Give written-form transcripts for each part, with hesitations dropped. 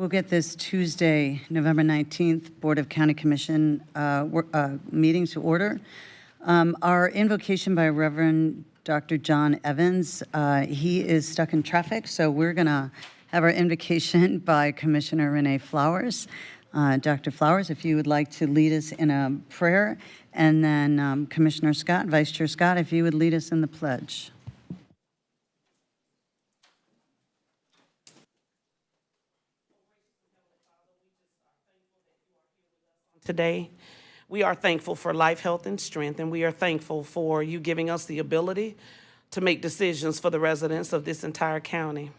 We'll get this Tuesday, November 19th, Board of County Commission meeting to order. Our invocation by Reverend Dr. John Evans, he is stuck in traffic, so we're going to have our invocation by Commissioner Renee Flowers. Dr. Flowers, if you would like to lead us in a prayer, and then Commissioner Scott, Vice Chair Scott, if you would lead us in the pledge. Today, we are thankful for life, health, and strength, and we are thankful for you giving us the ability to make decisions for the residents of this entire county.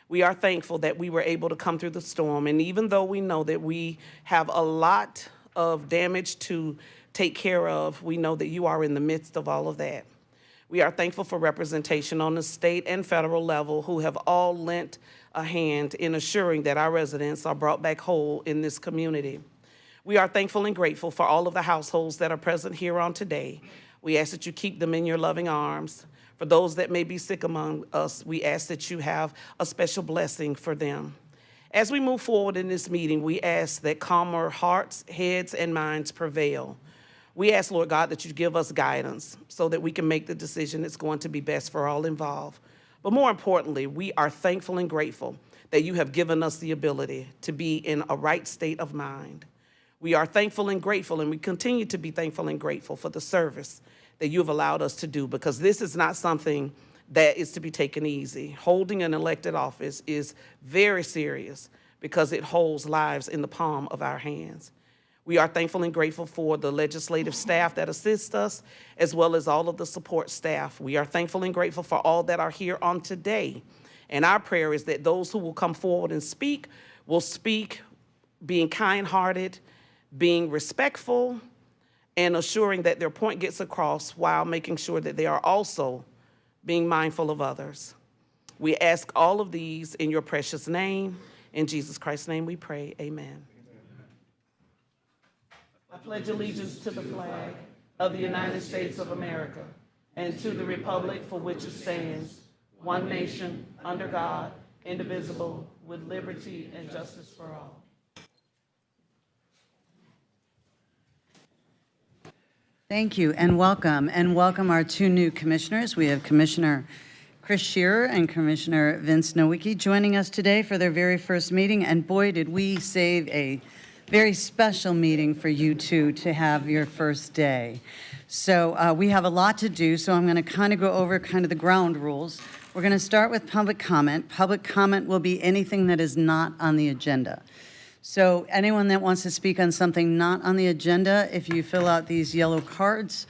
We are thankful that we were able to come through the storm, and even though we know that we have a lot of damage to take care of, we know that you are in the midst of all of that. We are thankful for representation on the state and federal level who have all lent a hand in assuring that our residents are brought back whole in this community. We are thankful and grateful for all of the households that are present here on today. We ask that you keep them in your loving arms. For those that may be sick among us, we ask that you have a special blessing for them. As we move forward in this meeting, we ask that calmer hearts, heads, and minds prevail. We ask, Lord God, that you give us guidance so that we can make the decision that's going to be best for all involved. But more importantly, we are thankful and grateful that you have given us the ability to be in a right state of mind. We are thankful and grateful, and we continue to be thankful and grateful for the service that you have allowed us to do, because this is not something that is to be taken easy. Holding an elected office is very serious because it holds lives in the palm of our hands. We are thankful and grateful for the legislative staff that assist us, as well as all of the support staff. We are thankful and grateful for all that are here on today. And our prayer is that those who will come forward and speak will speak being kind-hearted, being respectful, and assuring that their point gets across while making sure that they are also being mindful of others. We ask all of these in your precious name. In Jesus Christ's name we pray, amen. I pledge allegiance to the flag of the United States of America and to the republic for which it stands, one nation, under God, indivisible, with liberty and justice for all. Thank you, and welcome our two new commissioners. We have Commissioner Chris Shearer and Commissioner Vince Nowicki joining us today for their very first meeting, and boy, did we save a very special meeting for you two to have your first day. So we have a lot to do, so I'm going to kind of go over the ground rules. We're going to start with public comment. Public comment will be anything that is not on the agenda. So anyone that wants to speak on something not on the agenda, if you fill out these yellow cards,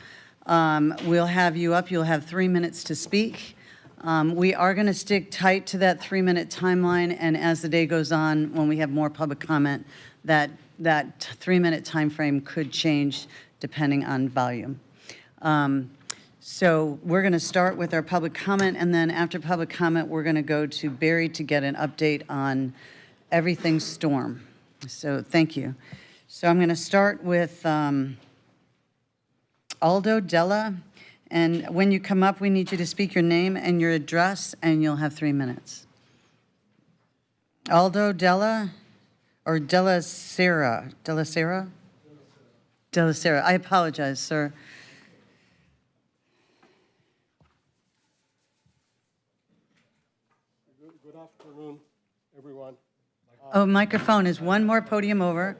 we'll have you up. You'll have 3 minutes to speak. We are going to stick tight to that 3-minute timeline, and as the day goes on, when we have more public comment, that 3-minute time frame could change depending on volume. So we're going to start with our public comment, and then after public comment, we're going to go to Barry to get an update on everything storm. So thank you. So I'm going to start with Aldo Della. And when you come up, we need you to speak your name and your address, and you'll have 3 minutes. Aldo Della or Della Sera? Della Sera? Della Sera. I apologize, sir. Good afternoon, everyone. Oh, microphone is one more podium over.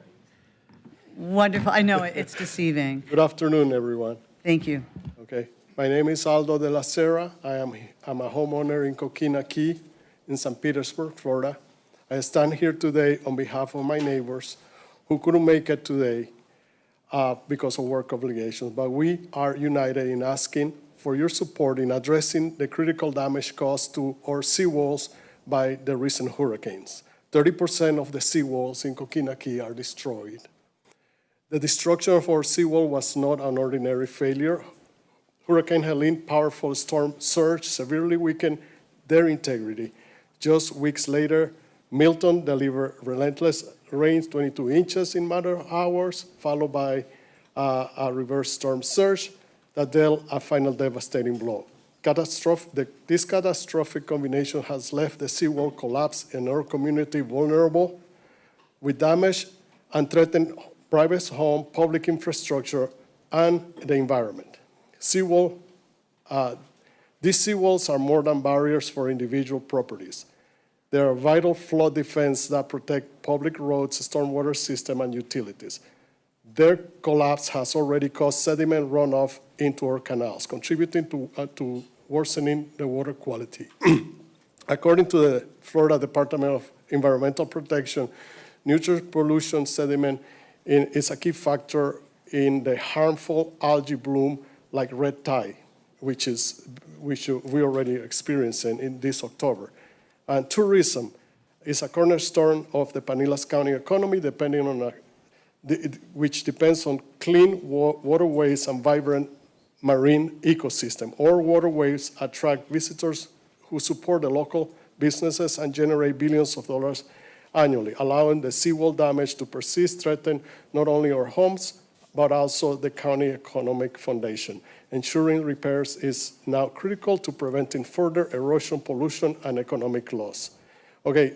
Wonderful. I know it's deceiving. Good afternoon, everyone. Thank you. Okay. My name is Aldo de la Sera. I'm a homeowner in Coquina Key in St. Petersburg, Florida. I stand here today on behalf of my neighbors who couldn't make it today because of work obligations, but we are united in asking for your support in addressing the critical damage caused to our seawalls by the recent hurricanes. 30% of the seawalls in Coquina Key are destroyed. The destruction of our seawall was not an ordinary failure. Hurricane Helene, powerful storm surge, severely weakened their integrity. Just weeks later, Milton delivered relentless rains, 22 inches in a matter of hours, followed by a reverse storm surge that dealt a final devastating blow. This catastrophic combination has left the seawall collapse and our community vulnerable with damage and threaten private home, public infrastructure, and the environment. These seawalls are more than barriers for individual properties. They are vital flood defense that protect public roads, stormwater system, and utilities. Their collapse has already caused sediment runoff into our canals, contributing to worsening the water quality. According to the Florida Department of Environmental Protection, nutrient pollution sediment is a key factor in the harmful algae bloom like red tide, which we already experiencing in this October. And tourism is a cornerstone of the Pinellas County economy, which depends on clean waterways and vibrant marine ecosystem. Our waterways attract visitors who support the local businesses and generate billions of dollars annually, allowing the seawall damage to persist, threaten not only our homes, but also the county economic foundation. Ensuring repairs is now critical to preventing further erosion, pollution, and economic loss. Okay,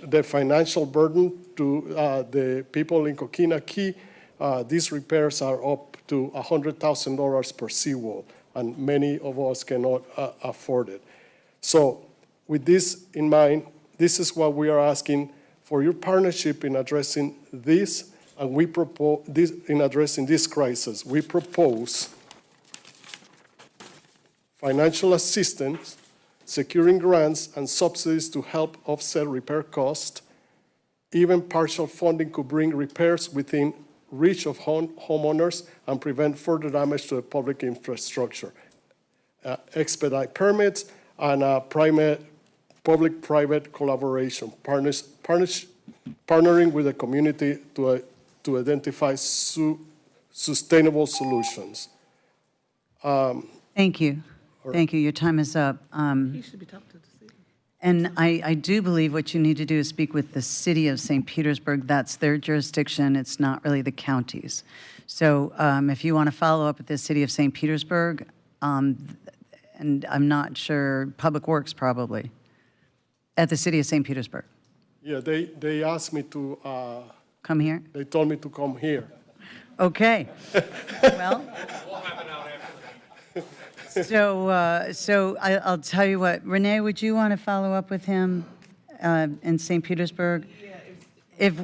the financial burden to the people in Coquina Key, these repairs are up to $100,000 per seawall, and many of us cannot afford it. So with this in mind, this is what we are asking for your partnership in addressing this, and we propose this in addressing this crisis. We propose financial assistance, securing grants and subsidies to help offset repair costs. Even partial funding could bring repairs within reach of homeowners and prevent further damage to the public infrastructure. Expedite permits and public-private collaboration, partnering with the community to identify sustainable solutions. Thank you. Thank you. Your time is up. He should be talking to the city. And I do believe what you need to do is speak with the city of St. Petersburg. That's their jurisdiction. It's not really the counties. So if you want to follow up with the city of St. Petersburg, and I'm not sure, Public Works probably, at the city of St. Petersburg. Yeah, they asked me to, Come here? they told me to come here. Okay. Well. So I'll tell you what, Renee, would you want to follow up with him in St. Petersburg? If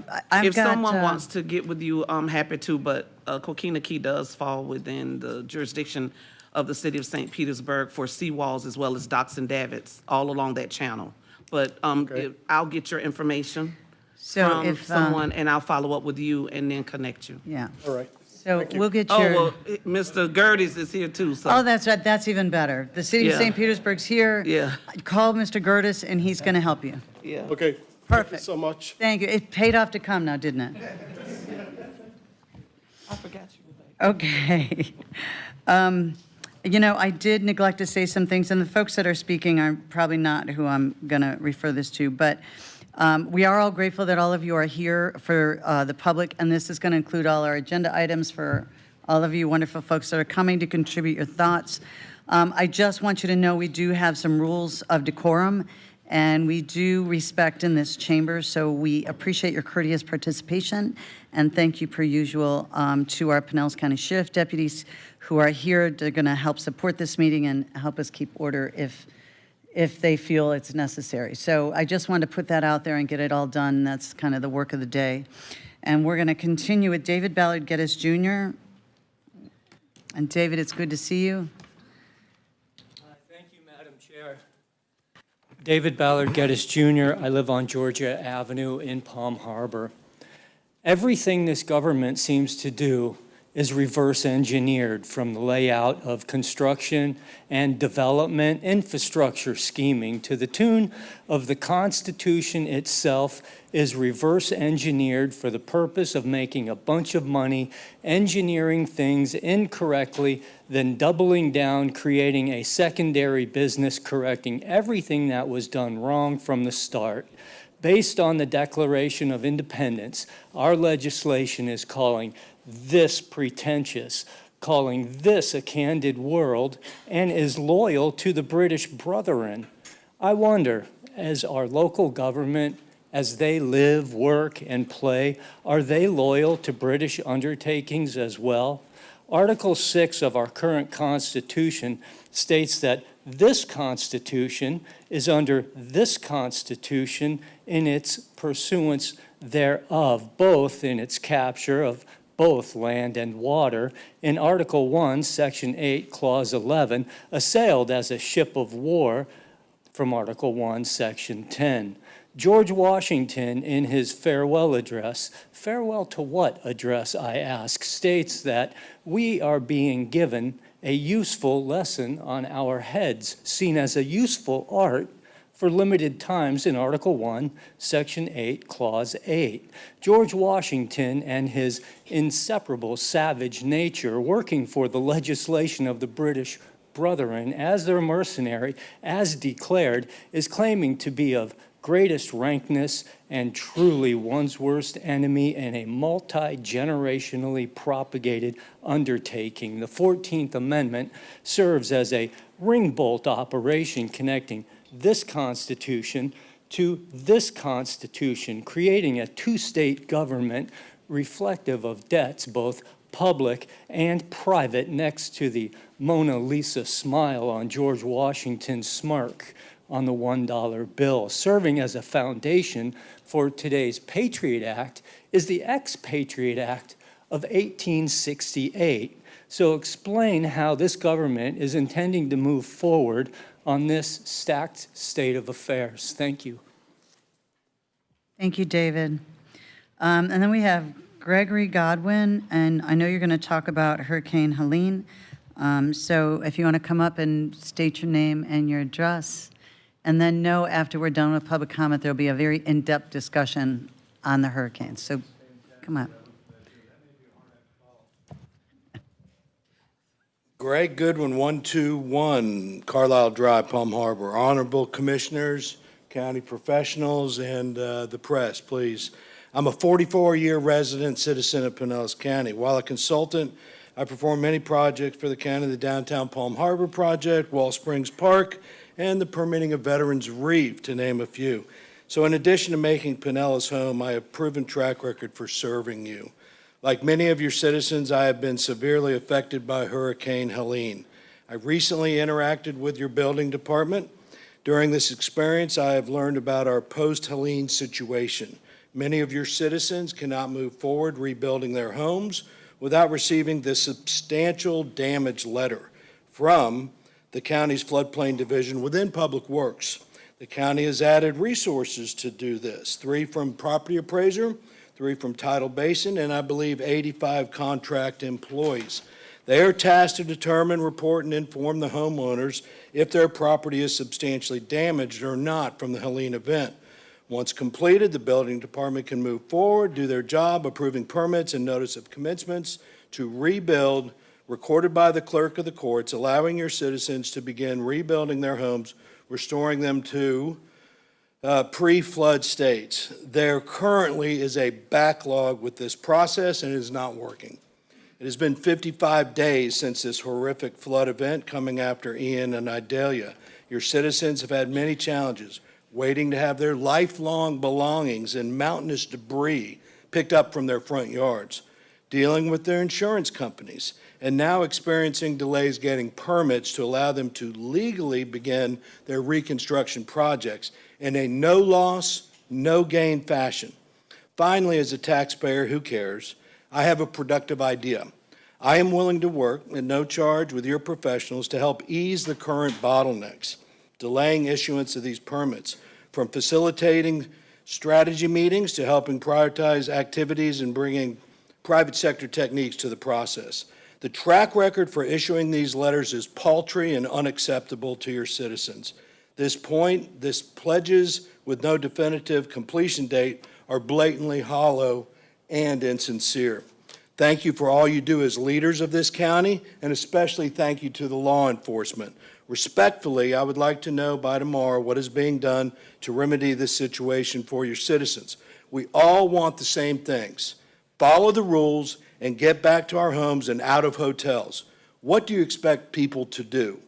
someone wants to get with you, I'm happy to, but Coquina Key does fall within the jurisdiction of the city of St. Petersburg for seawalls as well as docks and davits all along that channel. But I'll get your information from someone, and I'll follow up with you and then connect you. Yeah. All right. So we'll get your. Oh, well, Mr. Gerdes is here too, so. Oh, that's right. That's even better. The city of Yeah. St. Petersburg's here. Yeah. Call Mr. Gerdes, and he's going to help you. Yeah. Okay. Thank you Perfect. so much. Thank you. It paid off to come now, didn't it? I forgot you. Okay. You know, I did neglect to say some things, and the folks that are speaking are probably not who I'm going to refer this to, but we are all grateful that all of you are here for the public, and this is going to include all our agenda items for all of you wonderful folks that are coming to contribute your thoughts. I just want you to know we do have some rules of decorum, and we do respect in this chamber, so we appreciate your courteous participation, and thank you per usual to our Pinellas County Sheriff deputies who are here. They're going to help support this meeting and help us keep order if they feel it's necessary. So I just wanted to put that out there and get it all done. That's kind of the work of the day. And we're going to continue with David Ballard Geddes Jr. And David, it's good to see you. Thank you, Madam Chair. David Ballard Geddes Jr. I live on Georgia Avenue in Palm Harbor. Everything this government seems to do is reverse engineered, from the layout of construction and development infrastructure scheming to the tune of the Constitution itself is reverse engineered for the purpose of making a bunch of money, engineering things incorrectly, then doubling down, creating a secondary business, correcting everything that was done wrong from the start. Based on the Declaration of Independence, our legislation is calling this pretentious, calling this a candid world, and is loyal to the British brethren. I wonder, as our local government, as they live, work, and play? Are they loyal to British undertakings as well? Article 6 of our current Constitution states that this Constitution is under this Constitution in its pursuance thereof, both in its capture of both land and water. In Article 1, Section 8, Clause 11, assailed as a ship of war from Article 1, Section 10. George Washington, in his farewell address, farewell to what address, I ask, states that we are being given a useful lesson on our heads, seen as a useful art for limited times in Article 1, Section 8, Clause 8. George Washington and his inseparable savage nature, working for the legislation of the British brethren as their mercenary, as declared, is claiming to be of greatest rankness and truly one's worst enemy in a multi-generationally propagated undertaking. The 14th Amendment serves as a ringbolt operation connecting this Constitution to this Constitution, creating a two-state government reflective of debts, both public and private, next to the Mona Lisa smile on George Washington's smirk on the $1 bill. Serving as a foundation for today's Patriot Act is the ex-Patriot Act of 1868. So explain how this government is intending to move forward on this stacked state of affairs. Thank you. Thank you, David. And then we have Gregory Godwin, and I know you're going to talk about Hurricane Helene. So if you want to come up and state your name and your address, and then know after we're done with public comment, there'll be a very in-depth discussion on the hurricanes. So come up. Greg Goodwin, 121 Carlisle Drive, Palm Harbor. Honorable commissioners, county professionals, and the press, please. I'm a 44-year resident citizen of Pinellas County. While a consultant, I perform many projects for the county, the Downtown Palm Harbor Project, Wall Springs Park, and the permitting of Veterans Reef, to name a few. So in addition to making Pinellas home, I have proven track record for serving you. Like many of your citizens, I have been severely affected by Hurricane Helene. I recently interacted with your building department. During this experience, I have learned about our post-Helene situation. Many of your citizens cannot move forward rebuilding their homes without receiving the substantial damage letter from the county's floodplain division within Public Works. The county has added resources to do this, 3 from property appraiser, 3 from Tidal Basin, and I believe 85 contract employees. They are tasked to determine, report, and inform the homeowners if their property is substantially damaged or not from the Helene event. Once completed, the building department can move forward, do their job, approving permits and notice of commencements to rebuild, recorded by the clerk of the courts, allowing your citizens to begin rebuilding their homes, restoring them to pre-flood states. There currently is a backlog with this process, and it is not working. It has been 55 days since this horrific flood event coming after Ian and Idalia. Your citizens have had many challenges, waiting to have their lifelong belongings and mountainous debris picked up from their front yards, dealing with their insurance companies, and now experiencing delays getting permits to allow them to legally begin their reconstruction projects in a no-loss, no-gain fashion. Finally, as a taxpayer who cares, I have a productive idea. I am willing to work at no charge with your professionals to help ease the current bottlenecks, delaying issuance of these permits, from facilitating strategy meetings to helping prioritize activities and bringing private sector techniques to the process. The track record for issuing these letters is paltry and unacceptable to your citizens. This pledges with no definitive completion date are blatantly hollow and insincere. Thank you for all you do as leaders of this county, and especially thank you to the law enforcement. Respectfully, I would like to know by tomorrow what is being done to remedy this situation for your citizens. We all want the same things. Follow the rules and get back to our homes and out of hotels. What do you expect people to do?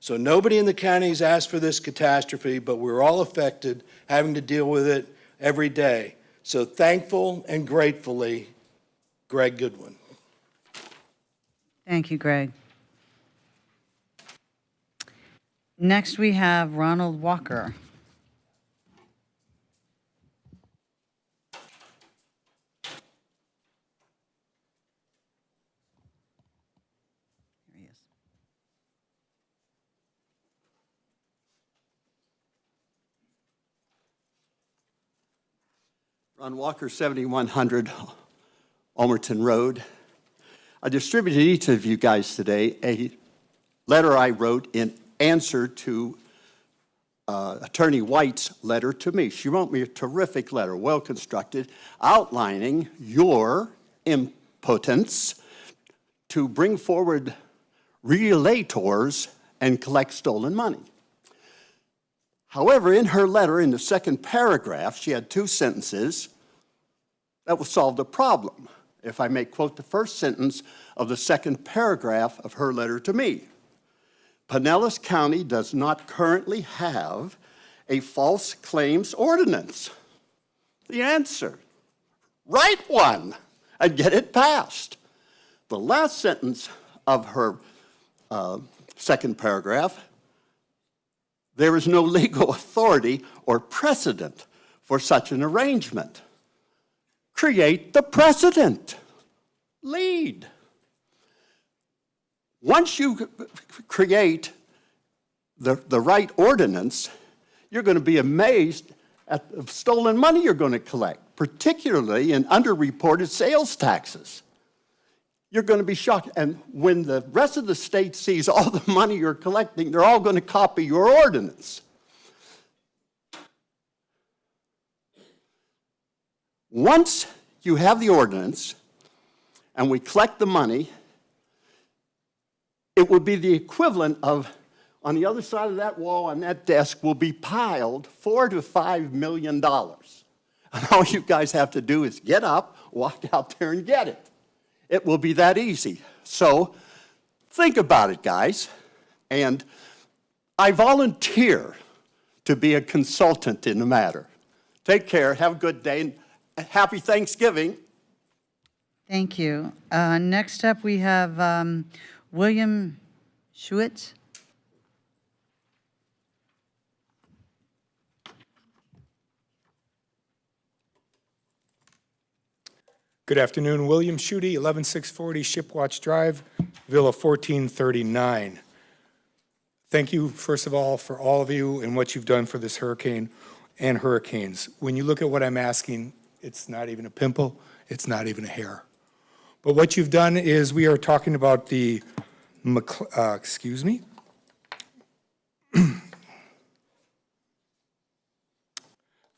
So nobody in the county has asked for this catastrophe, but we're all affected, having to deal with it every day. So thankful and gratefully, Greg Goodwin. Thank you, Greg. Next, we have Ronald Walker. Here he is. Ron Walker, 7100 Almerton Road. I distributed each of you guys today a letter I wrote in answer to Attorney White's letter to me. She wrote me a terrific letter, well-constructed, outlining your impotence to bring forward realtors and collect stolen money. However, in her letter, in the second paragraph, she had two sentences that will solve the problem. If I may quote the first sentence of the second paragraph of her letter to me. Pinellas County does not currently have a false claims ordinance. The answer, write one and get it passed. The last sentence of her second paragraph, there is no legal authority or precedent for such an arrangement. Create the precedent. Lead. Once you create the right ordinance, you're going to be amazed at the stolen money you're going to collect, particularly in underreported sales taxes. You're going to be shocked. And when the rest of the state sees all the money you're collecting, they're all going to copy your ordinance. Once you have the ordinance and we collect the money, it would be the equivalent of, on the other side of that wall on that desk will be piled $4 to $5 million. And all you guys have to do is get up, walk out there and get it. It will be that easy. So think about it, guys. And I volunteer to be a consultant in the matter. Take care, have a good day, and happy Thanksgiving. Thank you. Next up, we have William Schuetz. Good afternoon, William Schuette, 11640 Shipwatch Drive, Villa 1439. Thank you, first of all, for all of you and what you've done for this hurricane and hurricanes. When you look at what I'm asking, it's not even a pimple, it's not even a hair. But what you've done is we are talking about the, the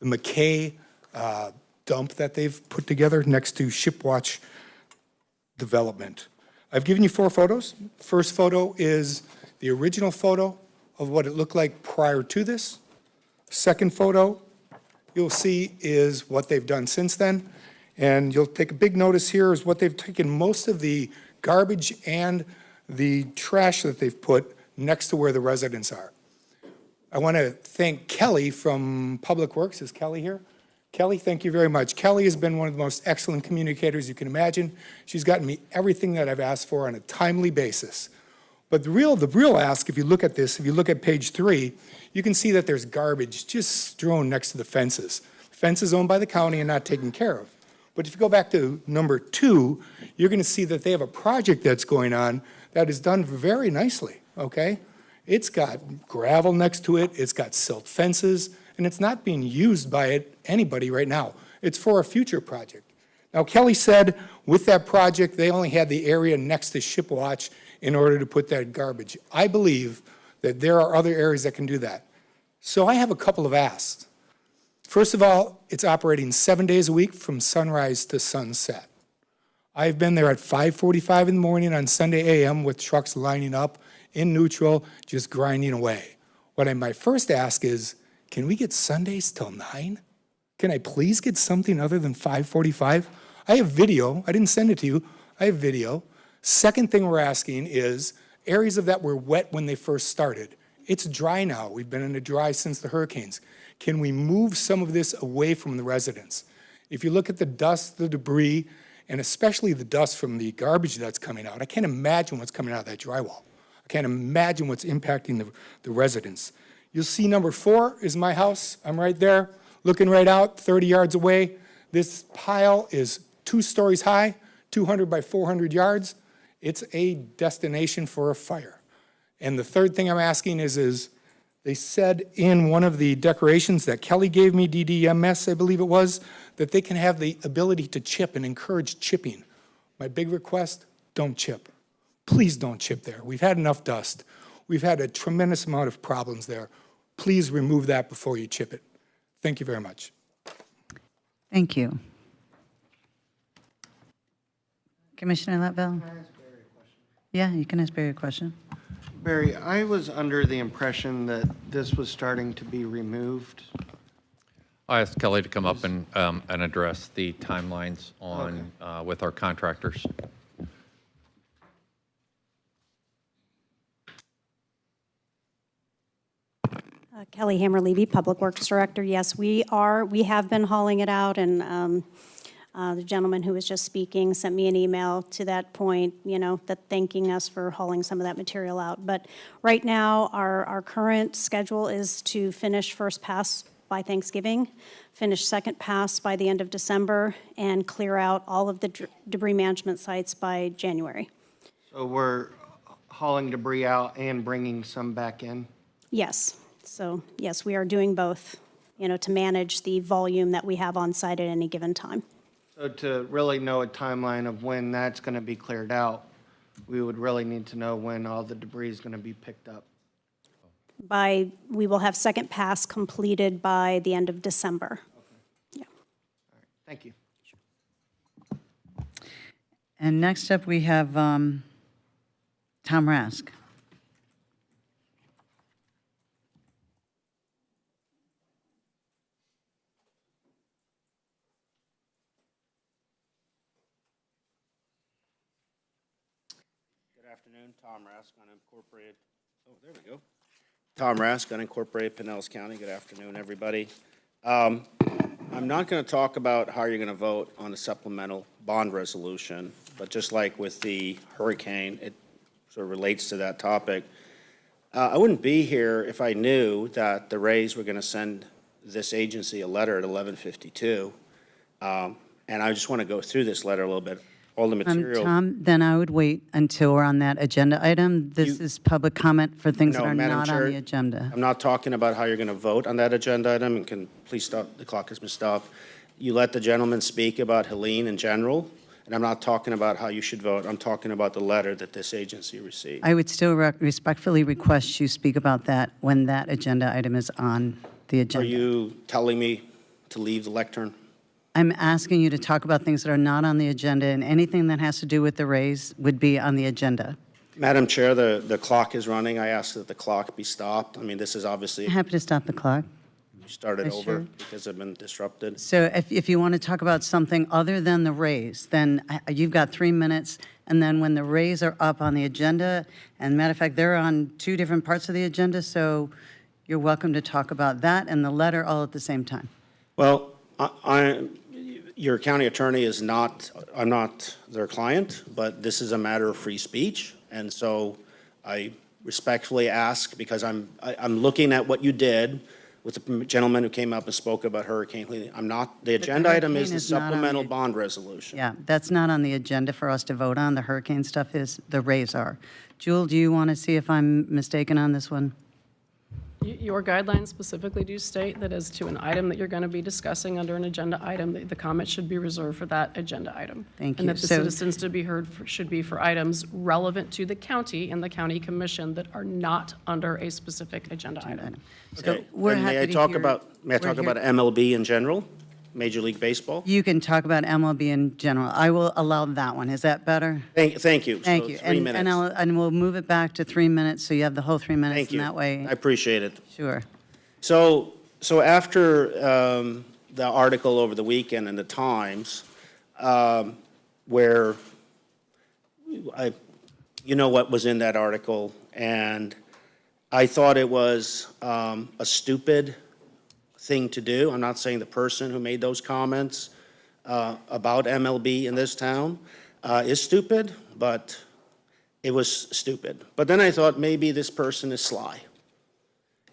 McKay dump that they've put together next to Shipwatch development. I've given you 4 photos. First photo is the original photo of what it looked like prior to this. Second photo you'll see is what they've done since then. And you'll take a big notice here is what they've taken most of the garbage and the trash that they've put next to where the residents are. I want to thank Kelly from Public Works. Is Kelly here? Kelly, thank you very much. Kelly has been one of the most excellent communicators you can imagine. She's gotten me everything that I've asked for on a timely basis. But the real ask, if you look at this, if you look at page 3, you can see that there's garbage just strewn next to the fences. The fence is owned by the county and not taken care of. But if you go back to number 2, you're going to see that they have a project that's going on that is done very nicely, okay? It's got gravel next to it, it's got silt fences, and it's not being used by anybody right now. It's for a future project. Now, Kelly said with that project, they only had the area next to Shipwatch in order to put that garbage. I believe that there are other areas that can do that. So I have a couple of asks. First of all, it's operating 7 days a week from sunrise to sunset. I've been there at 5:45 in the morning on Sunday AM with trucks lining up in neutral, just grinding away. My first ask is, can we get Sundays till 9? Can I please get something other than 5:45? I have video. I didn't send it to you. I have video. Second thing we're asking is areas of that were wet when they first started. It's dry now. We've been in a dry since the hurricanes. Can we move some of this away from the residents? If you look at the dust, the debris, and especially the dust from the garbage that's coming out, I can't imagine what's coming out of that drywall. I can't imagine what's impacting the residents. You'll see number 4 is my house. I'm right there, looking right out, 30 yards away. This pile is 2 stories high, 200 by 400 yards. It's a destination for a fire. And the third thing I'm asking is they said in one of the decorations that Kelly gave me, DDMS, I believe it was, that they can have the ability to chip and encourage chipping. My big request, don't chip. Please don't chip there. We've had enough dust. We've had a tremendous amount of problems there. Please remove that before you chip it. Thank you very much. Thank you. Commissioner Latville? Can I ask Barry a question? Yeah, you can ask Barry a question. Barry, I was under the impression that this was starting to be removed. I asked Kelly to come up and address the timelines on, with our contractors. Kelly Hammer-Levy, Public Works Director. Yes, we have been hauling it out, and the gentleman who was just speaking sent me an email to that point, that thanking us for hauling some of that material out. But right now, our current schedule is to finish first pass by Thanksgiving, finish second pass by the end of December, and clear out all of the debris management sites by January. So we're hauling debris out and bringing some back in? Yes. So, yes, we are doing both, to manage the volume that we have on site at any given time. So to really know a timeline of when that's going to be cleared out, we would really need to know when all the debris is going to be picked up. We will have second pass completed by the end of December. Yeah. Thank you. And next up, we have Tom Rask. Good afternoon, Tom Rask, unincorporated. Oh, there we go. Tom Rask, unincorporated Pinellas County. Good afternoon, everybody. I'm not going to talk about how you're going to vote on the supplemental bond resolution, but just like with the hurricane, it sort of relates to that topic. I wouldn't be here if I knew that the Rays were going to send this agency a letter at 11:52, and I just want to go through this letter a little bit. All the material. Tom, then I would wait until we're on that agenda item. This is public comment for things that No, are Madam not Chair, on the agenda. I'm not talking about how you're going to vote on that agenda item, and can please stop, the clock has been stopped. You let the gentleman speak about Helene in general, and I'm not talking about how you should vote. I'm talking about the letter that this agency received. I would still respectfully request you speak about that when that agenda item is on the Are agenda. you telling me to leave the lectern? I'm asking you to talk about things that are not on the agenda, and anything that has to do with the Rays would be on the agenda. Madam Chair, the clock is running. I asked that the clock be stopped. I mean, this is obviously, I'm happy to stop the clock. started Sure. over because I've been disrupted. So if you want to talk about something other than the Rays, then you've got 3 minutes, and then when the Rays are up on the agenda, and matter of fact, they're on 2 different parts of the agenda, so you're welcome to talk about that and the letter all at the same time. Well, your county attorney is not, I'm not their client, but this is a matter of free speech. And so I respectfully ask, because I'm looking at what you did with the gentleman who came up and spoke about Hurricane Helene. I'm not, the agenda item is hurricane the is not on the- supplemental bond resolution. Yeah, that's not on the agenda for us to vote on. The hurricane stuff is, the Rays are. Jewel, do you want to see if I'm mistaken on this one? Your guidelines specifically do state that as to an item that you're going to be discussing under an agenda item, the comment should be reserved for that agenda item. Thank And you. that the So- citizens to be heard should be for items relevant to the county and the county commission that are not under a specific agenda item. So Okay. we're And happy may I to talk hear- about, may I we're talk here- about MLB in general, Major League Baseball? You can talk about MLB in general. I will allow that one. Is that better? Thank you. Thank So you. 3 minutes. And we'll move it back to 3 minutes, so you have the whole 3 minutes. Thank you. And that way, I appreciate it. sure. So after the article over the weekend in the Times, where you know what was in that article, and I thought it was a stupid thing to do. I'm not saying the person who made those comments about MLB in this town is stupid, but it was stupid. But then I thought maybe this person is sly.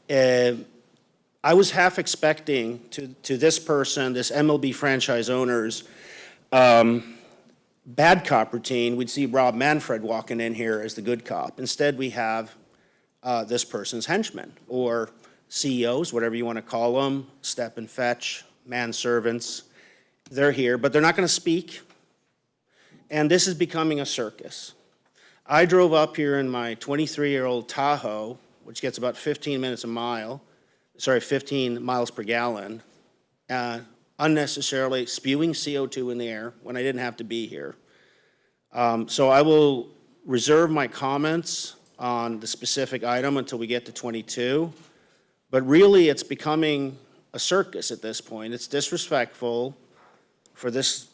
I was half expecting to this person, this MLB franchise owner's bad cop routine, we'd see Rob Manfred walking in here as the good cop. Instead, we have this person's henchmen, or CEOs, whatever you want to call them, step and fetch, manservants. They're here, but they're not going to speak. And this is becoming a circus. I drove up here in my 23-year-old Tahoe, which gets about 15 miles per gallon, unnecessarily spewing CO2 in the air when I didn't have to be here. So I will reserve my comments on the specific item until we get to 22. But really, it's becoming a circus at this point. It's disrespectful for this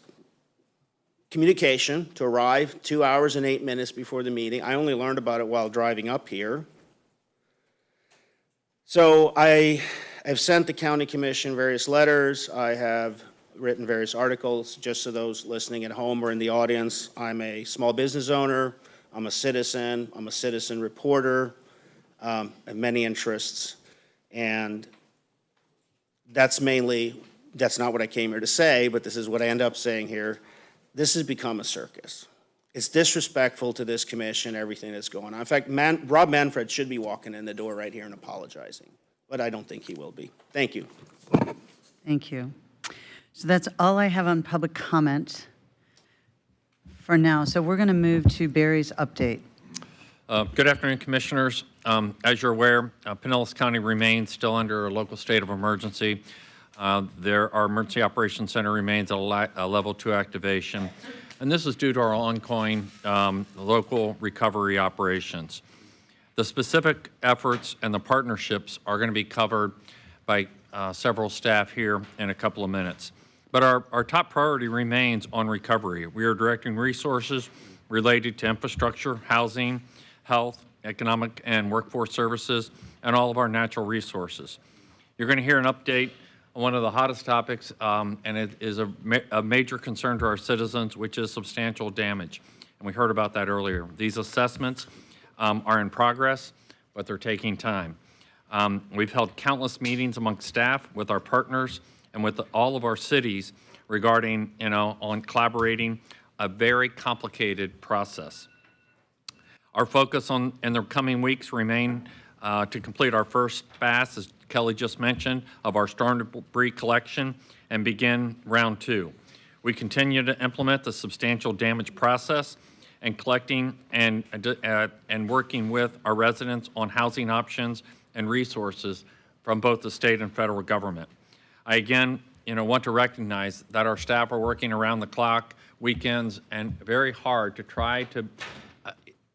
communication to arrive 2 hours and 8 minutes before the meeting. I only learned about it while driving up here. So I have sent the county commission various letters. I have written various articles. Just so those listening at home or in the audience, I'm a small business owner. I'm a citizen reporter. I have many interests. And that's not what I came here to say, but this is what I end up saying here. This has become a circus. It's disrespectful to this commission, everything that's going on. In fact, Rob Manfred should be walking in the door right here and apologizing, but I don't think he will be. Thank you. Thank you. So that's all I have on public comment for now. So we're going to move to Barry's update. Good afternoon, Commissioners. As you're aware, Pinellas County remains still under a local state of emergency. Our Emergency Operations Center remains at a level 2 activation, and this is due to our ongoing local recovery operations. The specific efforts and the partnerships are going to be covered by several staff here in a couple of minutes. But our top priority remains on recovery. We are directing resources related to infrastructure, housing, health, economic and workforce services, and all of our natural resources. You're going to hear an update on one of the hottest topics, and it is a major concern to our citizens, which is substantial damage. And we heard about that earlier. These assessments are in progress, but they're taking time. We've held countless meetings among staff, with our partners, and with all of our cities regarding, on collaborating a very complicated process. Our focus in the coming weeks remain to complete our first pass, as Kelly just mentioned, of our storm debris collection and begin round 2. We continue to implement the substantial damage process and collecting and working with our residents on housing options and resources from both the state and federal government. I again, want to recognize that our staff are working around the clock, weekends, and very hard to try to,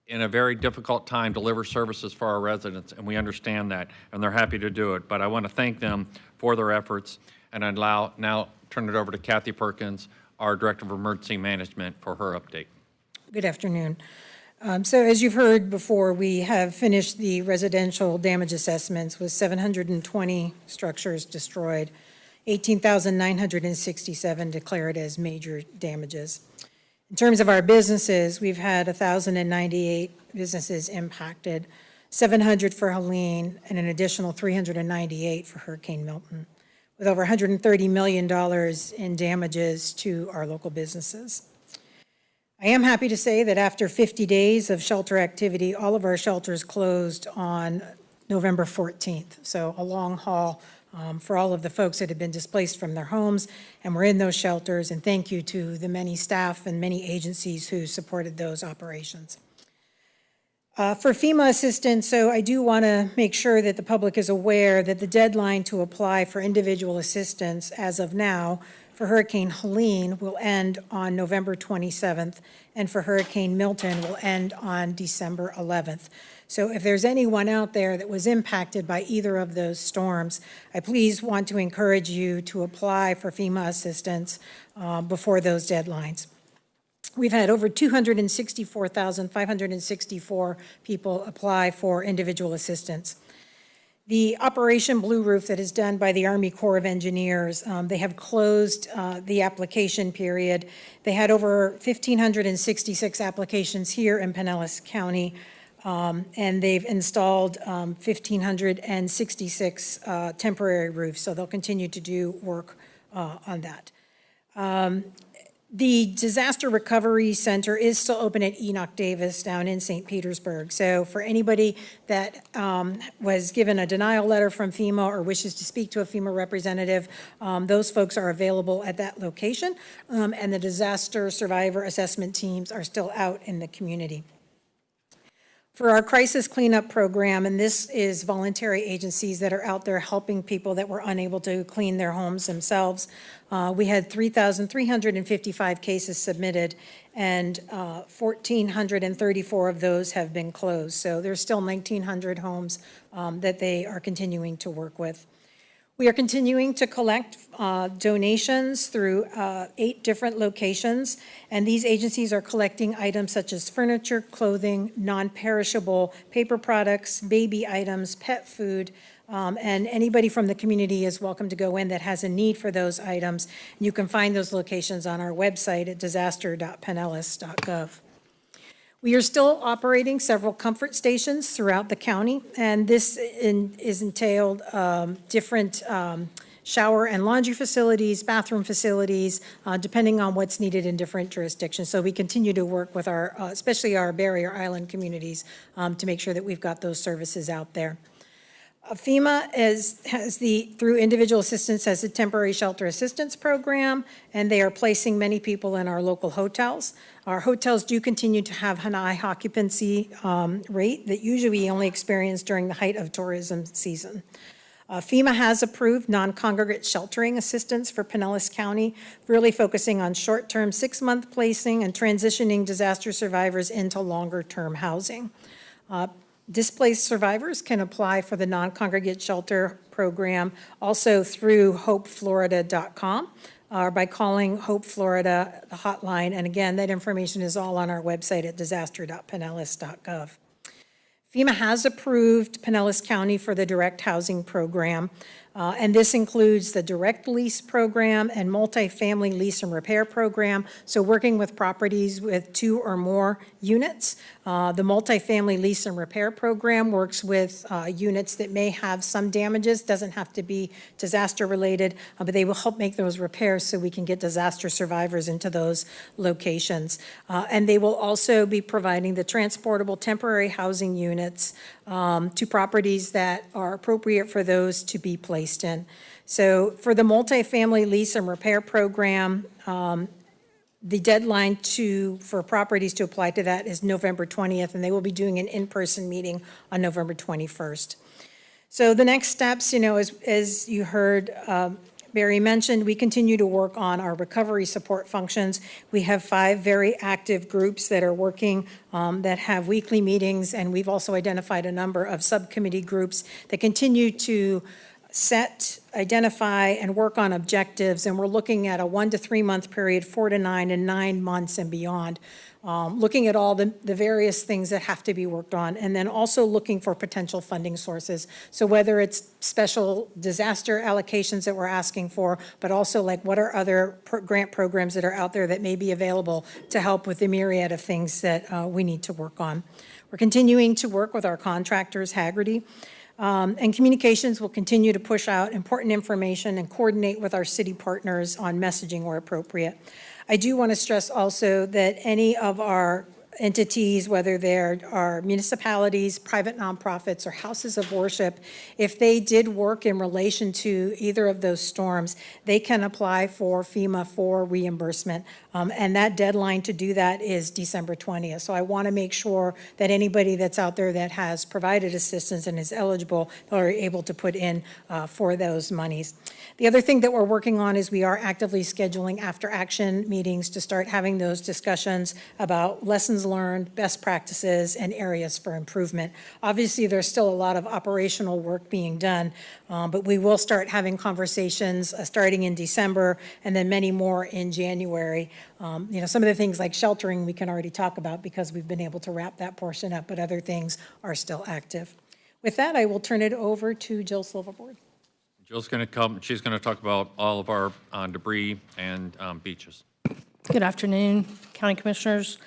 in a very difficult time, deliver services for our residents, and we understand that, and they're happy to do it. But I want to thank them for their efforts, and I'd now turn it over to Kathy Perkins, our Director of Emergency Management, for her update. Good afternoon. So as you've heard before, we have finished the residential damage assessments with 720 structures destroyed, 18,967 declared as major damages. In terms of our businesses, we've had 1,098 businesses impacted, 700 for Helene, and an additional 398 for Hurricane Milton, with over $130 million in damages to our local businesses. I am happy to say that after 50 days of shelter activity, all of our shelters closed on November 14th. So a long haul for all of the folks that have been displaced from their homes and were in those shelters. And thank you to the many staff and many agencies who supported those operations. For FEMA assistance, so I do want to make sure that the public is aware that the deadline to apply for individual assistance as of now for Hurricane Helene will end on November 27th, and for Hurricane Milton will end on December 11th. So if there's anyone out there that was impacted by either of those storms, I please want to encourage you to apply for FEMA assistance before those deadlines. We've had over 264,564 people apply for individual assistance. The Operation Blue Roof that is done by the Army Corps of Engineers, they have closed the application period. They had over 1,566 applications here in Pinellas County, and they've installed 1,566 temporary roofs, so they'll continue to do work on that. The Disaster Recovery Center is still open at Enoch Davis down in St. Petersburg. So for anybody that was given a denial letter from FEMA or wishes to speak to a FEMA representative, those folks are available at that location, and the disaster survivor assessment teams are still out in the community. For our crisis cleanup program, and this is voluntary agencies that are out there helping people that were unable to clean their homes themselves, we had 3,355 cases submitted, and 1,434 of those have been closed. So there's still 1,900 homes that they are continuing to work with. We are continuing to collect donations through 8 different locations, and these agencies are collecting items such as furniture, clothing, non-perishable paper products, baby items, pet food, and anybody from the community is welcome to go in that has a need for those items. You can find those locations on our website at disaster.pinellas.gov. We are still operating several comfort stations throughout the county, and this is entailed different shower and laundry facilities, bathroom facilities, depending on what's needed in different jurisdictions. So we continue to work with our, especially our barrier island communities, to make sure that we've got those services out there. FEMA through Individual Assistance, has a temporary shelter assistance program, and they are placing many people in our local hotels. Our hotels do continue to have an high occupancy rate that usually we only experience during the height of tourism season. FEMA has approved non-congregate sheltering assistance for Pinellas County, really focusing on short-term 6-month placing and transitioning disaster survivors into longer-term housing. Displaced survivors can apply for the non-congregate shelter program also through hopeflorida.com or by calling Hope Florida, the hotline. And again, that information is all on our website at disaster.pinellas.gov. FEMA has approved Pinellas County for the direct housing program, and this includes the direct lease program and multifamily lease and repair program, so working with properties with 2 or more units. The multifamily lease and repair program works with units that may have some damages, doesn't have to be disaster related, but they will help make those repairs so we can get disaster survivors into those locations. And they will also be providing the transportable temporary housing units to properties that are appropriate for those to be placed in. So for the multifamily lease and repair program, the deadline for properties to apply to that is November 20th, and they will be doing an in-person meeting on November 21st. So the next steps, as you heard Barry mentioned, we continue to work on our recovery support functions. We have 5 very active groups that are working that have weekly meetings, and we've also identified a number of subcommittee groups that continue to identify, and work on objectives, and we're looking at a 1 to 3 month period, 4 to 9, and 9 months and beyond. Looking at all the various things that have to be worked on, and then also looking for potential funding sources. So whether it's special disaster allocations that we're asking for, but also like what are other grant programs that are out there that may be available to help with the myriad of things that we need to work on. We're continuing to work with our contractors, Haggerty. And communications will continue to push out important information and coordinate with our city partners on messaging where appropriate. I do want to stress also that any of our entities, whether they're our municipalities, private nonprofits, or houses of worship, if they did work in relation to either of those storms, they can apply for FEMA for reimbursement. And that deadline to do that is December 20th. So I want to make sure that anybody that's out there that has provided assistance and is eligible are able to put in for those monies. The other thing that we're working on is we are actively scheduling after-action meetings to start having those discussions about lessons learned, best practices, and areas for improvement. Obviously, there's still a lot of operational work being done, but we will start having conversations starting in December and then many more in January. Some of the things like sheltering we can already talk about because we've been able to wrap that portion up, but other things are still active. With that, I will turn it over to Jill Silverboard. Jill's going to come, she's going to talk about all of our debris and beaches. Good afternoon, County Commissioners.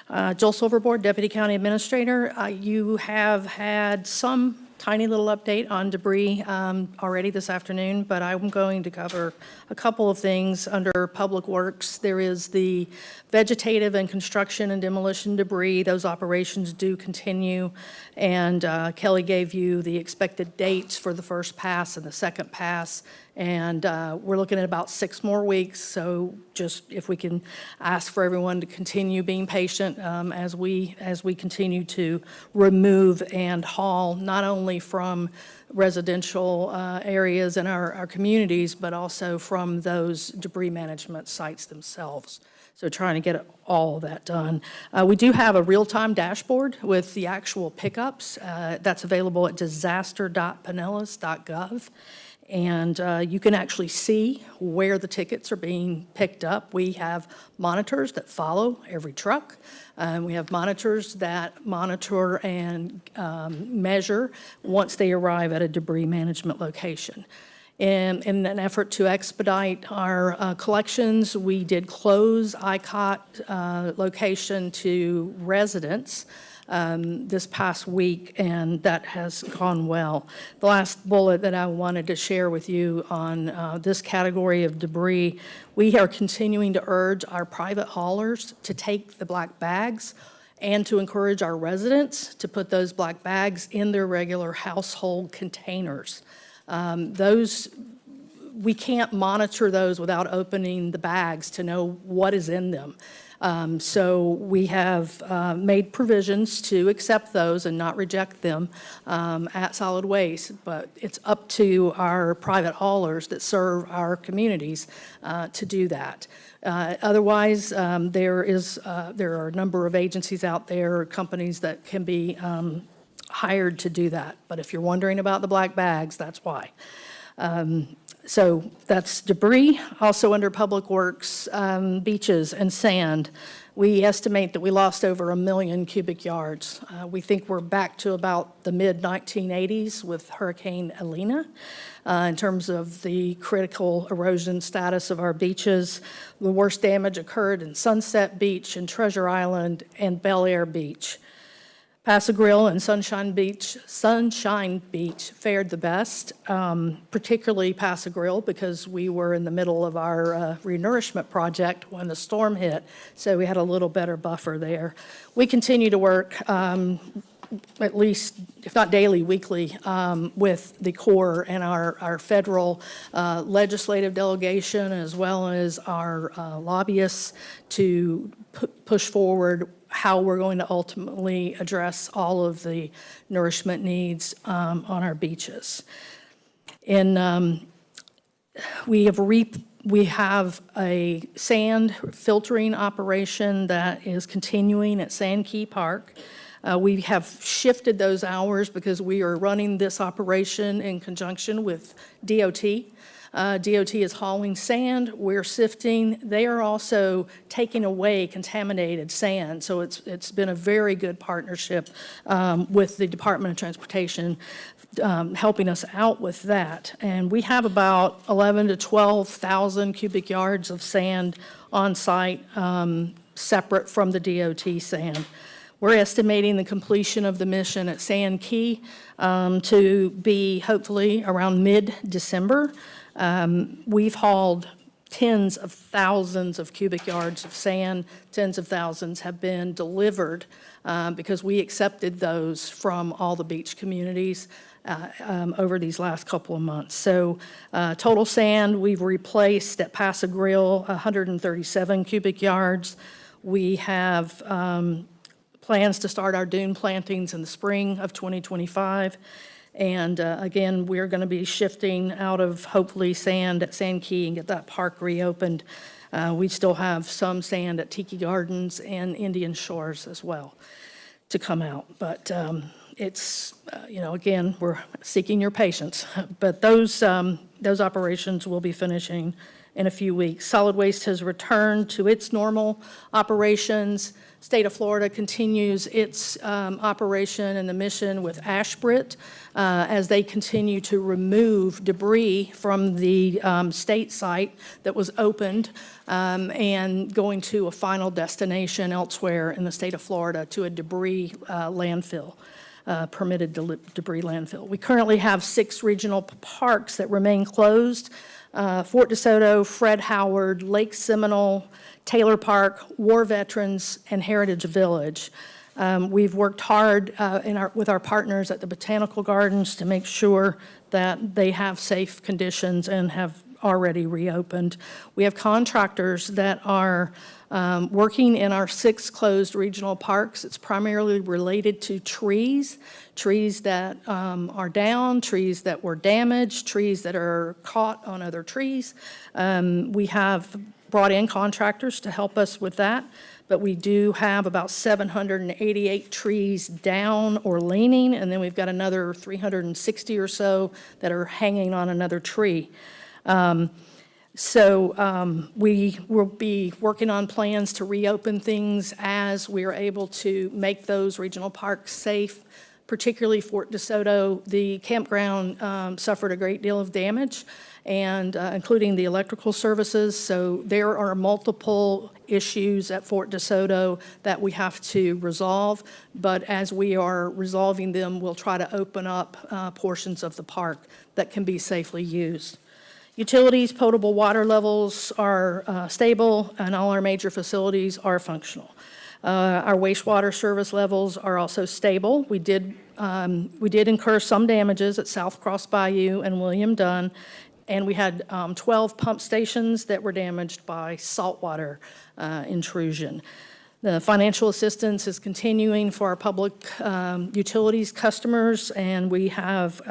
Jill Silverboard, Deputy County Administrator. You have had some tiny little update on debris already this afternoon, but I'm going to cover a couple of things under Public Works. There is the vegetative and construction and demolition debris. Those operations do continue, and Kelly gave you the expected dates for the first pass and the second pass, and we're looking at about 6 more weeks, so just if we can ask for everyone to continue being patient as we continue to remove and haul, not only from residential areas in our communities, but also from those debris management sites themselves. So trying to get all of that done. We do have a real-time dashboard with the actual pickups. That's available at disaster.pinellas.gov. And you can actually see where the tickets are being picked up. We have monitors that follow every truck. We have monitors that monitor and measure once they arrive at a debris management location. And in an effort to expedite our collections, we did close ICOT location to residents this past week, and that has gone well. The last bullet that I wanted to share with you on this category of debris, we are continuing to urge our private haulers to take the black bags and to encourage our residents to put those black bags in their regular household containers. We can't monitor those without opening the bags to know what is in them. So we have made provisions to accept those and not reject them at solid waste, but it's up to our private haulers that serve our communities to do that. Otherwise, there are a number of agencies out there, companies that can be hired to do that. But if you're wondering about the black bags, that's why. So that's debris. Also under Public Works, beaches and sand. We estimate that we lost over 1 million cubic yards. We think we're back to about the mid-1980s with Hurricane Elena in terms of the critical erosion status of our beaches. The worst damage occurred in Sunset Beach and Treasure Island and Bel Air Beach. Paso Grill and Sunshine Beach fared the best, particularly Paso Grill because we were in the middle of our renourishment project when the storm hit, so we had a little better buffer there. We continue to work at least, if not daily, weekly, with the Corps and our federal legislative delegation as well as our lobbyists to push forward how we're going to ultimately address all of the nourishment needs on our beaches. And we have a sand filtering operation that is continuing at Sand Key Park. We have shifted those hours because we are running this operation in conjunction with DOT. DOT is hauling sand, we're sifting. They are also taking away contaminated sand. So it's been a very good partnership with the Department of Transportation helping us out with that. And we have about 11 to 12,000 cubic yards of sand on site separate from the DOT sand. We're estimating the completion of the mission at Sand Key to be hopefully around mid-December. We've hauled tens of thousands of cubic yards of sand. Tens of thousands have been delivered because we accepted those from all the beach communities over these last couple of months. So total sand, we've replaced at Paso Grill 137 cubic yards. We have plans to start our dune plantings in the spring of 2025. And again, we're going to be shifting out of hopefully sand at Sand Key and get that park reopened. We still have some sand at Tiki Gardens and Indian Shores as well to come out. But it's, again, we're seeking your patience, but those operations will be finishing in a few weeks. Solid Waste has returned to its normal operations. State of Florida continues its operation and the mission with Ashbrit as they continue to remove debris from the state site that was opened and going to a final destination elsewhere in the state of Florida to a debris landfill. Permitted debris landfill. We currently have 6 regional parks that remain closed. Fort DeSoto, Fred Howard, Lake Seminole, Taylor Park, War Veterans, and Heritage Village. We've worked hard with our partners at the Botanical Gardens to make sure that they have safe conditions and have already reopened. We have contractors that are working in our 6 closed regional parks. It's primarily related to trees that are down, trees that were damaged, trees that are caught on other trees. We have brought in contractors to help us with that, but we do have about 788 trees down or leaning, and then we've got another 360 or so that are hanging on another tree. So we will be working on plans to reopen things as we are able to make those regional parks safe, particularly Fort DeSoto. The campground suffered a great deal of damage, and including the electrical services. So there are multiple issues at Fort DeSoto that we have to resolve, but as we are resolving them, we'll try to open up portions of the park that can be safely used. Utilities, potable water levels are stable, and all our major facilities are functional. Our wastewater service levels are also stable. We did incur some damages at South Cross Bayou and William Dunn, and we had 12 pump stations that were damaged by saltwater intrusion. The financial assistance is continuing for our public utilities customers, and we have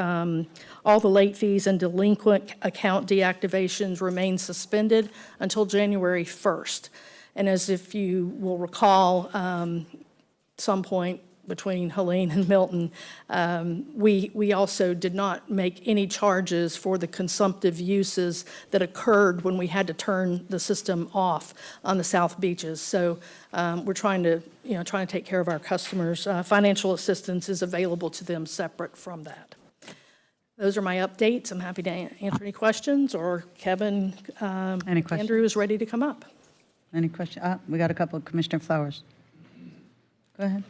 all the late fees and delinquent account deactivations remain suspended until January 1st. And as if you will recall, some point between Helene and Milton, we also did not make any charges for the consumptive uses that occurred when we had to turn the system off on the South Beaches. So we're trying to take care of our customers. Financial assistance is available to them separate from that. Those are my updates. I'm happy to answer any questions, or Kevin, Any questions? Andrew is ready to come up. Any questions? We got a couple. Commissioner Flowers. Go ahead.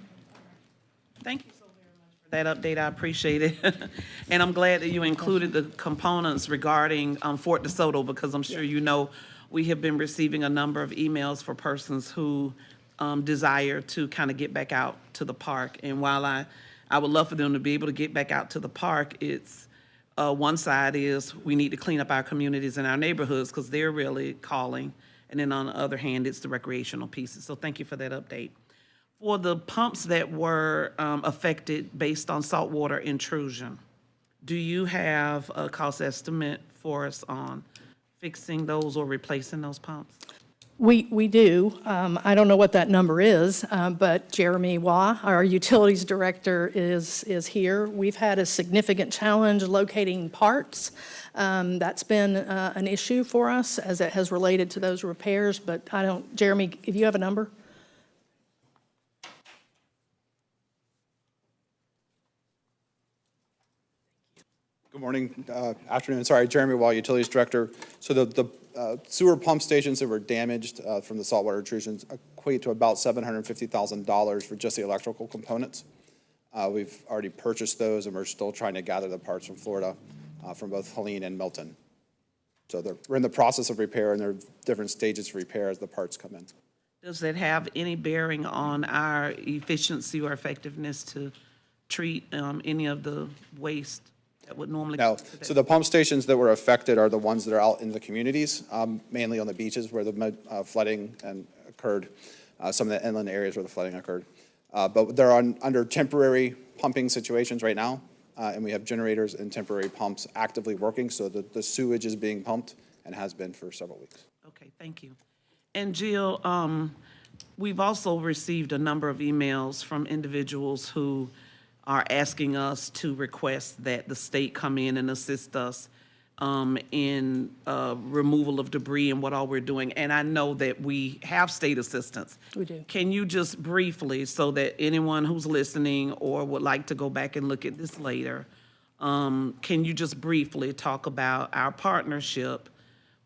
Thank you so very much for that update. I appreciate it. And I'm glad that you included the components regarding Fort DeSoto, because I'm sure you know we have been receiving a number of emails for persons who desire to kind of get back out to the park. And while I would love for them to be able to get back out to the park, it's one side is we need to clean up our communities and our neighborhoods because they're really calling. And then on the other hand, it's the recreational pieces. So thank you for that update. For the pumps that were affected based on saltwater intrusion, do you have a cost estimate for us on fixing those or replacing those pumps? We do. I don't know what that number is, but Jeremy Waugh, our utilities director, is here. We've had a significant challenge locating parts. That's been an issue for us as it has related to those repairs, but Jeremy, if you have a number? Good morning, afternoon, sorry, Jeremy Waugh, Utilities Director. So the sewer pump stations that were damaged from the saltwater intrusions equate to about $750,000 for just the electrical components. We've already purchased those, and we're still trying to gather the parts from Florida, from both Helene and Milton. So we're in the process of repair, and there are different stages of repair as the parts come in. Does that have any bearing on our efficiency or effectiveness to treat any of the waste that would normally? No, so the pump stations that were affected are the ones that are out in the communities, mainly on the beaches where the flooding occurred, some of the inland areas where the flooding occurred. But they're under temporary pumping situations right now, and we have generators and temporary pumps actively working, so the sewage is being pumped and has been for several weeks. Okay, thank you. And Jill, we've also received a number of emails from individuals who are asking us to request that the state come in and assist us in removal of debris and what all we're doing. And I know that we have state assistance. We do. Can you just briefly, so that anyone who's listening or would like to go back and look at this later, can you just briefly talk about our partnership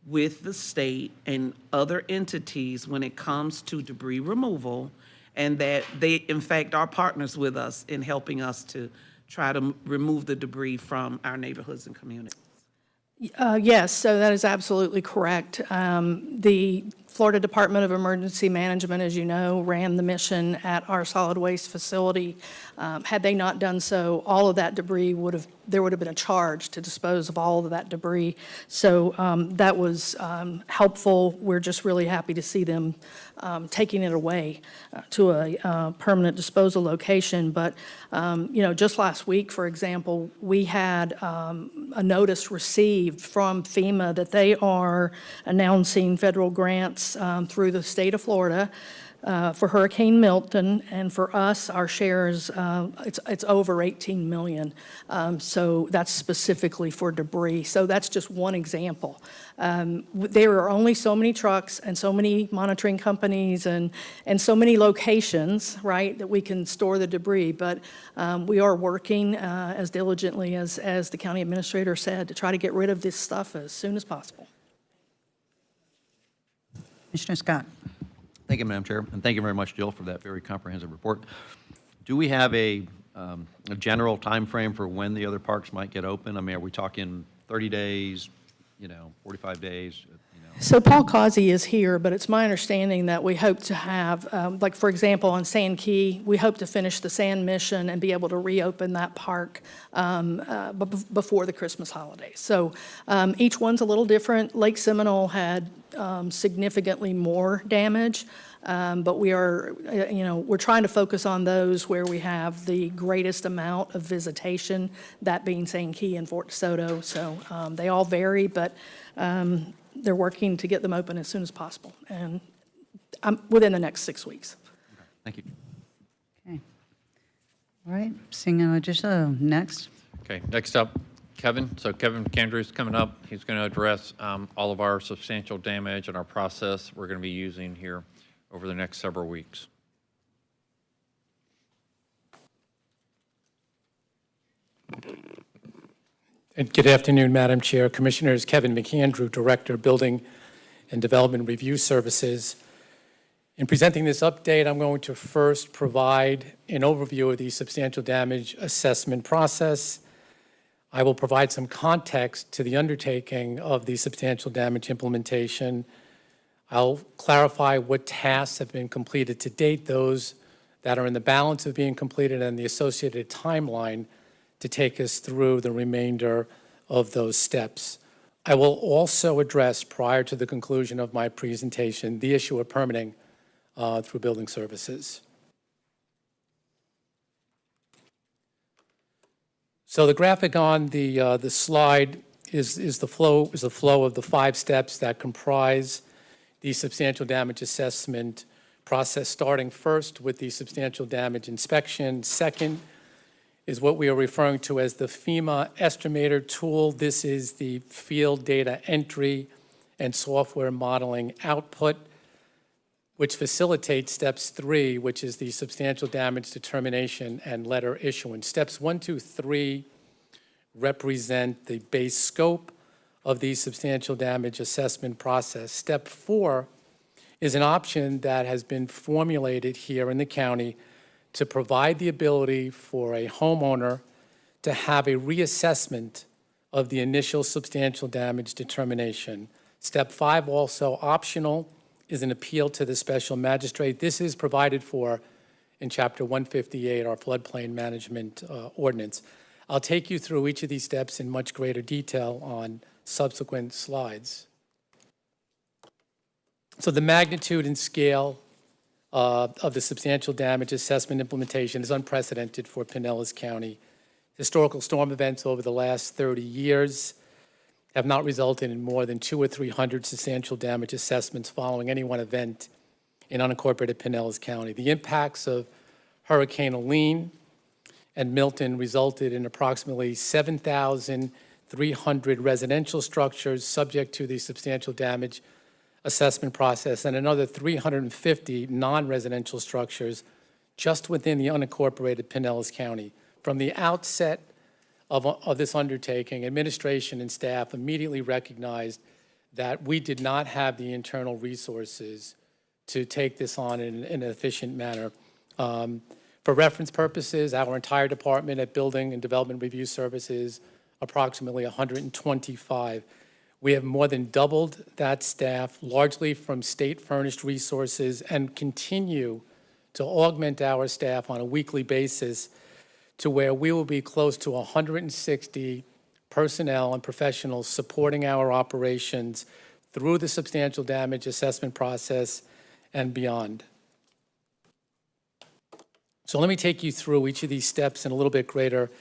with the state and other entities when it comes to debris removal, and that they, in fact, are partners with us in helping us to try to remove the debris from our neighborhoods and communities? Yes, so that is absolutely correct. The Florida Department of Emergency Management, as you know, ran the mission at our solid waste facility. Had they not done so, all of that debris there would have been a charge to dispose of all of that debris. So that was helpful. We're just really happy to see them taking it away to a permanent disposal location. But, just last week, for example, we had a notice received from FEMA that they are announcing federal grants through the state of Florida for Hurricane Milton, and for us, our share is, it's over 18 million. So that's specifically for debris. So that's just one example. There are only so many trucks and so many monitoring companies and so many locations, right, that we can store the debris. But we are working as diligently as the county administrator said to try to get rid of this stuff as soon as possible. Commissioner Scott. Thank you, Madam Chair, and thank you very much, Jill, for that very comprehensive report. Do we have a general time frame for when the other parks might get open? I mean, are we talking 30 days, 45 days? So Paul Causey is here, but it's my understanding that we hope to have, like, for example, on Sand Key, we hope to finish the sand mission and be able to reopen that park before the Christmas holidays. So each one's a little different. Lake Seminole had significantly more damage, but we are, we're trying to focus on those where we have the greatest amount of visitation, that being Sand Key and Fort DeSoto. So they all vary, but they're working to get them open as soon as possible, and within the next 6 weeks. Thank you. Okay. All right, seeing no additional, next. Okay, next up, Kevin. So Kevin McAndrews coming up. He's going to address all of our substantial damage and our process we're going to be using here over the next several weeks. And good afternoon, Madam Chair, Commissioners. Kevin McAndrew, Director, Building and Development Review Services. In presenting this update, I'm going to first provide an overview of the substantial damage assessment process. I will provide some context to the undertaking of the substantial damage implementation. I'll clarify what tasks have been completed to date, those that are in the balance of being completed, and the associated timeline to take us through the remainder of those steps. I will also address, prior to the conclusion of my presentation, the issue of permitting through building services. So the graphic on the slide is the flow of the 5 steps that comprise the substantial damage assessment process, starting first with the substantial damage inspection. Second is what we are referring to as the FEMA estimator tool. This is the field data entry and software modeling output, which facilitates steps 3, which is the substantial damage determination and letter issuance. Steps 1, 2, 3 represent the base scope of the substantial damage assessment process. Step 4 is an option that has been formulated here in the county to provide the ability for a homeowner to have a reassessment of the initial substantial damage determination. Step 5, also optional, is an appeal to the special magistrate. This is provided for in Chapter 158, our floodplain management ordinance. I'll take you through each of these steps in much greater detail on subsequent slides. So the magnitude and scale of the substantial damage assessment implementation is unprecedented for Pinellas County. Historical storm events over the last 30 years have not resulted in more than 200 or 300 substantial damage assessments following any one event in unincorporated Pinellas County. The impacts of Hurricane Helene and Milton resulted in approximately 7,300 residential structures subject to the substantial damage assessment process and another 350 non-residential structures just within the unincorporated Pinellas County. From the outset of this undertaking, administration and staff immediately recognized that we did not have the internal resources to take this on in an efficient manner. For reference purposes, our entire department at Building and Development Review Services, approximately 125. We have more than doubled that staff, largely from state-furnished resources, and continue to augment our staff on a weekly basis to where we will be close to 160 personnel and professionals supporting our operations through the substantial damage assessment process and beyond. So let me take you through each of these steps in a little bit greater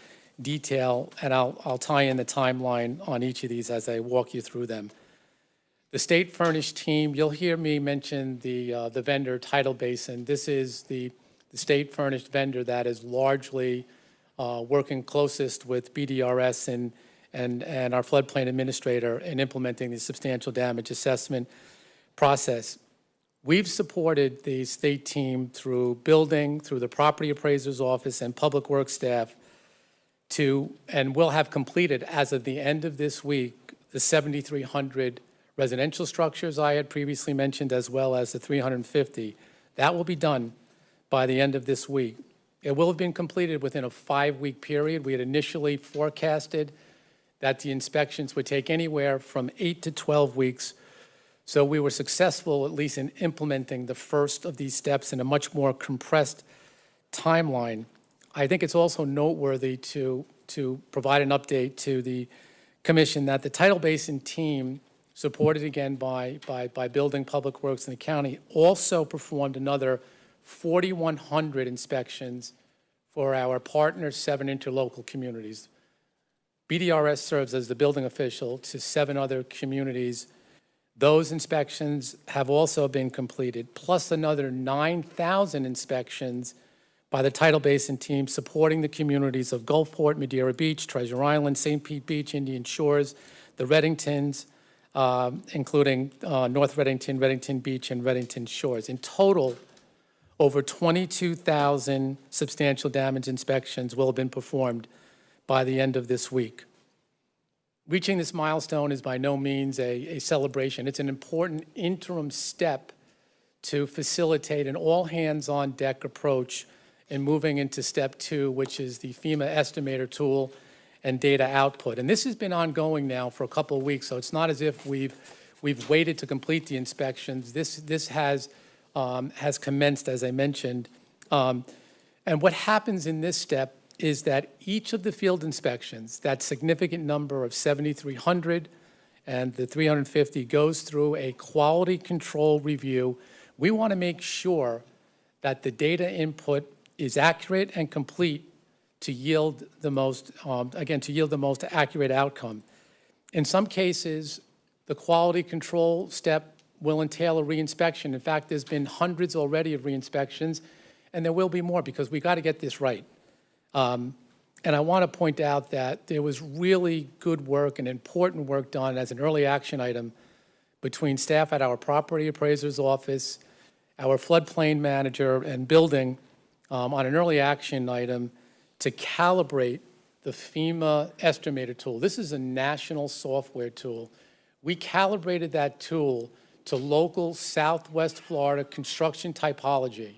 detail, and I'll tie in the timeline on each of these as I walk you through them. The state-furnished team, you'll hear me mention the vendor Tidal Basin. This is the state-furnished vendor that is largely working closest with BDRS and our floodplain administrator in implementing the substantial damage assessment process. We've supported the state team through building, through the property appraiser's office and public works staff and we'll have completed as of the end of this week the 7,300 residential structures I had previously mentioned, as well as the 350. That will be done by the end of this week. It will have been completed within a 5-week period. We had initially forecasted that the inspections would take anywhere from 8 to 12 weeks. So we were successful, at least in implementing the first of these steps in a much more compressed timeline. I think it's also noteworthy to provide an update to the commission that the Tidal Basin team, supported again by Building, Public Works, and the county, also performed another 4,100 inspections for our partner 7 interlocal communities. BDRS serves as the building official to 7 other communities. Those inspections have also been completed, plus another 9,000 inspections by the Tidal Basin team supporting the communities of Gulfport, Madeira Beach, Treasure Island, St. Pete Beach, Indian Shores, the Reddingtons, including North Reddington, Reddington Beach, and Reddington Shores. In total, over 22,000 substantial damage inspections will have been performed by the end of this week. Reaching this milestone is by no means a celebration. It's an important interim step to facilitate an all-hands-on-deck approach in moving into step 2, which is the FEMA estimator tool and data output. And this has been ongoing now for a couple of weeks, so it's not as if we've waited to complete the inspections. This has commenced, as I mentioned. And what happens in this step is that each of the field inspections, that significant number of 7,300 and the 350, goes through a quality control review. We want to make sure that the data input is accurate and complete to yield the most, accurate outcome. In some cases, the quality control step will entail a reinspection. In fact, there's been hundreds already of reinspections, and there will be more because we got to get this right. And I want to point out that there was really good work and important work done as an early action item between staff at our property appraiser's office, our floodplain manager, and building on an early action item to calibrate the FEMA estimator tool. This is a national software tool. We calibrated that tool to local Southwest Florida construction typology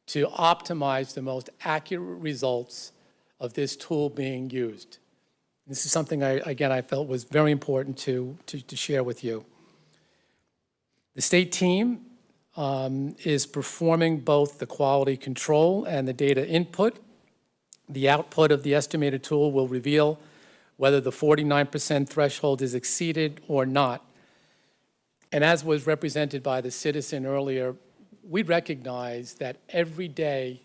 to optimize the most accurate results of this tool being used. This is something, I felt was very important to share with you. The state team is performing both the quality control and the data input. The output of the estimated tool will reveal whether the 49% threshold is exceeded or not. And as was represented by the citizen earlier, we recognize that every day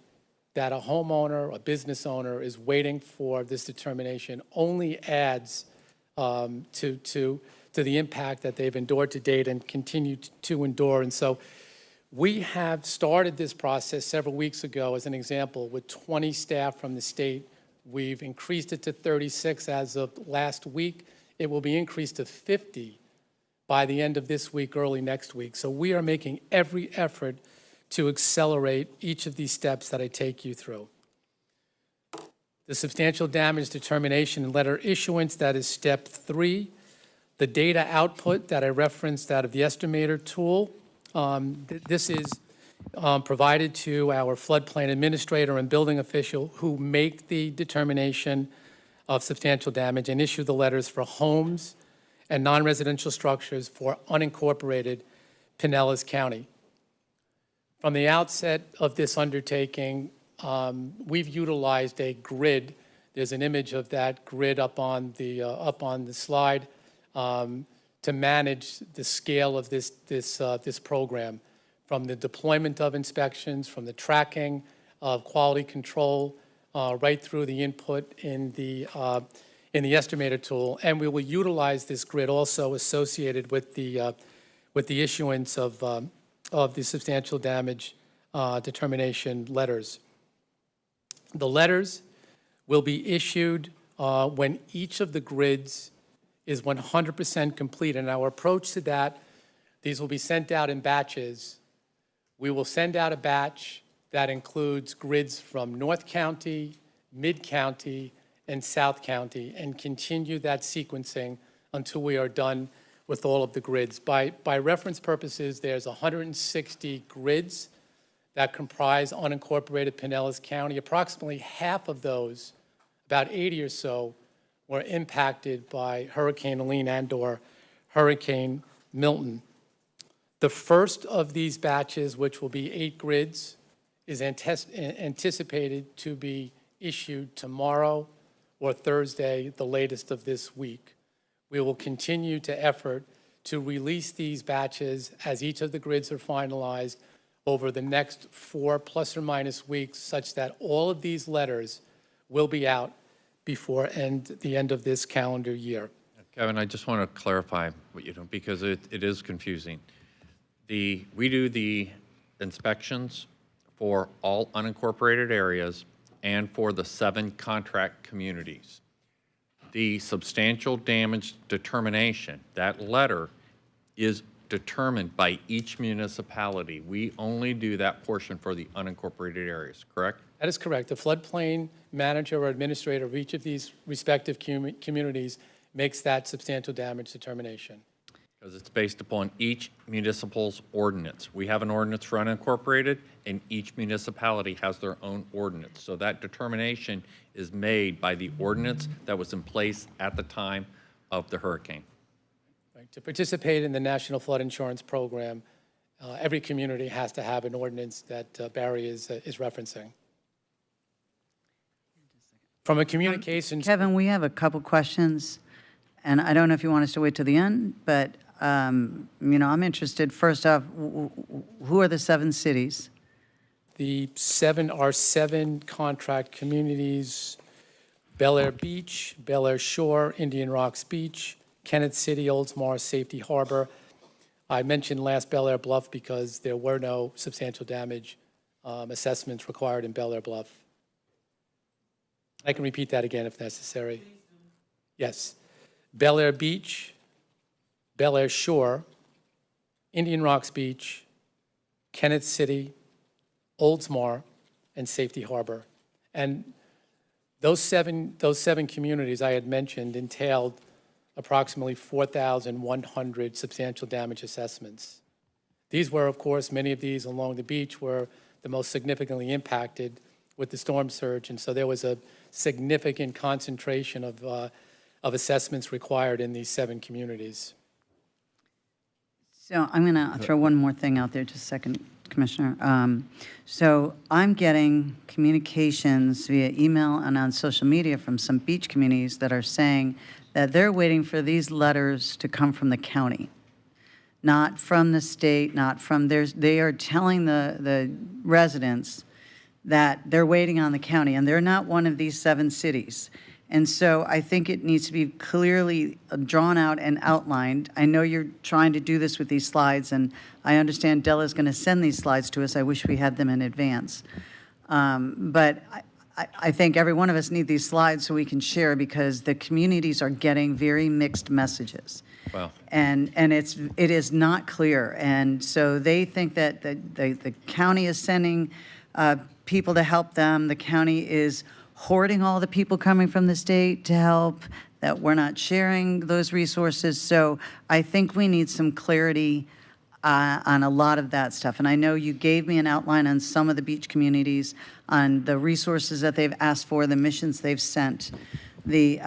that a homeowner, a business owner is waiting for this determination only adds to the impact that they've endured to date and continue to endure. And so We have started this process several weeks ago, as an example, with 20 staff from the state. We've increased it to 36 as of last week. It will be increased to 50 by the end of this week, early next week. So we are making every effort to accelerate each of these steps that I take you through. The substantial damage determination and letter issuance, that is step 3. The data output that I referenced out of the estimator tool, this is provided to our floodplain administrator and building official who make the determination of substantial damage and issue the letters for homes and non-residential structures for unincorporated Pinellas County. From the outset of this undertaking, we've utilized a grid. There's an image of that grid up on the slide to manage the scale of this program, from the deployment of inspections, from the tracking of quality control, right through the input in the estimator tool. And we will utilize this grid also associated with the issuance of the substantial damage determination letters. The letters will be issued when each of the grids is 100% complete. And our approach to that, these will be sent out in batches. We will send out a batch that includes grids from North County, Mid-County, and South County, and continue that sequencing until we are done with all of the grids. By reference purposes, there's 160 grids that comprise unincorporated Pinellas County. Approximately half of those, about 80 or so, were impacted by Hurricane Helene and/or Hurricane Milton. The first of these batches, which will be 8 grids, is anticipated to be issued tomorrow or Thursday, the latest of this week. We will continue to effort to release these batches as each of the grids are finalized over the next 4 plus or minus weeks, such that all of these letters will be out before the end of this calendar year. Kevin, I just want to clarify what you know, because it is confusing. We do the inspections for all unincorporated areas and for the 7 contract communities. The substantial damage determination, that letter is determined by each municipality. We only do that portion for the unincorporated areas, correct? That is correct. The floodplain manager or administrator of each of these respective communities makes that substantial damage determination. Because it's based upon each municipal's ordinance. We have an ordinance for unincorporated, and each municipality has their own ordinance. So that determination is made by the ordinance that was in place at the time of the hurricane. Right. To participate in the National Flood Insurance Program, every community has to have an ordinance that Barry is referencing. From a communications... Kevin, we have a couple questions, and I don't know if you want us to wait till the end, but I'm interested, first off, who are the 7 cities? The 7 are 7 contract communities: Bel Air Beach, Bel Air Shore, Indian Rocks Beach, Kenneth City, Oldsmar, Safety Harbor. I mentioned last Bel Air Bluff because there were no substantial damage assessments required in Bel Air Bluff. I can repeat that again if necessary. Yes. Bel Air Beach, Bel Air Shore, Indian Rocks Beach, Kenneth City, Oldsmar, and Safety Harbor. And those seven communities I had mentioned entailed approximately 4,100 substantial damage assessments. These were, of course, many of these along the beach were the most significantly impacted with the storm surge, and so there was a significant concentration of assessments required in these 7 communities. So I'm going to throw one more thing out there, just a second, Commissioner. So I'm getting communications via email and on social media from some beach communities that are saying that they're waiting for these letters to come from the county, not from the state, not from theirs. They are telling the residents that they're waiting on the county, and they're not one of these 7 cities. And so I think it needs to be clearly drawn out and outlined. I know you're trying to do this with these slides, and I understand Della's going to send these slides to us. I wish we had them in advance. But I think every one of us need these slides so we can share, because the communities are getting very mixed messages. Wow. And it is not clear. And so they think that the county is sending people to help them. The county is hoarding all the people coming from the state to help, that we're not sharing those resources. So I think we need some clarity on a lot of that stuff. And I know you gave me an outline on some of the beach communities, on the resources that they've asked for, the missions they've sent, the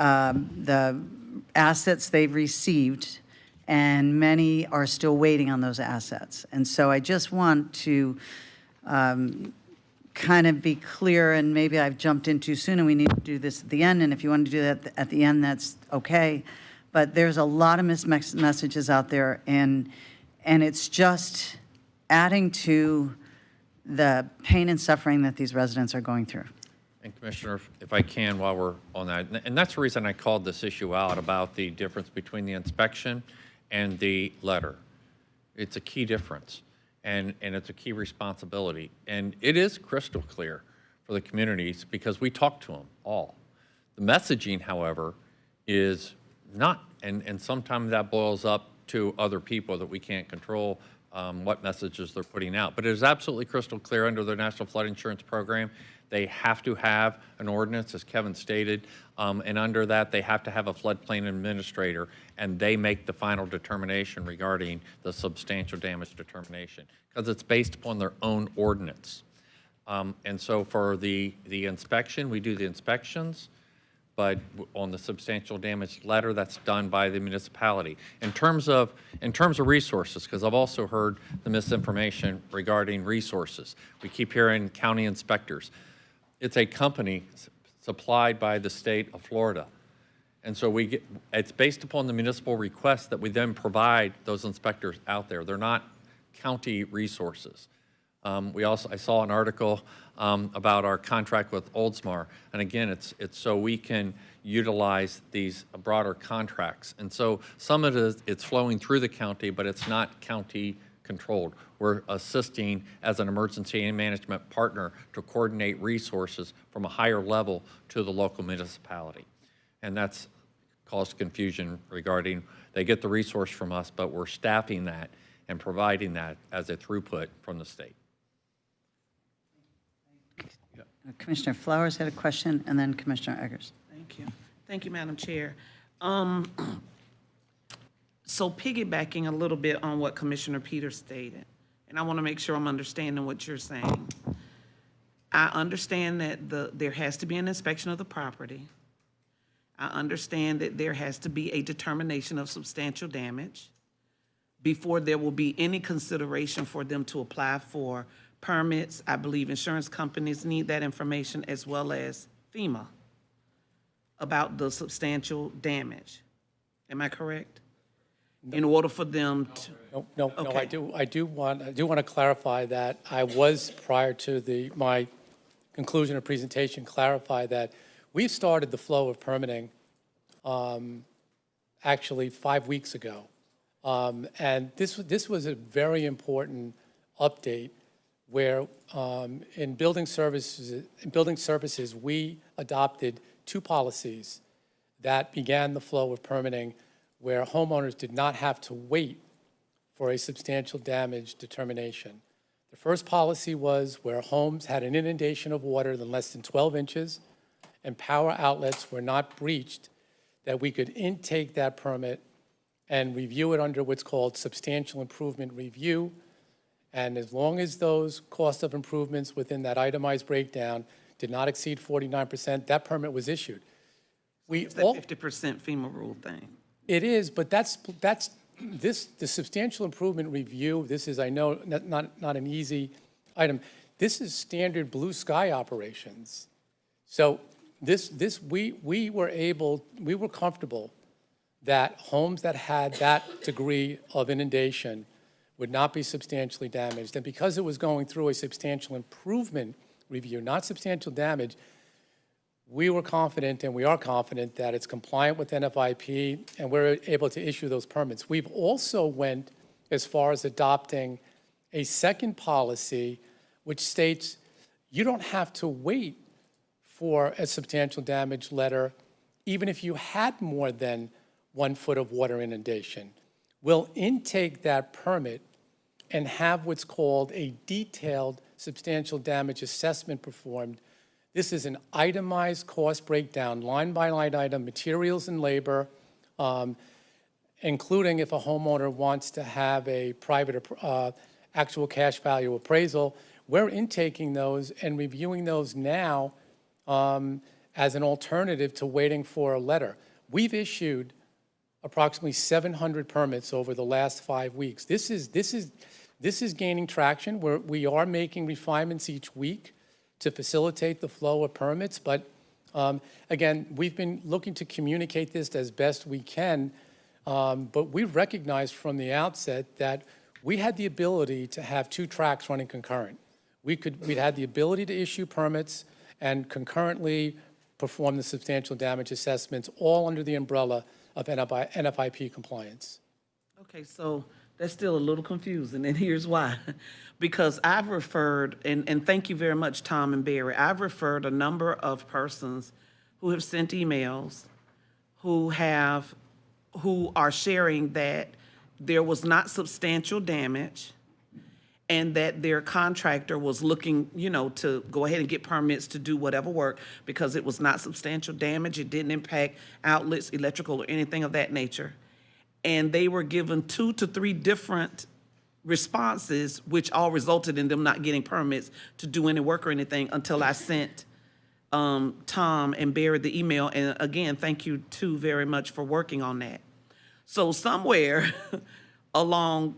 assets they've received, and many are still waiting on those assets. And so I just want to kind of be clear, and maybe I've jumped in too soon and we need to do this at the end, and if you want to do that at the end, that's okay. But there's a lot of mixed messages out there, and it's just adding to the pain and suffering that these residents are going through. And Commissioner, if I can, while we're on that, and that's the reason I called this issue out about the difference between the inspection and the letter. It's a key difference, and it's a key responsibility. And it is crystal clear for the communities because we talk to them all. The messaging, however, is not, and sometimes that boils up to other people that we can't control what messages they're putting out. But it is absolutely crystal clear under the National Flood Insurance Program. They have to have an ordinance, as Kevin stated, and under that, they have to have a floodplain administrator, and they make the final determination regarding the substantial damage determination, because it's based upon their own ordinance. And so for the inspection, we do the inspections, but on the substantial damage letter, that's done by the municipality. In terms of resources, because I've also heard the misinformation regarding resources. We keep hearing county inspectors. It's a company supplied by the state of Florida. And so it's based upon the municipal request that we then provide those inspectors out there. They're not county resources. I saw an article about our contract with Oldsmar, and again, it's so we can utilize these broader contracts. And so some of it's flowing through the county, but it's not county controlled. We're assisting as an emergency management partner to coordinate resources from a higher level to the local municipality. And that's caused confusion regarding, they get the resource from us, but we're staffing that and providing that as a throughput from the state. Commissioner Flowers had a question, and then Commissioner Eggers. Thank you. Thank you, Madam Chair. So piggybacking a little bit on what Commissioner Peters stated, and I want to make sure I'm understanding what you're saying. I understand that there has to be an inspection of the property. I understand that there has to be a determination of substantial damage before there will be any consideration for them to apply for permits. I believe insurance companies need that information, as well as FEMA, about the substantial damage. Am I correct? In order for them to... No, I do want to clarify that I was, prior to my conclusion of presentation, clarify that we've started the flow of permitting actually 5 weeks ago. And this was a very important update where in building services, we adopted 2 policies that began the flow of permitting, where homeowners did not have to wait for a substantial damage determination. The first policy was where homes had an inundation of water than less than 12 inches and power outlets were not breached, that we could intake that permit and review it under what's called substantial improvement review. And as long as those cost of improvements within that itemized breakdown did not exceed 49%, that permit was issued. It's that 50% FEMA rule thing. It is, but the substantial improvement review, this is, I know, not an easy item. This is standard blue sky operations. So we were comfortable that homes that had that degree of inundation would not be substantially damaged. And because it was going through a substantial improvement review, not substantial damage, we were confident, and we are confident, that it's compliant with NFIP, and we're able to issue those permits. We've also went as far as adopting a second policy, which states you don't have to wait for a substantial damage letter, even if you had more than 1 foot of water inundation. We'll intake that permit and have what's called a detailed substantial damage assessment performed. This is an itemized cost breakdown, line by line item, materials and labor, including if a homeowner wants to have a private actual cash value appraisal. We're intaking those and reviewing those now as an alternative to waiting for a letter. We've issued approximately 700 permits over the last 5 weeks. This is gaining traction. We are making refinements each week to facilitate the flow of permits, but again, we've been looking to communicate this as best we can, but we've recognized from the outset that we had the ability to have 2 tracks running concurrent. We'd had the ability to issue permits and concurrently perform the substantial damage assessments, all under the umbrella of NFIP compliance. Okay, so that's still a little confusing, and here's why. Because I've referred, and thank you very much, Tom and Barry, I've referred a number of persons who have sent emails, who are sharing that there was not substantial damage, and that their contractor was looking, to go ahead and get permits to do whatever work because it was not substantial damage. It didn't impact outlets, electrical, or anything of that nature. And they were given 2 to 3 different responses, which all resulted in them not getting permits to do any work or anything until I sent Tom and Barry the email. And again, thank you too very much for working on that. So somewhere along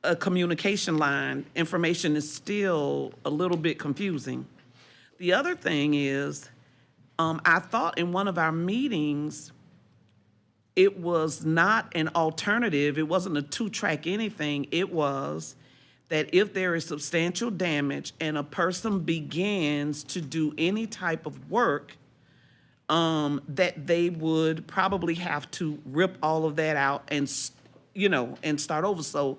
a communication line, information is still a little bit confusing. The other thing is, I thought in one of our meetings, it was not an alternative, it wasn't a 2-track anything, it was that if there is substantial damage and a person begins to do any type of work, that they would probably have to rip all of that out and, and start over. So,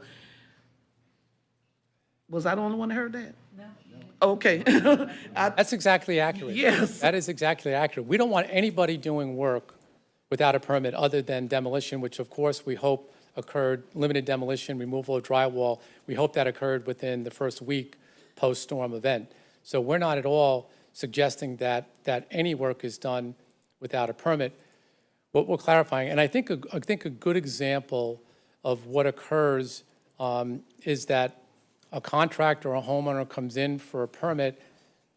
was I the only one that heard that? No. Okay. That's exactly accurate. Yes. That is exactly accurate. We don't want anybody doing work without a permit other than demolition, which of course we hope occurred, limited demolition, removal of drywall. We hope that occurred within the first week post-storm event. So we're not at all suggesting that any work is done without a permit. What we're clarifying, and I think a good example of what occurs is that a contractor or a homeowner comes in for a permit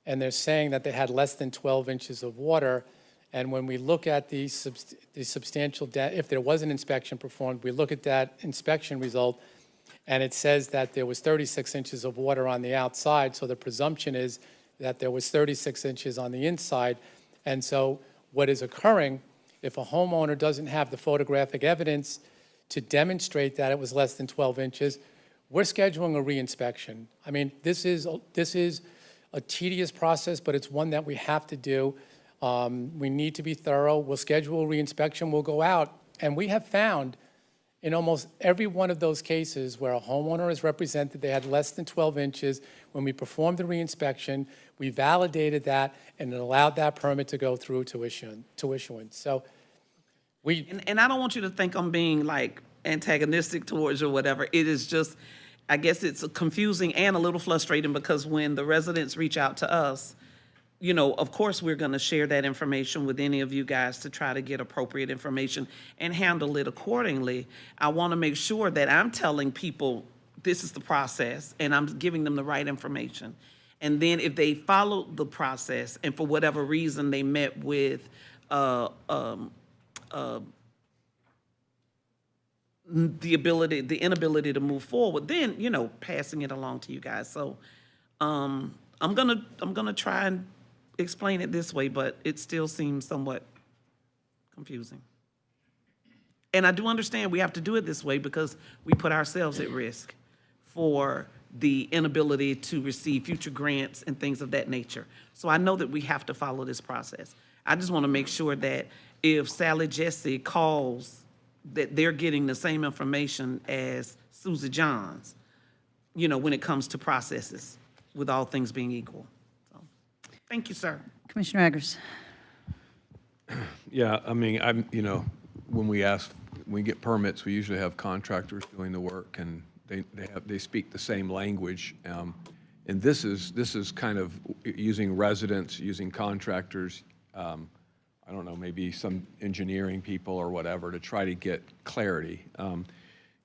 and they're saying that they had less than 12 inches of water. And when we look at the substantial, if there was an inspection performed, we look at that inspection result and it says that there was 36 inches of water on the outside. So the presumption is that there was 36 inches on the inside. And so what is occurring, if a homeowner doesn't have the photographic evidence to demonstrate that it was less than 12 inches, we're scheduling a reinspection. I mean, this is a tedious process, but it's one that we have to do. We need to be thorough. We'll schedule a reinspection. We'll go out. And we have found in almost every one of those cases where a homeowner is represented, they had less than 12 inches. When we performed the reinspection, we validated that and it allowed that permit to go through to issuance. So And I don't want you to think I'm being like antagonistic towards you or whatever. It is just, I guess it's confusing and a little frustrating because when the residents reach out to us, of course, we're going to share that information with any of you guys to try to get appropriate information and handle it accordingly. I want to make sure that I'm telling people this is the process and I'm giving them the right information. And then if they follow the process and for whatever reason they met with the inability to move forward, then, passing it along to you guys. So I'm gonna try and explain it this way, but it still seems somewhat confusing. And I do understand we have to do it this way because we put ourselves at risk for the inability to receive future grants and things of that nature. So I know that we have to follow this process. I just want to make sure that if Sally Jesse calls, that they're getting the same information as Susie Johns, you know, when it comes to processes, with all things being equal. So, thank you, sir. Commissioner Eggers. Yeah, I mean, when we get permits, we usually have contractors doing the work, and they speak the same language. And this is kind of using residents, using contractors, I don't know, maybe some engineering people or whatever, to try to get clarity.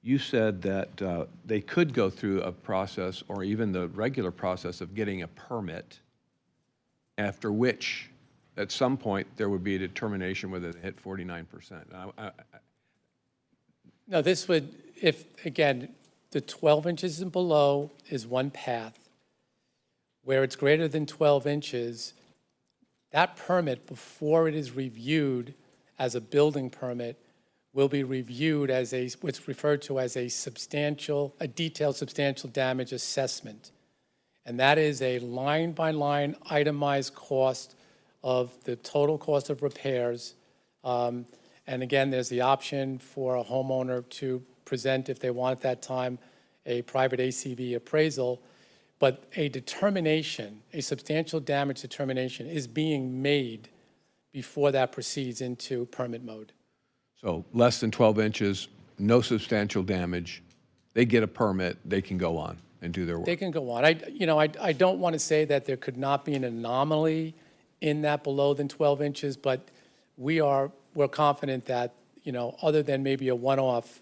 You said that they could go through a process, or even the regular process of getting a permit, after which, at some point, there would be a determination whether they hit 49%. No, this would, if, again, the 12 inches and below is one path. Where it's greater than 12 inches, that permit, before it is reviewed as a building permit, will be reviewed as what's referred to as a detailed substantial damage assessment. And that is a line-by-line itemized cost of the total cost of repairs. And again, there's the option for a homeowner to present, if they want at that time, a private ACV appraisal. But a determination, a substantial damage determination, is being made before that proceeds into permit mode. So less than 12 inches, no substantial damage, they get a permit, they can go on and do their work. They can go on. I don't want to say that there could not be an anomaly in that below than 12 inches, but we're confident that, other than maybe a one-off,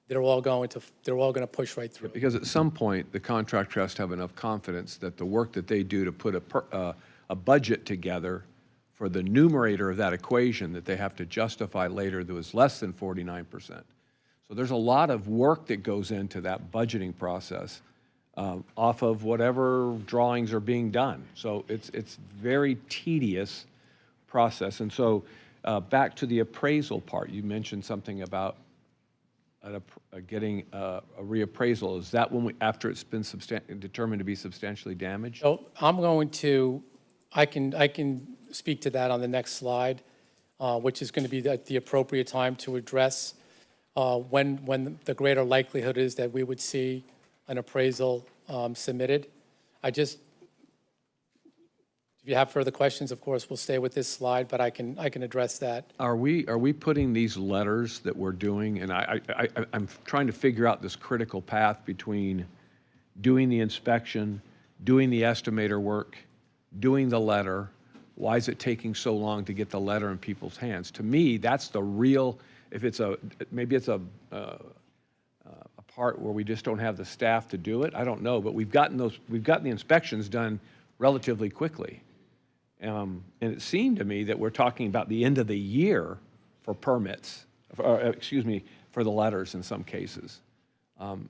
they're all going to push right through. Because at some point, the contractor has to have enough confidence that the work that they do to put a budget together for the numerator of that equation that they have to justify later that was less than 49%. So there's a lot of work that goes into that budgeting process off of whatever drawings are being done. So it's very tedious process. And so back to the appraisal part, you mentioned something about getting a reappraisal. Is that when after it's been determined to be substantially damaged? So I can speak to that on the next slide, which is going to be the appropriate time to address when the greater likelihood is that we would see an appraisal submitted. If you have further questions, of course, we'll stay with this slide, but I can address that. Are we putting these letters that we're doing, and I'm trying to figure out this critical path between doing the inspection, doing the estimator work, doing the letter. Why is it taking so long to get the letter in people's hands? To me, that's the real, maybe it's a part where we just don't have the staff to do it. I don't know, but we've gotten the inspections done relatively quickly. And it seemed to me that we're talking about the end of the year for permits, for the letters in some cases.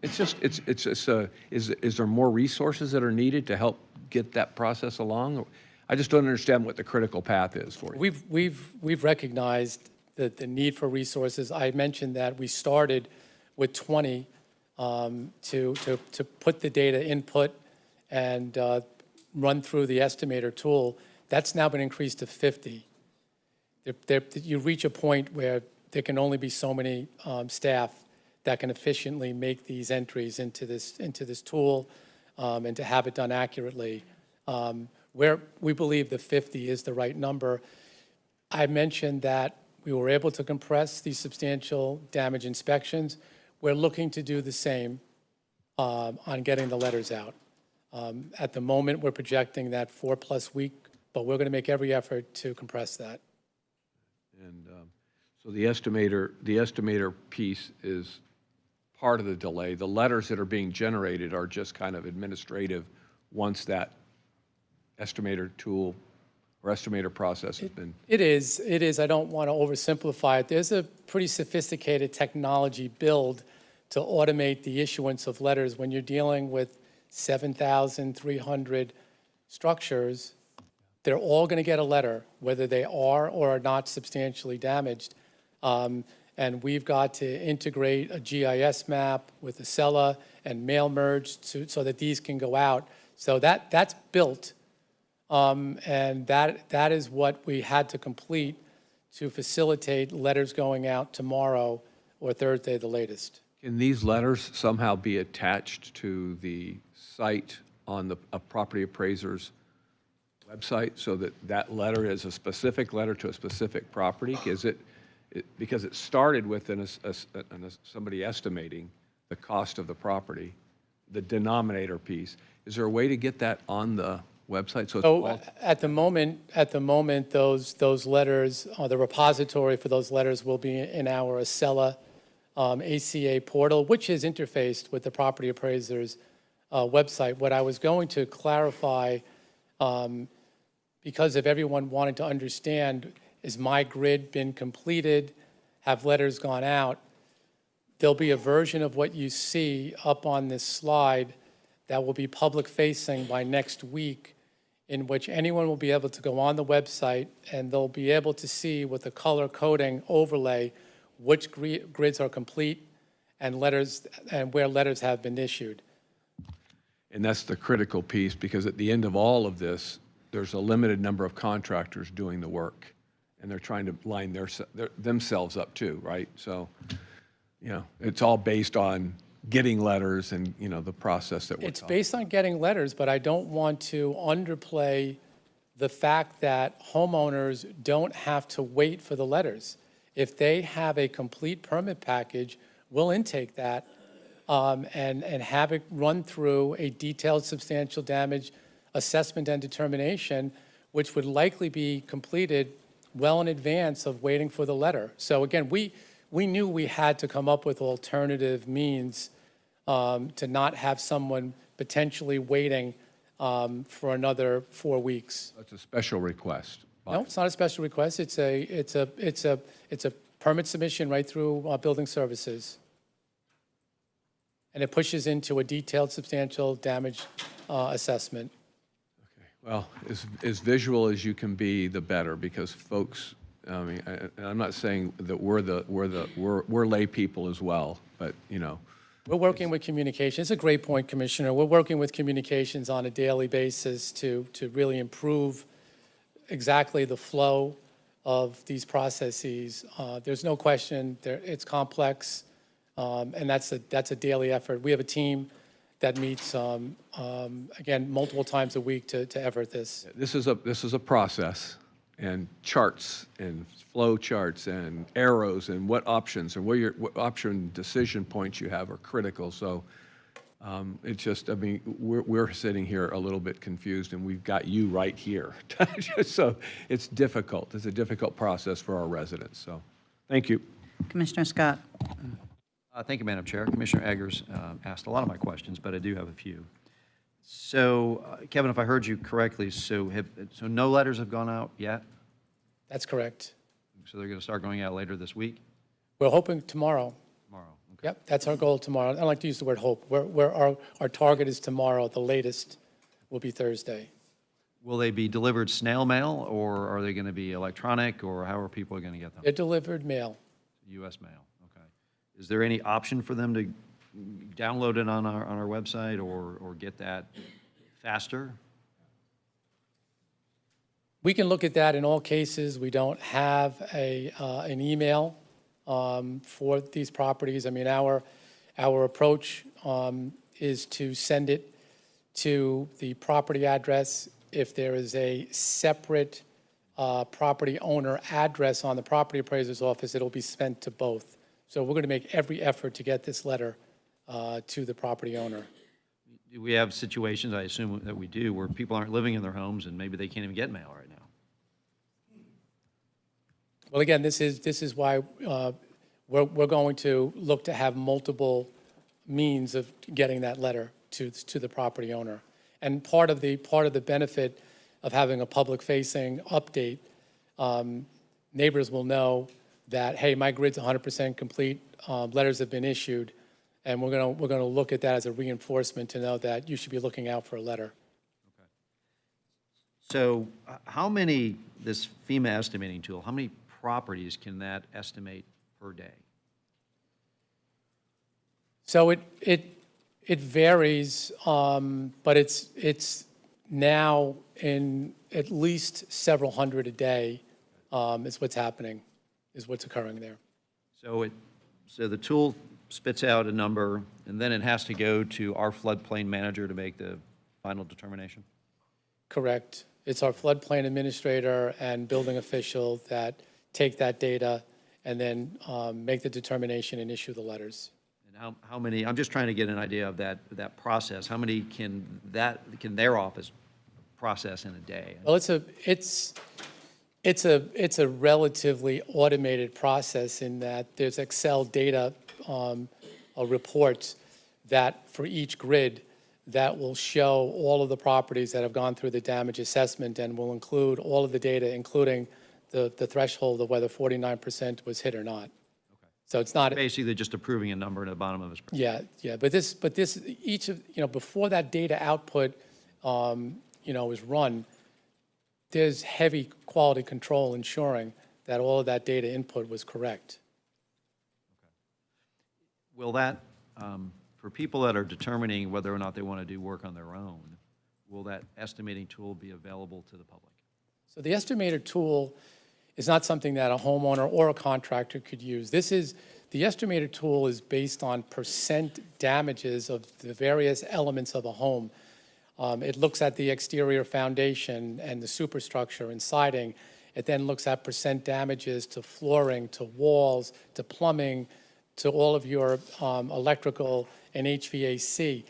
Is there more resources that are needed to help get that process along? I just don't understand what the critical path is for you. We've recognized the need for resources. I mentioned that we started with 20 to put the data input and run through the estimator tool. That's now been increased to 50. You reach a point where there can only be so many staff that can efficiently make these entries into this tool and to have it done accurately. Where we believe the 50 is the right number. I mentioned that we were able to compress these substantial damage inspections. We're looking to do the same on getting the letters out. At the moment, we're projecting that 4+ week, but we're going to make every effort to compress that. And so the estimator piece is part of the delay. The letters that are being generated are just kind of administrative once that estimator tool or estimator process has been. It is. I don't want to oversimplify it. There's a pretty sophisticated technology build to automate the issuance of letters. When you're dealing with 7,300 structures, they're all going to get a letter, whether they are or are not substantially damaged. And we've got to integrate a GIS map with Acela and mail merge so that these can go out. So that's built And that is what we had to complete to facilitate letters going out tomorrow or Thursday, the latest. Can these letters somehow be attached to the site on a property appraiser's website so that that letter is a specific letter to a specific property? Is it because it started with somebody estimating the cost of the property, the denominator piece. Is there a way to get that on the website? So it's So all, at the moment, those letters, the repository for those letters will be in our Acela ACA portal, which is interfaced with the property appraiser's website. What I was going to clarify, because if everyone wanted to understand, is my grid been completed? Have letters gone out? There'll be a version of what you see up on this slide that will be public-facing by next week, in which anyone will be able to go on the website and they'll be able to see with the color coding overlay which grids are complete and letters and where letters have been issued. and that's the critical piece, because at the end of all of this, there's a limited number of contractors doing the work, and they're trying to line themselves up too, right? So, it's all based on getting letters and, the process that we're It's talking. based on getting letters, but I don't want to underplay the fact that homeowners don't have to wait for the letters. If they have a complete permit package, we'll intake that and have it run through a detailed substantial damage assessment and determination, which would likely be completed well in advance of waiting for the letter. So again, we knew we had to come up with alternative means to not have someone potentially waiting for another 4 weeks. That's a special request. No, it's not a special request. It's a permit submission right through Building Services. And it pushes into a detailed substantial damage assessment. Well, as visual as you can be, the better, because folks, I mean, and I'm not saying that we're lay people as well, but, We're working with communication. It's a great point, Commissioner. We're working with communications on a daily basis to really improve exactly the flow of these processes. There's no question, it's complex, and that's a daily effort. We have a team that meets, again, multiple times a week to effort this. this is a process, and charts and flow charts and arrows and what options and what option decision points you have are critical. So it's just, I mean, we're sitting here a little bit confused, and we've got you right here. So it's difficult. It's a difficult process for our residents. So thank you. Commissioner Scott. Thank you, Madam Chair. Commissioner Eggers asked a lot of my questions, but I do have a few. So, Kevin, if I heard you correctly, so no letters have gone out yet? That's correct. So they're going to start going out later this week? We're hoping tomorrow. Tomorrow, okay. Yep, that's our goal tomorrow. I don't like to use the word hope. Our target is tomorrow. The latest will be Thursday. Will they be delivered snail mail, or are they going to be electronic, or how are people going to get them? They're delivered mail. U.S. mail, okay. Is there any option for them to download it on our website or get that faster? We can look at that in all cases. We don't have an email for these properties. I mean, our approach is to send it to the property address. If there is a separate property owner address on the property appraiser's office, it'll be sent to both. So we're going to make every effort to get this letter to the property owner. Do we have situations, I assume that we do, where people aren't living in their homes and maybe they can't even get mail right now? Well, again, this is why we're going to look to have multiple means of getting that letter to the property owner. And part of the benefit of having a public-facing update, neighbors will know that, hey, my grid's 100% complete, letters have been issued, and we're gonna look at that as a reinforcement to know that you should be looking out for a letter. Okay. So how many, this FEMA estimating tool, how many properties can that estimate per day? So it varies, but it's now in at least several hundred a day is what's happening, is what's occurring there. So the tool spits out a number, and then it has to go to our floodplain manager to make the final determination? Correct. It's our floodplain administrator and building official that take that data and then make the determination and issue the letters. And how many, I'm just trying to get an idea of that process. How many can their office process in a day? Well, it's a relatively automated process in that there's Excel data reports that for each grid that will show all of the properties that have gone through the damage assessment and will include all of the data, including the threshold of whether 49% was hit or not. Okay. So it's not basically just approving a number at the bottom of his. Yeah, yeah. But each of, before that data output, is run, there's heavy quality control ensuring that all of that data input was correct. Will that, for people that are determining whether or not they want to do work on their own, will that estimating tool be available to the public? So the estimator tool is not something that a homeowner or a contractor could use. The estimator tool is based on percent damages of the various elements of a home. It looks at the exterior foundation and the superstructure and siding. It then looks at percent damages to flooring, to walls, to plumbing, to all of your electrical and HVAC.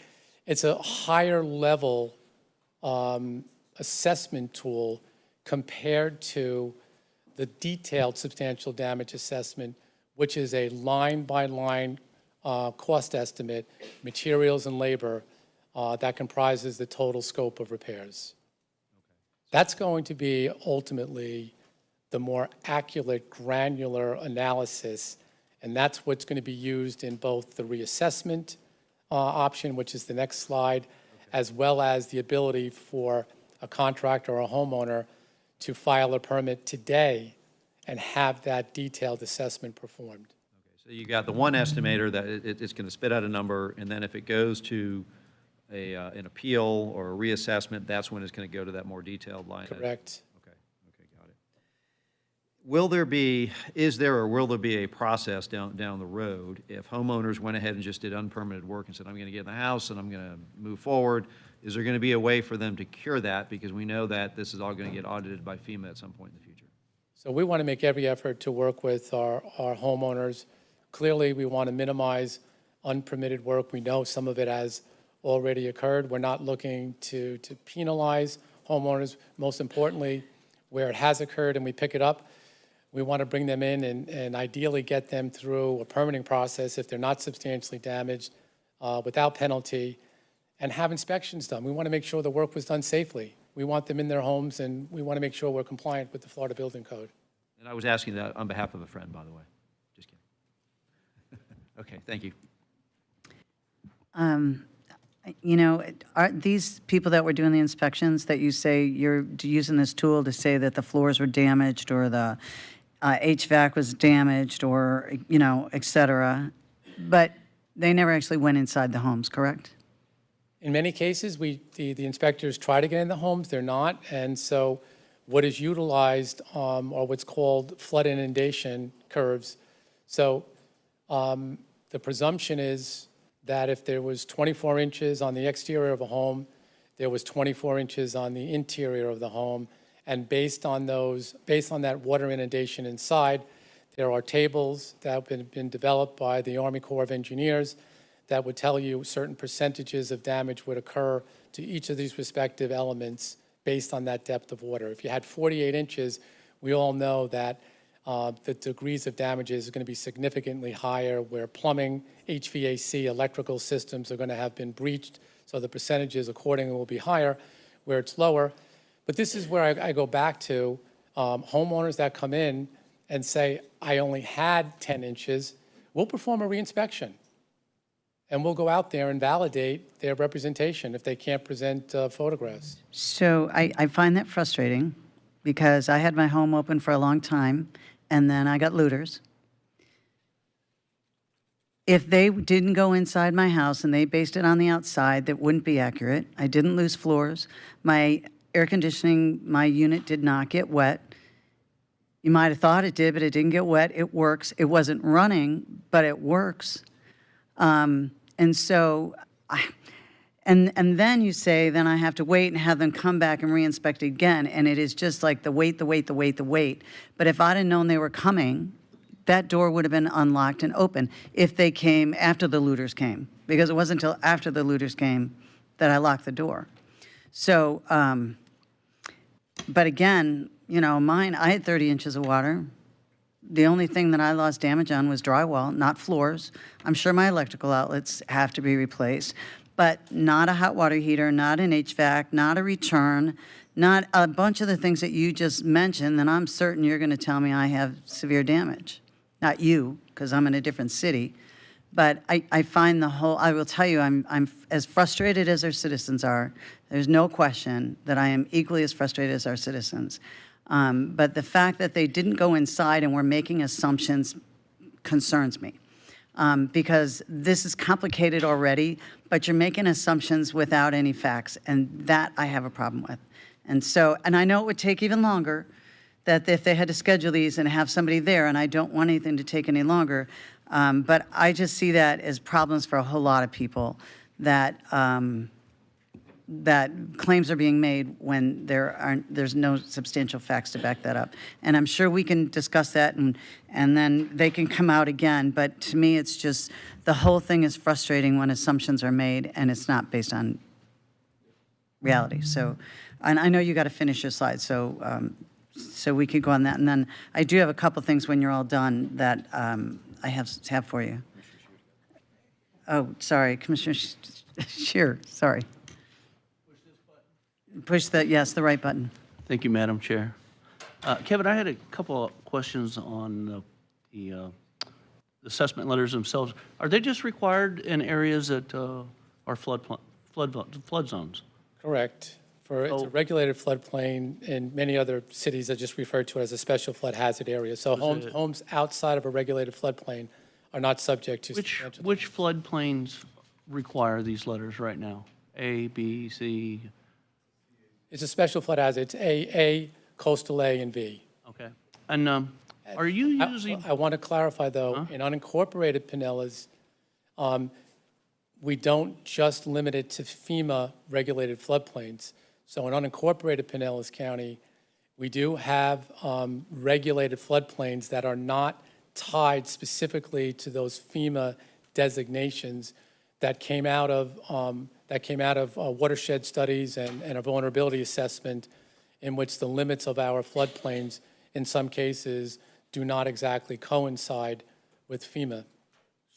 It's a higher level assessment tool compared to the detailed substantial damage assessment, which is a line-by-line cost estimate, materials and labor, that comprises the total scope of repairs. That's going to be ultimately the more accurate, granular analysis, and that's what's going to be used in both the reassessment option, which is the next slide, as well as the ability for a contractor or a homeowner to file a permit today and have that detailed assessment performed. Okay, so you got the one estimator that it's going to spit out a number, and then if it goes to an appeal or a reassessment, that's when it's going to go to that more detailed line. Correct. Okay, got it. Will there be a process down the road if homeowners went ahead and just did unpermitted work and said, I'm going to get in the house and I'm going to move forward? Is there going to be a way for them to cure that? Because we know that this is all going to get audited by FEMA at some point in the future. So we want to make every effort to work with our homeowners. Clearly, we want to minimize unpermitted work. We know some of it has already occurred. We're not looking to penalize homeowners. Most importantly, where it has occurred and we pick it up, we want to bring them in and ideally get them through a permitting process if they're not substantially damaged without penalty, and have inspections done. We want to make sure the work was done safely. We want them in their homes, and we want to make sure we're compliant with the Florida Building Code. And I was asking that on behalf of a friend, by the way. Just kidding. Okay, thank you. Are these people that were doing the inspections that you say you're using this tool to say that the floors were damaged or the HVAC was damaged or, et cetera, but they never actually went inside the homes, correct? In many cases, the inspectors try to get in the homes, they're not, and so what is utilized are what's called flood inundation curves. So the presumption is that if there was 24 inches on the exterior of a home, there was 24 inches on the interior of the home, and based on that water inundation inside, there are tables that have been developed by the Army Corps of Engineers that would tell you certain percentages of damage would occur to each of these respective elements based on that depth of water. If you had 48 inches, we all know that the degrees of damages are going to be significantly higher where plumbing, HVAC, electrical systems are going to have been breached, so the percentages accordingly will be higher where it's lower. But this is where I go back to homeowners that come in and say, I only had 10 inches, we'll perform a reinspection. And we'll go out there and validate their representation if they can't present photographs. So I find that frustrating because I had my home open for a long time and then I got looters. If they didn't go inside my house and they based it on the outside, that wouldn't be accurate. I didn't lose floors. My air conditioning, my unit did not get wet. You might have thought it did, but it didn't get wet. It works. It wasn't running, but it works. And so, and then you say, then I have to wait and have them come back and re-inspect again. And it is just like the wait. But if I'd have known they were coming, that door would have been unlocked and open if they came after the looters came, because it wasn't until after the looters came that I locked the door. So, but again, you know, mine, I had 30 inches of water. The only thing that I lost damage on was drywall, not floors. I'm sure my electrical outlets have to be replaced, but not a hot water heater, not an HVAC, not a return, not a bunch of the things that you just mentioned, then I'm certain you're going to tell me I have severe damage. Not you, because I'm in a different city. But I find the whole, I will tell you, I'm as frustrated as our citizens are. There's no question that I am equally as frustrated as our citizens. But the fact that they didn't go inside and were making assumptions concerns me. Because this is complicated already, but you're making assumptions without any facts, and that I have a problem with. And so, and I know it would take even longer, that if they had to schedule these and have somebody there, and I don't want anything to take any longer, but I just see that as problems for a whole lot of people, that that claims are being made when there's no substantial facts to back that up. And I'm sure we can discuss that, and then they can come out again, but to me, it's just, the whole thing is frustrating when assumptions are made and it's not based on reality. So, and I know you got to finish your slide, so so we could go on that. And then I do have a couple things when you're all done that I have for you. Oh, sorry, Commissioner Scheer, sorry. Push the, yes, the right button. Thank you, Madam Chair. Kevin, I had a couple of questions on the assessment letters themselves. Are they just required in areas that are flood zones? Correct. It's a regulated floodplain. In many other cities, are just referred to as a special flood hazard area. So homes outside of a regulated floodplain are not subject to substantial. Which floodplains require these letters right now? A, B, C? It's a special flood hazard. It's A, coastal A, and B. Okay. And are you using? I want to clarify, though, in unincorporated Pinellas, we don't just limit it to FEMA regulated floodplains. So in unincorporated Pinellas County, we do have regulated floodplains that are not tied specifically to those FEMA designations that came out of watershed studies and a vulnerability assessment, in which the limits of our floodplains, in some cases, do not exactly coincide with FEMA.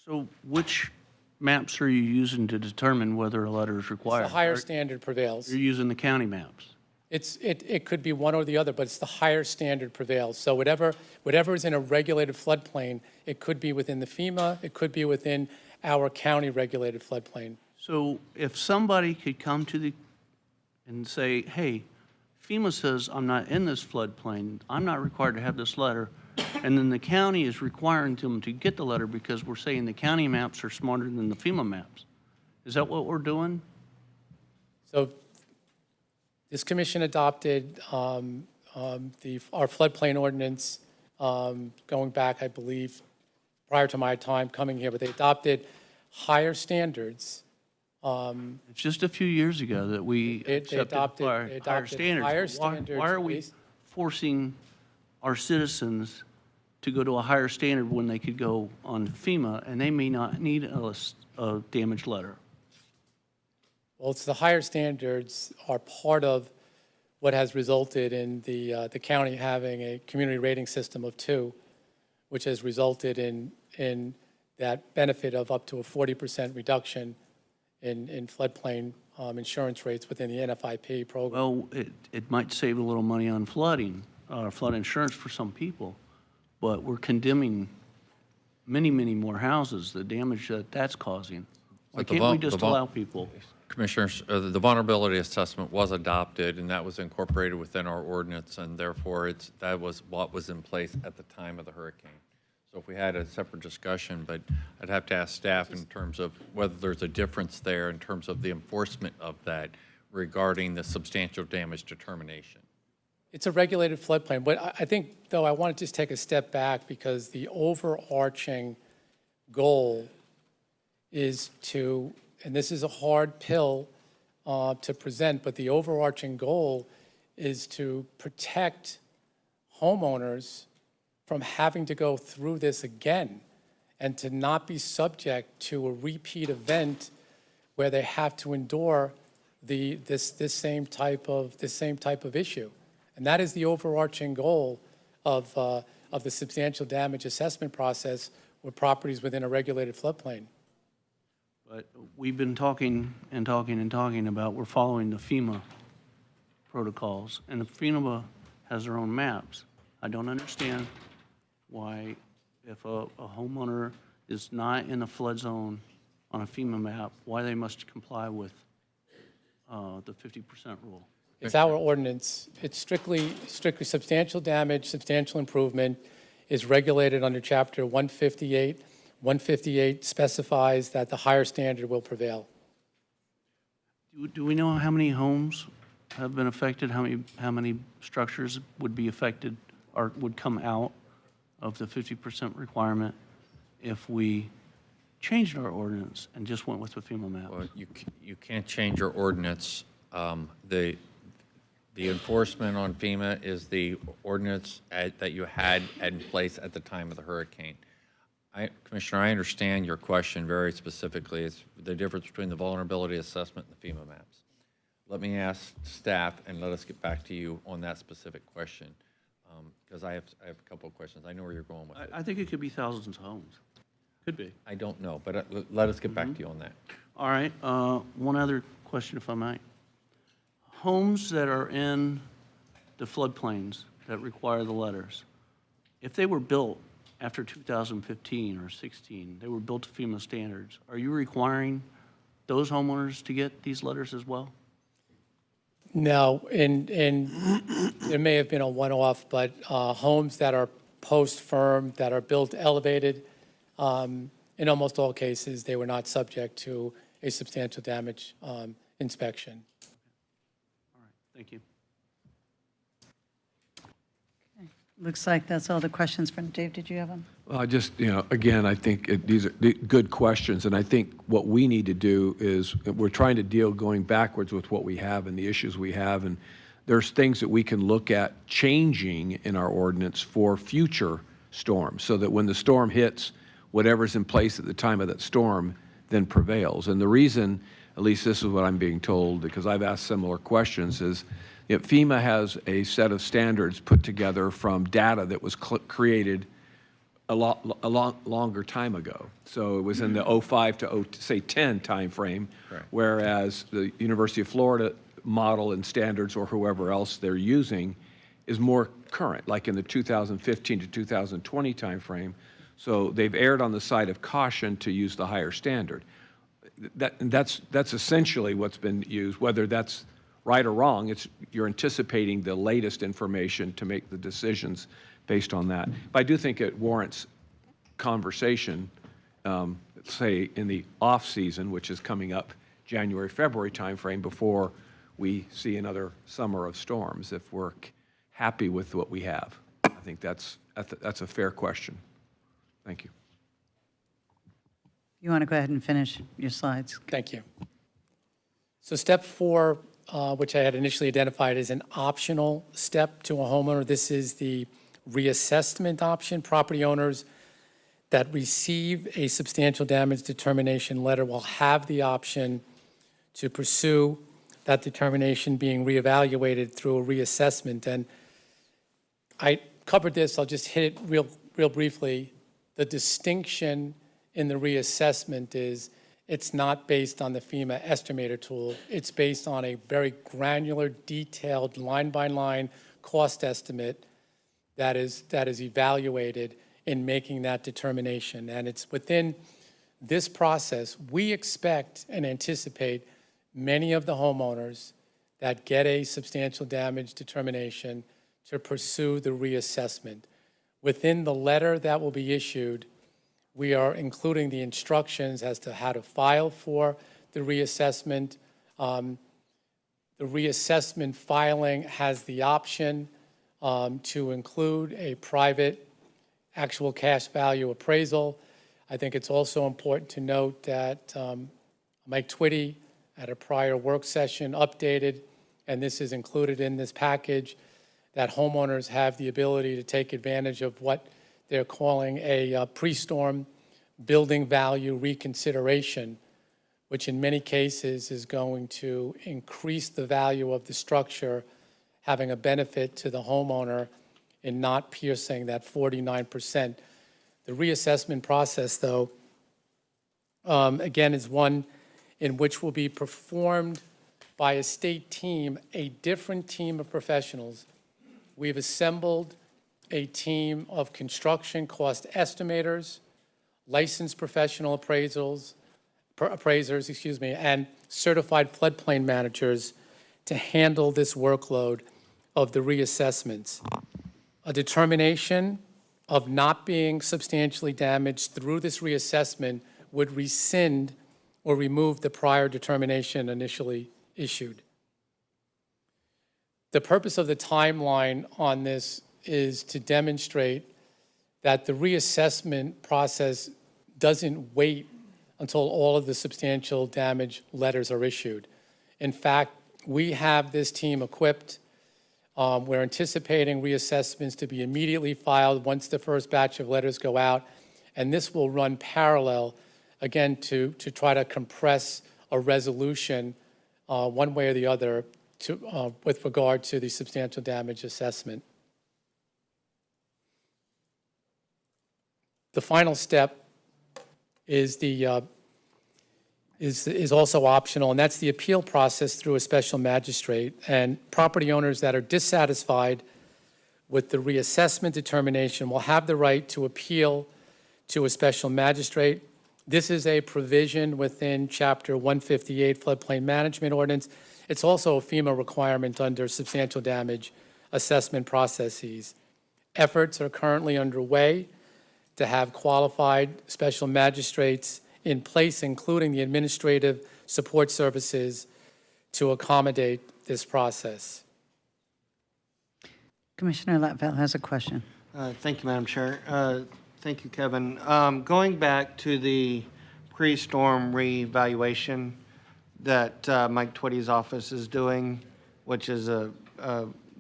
So which maps are you using to determine whether a letter is required? The higher standard prevails. You're using the county maps? It could be one or the other, but it's the higher standard prevails. So whatever is in a regulated floodplain, it could be within the FEMA, it could be within our county regulated floodplain. So if somebody could come to and say, hey, FEMA says I'm not in this floodplain, I'm not required to have this letter, and then the county is requiring them to get the letter because we're saying the county maps are smarter than the FEMA maps. Is that what we're doing? So this commission adopted our floodplain ordinance going back, I believe, prior to my time coming here, but they adopted higher standards. It's just a few years ago that we accepted higher standards. Why are we forcing our citizens to go to a higher standard when they could go on FEMA and they may not need a damage letter? Well, it's the higher standards are part of what has resulted in the county having a community rating system of 2, which has resulted in that benefit of up to a 40% reduction in floodplain insurance rates within the NFIP program. Well, it might save a little money on flooding, flood insurance for some people, but we're condemning many, many more houses, the damage that's causing. Why can't we just allow people? Commissioners, the vulnerability assessment was adopted, and that was incorporated within our ordinance, and therefore that was what was in place at the time of the hurricane. So if we had a separate discussion, but I'd have to ask staff in terms of whether there's a difference there in terms of the enforcement of that regarding the substantial damage determination. It's a regulated floodplain, but I think, though, I want to just take a step back because the overarching goal is to, and this is a hard pill to present, but the overarching goal is to protect homeowners from having to go through this again and to not be subject to a repeat event where they have to endure this same type of issue. And that is the overarching goal of the substantial damage assessment process with properties within a regulated floodplain. But we've been talking and talking and talking about we're following the FEMA protocols, and the FEMA has their own maps. I don't understand why, if a homeowner is not in a flood zone on a FEMA map, why they must comply with the 50% rule. It's our ordinance. It's strictly substantial damage, substantial improvement is regulated under Chapter 158. 158 specifies that the higher standard will prevail. Do we know how many homes have been affected? How many structures would be affected or would come out of the 50% requirement if we changed our ordinance and just went with the FEMA map? Well, you can't change your ordinance. The enforcement on FEMA is the ordinance that you had in place at the time of the hurricane. Commissioner, I understand your question very specifically. It's the difference between the vulnerability assessment and the FEMA maps. Let me ask staff and let us get back to you on that specific question, because I have a couple of questions. I know where you're going with it. I think it could be thousands of homes. Could be. I don't know, but let us get back to you on that. All right, one other question, if I might. Homes that are in the floodplains that require the letters, if they were built after 2015 or 16, they were built to FEMA standards, are you requiring those homeowners to get these letters as well? No, and there may have been a one-off, but homes that are post-firm, that are built elevated, in almost all cases, they were not subject to a substantial damage inspection. All right, thank you. Looks like that's all the questions from Dave. Did you have them? Well, again, I think these are good questions, and I think what we need to do is we're trying to deal going backwards with what we have and the issues we have, and there's things that we can look at changing in our ordinance for future storms, so that when the storm hits, whatever's in place at the time of that storm then prevails. And the reason, at least this is what I'm being told, because I've asked similar questions, is that FEMA has a set of standards put together from data that was created a longer time ago. So it was in the 05 to 10 timeframe, Right. whereas the University of Florida model and standards, or whoever else they're using, is more current, like in the 2015 to 2020 timeframe. So they've erred on the side of caution to use the higher standard. That's essentially what's been used. Whether that's right or wrong, you're anticipating the latest information to make the decisions based on that. But I do think it warrants conversation, say in the off season, which is coming up January, February timeframe, before we see another summer of storms, if we're happy with what we have. I think that's a fair question. Thank you. You want to go ahead and finish your slides? Thank you. So step 4, which I had initially identified as an optional step to a homeowner, this is the reassessment option. Property owners that receive a substantial damage determination letter will have the option to pursue that determination being reevaluated through a reassessment. And I covered this, I'll just hit it real briefly. The distinction in the reassessment is it's not based on the FEMA estimator tool. It's based on a very granular, detailed, line-by-line cost estimate that is evaluated in making that determination. And it's within this process, we expect and anticipate many of the homeowners that get a substantial damage determination to pursue the reassessment. Within the letter that will be issued, we are including the instructions as to how to file for the reassessment. The reassessment filing has the option to include a private actual cash value appraisal. I think it's also important to note that Mike Twitty at a prior work session updated, and this is included in this package, that homeowners have the ability to take advantage of what they're calling a pre-storm building value reconsideration, which in many cases is going to increase the value of the structure, having a benefit to the homeowner in not piercing that 49%. The reassessment process, though, again, is one in which will be performed by a state team, a different team of professionals. We've assembled a team of construction cost estimators, licensed professional appraisers, and certified floodplain managers to handle this workload of the reassessments. A determination of not being substantially damaged through this reassessment would rescind or remove the prior determination initially issued. The purpose of the timeline on this is to demonstrate that the reassessment process doesn't wait until all of the substantial damage letters are issued. In fact, we have this team equipped. We're anticipating reassessments to be immediately filed once the first batch of letters go out, and this will run parallel, again, to try to compress a resolution one way or the other with regard to the substantial damage assessment. The final step is also optional, and that's the appeal process through a special magistrate. And property owners that are dissatisfied with the reassessment determination will have the right to appeal to a special magistrate. This is a provision within Chapter 158 Floodplain Management Ordinance. It's also a FEMA requirement under substantial damage assessment processes. Efforts are currently underway to have qualified special magistrates in place, including the administrative support services, to accommodate this process. Commissioner Latvel has a question. Thank you, Madam Chair. Thank you, Kevin. Going back to the pre-storm reevaluation that Mike Twitty's office is doing, which is a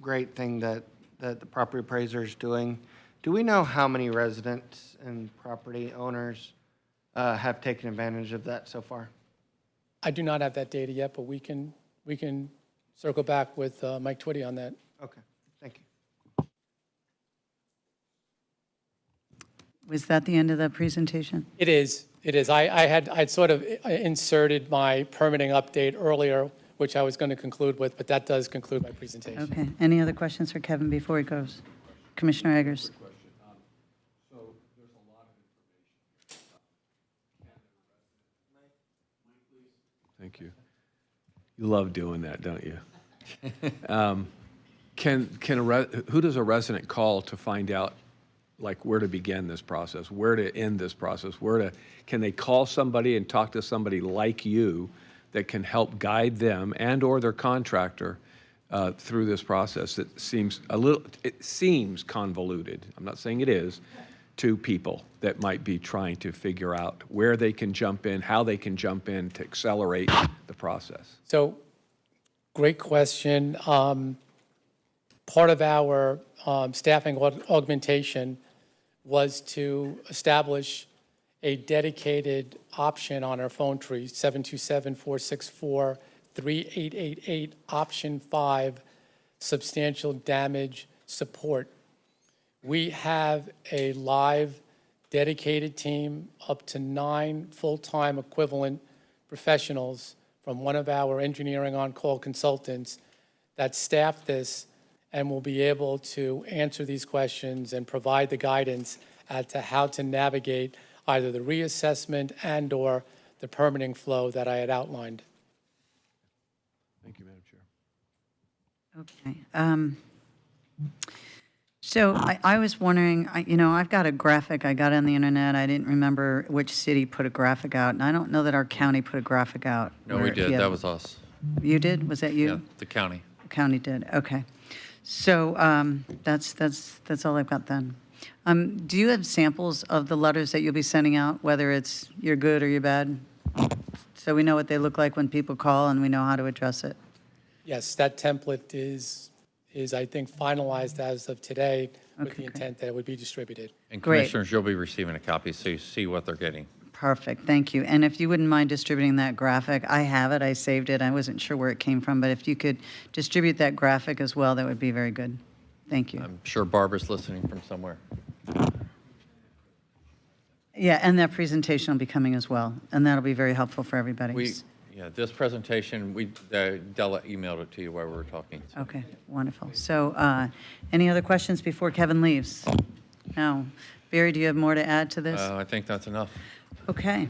great thing that the property appraiser is doing, do we know how many residents and property owners have taken advantage of that so far? I do not have that data yet, but we can circle back with Mike Twitty on that. Okay, thank you. Was that the end of the presentation? It is. It is. I'd sort of inserted my permitting update earlier, which I was going to conclude with, but that does conclude my presentation. Okay. Any other questions for Kevin before he goes? Commissioner Eggers. Thank you. You love doing that, don't you? Who does a resident call to find out, like, where to begin this process, where to end this process, can they call somebody and talk to somebody like you that can help guide them and or their contractor through this process? It seems convoluted. I'm not saying it is, to people that might be trying to figure out where they can jump in, how they can jump in to accelerate the process. So, great question. Part of our staffing augmentation was to establish a dedicated option on our phone tree, 727-464-3888, option 5, substantial damage support. We have a live dedicated team, up to 9 full-time equivalent professionals from one of our engineering on-call consultants that staff this and will be able to answer these questions and provide the guidance as to how to navigate either the reassessment and or the permitting flow that I had outlined. Thank you, Madam Chair. Okay. So I was wondering, I've got a graphic I got on the internet. I didn't remember which city put a graphic out, and I don't know that our county put a graphic out. No, where we if did. you That have- was us. You did? Was that you? Yeah, the county. County did, okay. So that's all I've got then. Do you have samples of the letters that you'll be sending out, whether it's you're good or you're bad? So we know what they look like when people call and we know how to address it. Yes, that template is I think, finalized as of today with the intent that it would be distributed. And Great. commissioners, you'll be receiving a copy so you see what they're getting. Perfect, thank you. And if you wouldn't mind distributing that graphic, I have it, I saved it, I wasn't sure where it came from, but if you could distribute that graphic as well, that would be very good. Thank you. I'm sure Barbara's listening from somewhere. Yeah, and that presentation will be coming as well, and that'll be very helpful for everybody. Yeah, this presentation, Della emailed it to you while we were talking. Okay, wonderful. So any other questions before Kevin leaves? No. Barry, do you have more to add to this? I think that's enough. Okay.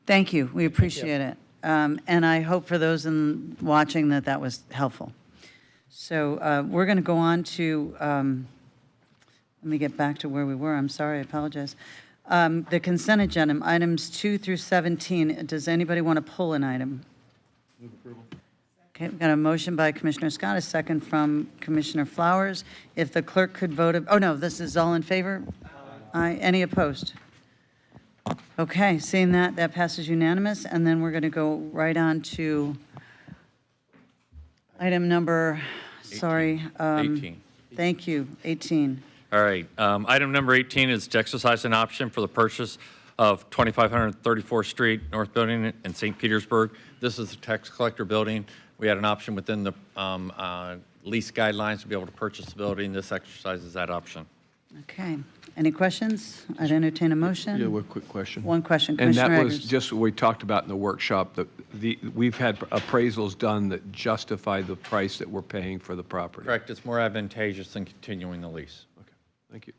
Thank you. We appreciate it. And I hope for those watching that was helpful. So we're going to go on to, let me get back to where we were. I'm sorry, I apologize. The consent agenda, items 2 through 17. Does anybody want to pull an item? Move approval. Okay, we've got a motion by Commissioner Scott, a second from Commissioner Flowers. If the clerk could vote, oh no, this is all in favor? Aye. Any opposed? Okay, seeing that passes unanimous, and then we're going to go right on to item number, 18. Thank you, 18. All right. Item number 18 is to exercise an option for the purchase of 2534th Street North Building in St. Petersburg. This is the tax collector building. We had an option within the lease guidelines to be able to purchase the building. This exercises that option. Okay. Any questions? I'd entertain a motion. Yeah, one quick question. One question, And Commissioner that was Eggers. just what we talked about in the workshop, we've had appraisals done that justify the price that we're paying for the property. Correct. It's more advantageous than continuing the lease. Okay, thank you.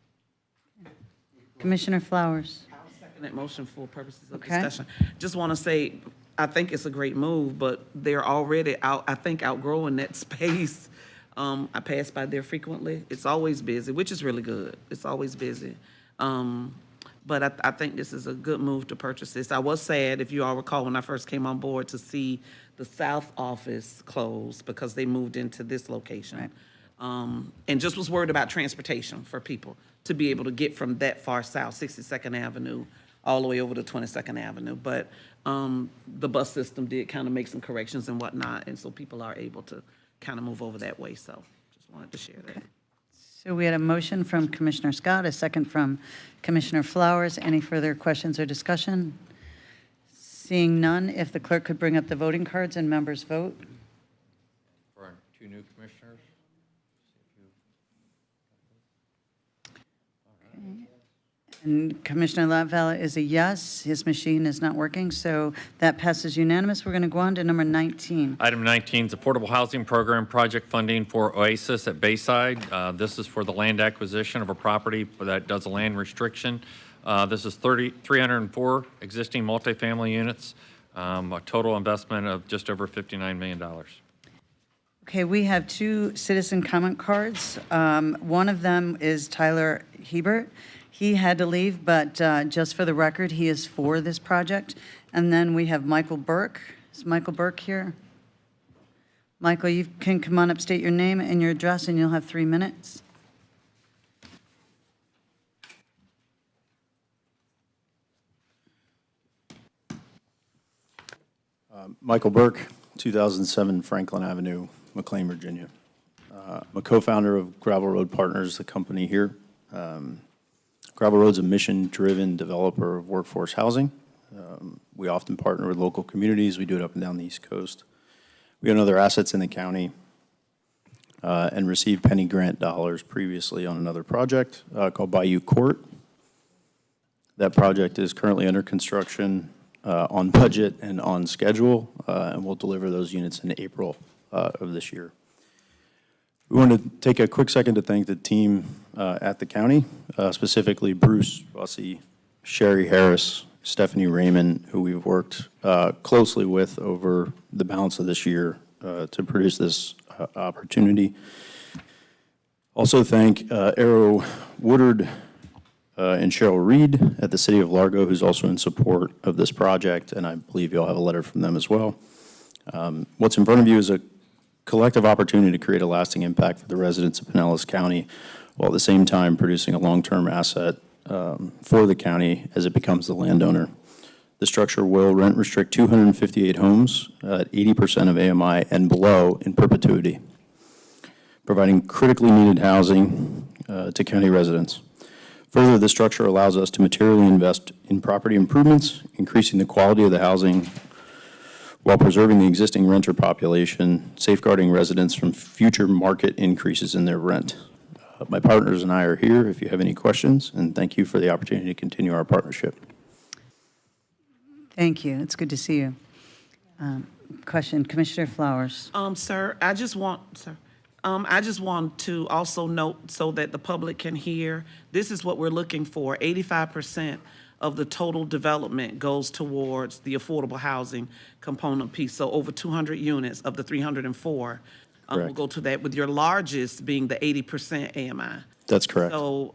Commissioner Flowers. Second that motion for purposes of Okay. discussion. Just want to say, I think it's a great move, but they're already outgrowing that space. I pass by there frequently. It's always busy, which is really good. It's always busy. But I think this is a good move to purchase this. I was sad, if you all recall, when I first came on board, to see the south office close because they moved into this location. And just was worried about transportation for people to be able to get from that far south, 62nd Avenue, all the way over to 22nd Avenue. But the bus system did kind of make some corrections and whatnot, and so people are able to kind of move over that way. So just wanted to share that. So we had a motion from Commissioner Scott, a second from Commissioner Flowers. Any further questions or discussion? Seeing none, if the clerk could bring up the voting cards and members vote. For our two new commissioners. And Commissioner Latvala is a yes. His machine is not working, so that passes unanimous. We're going to go on to number 19. Item 19 is Affordable Housing Program project funding for Oasis at Bayside. This is for the land acquisition of a property that does a land restriction. This is 304 existing multifamily units, a total investment of just over $59 million. Okay, we have two citizen comment cards. One of them is Tyler Hebert. He had to leave, but just for the record, he is for this project. And then we have Michael Burke. Is Michael Burke here? Michael, you can come on up, state your name and your address, and you'll have 3 minutes. Michael Burke, 2007 Franklin Avenue, McLean, Virginia. I'm a co-founder of Gravel Road Partners, the company here. Gravel Road's a mission-driven developer of workforce housing. We often partner with local communities. We do it up and down the East Coast. We own other assets in the county and received penny grant dollars previously on another project called Bayou Court. That project is currently under construction, on budget and on schedule, and we'll deliver those units in April of this year. We want to take a quick second to thank the team at the county, specifically Bruce Bussey, Sherry Harris, Stephanie Raymond, who we've worked closely with over the balance of this year to produce this opportunity. Also thank Arrow Woodard and Cheryl Reed at the City of Largo, who's also in support of this project, and I believe you'll have a letter from them as well. What's in front of you is a collective opportunity to create a lasting impact for the residents of Pinellas County, while at the same time producing a long-term asset for the county as it becomes the landowner. The structure will rent restrict 258 homes at 80% of AMI and below in perpetuity, providing critically needed housing to county residents. Further, the structure allows us to materially invest in property improvements, increasing the quality of the housing while preserving the existing renter population, safeguarding residents from future market increases in their rent. My partners and I are here if you have any questions, and thank you for the opportunity to continue our partnership. Thank you. It's good to see you. Question, Commissioner Flowers. Sir, I just want to also note so that the public can hear, this is what we're looking for. 85% of the total development goes towards the affordable housing component piece. So over 200 units of the 304 will go to that, with your largest being the 80% AMI. That's correct. So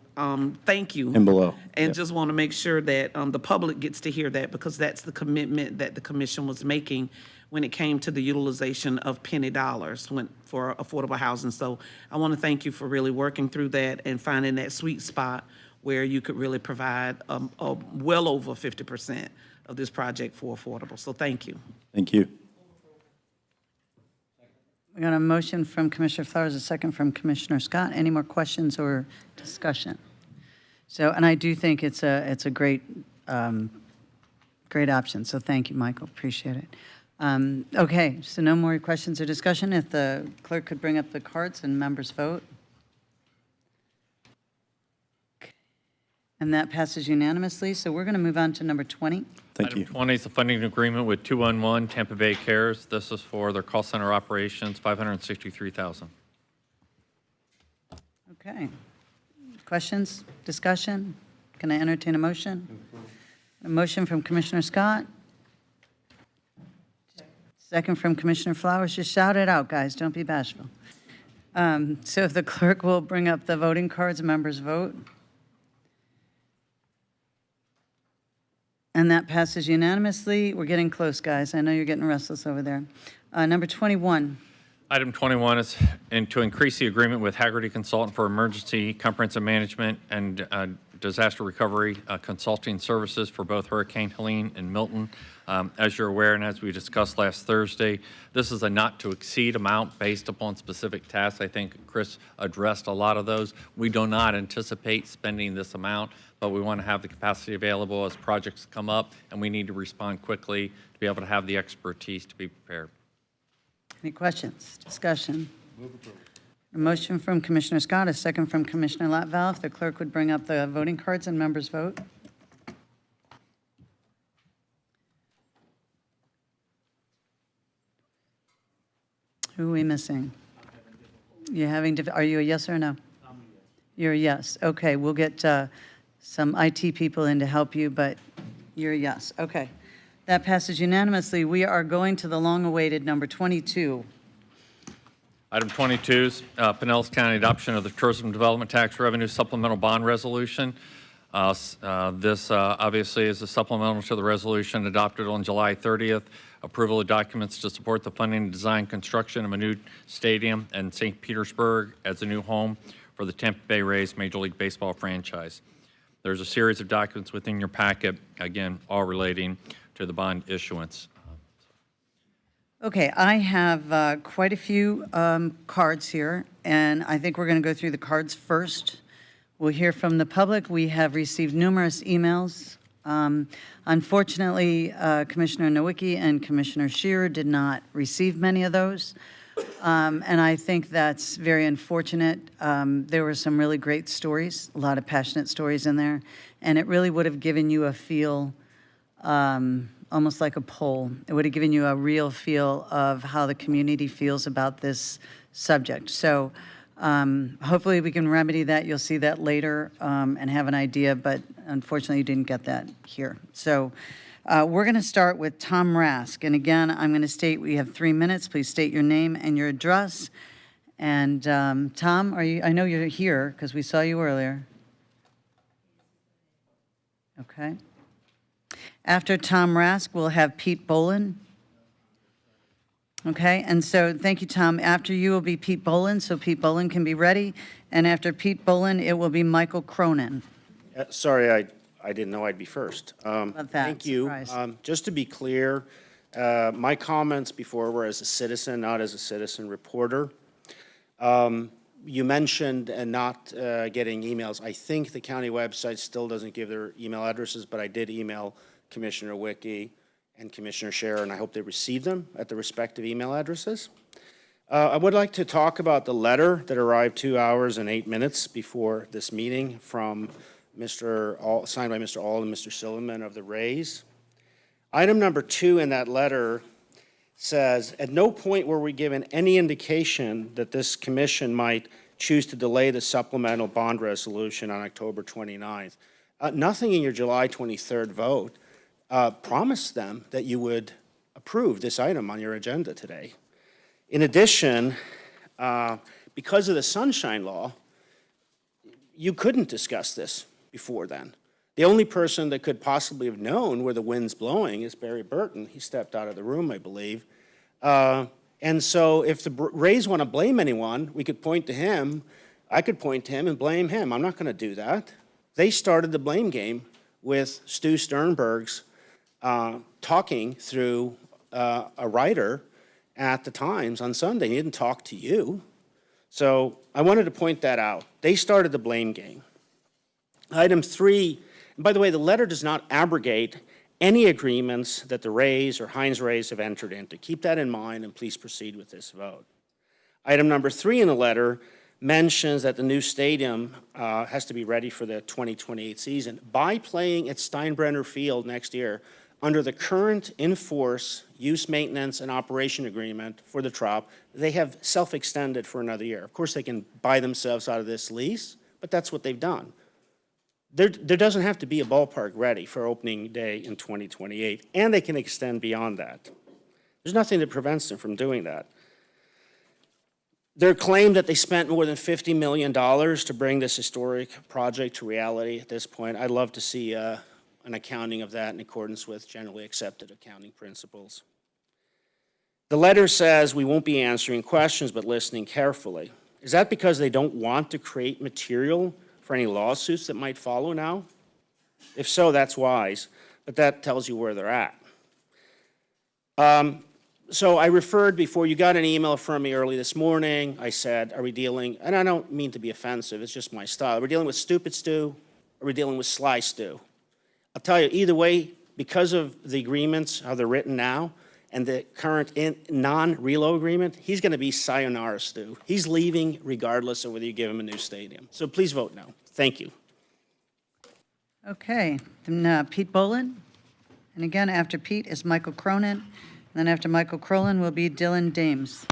thank you. And below. And just want to make sure that the public gets to hear that, because that's the commitment that the commission was making when it came to the utilization of penny dollars for affordable housing. So I want to thank you for really working through that and finding that sweet spot where you could really provide well over 50% of this project for affordable. So thank you. Thank you. We got a motion from Commissioner Flowers, a second from Commissioner Scott. Any more questions or discussion? So, and I do think it's a great option. So thank you, Michael. Appreciate it. Okay, so no more questions or discussion. If the clerk could bring up the cards and members vote. And that passes unanimously. So we're going to move on to number 20. Thank you. Item 20 is a funding agreement with 211 Tampa Bay Cares. This is for their call center operations, $563,000. Okay. Questions, discussion? Can I entertain a motion? A motion from Commissioner Scott. Second from Commissioner Flowers. Just shout it out, guys. Don't be bashful. So if the clerk will bring up the voting cards, members vote. And that passes unanimously. We're getting close, guys. I know you're getting restless over there. Number 21. Item 21 is to increase the agreement with Haggerty Consultant for emergency comprehensive management and disaster recovery consulting services for both Hurricane Helene and Milton. As you're aware, and as we discussed last Thursday, this is a not-to-exceed amount based upon specific tasks. I think Chris addressed a lot of those. We do not anticipate spending this amount, but we want to have the capacity available as projects come up, and we need to respond quickly to be able to have the expertise to be prepared. Any questions, discussion? A motion from Commissioner Scott, a second from Commissioner Latval. If the clerk would bring up the voting cards and members vote. Who are we missing? You're having, are you a yes or a no? You're a yes. Okay, we'll get some IT people in to help you, but you're a yes. Okay. That passes unanimously. We are going to the long-awaited number 22. Item 22 is Pinellas County adoption of the Tourism Development Tax Revenue Supplemental Bond Resolution. This obviously is a supplemental to the resolution adopted on July 30th. Approval of documents to support the planning, design, construction of a new stadium in St. Petersburg as a new home for the Tampa Bay Rays Major League Baseball franchise. There's a series of documents within your packet, again, all relating to the bond issuance. Okay, I have quite a few cards here, and I think we're going to go through the cards first. We'll hear from the public. We have received numerous emails. Unfortunately, Commissioner Nowicki and Commissioner Shearer did not receive many of those, and I think that's very unfortunate. There were some really great stories, a lot of passionate stories in there, and it really would have given you a feel, almost like a poll. It would have given you a real feel of how the community feels about this subject. So hopefully we can remedy that. You'll see that later and have an idea, but unfortunately you didn't get that here. So we're going to start with Tom Rask. And again, I'm going to state we have 3 minutes. Please state your name and your address. And Tom, I know you're here because we saw you earlier. Okay. After Tom Rask, we'll have Pete Bolin. Okay, and so thank you, Tom. After you will be Pete Bolin, so Pete Bolin can be ready. And after Pete Bolin, it will be Michael Cronin. Sorry, I didn't know I'd be first. About that, Thank you. surprise. Just to be clear, my comments before were as a citizen, not as a citizen reporter. You mentioned not getting emails. I think the county website still doesn't give their email addresses, but I did email Commissioner Wiki and Commissioner Scherer, and I hope they received them at the respective email addresses. I would like to talk about the letter that arrived 2 hours and 8 minutes before this meeting from signed by Mr. Auld and Mr. Silliman of the Rays. Item number 2 in that letter says, at no point were we given any indication that this commission might choose to delay the supplemental bond resolution on October 29th. Nothing in your July 23rd vote promised them that you would approve this item on your agenda today. In addition, because of the sunshine law, you couldn't discuss this before then. The only person that could possibly have known where the wind's blowing is Barry Burton. He stepped out of the room, I believe. And so if the Rays want to blame anyone, we could point to him. I could point to him and blame him. I'm not going to do that. They started the blame game with Stu Sternberg's talking through a writer at the Times on Sunday. He didn't talk to you. So I wanted to point that out. They started the blame game. Item 3, and by the way, the letter does not abrogate any agreements that the Rays or Heinz Rays have entered into. Keep that in mind and please proceed with this vote. Item number 3 in the letter mentions that the new stadium has to be ready for the 2028 season by playing at Steinbrenner Field next year under the current in-force use maintenance and operation agreement for the Trop. They have self-extended for another year. Of course, they can buy themselves out of this lease, but that's what they've done. There doesn't have to be a ballpark ready for opening day in 2028, and they can extend beyond that. There's nothing that prevents them from doing that. Their claim that they spent more than $50 million to bring this historic project to reality at this point, I'd love to see an accounting of that in accordance with generally accepted accounting principles. The letter says we won't be answering questions but listening carefully. Is that because they don't want to create material for any lawsuits that might follow now? If so, that's wise, but that tells you where they're at. So I referred before, you got an email from me early this morning. I said, are we dealing, and I don't mean to be offensive, it's just my style. Are we dealing with stupid Stu, or are we dealing with sly Stu? I'll tell you, either way, because of the agreements, how they're written now, and the current non-reload agreement, he's going to be sayonara Stu. He's leaving regardless of whether you give him a new stadium. So please vote no. Thank you. Okay, then Pete Bolin. And again, after Pete is Michael Cronin. And then after Michael Cronin will be Dylan Dames.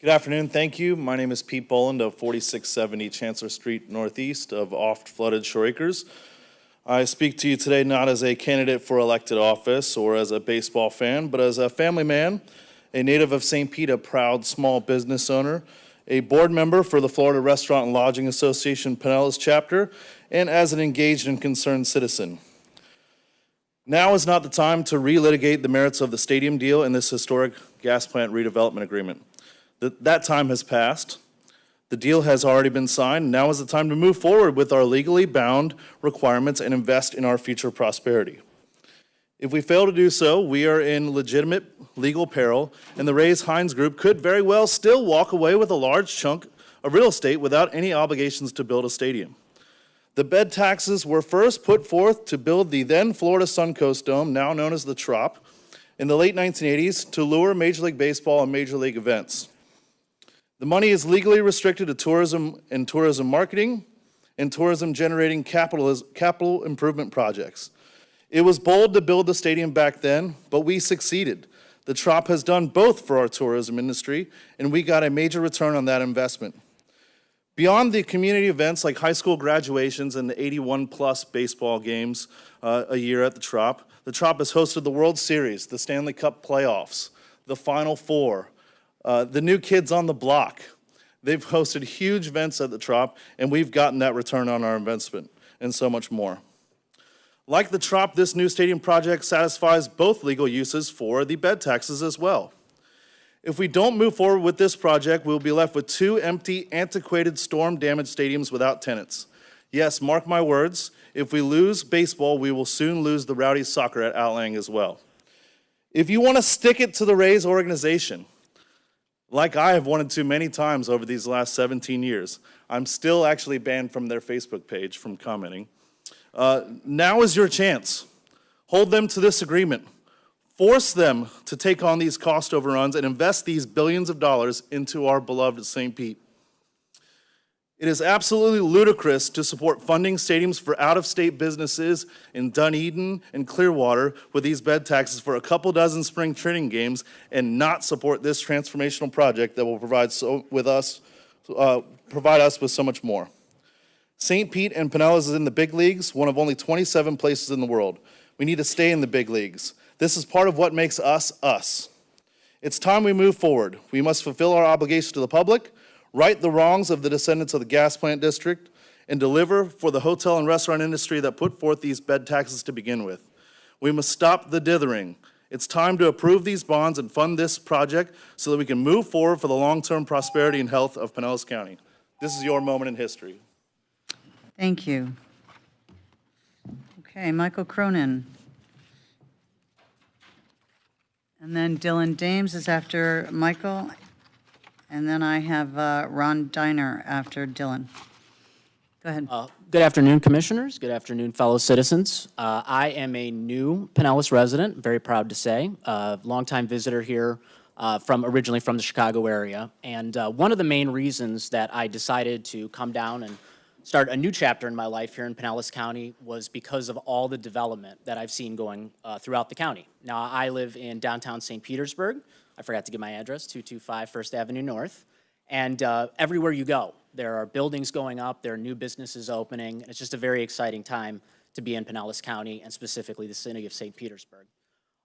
Good afternoon, thank you. My name is Pete Boland of 4670 Chancellor Street Northeast of oft-flooded Shore Acres. I speak to you today not as a candidate for elected office or as a baseball fan, but as a family man, a native of St. Pete, a proud small business owner, a board member for the Florida Restaurant and Lodging Association Pinellas chapter, and as an engaged and concerned citizen. Now is not the time to relitigate the merits of the stadium deal and this historic gas plant redevelopment agreement. That time has passed. The deal has already been signed. Now is the time to move forward with our legally bound requirements and invest in our future prosperity. If we fail to do so, we are in legitimate legal peril, and the Rays Heinz Group could very well still walk away with a large chunk of real estate without any obligations to build a stadium. The bed taxes were first put forth to build the then Florida Suncoast Dome, now known as the Trop, in the late 1980s to lure Major League Baseball and Major League events. The money is legally restricted to tourism and tourism marketing and tourism generating capital improvement projects. It was bold to build the stadium back then, but we succeeded. The Trop has done both for our tourism industry, and we got a major return on that investment. Beyond the community events like high school graduations and the 81-plus baseball games a year at the Trop, The Trop has hosted the World Series, the Stanley Cup playoffs, the Final Four, the New Kids on the Block. They've hosted huge events at the Trop, and we've gotten that return on our investment, and so much more. Like the Trop, this new stadium project satisfies both legal uses for the bed taxes as well. If we don't move forward with this project, we'll be left with 2 empty, antiquated, storm-damaged stadiums without tenants. Yes, mark my words, if we lose baseball, we will soon lose the Rowdy soccer at Outlang as well. If you want to stick it to the Rays organization, like I have wanted to many times over these last 17 years, I'm still actually banned from their Facebook page from commenting. Now is your chance. Hold them to this agreement. Force them to take on these cost overruns and invest these billions of dollars into our beloved St. Pete. It is absolutely ludicrous to support funding stadiums for out-of-state businesses in Dunedin and Clearwater with these bed taxes for a couple dozen spring training games and not support this transformational project that will provide us with so much more. St. Pete and Pinellas is in the big leagues, one of only 27 places in the world. We need to stay in the big leagues. This is part of what makes us, us. It's time we move forward. We must fulfill our obligation to the public, right the wrongs of the descendants of the gas plant district, and deliver for the hotel and restaurant industry that put forth these bed taxes to begin with. We must stop the dithering. It's time to approve these bonds and fund this project so that we can move forward for the long-term prosperity and health of Pinellas County. This is your moment in history. Thank you. Okay, Michael Cronin. And then Dylan Dames is after Michael. And then I have Ron Diner after Dylan. Go ahead. Good afternoon, Commissioners. Good afternoon, fellow citizens. I am a new Pinellas resident, very proud to say, longtime visitor here originally from the Chicago area. And one of the main reasons that I decided to come down and start a new chapter in my life here in Pinellas County was because of all the development that I've seen going throughout the county. Now, I live in downtown St. Petersburg. I forgot to give my address, 225 First Avenue North. And everywhere you go, there are buildings going up, there are new businesses opening. It's just a very exciting time to be in Pinellas County and specifically the city of St. Petersburg.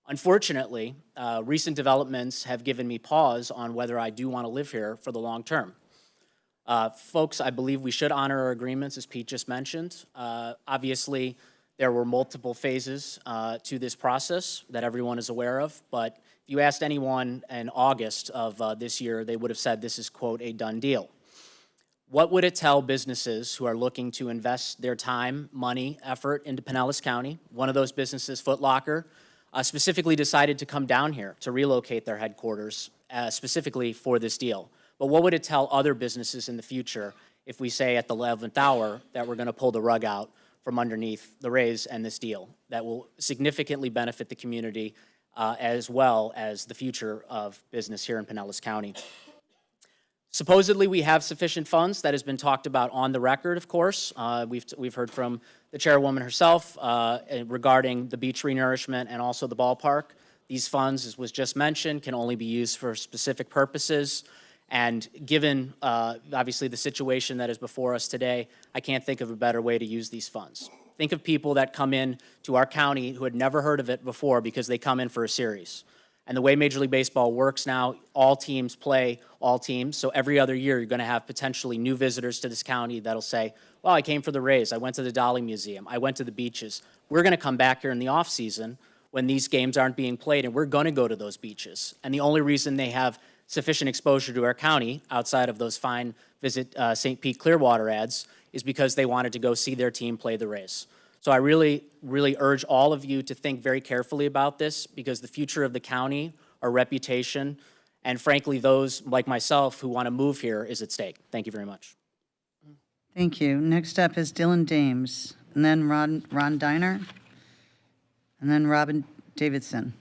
Unfortunately, recent developments have given me pause on whether I do want to live here for the long term. Folks, I believe we should honor our agreements, as Pete just mentioned. Obviously, there were multiple phases to this process that everyone is aware of, but if you asked anyone in August of this year, they would have said this is, quote, a done deal. What would it tell businesses who are looking to invest their time, money, effort into Pinellas County? One of those businesses, Foot Locker, specifically decided to come down here to relocate their headquarters specifically for this deal. But what would it tell other businesses in the future if we say at the 11th hour that we're going to pull the rug out from underneath the Rays and this deal that will significantly benefit the community as well as the future of business here in Pinellas County? Supposedly, we have sufficient funds. That has been talked about on the record, of course. We've heard from the chairwoman herself regarding the beach renourishment and also the ballpark. These funds, as was just mentioned, can only be used for specific purposes. And given, obviously, the situation that is before us today, I can't think of a better way to use these funds. Think of people that come in to our county who had never heard of it before because they come in for a series. And the way Major League Baseball works now, all teams play all teams. So every other year, you're going to have potentially new visitors to this county that'll say, well, I came for the Rays. I went to the Dolly Museum. I went to the beaches. We're going to come back here in the off season when these games aren't being played, and we're going to go to those beaches. And the only reason they have sufficient exposure to our county outside of those fine Visit St. Pete Clearwater ads is because they wanted to go see their team play the Rays. So I really, really urge all of you to think very carefully about this because the future of the county, our reputation, and frankly, those like myself who want to move here is at stake. Thank you very much. Thank you. Next up is Dylan Dames, and then Ron Diner, and then Robin Davidson.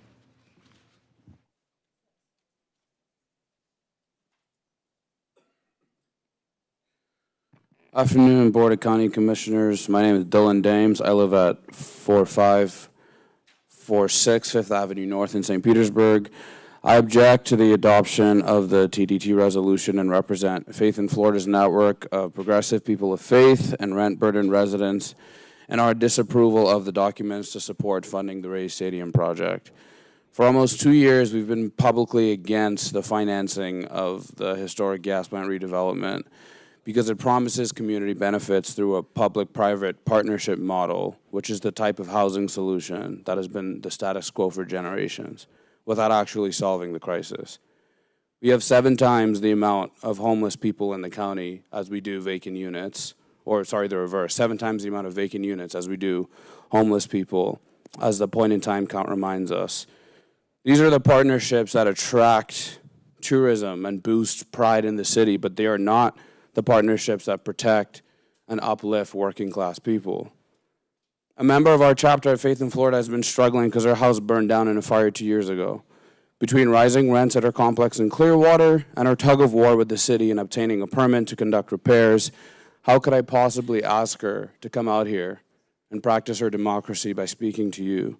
Afternoon, Board of County Commissioners. My name is Dylan Dames. I live at 4546 Fifth Avenue North in St. Petersburg. I object to the adoption of the TDT resolution and represent Faith in Florida's network of progressive people of faith and rent-burdened residents and our disapproval of the documents to support funding the Rays Stadium project. For almost 2 years, we've been publicly against the financing of the historic gas plant redevelopment because it promises community benefits through a public-private partnership model, which is the type of housing solution that has been the status quo for generations, without actually solving the crisis. We have 7 times the amount of homeless people in the county as we do vacant units, or sorry, the reverse, 7 times the amount of vacant units as we do homeless people, as the point-in-time count reminds us. These are the partnerships that attract tourism and boost pride in the city, but they are not the partnerships that protect and uplift working-class people. A member of our chapter at Faith in Florida has been struggling because her house burned down in a fire 2 years ago. Between rising rents at her complex in Clearwater and her tug of war with the city in obtaining a permit to conduct repairs, how could I possibly ask her to come out here and practice her democracy by speaking to you?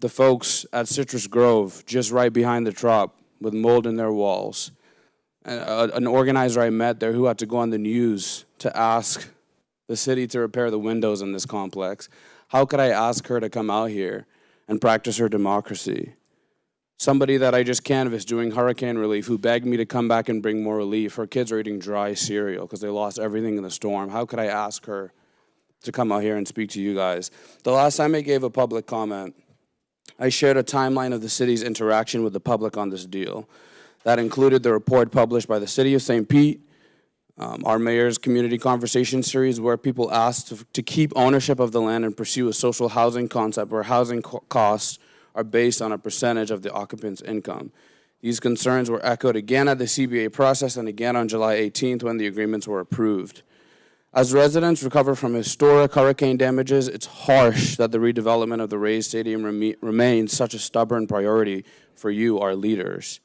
The folks at Citrus Grove, just right behind the trop, with mold in their walls. An organizer I met there who had to go on the news to ask the city to repair the windows in this complex. How could I ask her to come out here and practice her democracy? Somebody that I just canvassed doing hurricane relief who begged me to come back and bring more relief. Her kids are eating dry cereal because they lost everything in the storm. How could I ask her to come out here and speak to you guys? The last time I gave a public comment, I shared a timeline of the city's interaction with the public on this deal. That included the report published by the City of St. Pete, our mayor's community conversation series where people asked to keep ownership of the land and pursue a social housing concept where housing costs are based on a percentage of the occupant's income. These concerns were echoed again at the CBA process and again on July 18th when the agreements were approved. As residents recover from historic hurricane damages, it's harsh that the redevelopment of the Rays Stadium remains such a stubborn priority for you, our leaders.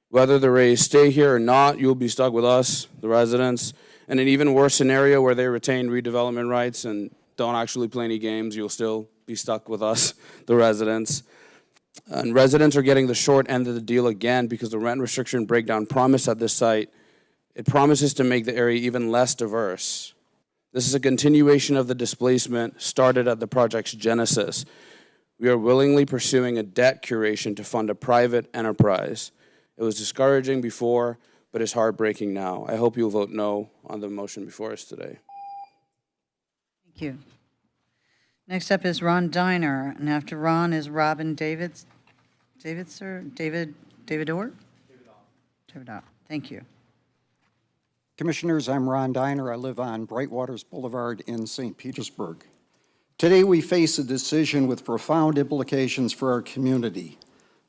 Whether the Rays stay here or not, you'll be stuck with us, the residents. In an even worse scenario where they retain redevelopment rights and don't actually play any games, you'll still be stuck with us, the residents. And residents are getting the short end of the deal again because the rent restriction breakdown promised at this site, it promises to make the area even less diverse. This is a continuation of the displacement started at the project's genesis. We are willingly pursuing a debt curation to fund a private enterprise. It was discouraging before, but it's heartbreaking now. I hope you'll vote no on the motion before us today. Thank you. Next up is Ron Diner, and after Ron is Robin David Orr? David Orr. Thank you. Commissioners, I'm Ron Diner. I live on Brightwaters Boulevard in St. Petersburg. Today we face a decision with profound implications for our community.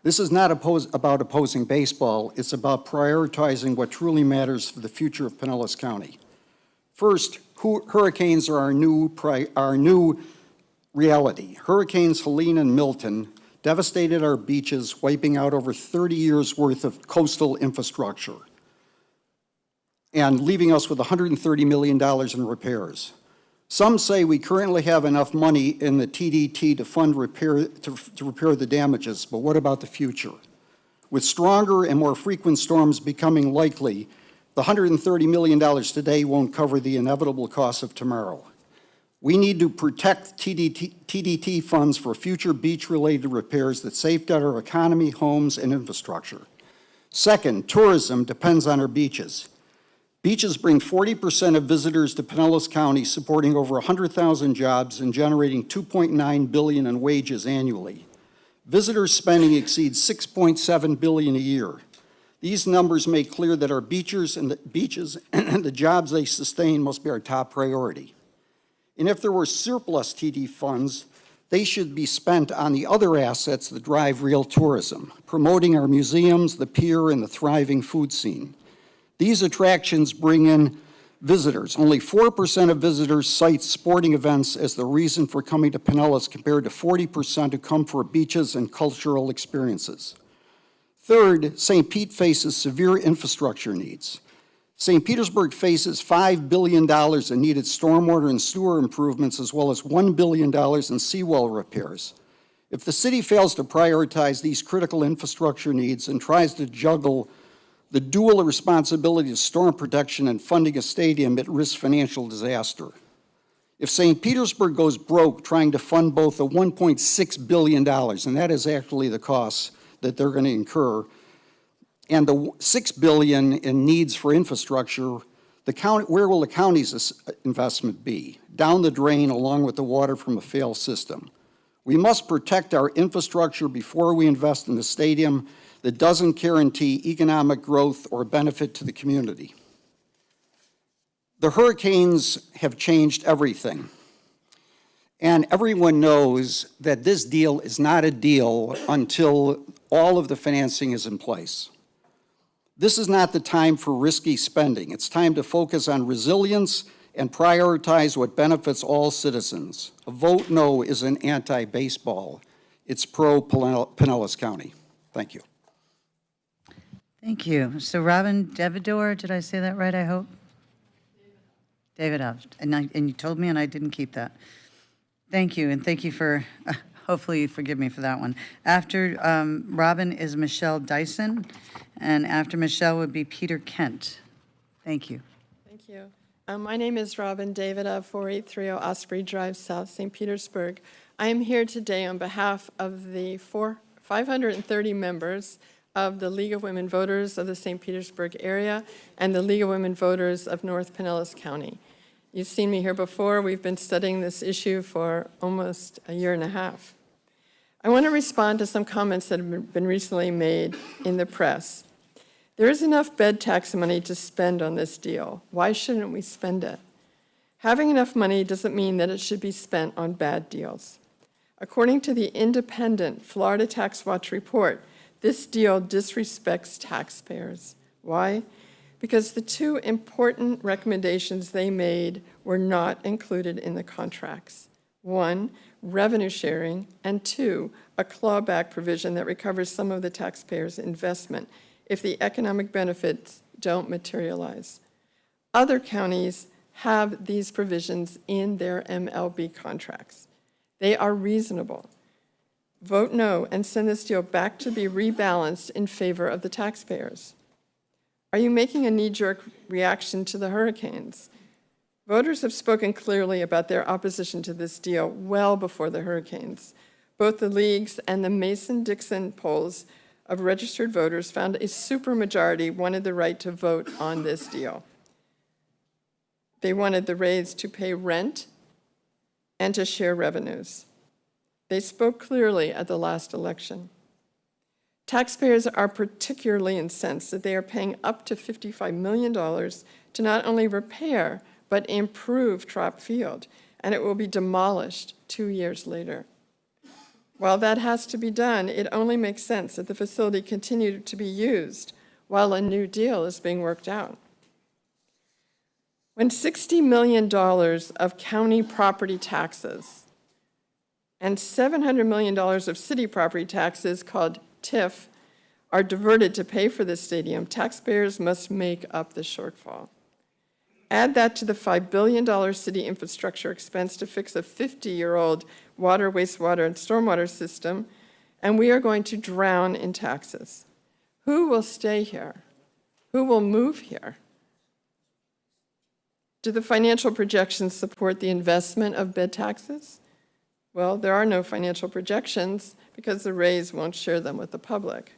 This is not about opposing baseball. It's about prioritizing what truly matters for the future of Pinellas County. First, hurricanes are our new reality. Hurricanes Helene and Milton devastated our beaches, wiping out over 30 years' worth of coastal infrastructure and leaving us with $130 million in repairs. Some say we currently have enough money in the TDT to fund repair the damages, but what about the future? With stronger and more frequent storms becoming likely, the $130 million today won't cover the inevitable costs of tomorrow. We need to protect TDT funds for future beach-related repairs that safeguard our economy, homes, and infrastructure. Second, tourism depends on our beaches. Beaches bring 40% of visitors to Pinellas County, supporting over 100,000 jobs and generating $2.9 billion in wages annually. Visitor spending exceeds $6.7 billion a year. These numbers make clear that our beaches and the jobs they sustain must be our top priority. And if there were surplus TD funds, they should be spent on the other assets that drive real tourism, promoting our museums, the pier, and the thriving food scene. These attractions bring in visitors. Only 4% of visitors cite sporting events as the reason for coming to Pinellas compared to 40% who come for beaches and cultural experiences. Third, St. Pete faces severe infrastructure needs. St. Petersburg faces $5 billion in needed stormwater and sewer improvements, as well as $1 billion in seawall repairs. If the city fails to prioritize these critical infrastructure needs and tries to juggle the dual responsibility of storm protection and funding a stadium, it risks financial disaster. If St. Petersburg goes broke trying to fund both the $1.6 billion, and that is actually the costs that they're going to incur, and the $6 billion in needs for infrastructure, the county, where will the county's investment be? Down the drain along with the water from a failed system. We must protect our infrastructure before we invest in a stadium that doesn't guarantee economic growth or benefit to the community. The hurricanes have changed everything. And everyone knows that this deal is not a deal until all of the financing is in place. This is not the time for risky spending. It's time to focus on resilience and prioritize what benefits all citizens. A vote no isn't anti-baseball. It's pro-Pinellas County. Thank you. Thank you. So Robin Devidor, did I say that right, I hope? David Hobbs. And you told me and I didn't keep that. Thank you, and thank you for, hopefully you forgive me for that one. After Robin is Michelle Dyson, and after Michelle would be Peter Kent. Thank you. Thank you. My name is Robin David, 4830 Osprey Drive, South St. Petersburg. I am here today on behalf of the 530 members of the League of Women Voters of the St. Petersburg area and the League of Women Voters of North Pinellas County. You've seen me here before. We've been studying this issue for almost a year and a half. I want to respond to some comments that have been recently made in the press. There is enough bed tax money to spend on this deal. Why shouldn't we spend it? Having enough money doesn't mean that it should be spent on bad deals. According to the independent Florida Tax Watch report, this deal disrespects taxpayers. Why? Because the two important recommendations they made were not included in the contracts. One, revenue sharing, and two, a clawback provision that recovers some of the taxpayers' investment if the economic benefits don't materialize. Other counties have these provisions in their MLB contracts. They are reasonable. Vote no and send this deal back to be rebalanced in favor of the taxpayers. Are you making a knee-jerk reaction to the hurricanes? Voters have spoken clearly about their opposition to this deal well before the hurricanes. Both the leagues and the Mason-Dixon polls of registered voters found a supermajority wanted the right to vote on this deal. They wanted the Rays to pay rent and to share revenues. They spoke clearly at the last election. Taxpayers are particularly incensed that they are paying up to $55 million to not only repair, but improve Trop Field, and it will be demolished 2 years later. While that has to be done, it only makes sense that the facility continue to be used while a new deal is being worked out. When $60 million of county property taxes and $700 million of city property taxes called TIF are diverted to pay for this stadium, taxpayers must make up the shortfall. Add that to the $5 billion city infrastructure expense to fix a 50-year-old water, wastewater, and stormwater system, and we are going to drown in taxes. Who will stay here? Who will move here? Do the financial projections support the investment of bed taxes? Well, there are no financial projections because the Rays won't share them with the public.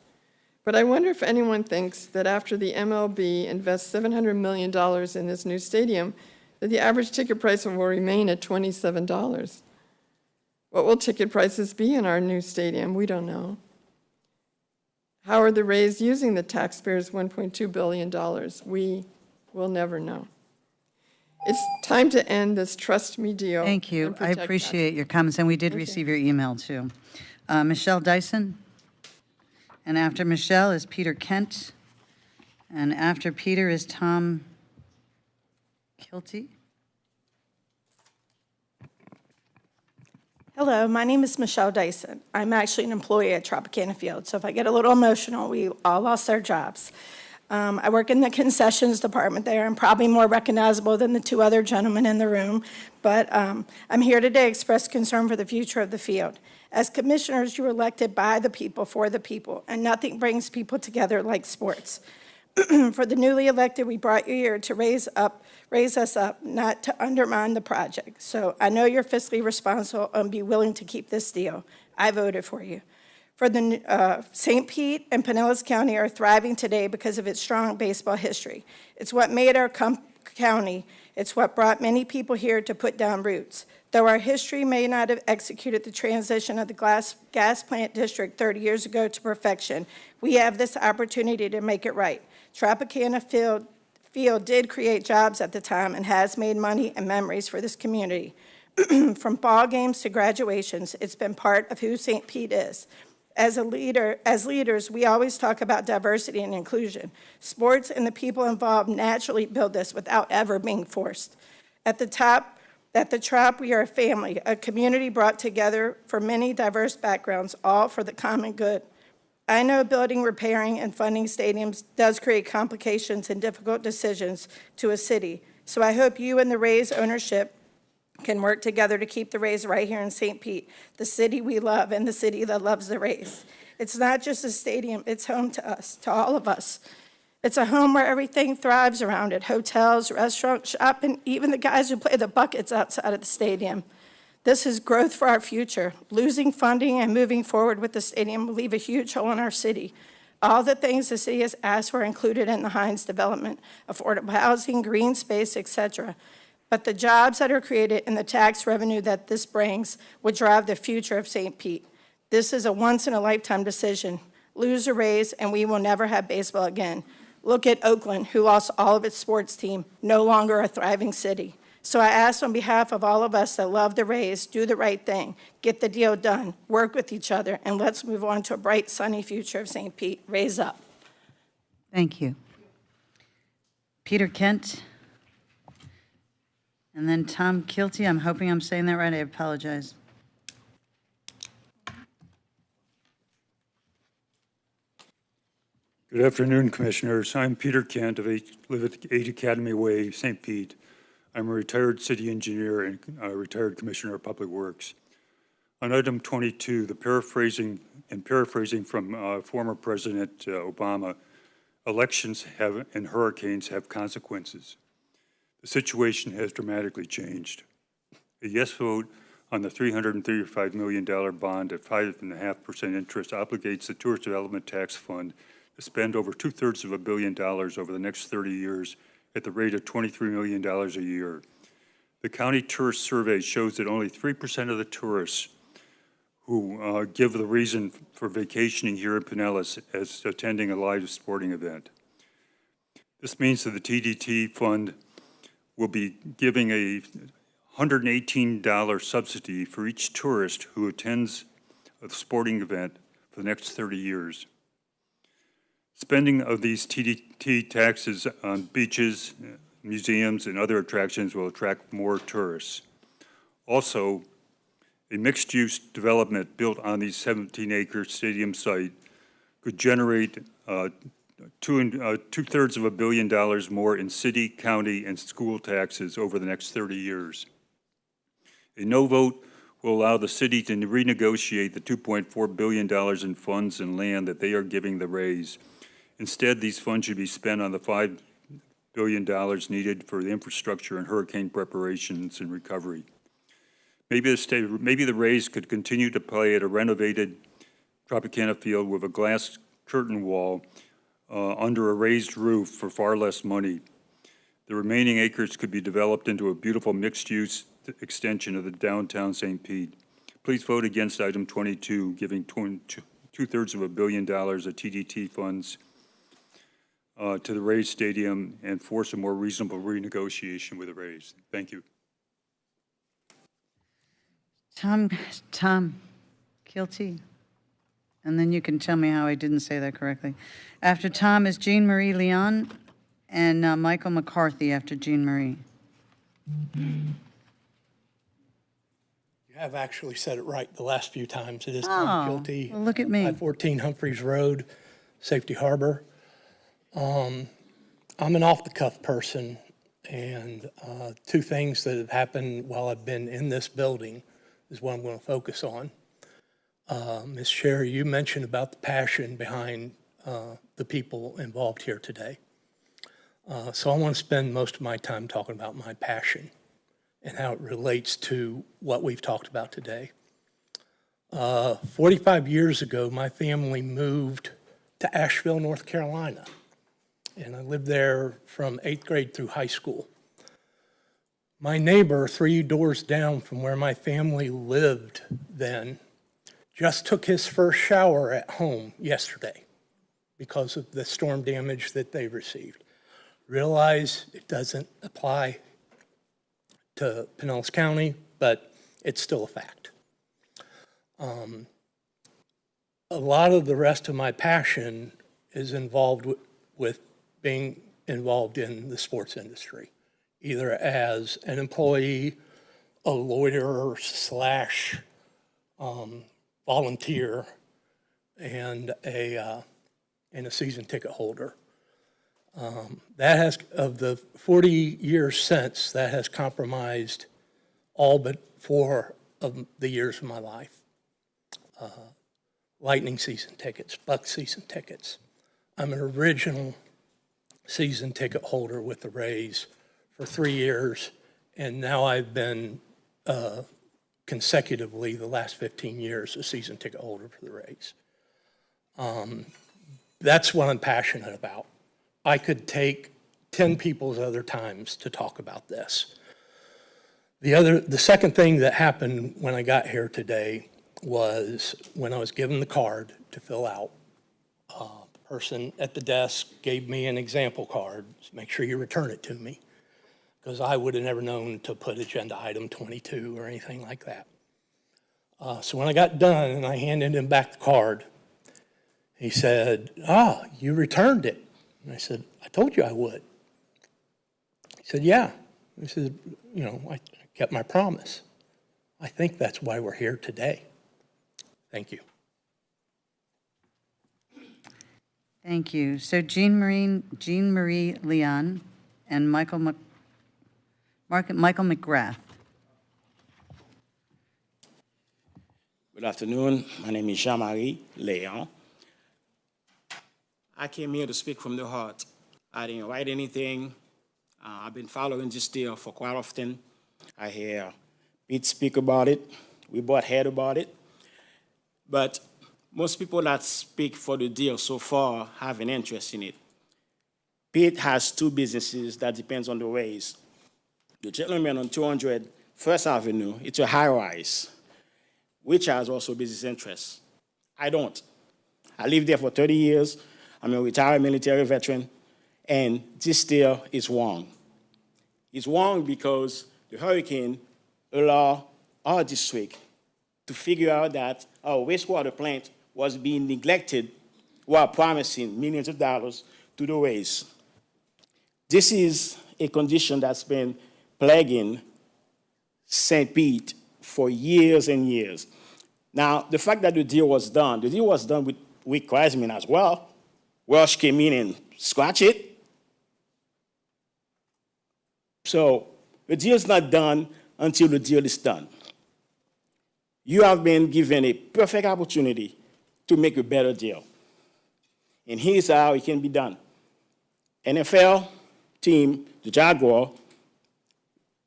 But I wonder if anyone thinks that after the MLB invests $700 million in this new stadium, that the average ticket price will remain at $27. What will ticket prices be in our new stadium? We don't know. How are the Rays using the taxpayers' $1.2 billion? We will never know. It's time to end this trust me deal. Thank you. I appreciate your comments, and we did receive your email, too. Michelle Dyson. And after Michelle is Peter Kent. And after Peter is Tom Kilty. Hello, my name is Michelle Dyson. I'm actually an employee at Tropicana Field, so if I get a little emotional, we all lost our jobs. I work in the concessions department there. I'm probably more recognizable than the two other gentlemen in the room, but I'm here today to express concern for the future of the field. As commissioners, you were elected by the people, for the people, and nothing brings people together like sports. For the newly elected, we brought you here to raise us up, not to undermine the project. So I know you're fiscally responsible and be willing to keep this deal. I voted for you. For the St. Pete and Pinellas County are thriving today because of its strong baseball history. It's what made our county. It's what brought many people here to put down roots. Though our history may not have executed the transition of the gas plant district 30 years ago to perfection, we have this opportunity to make it right. Tropicana Field did create jobs at the time and has made money and memories for this community. From ball games to graduations, it's been part of who St. Pete is. As leaders, we always talk about diversity and inclusion. Sports and the people involved naturally build this without ever being forced. At the Trop, we are a family, a community brought together from many diverse backgrounds, all for the common good. I know building, repairing, and funding stadiums does create complications and difficult decisions to a city. So I hope you and the Rays ownership can work together to keep the Rays right here in St. Pete, the city we love and the city that loves the Rays. It's not just a stadium, it's home to us, to all of us. It's a home where everything thrives around it, hotels, restaurants, shopping, even the guys who play the buckets outside of the stadium. This is growth for our future. Losing funding and moving forward with the stadium will leave a huge hole in our city. All the things the city has asked for are included in the Hines development, affordable housing, green space, etc. But the jobs that are created and the tax revenue that this brings would drive the future of St. Pete. This is a once-in-a-lifetime decision. Lose or raise, and we will never have baseball again. Look at Oakland, who lost all of its sports team, no longer a thriving city. So I ask on behalf of all of us that love the Rays, do the right thing, get the deal done, work with each other, and let's move on to a bright, sunny future of St. Pete. Raise up. Thank you. Peter Kent. And then Tom Kilty. I'm hoping I'm saying that right. I apologize. Good afternoon, Commissioners. I'm Peter Kent, live at 8 Academy Way, St. Pete. I'm a retired city engineer and retired commissioner of public works. On item 22, paraphrasing from former President Obama, elections and hurricanes have consequences. The situation has dramatically changed. A yes vote on the $335 million bond at 5.5% interest obligates the Tourist Development Tax Fund to spend over $2/3 billion over the next 30 years at the rate of $23 million a year. The county tourist survey shows that only 3% of the tourists who give the reason for vacationing here in Pinellas as attending a live sporting event. This means that the TDT fund will be giving a $118 subsidy for each tourist who attends a sporting event for the next 30 years. Spending of these TDT taxes on beaches, museums, and other attractions will attract more tourists. Also, a mixed-use development built on the 17-acre stadium site could generate $2/3 billion more in city, county, and school taxes over the next 30 years. A no vote will allow the city to renegotiate the $2.4 billion in funds and land that they are giving the Rays. Instead, these funds should be spent on the $5 billion needed for the infrastructure and hurricane preparations and recovery. Maybe the Rays could continue to play at a renovated Tropicana Field with a glass curtain wall under a raised roof for far less money. The remaining acres could be developed into a beautiful mixed-use extension of the downtown St. Pete. Please vote against item 22, giving $2/3 billion of TDT funds to the Rays Stadium and force a more reasonable renegotiation with the Rays. Thank you. Tom Kilty. And then you can tell me how I didn't say that correctly. After Tom is Jean Marie Leon and Michael McCarthy after Jean Marie. You have actually said it right the last few times. It is Tom Kilty. Well, look at me. 14 Humphreys Road, Safety Harbor. I'm an off-the-cuff person, and two things that have happened while I've been in this building is what I'm going to focus on. Ms. Sherry, you mentioned about the passion behind the people involved here today. So I want to spend most of my time talking about my passion and how it relates to what we've talked about today. 45 years ago, my family moved to Asheville, North Carolina, and I lived there from 8th grade through high school. My neighbor, 3 doors down from where my family lived then, just took his first shower at home yesterday because of the storm damage that they received. Realize it doesn't apply to Pinellas County, but it's still a fact. A lot of the rest of my passion is involved with being involved in the sports industry, either as an employee, a lawyer slash volunteer, and a season ticket holder. That has, of the 40 years since, that has compromised all but 4 of the years of my life. Lightning season tickets, Buck season tickets. I'm an original season ticket holder with the Rays for 3 years, and now I've been consecutively the last 15 years a season ticket holder for the Rays. That's what I'm passionate about. I could take 10 people's other times to talk about this. The second thing that happened when I got here today was when I was given the card to fill out. The person at the desk gave me an example card. Make sure you return it to me, because I would have never known to put agenda item 22 or anything like that. So when I got done and I handed him back the card, he said, you returned it. And I said, I told you I would. He said, yeah. He said, I kept my promise. I think that's why we're here today. Thank you. Thank you. So Jean Marie Leon and Michael McGrath. Good afternoon. My name is Jean-Marie Leon. I came here to speak from the heart. I didn't write anything. I've been following this deal for quite often. I hear Pete speak about it. We both heard about it. But most people that speak for the deal so far have an interest in it. Pete has 2 businesses that depends on the Rays. The gentleman on 200 First Avenue, it's a high-rise, which has also business interests. I don't. I lived there for 30 years. I'm a retired military veteran, and this deal is wrong. It's wrong because the hurricane allowed our district to figure out that our wastewater plant was being neglected while promising millions of dollars to the Rays. This is a condition that's been plaguing St. Pete for years and years. Now, the fact that the deal was done with Rick Kreisman as well. Welsh came in and scratched it. So the deal's not done until the deal is done. You have been given a perfect opportunity to make a better deal. And here's how it can be done. NFL team, the Jaguar,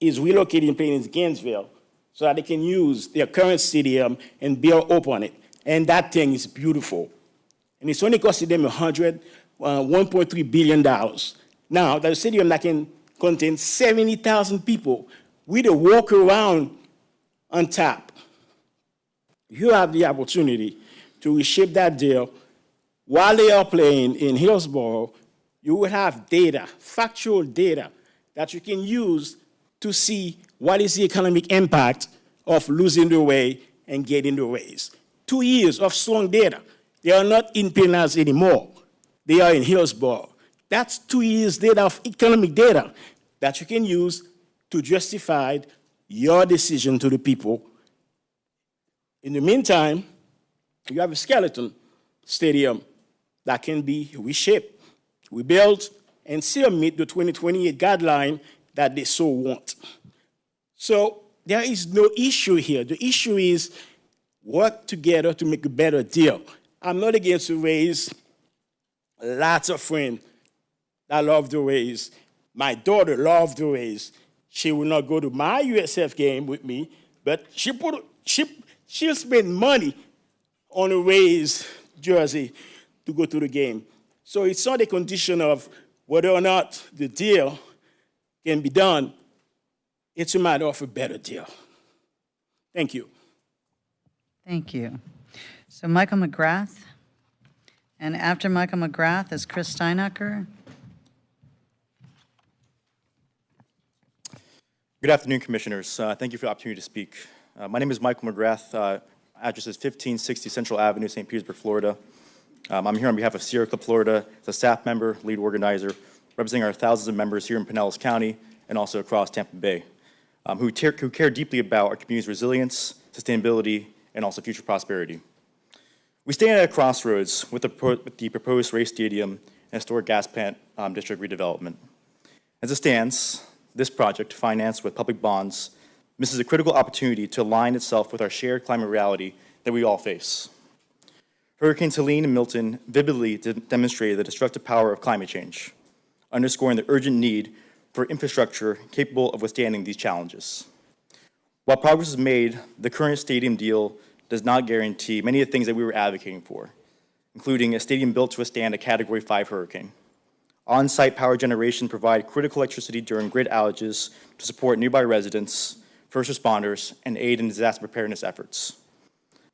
is relocating playing in Gainesville so that they can use their current stadium and build upon it. And that thing is beautiful. And it's only costing them $1.3 billion. Now, that's a stadium that can contain 70,000 people with a walk around on top. You have the opportunity to reshape that deal. While they are playing in Hillsborough, you will have data, factual data, that you can use to see what is the economic impact of losing the Ray and getting the Rays. 2 years of strong data. They are not in Pinellas anymore. They are in Hillsborough. That's 2 years data of economic data that you can use to justify your decision to the people. In the meantime, you have a skeleton stadium that can be reshaped, rebuilt, and still meet the 2028 guideline that they so want. So there is no issue here. The issue is work together to make a better deal. I'm not against to raise lots of friends that love the Rays. My daughter loved the Rays. She will not go to my USF game with me, but she'll spend money on a Rays jersey to go to the game. So it's not a condition of whether or not the deal can be done. It's a matter of a better deal. Thank you. Thank you. So Michael McGrath, and after Michael McGrath is Chris Steinacher. Good afternoon, Commissioners. Thank you for the opportunity to speak. My name is Michael McGrath. Address is 1560 Central Avenue, St. Petersburg, Florida. I'm here on behalf of Sierra Club Florida as a staff member, lead organizer, representing our thousands of members here in Pinellas County and also across Tampa Bay, who care deeply about our community's resilience, sustainability, and also future prosperity. We stand at a crossroads with the proposed race stadium and historic gas plant district redevelopment. As it stands, this project, financed with public bonds, misses a critical opportunity to align itself with our shared climate reality that we all face. Hurricanes Helene and Milton vividly demonstrated the destructive power of climate change, underscoring the urgent need for infrastructure capable of withstanding these challenges. While progress is made, the current stadium deal does not guarantee many of the things that we were advocating for, including a stadium built to withstand a Category 5 hurricane. On-site power generation provide critical electricity during grid outages to support nearby residents, first responders, and aid in disaster preparedness efforts.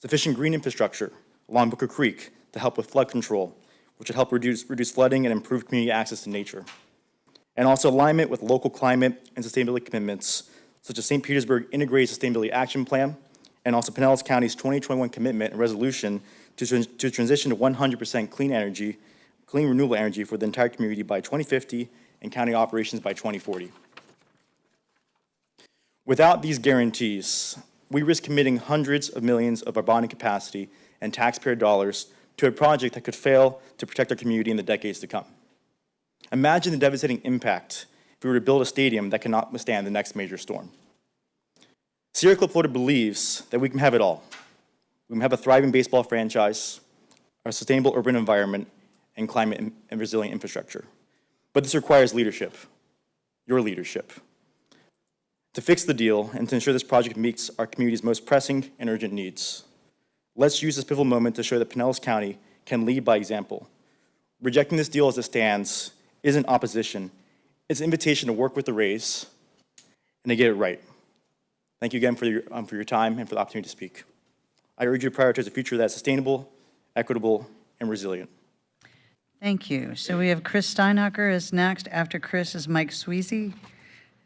Sufficient green infrastructure along Booker Creek to help with flood control, which would help reduce flooding and improve community access to nature. And also alignment with local climate and sustainability commitments, such as St. Petersburg Integrated Sustainability Action Plan, and also Pinellas County's 2021 commitment and resolution to transition to 100% clean renewable energy for the entire community by 2050 and county operations by 2040. Without these guarantees, we risk committing hundreds of millions of our bonding capacity and taxpayer dollars to a project that could fail to protect our community in the decades to come. Imagine the devastating impact if we were to build a stadium that cannot withstand the next major storm. Sierra Club Florida believes that we can have it all. We can have a thriving baseball franchise, a sustainable urban environment, and climate and resilient infrastructure. But this requires leadership, your leadership, to fix the deal and to ensure this project meets our community's most pressing and urgent needs. Let's use this pivotal moment to show that Pinellas County can lead by example. Rejecting this deal as it stands isn't opposition. It's an invitation to work with the Rays and to get it right. Thank you again for your time and for the opportunity to speak. I urge you to prioritize a future that's sustainable, equitable, and resilient. Thank you. So we have Chris Steinacher is next. After Chris is Mike Sweezy.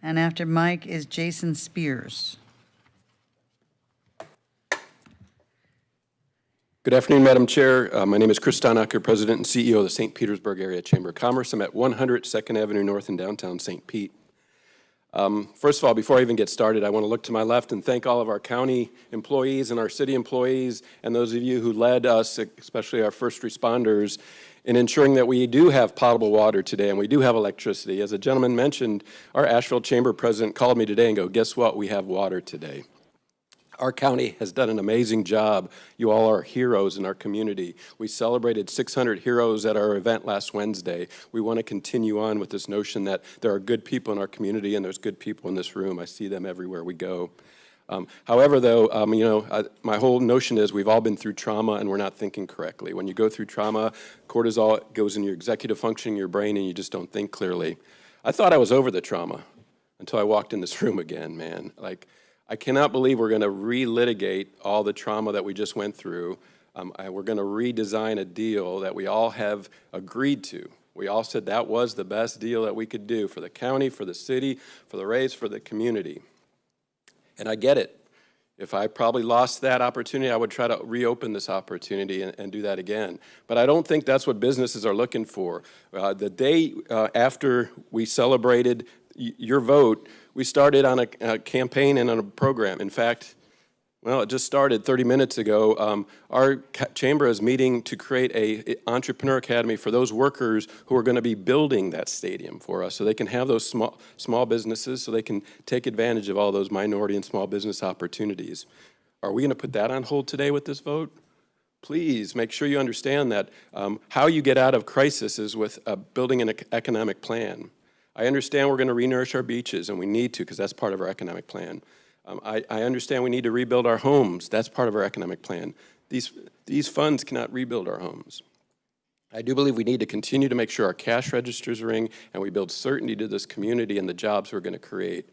And after Mike is Jason Spears. Good afternoon, Madam Chair. My name is Chris Steinacher, President and CEO of the St. Petersburg Area Chamber of Commerce. I'm at 100 2nd Avenue North in downtown St. Pete. First of all, before I even get started, I want to look to my left and thank all of our county employees and our city employees and those of you who led us, especially our first responders, in ensuring that we do have potable water today and we do have electricity. As a gentleman mentioned, our Asheville Chamber president called me today and go, guess what? We have water today. Our county has done an amazing job. You all are heroes in our community. We celebrated 600 heroes at our event last Wednesday. We want to continue on with this notion that there are good people in our community and there's good people in this room. I see them everywhere we go. However, though, my whole notion is we've all been through trauma and we're not thinking correctly. When you go through trauma, cortisol goes in your executive function in your brain and you just don't think clearly. I thought I was over the trauma until I walked in this room again, man. Like, I cannot believe we're going to relitigate all the trauma that we just went through. We're going to redesign a deal that we all have agreed to. We all said that was the best deal that we could do for the county, for the city, for the Rays, for the community. And I get it. If I probably lost that opportunity, I would try to reopen this opportunity and do that again. But I don't think that's what businesses are looking for. The day after we celebrated your vote, we started on a campaign and on a program. In fact, well, it just started 30 minutes ago. Our chamber is meeting to create an entrepreneur academy for those workers who are going to be building that stadium for us so they can have those small businesses, so they can take advantage of all those minority and small business opportunities. Are we going to put that on hold today with this vote? Please make sure you understand that how you get out of crisis is with building an economic plan. I understand we're going to re-nourish our beaches, and we need to because that's part of our economic plan. I understand we need to rebuild our homes. That's part of our economic plan. These funds cannot rebuild our homes. I do believe we need to continue to make sure our cash registers ring and we build certainty to this community and the jobs we're going to create.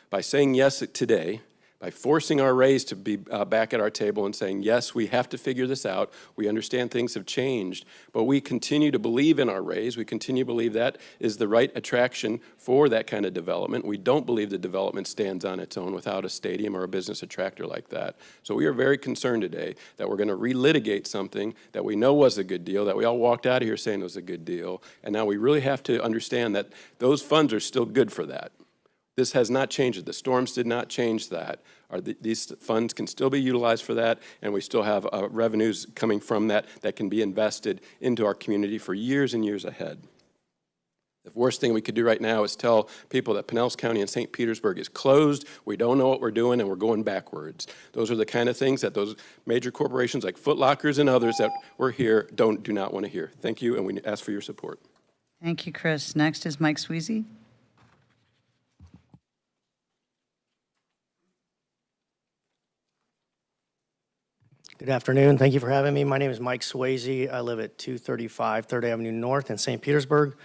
By saying yes today, by forcing our raise to be back at our table and saying, yes, we have to figure this out. We understand things have changed, but we continue to believe in our raise. We continue to believe that is the right attraction for that kind of development. We don't believe the development stands on its own without a stadium or a business attractor like that. So we are very concerned today that we're going to relitigate something that we know was a good deal, that we all walked out of here saying was a good deal, and now we really have to understand that those funds are still good for that. This has not changed it. The storms did not change that. These funds can still be utilized for that, and we still have revenues coming from that that can be invested into our community for years and years ahead. The worst thing we could do right now is tell people that Pinellas County and St. Petersburg is closed, we don't know what we're doing, and we're going backwards. Those are the kind of things that those major corporations like Foot Lockers and others that were here do not want to hear. Thank you, and we ask for your support. Thank you, Chris. Next is Mike Sweezy. Good afternoon. Thank you for having me. My name is Mike Swayze. I live at 235 3rd Avenue North in St. Petersburg.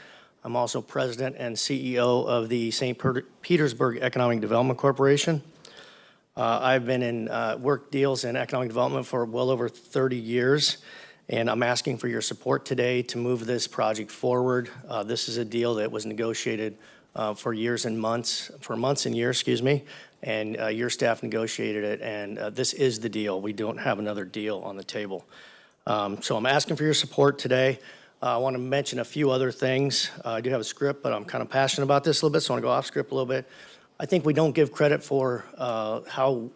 I'm also president and CEO of the St. Petersburg Economic Development Corporation. I've been in work deals in economic development for well over 30 years, and I'm asking for your support today to move this project forward. This is a deal that was negotiated for months and years, and your staff negotiated it, and this is the deal. We don't have another deal on the table. So I'm asking for your support today. I want to mention a few other things. I do have a script, but I'm kind of passionate about this a little bit, so I want to go off script a little bit. I think we don't give credit for how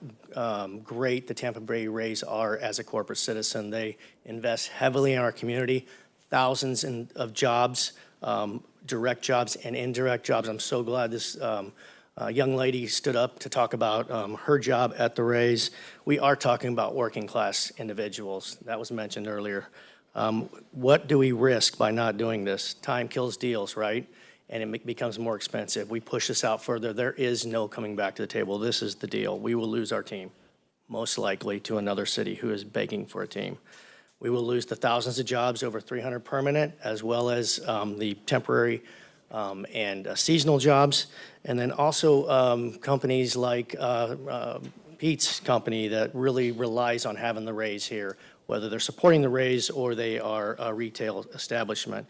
great the Tampa Bay Rays are as a corporate citizen. They invest heavily in our community, thousands of jobs, direct jobs and indirect jobs. I'm so glad this young lady stood up to talk about her job at the Rays. We are talking about working class individuals. That was mentioned earlier. What do we risk by not doing this? Time kills deals, right? And it becomes more expensive. We push this out further. There is no coming back to the table. This is the deal. We will lose our team, most likely to another city who is begging for a team. We will lose the thousands of jobs, over 300 permanent, as well as the temporary and seasonal jobs. And then also companies like Pete's company that really relies on having the Rays here, whether they're supporting the Rays or they are a retail establishment.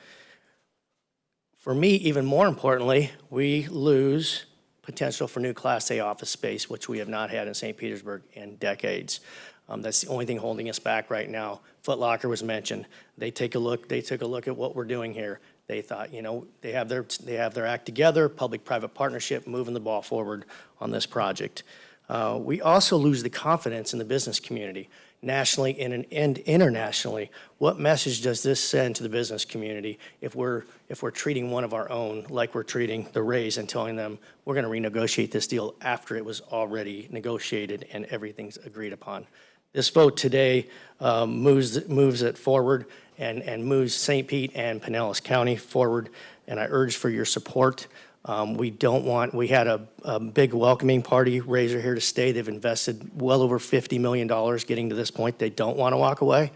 For me, even more importantly, we lose potential for new Class A office space, which we have not had in St. Petersburg in decades. That's the only thing holding us back right now. Foot Locker was mentioned. They took a look at what we're doing here. They thought, you know, they have their act together, public-private partnership, moving the ball forward on this project. We also lose the confidence in the business community, nationally and internationally. What message does this send to the business community if we're treating one of our own like we're treating the Rays and telling them we're going to renegotiate this deal after it was already negotiated and everything's agreed upon? This vote today moves it forward and moves St. Pete and Pinellas County forward, and I urge for your support. We had a big welcoming party. Rays are here to stay. They've invested well over $50 million getting to this point. They don't want to walk away,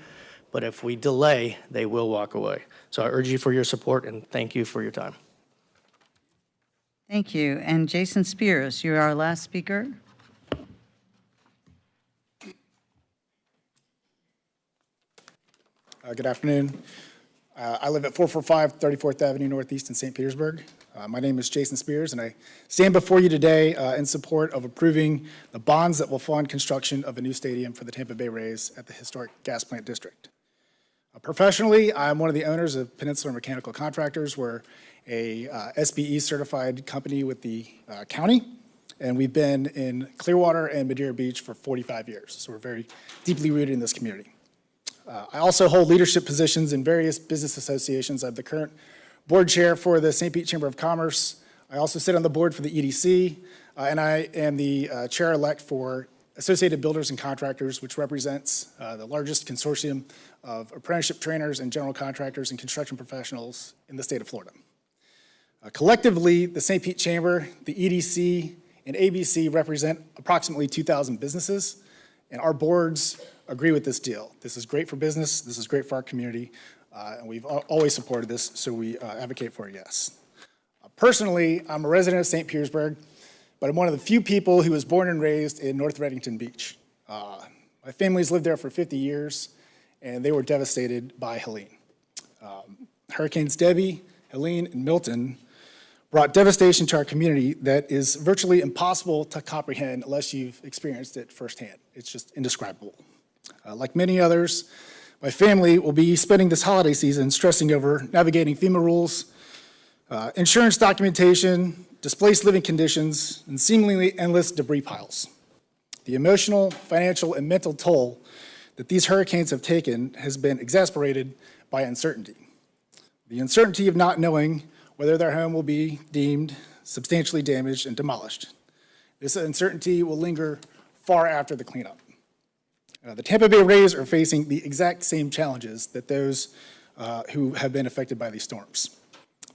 but if we delay, they will walk away. So I urge you for your support, and thank you for your time. Thank you. And Jason Spears, you're our last speaker. Good afternoon. I live at 445 34th Avenue Northeast in St. Petersburg. My name is Jason Spears, and I stand before you today in support of approving the bonds that will fund construction of a new stadium for the Tampa Bay Rays at the historic gas plant district. Professionally, I'm one of the owners of Peninsula Mechanical Contractors. We're a SBE certified company with the county, and we've been in Clearwater and Madeira Beach for 45 years, so we're very deeply rooted in this community. I also hold leadership positions in various business associations. I'm the current board chair for the St. Pete Chamber of Commerce. I also sit on the board for the EDC, and I am the chair-elect for Associated Builders and Contractors, which represents the largest consortium of apprenticeship trainers and general contractors and construction professionals in the state of Florida. Collectively, the St. Pete Chamber, the EDC, and ABC represent approximately 2,000 businesses, and our boards agree with this deal. This is great for business, this is great for our community, and we've always supported this, so we advocate for a yes. Personally, I'm a resident of St. Petersburg, but I'm one of the few people who was born and raised in North Reddington Beach. My family's lived there for 50 years, and they were devastated by Helene. Hurricanes Debbie, Helene, and Milton brought devastation to our community that is virtually impossible to comprehend unless you've experienced it firsthand. It's just indescribable. Like many others, my family will be spending this holiday season stressing over navigating FEMA rules, insurance documentation, displaced living conditions, and seemingly endless debris piles. The emotional, financial, and mental toll that these hurricanes have taken has been exacerbated by uncertainty. The uncertainty of not knowing whether their home will be deemed substantially damaged and demolished. This uncertainty will linger far after the cleanup. The Tampa Bay Rays are facing the exact same challenges that those who have been affected by these storms.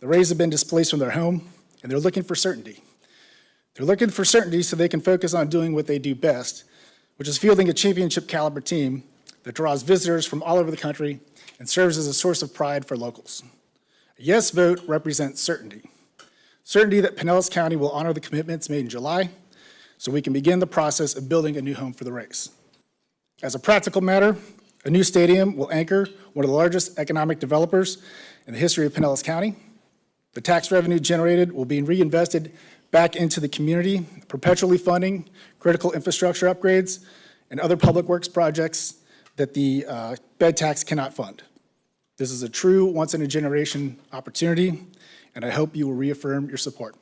The Rays have been displaced from their home, and they're looking for certainty. They're looking for certainty so they can focus on doing what they do best, which is fielding a championship caliber team that draws visitors from all over the country and serves as a source of pride for locals. A yes vote represents certainty. Certainty that Pinellas County will honor the commitments made in July so we can begin the process of building a new home for the Rays. As a practical matter, a new stadium will anchor one of the largest economic developers in the history of Pinellas County. The tax revenue generated will be reinvested back into the community, perpetually funding critical infrastructure upgrades and other public works projects that the bed tax cannot fund. This is a true once-in-a-generation opportunity, and I hope you will reaffirm your support.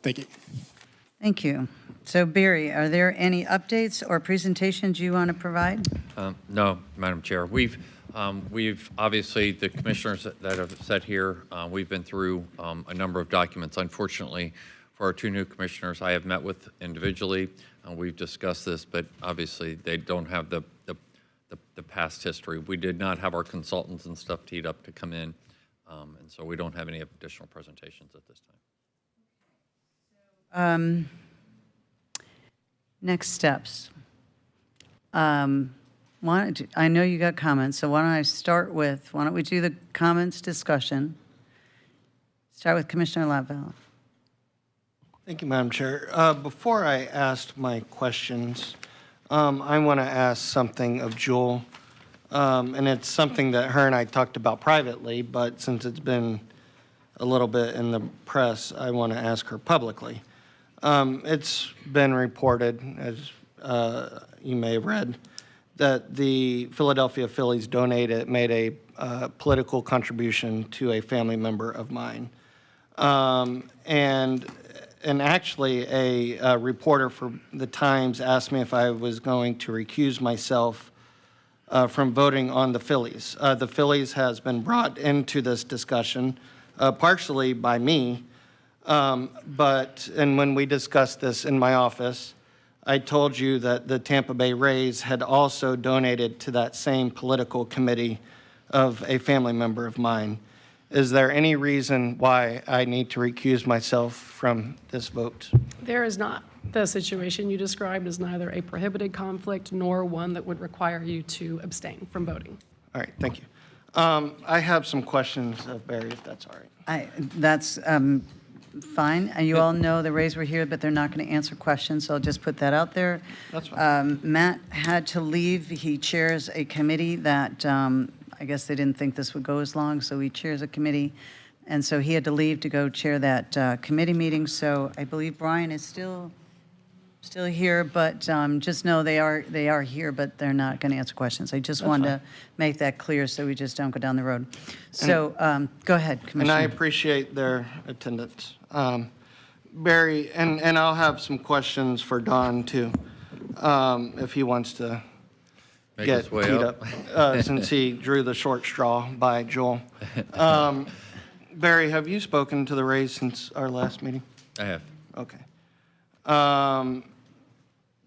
Thank you. Thank you. So Barry, are there any updates or presentations you want to provide? No, Madam Chair. We've obviously, the commissioners that have sat here, we've been through a number of documents. Unfortunately, for our two new commissioners, I have met with individually. We've discussed this, but obviously they don't have the past history. We did not have our consultants and stuff teed up to come in, and so we don't have any additional presentations at this time. Next steps. I know you got comments, so why don't we do the comments discussion? Start with Commissioner Lavelle. Thank you, Madam Chair. Before I ask my questions, I want to ask something of Jewel, and it's something that her and I talked about privately, but since it's been a little bit in the press, I want to ask her publicly. It's been reported, as you may have read, that the Philadelphia Phillies made a political contribution to a family member of mine. And actually, a reporter for the Times asked me if I was going to recuse myself from voting on the Phillies. The Phillies has been brought into this discussion partially by me, and when we discussed this in my office, I told you that the Tampa Bay Rays had also donated to that same political committee of a family member of mine. Is there any reason why I need to recuse myself from this vote? There is not. The situation you described is neither a prohibited conflict nor one that would require you to abstain from voting. All right, thank you. I have some questions of Barry, if that's all right. That's fine. You all know the Rays were here, but they're not going to answer questions, so I'll just put that out there. That's fine. Matt had to leave. He chairs a committee that I guess they didn't think this would go as long, so he chairs a committee. And so he had to leave to go chair that committee meeting. So I believe Brian is still here, but just know they are here, but they're not going to answer questions. I just wanted to make that clear so we just don't go down the road. So go ahead, Commissioner. And I appreciate their attendance. Barry, and I'll have some questions for Don too, if he wants to Make get his way teed up. since he drew the short straw by Joel. Barry, have you spoken to the Rays since our last meeting? I have. Okay.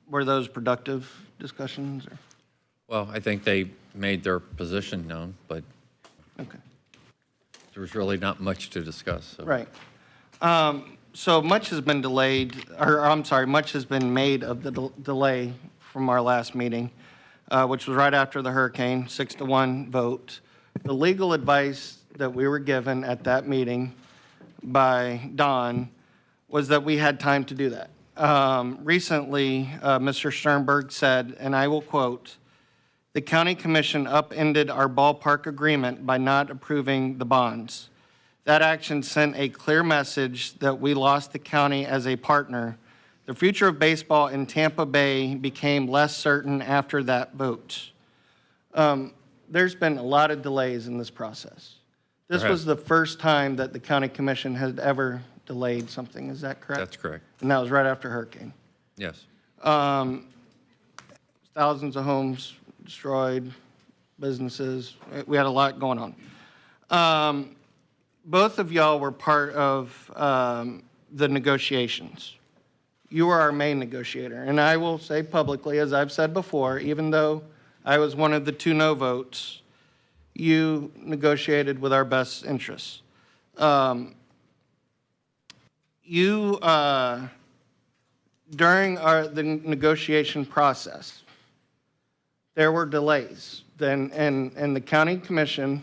Were those productive discussions? Or? Well, I think they made their position known, but Okay. there was really not much to discuss. So. Right. So much has been delayed, or I'm sorry, much has been made of the delay from our last meeting, which was right after the hurricane, 6-1 vote. The legal advice that we were given at that meeting by Don was that we had time to do that. Recently, Mr. Sternberg said, and I will quote, "The county commission upended our ballpark agreement by not approving the bonds. That action sent a clear message that we lost the county as a partner. The future of baseball in Tampa Bay became less certain after that vote." There's been a lot of delays in this process. This was the first time that the county commission had ever delayed something. Is that correct? That's correct. And that was right after hurricane. Yes. Thousands of homes destroyed, businesses. We had a lot going on. Both of y'all were part of the negotiations. You were our main negotiator. And I will say publicly, as I've said before, even though I was one of the 2 no votes, you negotiated with our best interests. During the negotiation process, there were delays. And the county commission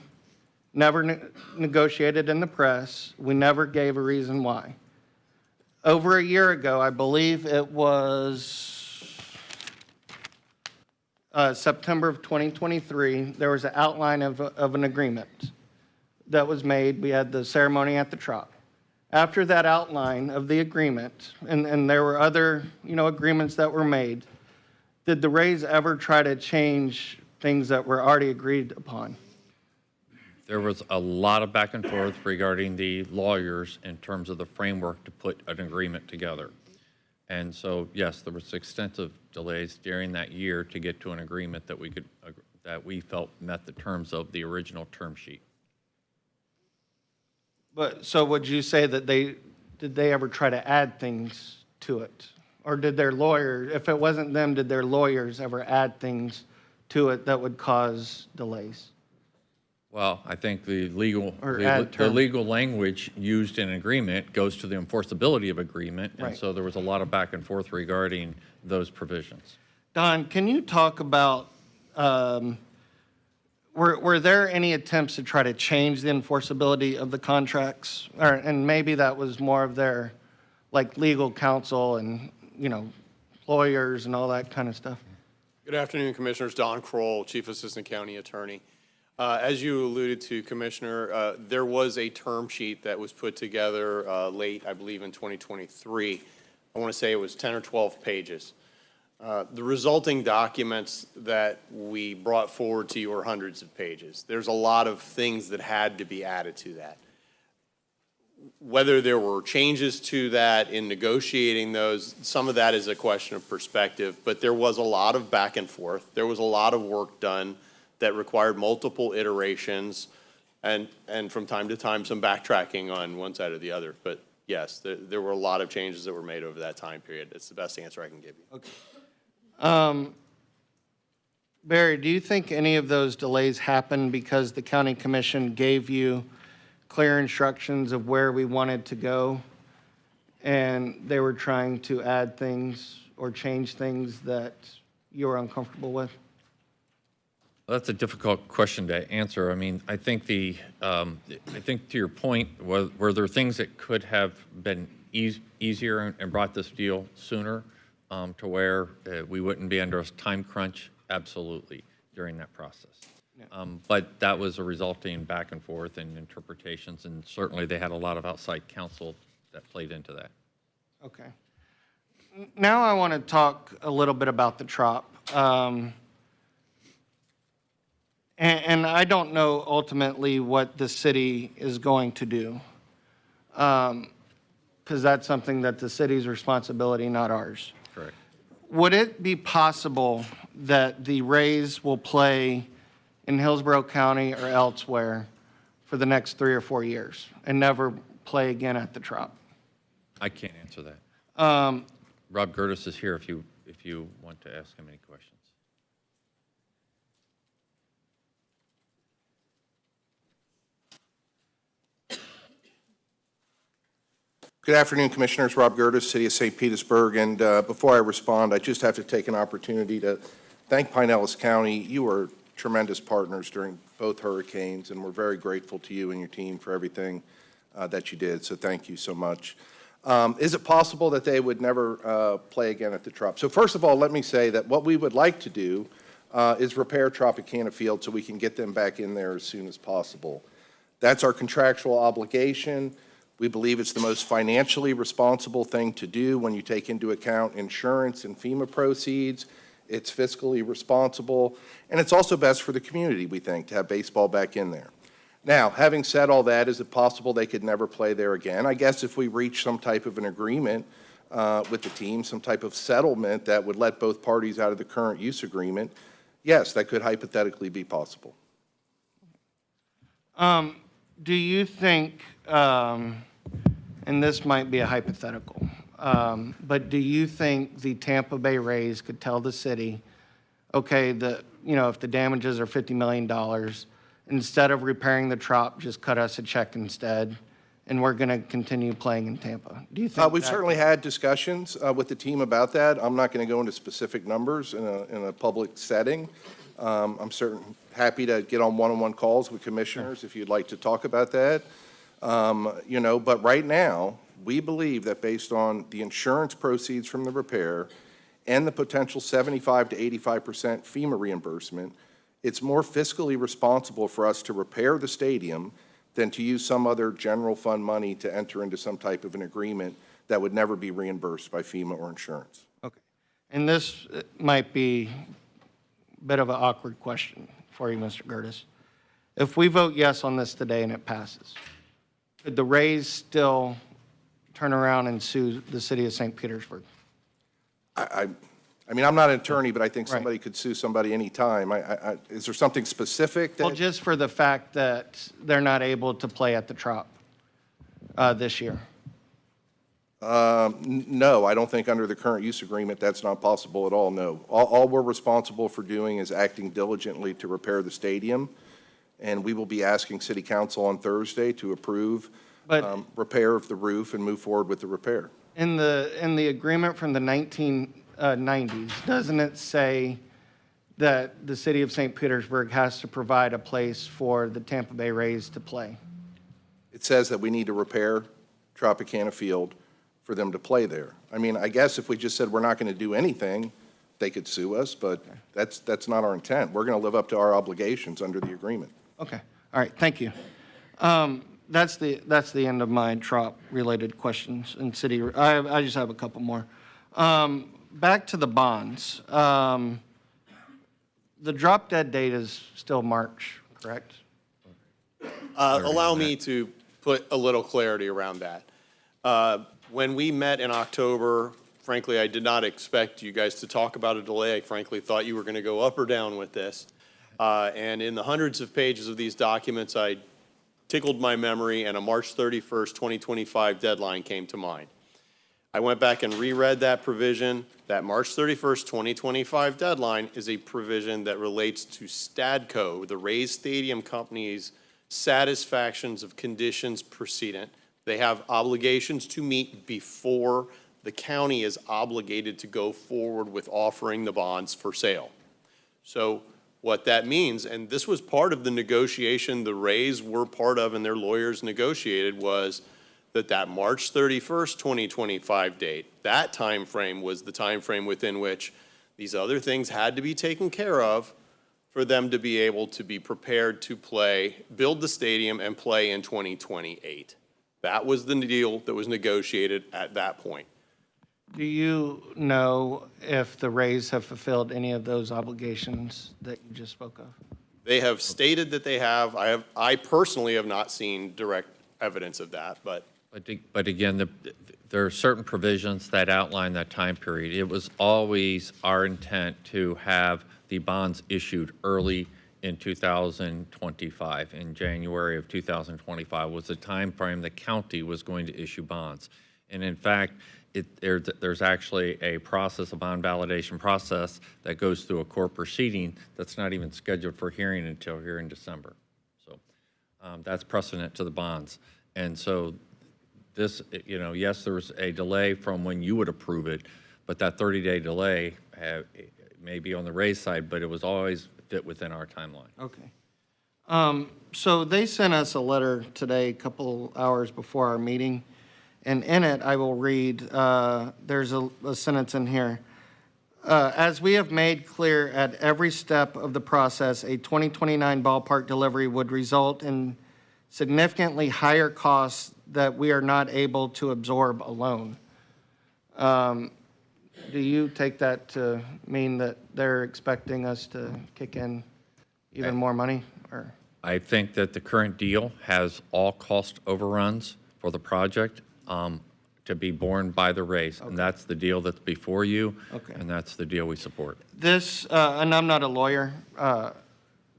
never negotiated in the press. We never gave a reason why. Over a year ago, I believe it was September of 2023, there was an outline of an agreement that was made. We had the ceremony at the Trop. After that outline of the agreement, and there were other, agreements that were made, did the Rays ever try to change things that were already agreed upon? There was a lot of back and forth regarding the lawyers in terms of the framework to put an agreement together. And so, yes, there was extensive delays during that year to get to an agreement that we felt met the terms of the original term sheet. But so would you say that did they ever try to add things to it? Or did their lawyer, if it wasn't them, did their lawyers ever add things to it that would cause delays? Well, I think the legal language used in agreement goes to the enforceability of agreement, and Right. so there was a lot of back and forth regarding those provisions. Don, can you talk about, were there any attempts to try to change the enforceability of the contracts? And maybe that was more of their, legal counsel and, lawyers and all that kind of stuff? Good afternoon, Commissioners. Don Kroll, Chief Assistant County Attorney. As you alluded to, Commissioner, there was a term sheet that was put together late, I believe, in 2023. I want to say it was 10 or 12 pages. The resulting documents that we brought forward to you are hundreds of pages. There's a lot of things that had to be added to that. Whether there were changes to that in negotiating those, some of that is a question of perspective, but there was a lot of back and forth. There was a lot of work done that required multiple iterations and from time to time some backtracking on one side or the other. But yes, there were a lot of changes that were made over that time period. It's the best answer I can give you. Okay. Barry, do you think any of those delays happened because the county commission gave you clear instructions of where we wanted to go and they were trying to add things or change things that you were uncomfortable with? Well, that's a difficult question to answer. I mean, I think to your point, were there things that could have been easier and brought this deal sooner to where we wouldn't be under a time crunch? Absolutely, during that process. Yeah. But that was a resulting back and forth and interpretations, and certainly they had a lot of outside counsel that played into that. Okay. Now I want to talk a little bit about the Trop. And I don't know ultimately what the city is going to do, because that's something that the city's responsibility, not ours. Correct. Would it be possible that the Rays will play in Hillsborough County or elsewhere for the next 3 or 4 years and never play again at the Trop? I can't answer that. Rob Gertis is here if you if you want to ask him any questions. Good afternoon, Commissioners. Rob Gertis, City of St. Petersburg. And before I respond, I just have to take an opportunity to thank Pinellas County. You were tremendous partners during both hurricanes, and we're very grateful to you and your team for everything that you did. So thank you so much. Is it possible that they would never play again at the Trop? So first of all, let me say that what we would like to do is repair Tropicana Field so we can get them back in there as soon as possible. That's our contractual obligation. We believe it's the most financially responsible thing to do when you take into account insurance and FEMA proceeds. It's fiscally responsible, and it's also best for the community, we think, to have baseball back in there. Now, having said all that, is it possible they could never play there again? I guess if we reach some type of an agreement with the team, some type of settlement that would let both parties out of the current use agreement, yes, that could hypothetically be possible. Do you think, and this might be a hypothetical, but do you think the Tampa Bay Rays could tell the city, okay, if the damages are $50 million, instead of repairing the Trop, just cut us a check instead, and we're going to continue playing in Tampa? Do you think We've certainly had discussions with the team about that. I'm not going to go into specific numbers in a public setting. I'm certainly happy to get on one-on-one calls with commissioners if you'd like to talk about that. But right now, we believe that based on the insurance proceeds from the repair and the potential 75 to 85% FEMA reimbursement, it's more fiscally responsible for us to repair the stadium than to use some other general fund money to enter into some type of an agreement that would never be reimbursed by FEMA or insurance. Okay. And this might be a bit of an awkward question for you, Mr. Gertis. If we vote yes on this today and it passes, could the Rays still turn around and sue the city of St. Petersburg? I mean, I'm not an attorney, but I think somebody could sue somebody anytime. Is there something specific that? Well, just for the fact that they're not able to play at the Trop this year. No, I don't think under the current use agreement that's not possible at all, no. All we're responsible for doing is acting diligently to repair the stadium, and we will be asking City Council on Thursday to approve repair of the roof and move forward with the repair. In the agreement from the 1990s, doesn't it say that the city of St. Petersburg has to provide a place for the Tampa Bay Rays to play? It says that we need to repair Tropicana Field for them to play there. I mean, I guess if we just said we're not going to do anything, they could sue us, but that's not our intent. We're going to live up to our obligations under the agreement. Okay, all right, thank you. That's the end of my Trop-related questions in city. I just have a couple more. Back to the bonds. The drop-dead date is still March, correct? Allow me to put a little clarity around that. When we met in October, frankly, I did not expect you guys to talk about a delay. I frankly thought you were going to go up or down with this. And in the hundreds of pages of these documents, I tickled my memory, and a March 31st, 2025 deadline came to mind. I went back and reread that provision. That March 31st, 2025 deadline is a provision that relates to Stadco, the Rays Stadium Company's satisfactions of conditions precedent. They have obligations to meet before the county is obligated to go forward with offering the bonds for sale. So what that means, and this was part of the negotiation the Rays were part of and their lawyers negotiated, was that March 31st, 2025 date, that time frame was the time frame within which these other things had to be taken care of for them to be able to be prepared to play, build the stadium and play in 2028. That was the deal that was negotiated at that point. Do you know if the Rays have fulfilled any of those obligations that you just spoke of? They have stated that they have. I personally have not seen direct evidence of that, but again, there are certain provisions that outline that time period. It was always our intent to have the bonds issued early in 2025. In January of 2025 was the time frame the county was going to issue bonds. And in fact, there's actually a process, a bond validation process that goes through a court proceeding that's not even scheduled for hearing until here in December. So that's precedent to the bonds. And so this, yes, there was a delay from when you would approve it, but that 30-day delay may be on the Ray's side, but it was always fit within our timeline. Okay. So they sent us a letter today, a couple hours before our meeting, and in it, I will read, there's a sentence in here. As we have made clear at every step of the process, a 2029 ballpark delivery would result in significantly higher costs that we are not able to absorb alone. Do you take that to mean that they're expecting us to kick in even more money, or? I think that the current deal has all cost overruns for the project to be borne by the Rays, and that's the deal that's before you, and that's the deal we support. This, and I'm not a lawyer,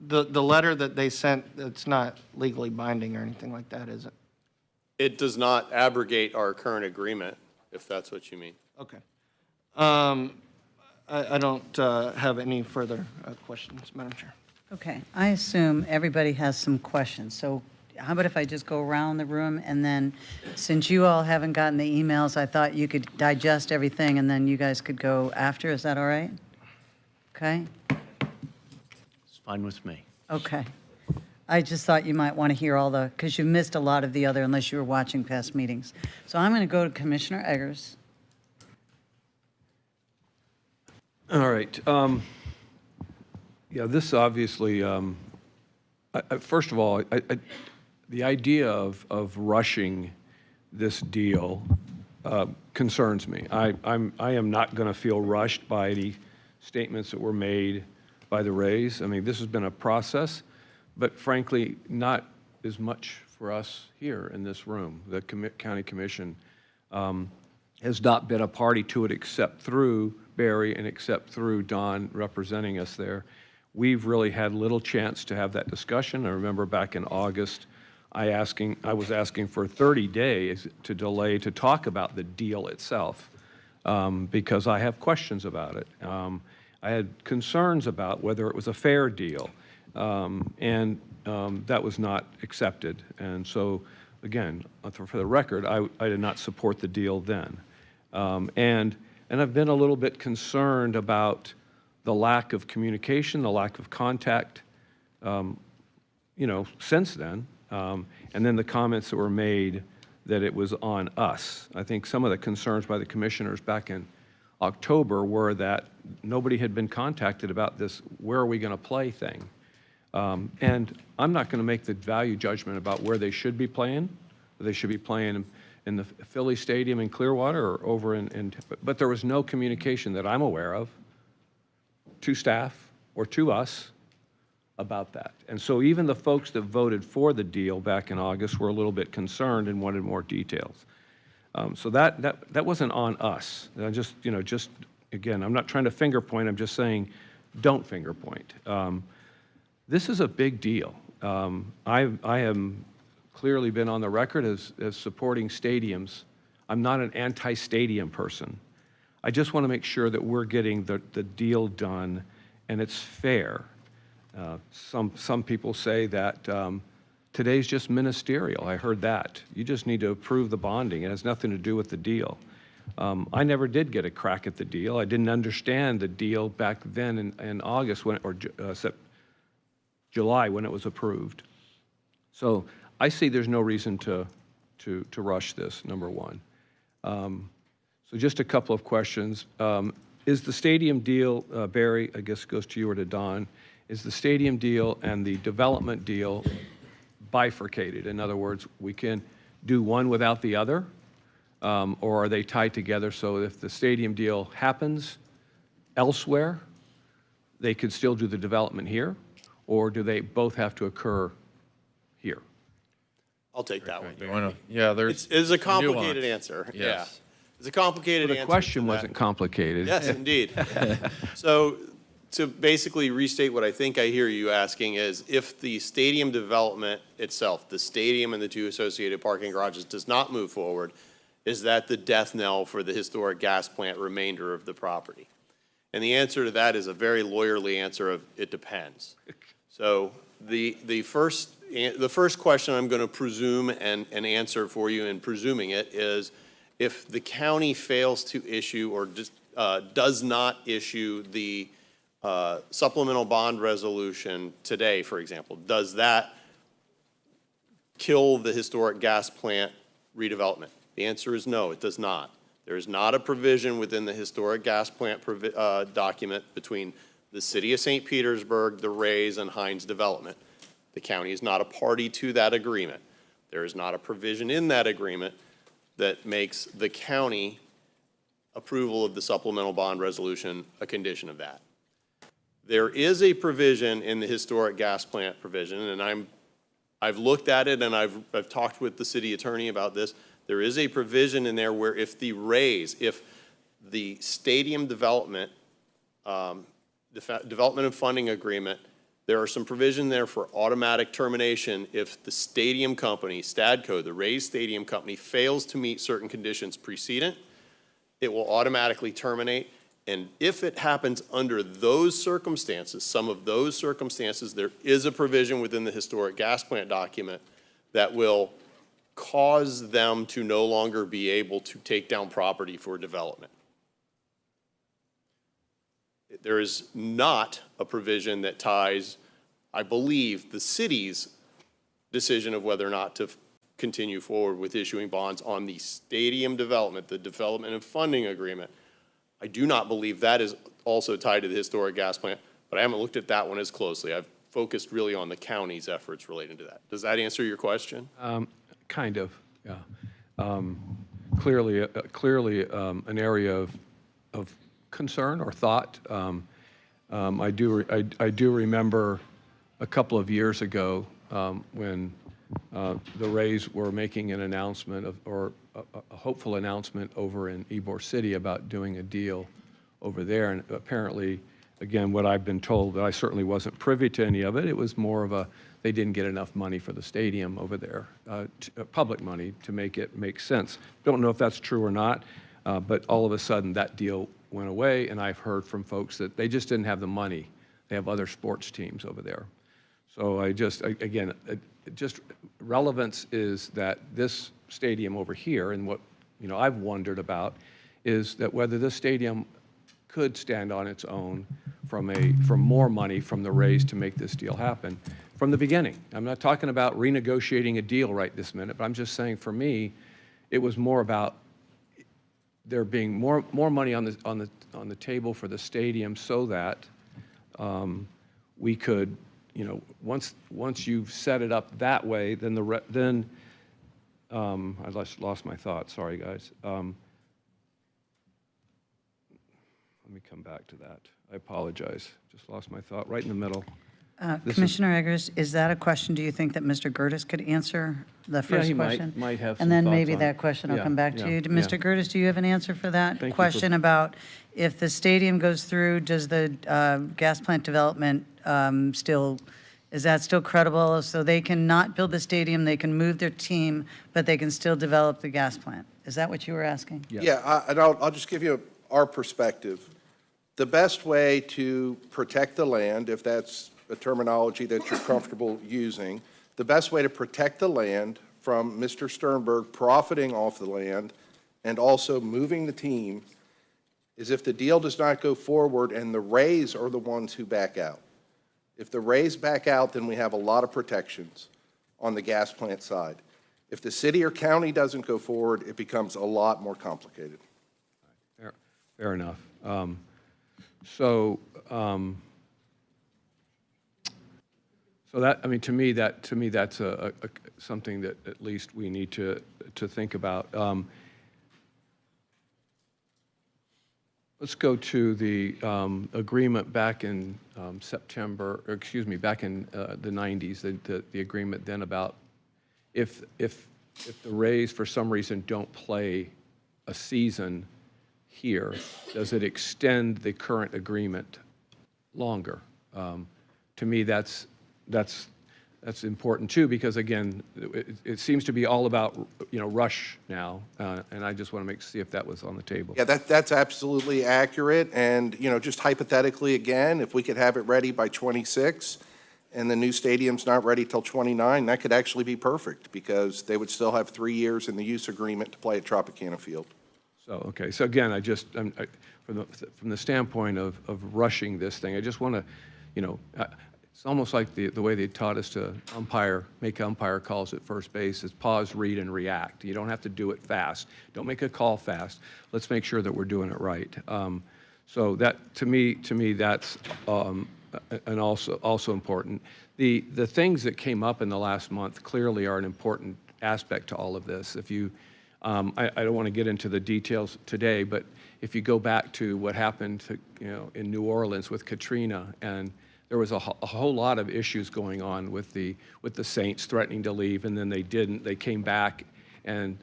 the letter that they sent, it's not legally binding or anything like that, is it? It does not abrogate our current agreement, if that's what you mean. Okay. I don't have any further questions, Madam Chair. Okay, I assume everybody has some questions, so how about if I just go around the room, and then, since you all haven't gotten the emails, I thought you could digest everything, and then you guys could go after, is that all right? Okay? It's fine with me. Okay. I just thought you might want to hear all the, because you missed a lot of the other, unless you were watching past meetings. So I'm going to go to Commissioner Eggers. All right. Yeah, this obviously, first of all, the idea of rushing this deal concerns me. I am not going to feel rushed by the statements that were made by the Rays. I mean, this has been a process, but frankly, not as much for us here in this room. The county commission has not been a party to it except through Barry and except through Don representing us there. We've really had little chance to have that discussion. I remember back in August, I was asking for 30 days to delay to talk about the deal itself because I have questions about it. I had concerns about whether it was a fair deal, and that was not accepted. And so, again, for the record, I did not support the deal then. And I've been a little bit concerned about the lack of communication, the lack of contact, since then. And then the comments that were made that it was on us. I think some of the concerns by the commissioners back in October were that nobody had been contacted about this, where are we going to play thing. And I'm not going to make the value judgment about where they should be playing. They should be playing in the Philly Stadium in Clearwater or over but there was no communication that I'm aware of to staff or to us about that. And so even the folks that voted for the deal back in August were a little bit concerned and wanted more details. So that wasn't on us. Just again, I'm not trying to finger point, I'm just saying don't finger point. This is a big deal. I am clearly been on the record as supporting stadiums. I'm not an anti-stadium person. I just want to make sure that we're getting the deal done and it's fair. Some people say that today's just ministerial. I heard that. You just need to approve the bonding. It has nothing to do with the deal. I never did get a crack at the deal. I didn't understand the deal back then in August July when it was approved. So I see there's no reason to rush this, number one. So just a couple of questions. Is the stadium deal, Barry, I guess goes to you or to Don, is the stadium deal and the development deal bifurcated? In other words, we can do one without the other? Or are they tied together so if the stadium deal happens elsewhere, they could still do the development here? Or do they both have to occur here? I'll take that one. There's a complicated nuance. answer. Yes. Yeah. It's a complicated answer. The question wasn't complicated. Yes, indeed. So to basically restate what I think I hear you asking is if the stadium development itself, the stadium and the two associated parking garages does not move forward, is that the death knell for the historic gas plant remainder of the property? And the answer to that is a very lawyerly answer of, it depends. So the first question I'm going to presume and answer for you in presuming it is, if the county fails to issue or just, does not issue the supplemental bond resolution today, for example, does that kill the historic gas plant redevelopment? The answer is no, it does not. There is not a provision within the historic gas plant document between the city of St. Petersburg, the Rays, and Hines Development. The county is not a party to that agreement. There is not a provision in that agreement that makes the county approval of the supplemental bond resolution a condition of that. There is a provision in the historic gas plant provision, and I've looked at it and I've talked with the city attorney about this. There is a provision in there where if the Rays, if the stadium development, development and funding agreement, there are some provision there for automatic termination if the stadium company, Stadco, the Rays Stadium Company, fails to meet certain conditions precedent, it will automatically terminate. And if it happens under those circumstances, some of those circumstances, there is a provision within the historic gas plant document that will cause them to no longer be able to take down property for development. There is not a provision that ties, I believe, the city's decision of whether or not to continue forward with issuing bonds on the stadium development, the development and funding agreement. I do not believe that is also tied to the historic gas plant, but I haven't looked at that one as closely. I've focused really on the county's efforts relating to that. Does that answer your question? Kind of, yeah. Clearly an area of concern or thought. I do remember a couple of years ago when the Rays were making an announcement or a hopeful announcement over in Ybor City about doing a deal over there. And apparently, again, what I've been told, that I certainly wasn't privy to any of it, it was more of a, they didn't get enough money for the stadium over there, public money, to make it make sense. Don't know if that's true or not, but all of a sudden that deal went away, and I've heard from folks that they just didn't have the money. They have other sports teams over there. So again, just relevance is that this stadium over here, and what I've wondered about, is that whether this stadium could stand on its own from more money from the Rays to make this deal happen from the beginning. I'm not talking about renegotiating a deal right this minute, but I'm just saying, for me, it was more about there being more money on the table for the stadium, so that we could, once you've set it up that way, then I lost my thought. Sorry, guys. Let me come back to that. I apologize. Just lost my thought right in the middle. Commissioner Eggers, is that a question, do you think, that Mr. Gertis could answer, the first question? might have some And then thoughts maybe on that it. question will Yeah, come back to yeah, you. yeah. Mr. Gertis, do you have an answer for that Thank you for- question about if the stadium goes through, does the gas plant development is that still credible? So they can not build the stadium, they can move their team, but they can still develop the gas plant? Is that what you were asking? Yeah, and I'll just give you our perspective. The best way to protect the land, if that's a terminology that you're comfortable using, the best way to protect the land from Mr. Sternberg profiting off the land and also moving the team is if the deal does not go forward and the Rays are the ones who back out. If the Rays back out, then we have a lot of protections on the gas plant side. If the city or county doesn't go forward, it becomes a lot more complicated. Fair enough. So that, I mean, to me, that's something that at least we need to think about. Let's go to the agreement back in September, or excuse me, back in the 90s, the agreement then about if the Rays for some reason don't play a season here, does it extend the current agreement longer? To me, that's That's important too, because again, it seems to be all about, rush now, and I just want to see if that was on the table. Yeah, that's absolutely accurate. And, just hypothetically, again, if we could have it ready by 26 and the new stadium's not ready till 29, that could actually be perfect because they would still have 3 years in the use agreement to play at Tropicana Field. So, okay, so again, from the standpoint of rushing this thing, I just want to, it's almost like the way they taught us to make umpire calls at first base is pause, read, and react. You don't have to do it fast. Don't make a call fast. Let's make sure that we're doing it right. So that, to me, that's and also important. The things that came up in the last month clearly are an important aspect to all of this. If you, I don't want to get into the details today, but if you go back to what happened in New Orleans with Katrina, and there was a whole lot of issues going on with the Saints threatening to leave, and then they didn't. They came back and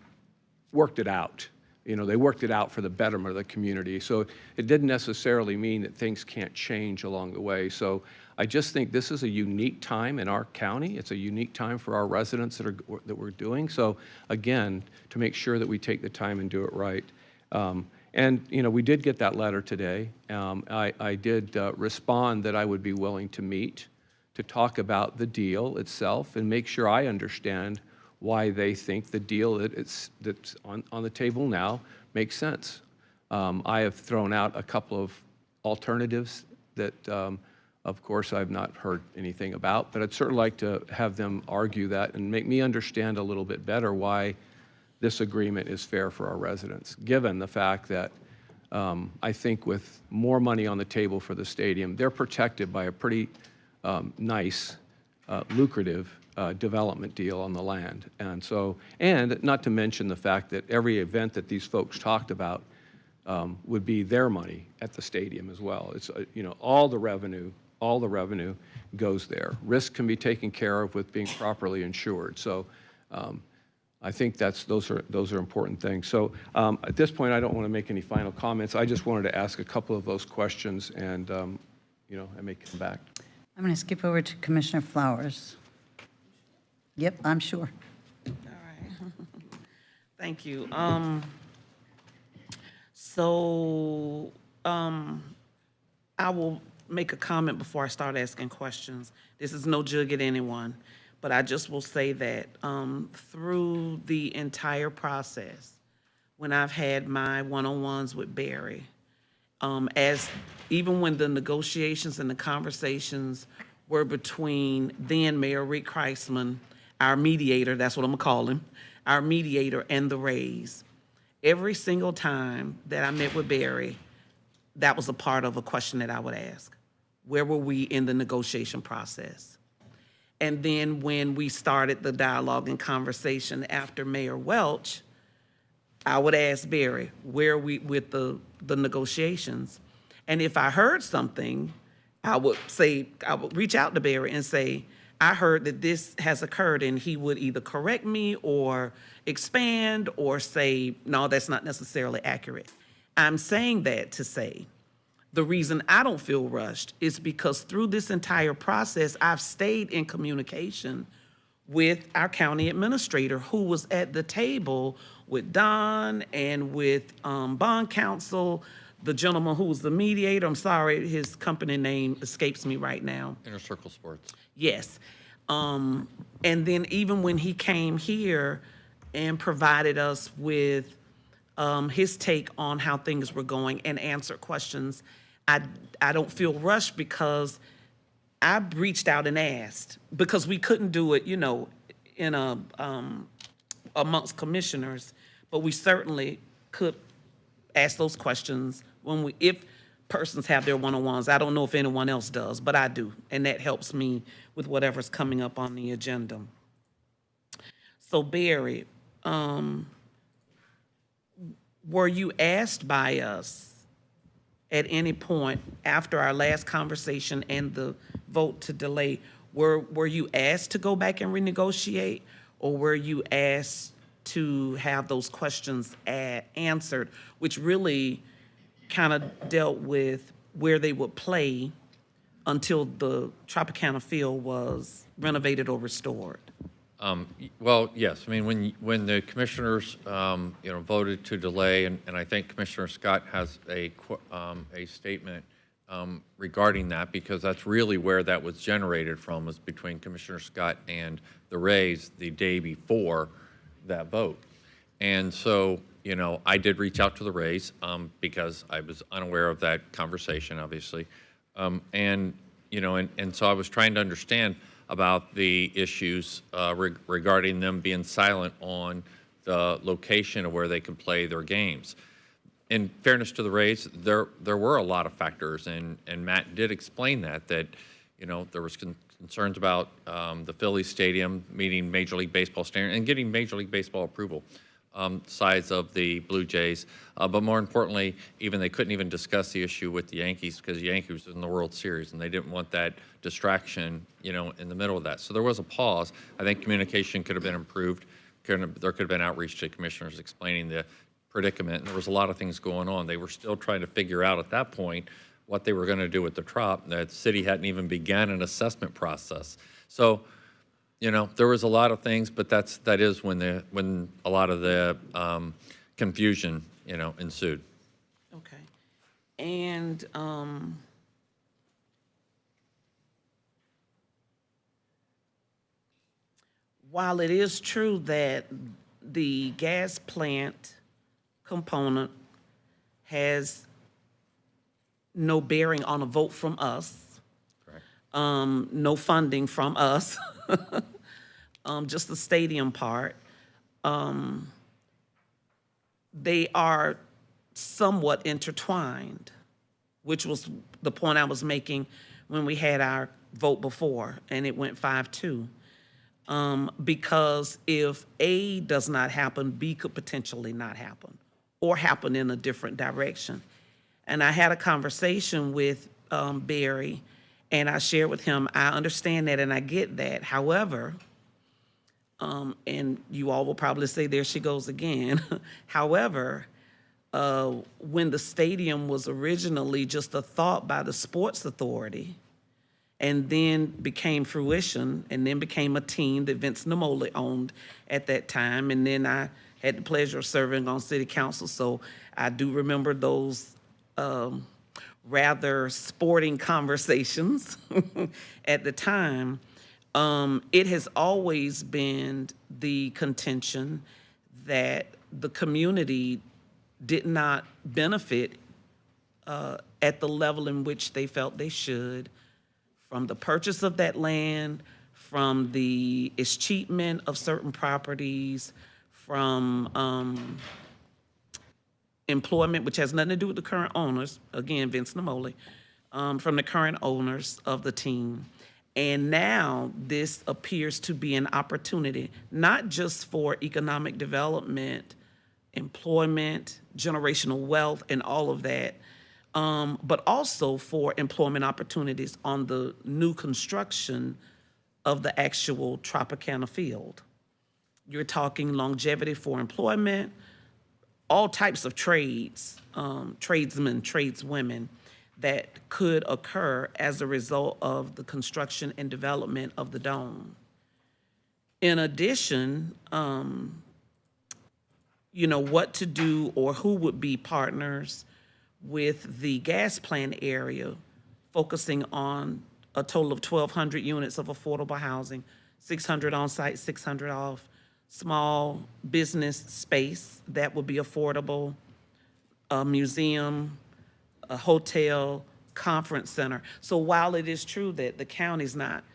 worked it out. They worked it out for the betterment of the community. So it didn't necessarily mean that things can't change along the way. So I just think this is a unique time in our county. It's a unique time for our residents that we're doing. So again, to make sure that we take the time and do it right. And, we did get that letter today. I did respond that I would be willing to meet to talk about the deal itself and make sure I understand why they think the deal that's on the table now makes sense. I have thrown out a couple of alternatives that, of course, I've not heard anything about, but I'd certainly like to have them argue that and make me understand a little bit better why this agreement is fair for our residents, given the fact that I think with more money on the table for the stadium, they're protected by a pretty nice, lucrative development deal on the land. And so, and not to mention the fact that every event that these folks talked about would be their money at the stadium as well. It's, all the revenue goes there. Risk can be taken care of with being properly insured. So I think those are important things. So at this point, I don't want to make any final comments. I just wanted to ask a couple of those questions, and I may come back. I'm going to skip over to Commissioner Flowers. Yep, I'm sure. All right. Thank you. I will make a comment before I start asking questions. This is no jug at anyone. But I just will say that through the entire process, when I've had my one-on-ones with Barry, even when the negotiations and the conversations were between then Mayor Rick Kreisman, our mediator, that's what I'm gonna call him, our mediator, and the Rays, every single time that I met with Barry, that was a part of a question that I would ask. Where were we in the negotiation process? And then when we started the dialogue and conversation after Mayor Welch, I would ask Barry, where are we with the negotiations? And if I heard something, I would reach out to Barry and say, I heard that this has occurred, and he would either correct me or expand or say, no, that's not necessarily accurate. I'm saying that to say, the reason I don't feel rushed is because through this entire process, I've stayed in communication with our county administrator, who was at the table with Don and with bond counsel, the gentleman who was the mediator. I'm sorry, his company name escapes me right now. Inner Circle Sports. Yes. And then even when he came here and provided us with his take on how things were going and answered questions, I don't feel rushed because I reached out and asked, because we couldn't do it, in amongst commissioners, but we certainly could ask those questions if persons have their one-on-ones. I don't know if anyone else does, but I do, and that helps me with whatever's coming up on the agenda. So Barry, were you asked by us at any point after our last conversation and the vote to delay, were you asked to go back and renegotiate, or were you asked to have those questions answered, which really kind of dealt with where they would play until the Tropicana Field was renovated or restored? Well, yes. I mean, when the commissioners, voted to delay, and I think Commissioner Scott has a statement regarding that, because that's really where that was generated from, was between Commissioner Scott and the Rays the day before that vote. And so, I did reach out to the Rays because I was unaware of that conversation, obviously. And so I was trying to understand about the issues regarding them being silent on the location of where they can play their games. In fairness to the Rays, there were a lot of factors, and Matt did explain that there was concerns about the Phillies stadium meeting Major League Baseball standard and getting Major League Baseball approval. Size of the Blue Jays, but more importantly, they couldn't even discuss the issue with the Yankees, because the Yankees was in the World Series and they didn't want that distraction, in the middle of that. So there was a pause. I think communication could have been improved. There could have been outreach to commissioners explaining the predicament, and there was a lot of things going on. They were still trying to figure out at that point what they were going to do with the Trop. The city hadn't even begun an assessment process. So there was a lot of things, but that is when a lot of the confusion, ensued. Okay. And while it is true that the gas plant component has no bearing on a vote from us, no funding from us, just the stadium part, they are somewhat intertwined, which was the point I was making when we had our vote before, and it went 5-2. Because if A does not happen, B could potentially not happen, or happen in a different direction. And I had a conversation with Barry, and I shared with him, I understand that and I get that. However, and you all will probably say, there she goes again. However, when the stadium was originally just a thought by the Sports Authority, and then became fruition, and then became a team that Vince Namoli owned at that time, and then I had the pleasure of serving on city council, so I do remember those rather sporting conversations at the time. It has always been the contention that the community did not benefit at the level in which they felt they should from the purchase of that land, from the escheatment of certain properties, from employment, which has nothing to do with the current owners, again, Vince Namoli, from the current owners of the team. And now this appears to be an opportunity, not just for economic development, employment, generational wealth, and all of that, but also for employment opportunities on the new construction of the actual Tropicana Field. You're talking longevity for employment, all types of trades, tradesmen, tradeswomen, that could occur as a result of the construction and development of the dome. In addition, what to do or who would be partners with the gas plant area, focusing on a total of 1,200 units of affordable housing, 600 on-site, 600 off, small business space that would be affordable, a museum, a hotel, conference center. So while it is true that the county's not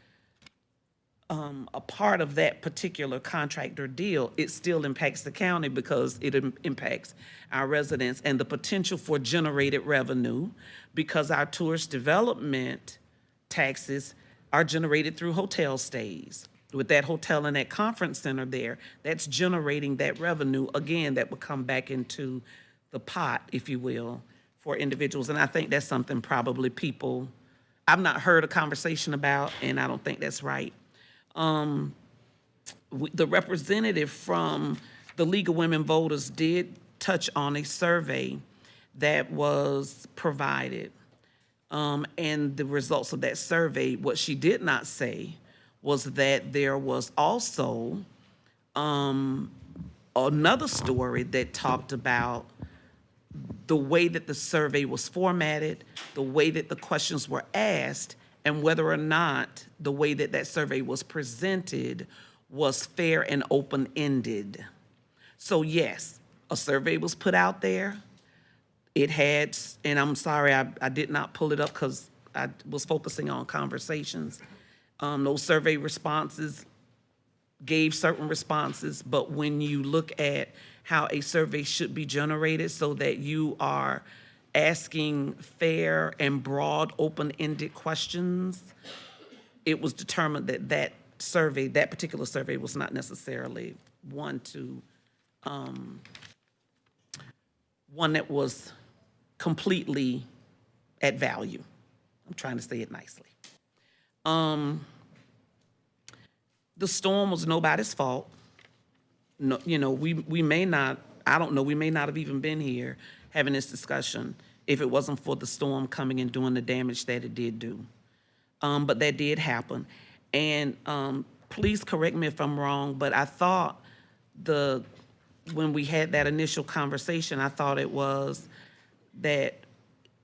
a part of that particular contract or deal, it still impacts the county because it impacts our residents and the potential for generated revenue, because our tourist development taxes are generated through hotel stays. With that hotel and that conference center there, that's generating that revenue, again, that would come back into the pot, if you will, for individuals. And I think that's something probably people, I've not heard a conversation about, and I don't think that's right. The representative from the League of Women Voters did touch on a survey that was provided. and the results of that survey. What she did not say was that there was also another story that talked about the way that the survey was formatted, the way that the questions were asked, and whether or not the way that that survey was presented was fair and open-ended. So yes, a survey was put out there. It had, and I'm sorry, I did not pull it up because I was focusing on conversations. Those survey responses gave certain responses, but when you look at how a survey should be generated so that you are asking fair and broad, open-ended questions, it was determined that that survey, that particular survey, was not necessarily one that was completely at value. I'm trying to say it nicely. The storm was nobody's fault. No, you know, we may not, I don't know, we may not have even been here having this discussion if it wasn't for the storm coming and doing the damage that it did do. But that did happen. And please correct me if I'm wrong, but I thought when we had that initial conversation, I thought it was that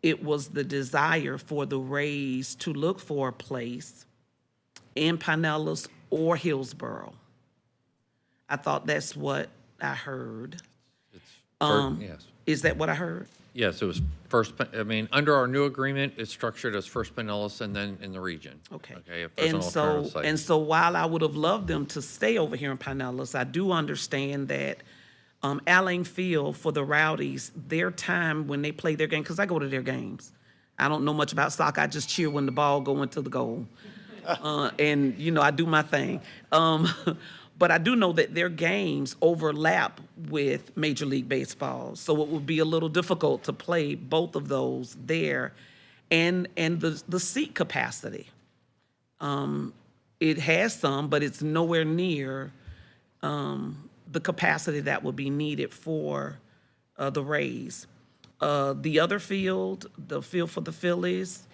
it was the desire for the Rays to look for a place in Pinellas or Hillsborough. I thought that's what I heard. Yes. Is that what I heard? Yes, it was first, I mean, under our new agreement, it's structured as first Pinellas and then in the region. Okay. Okay, if there's an alternative site. And so while I would have loved them to stay over here in Pinellas, I do understand that Allen Field for the Rowdies, their time when they play their game, because I go to their games. I don't know much about soccer. I just cheer when the ball go into the goal. And, you know, I do my thing. But I do know that their games overlap with Major League Baseball, so it would be a little difficult to play both of those there, and the seat capacity. It has some, but it's nowhere near the capacity that would be needed for the Rays. The other field, the field for the Phillies,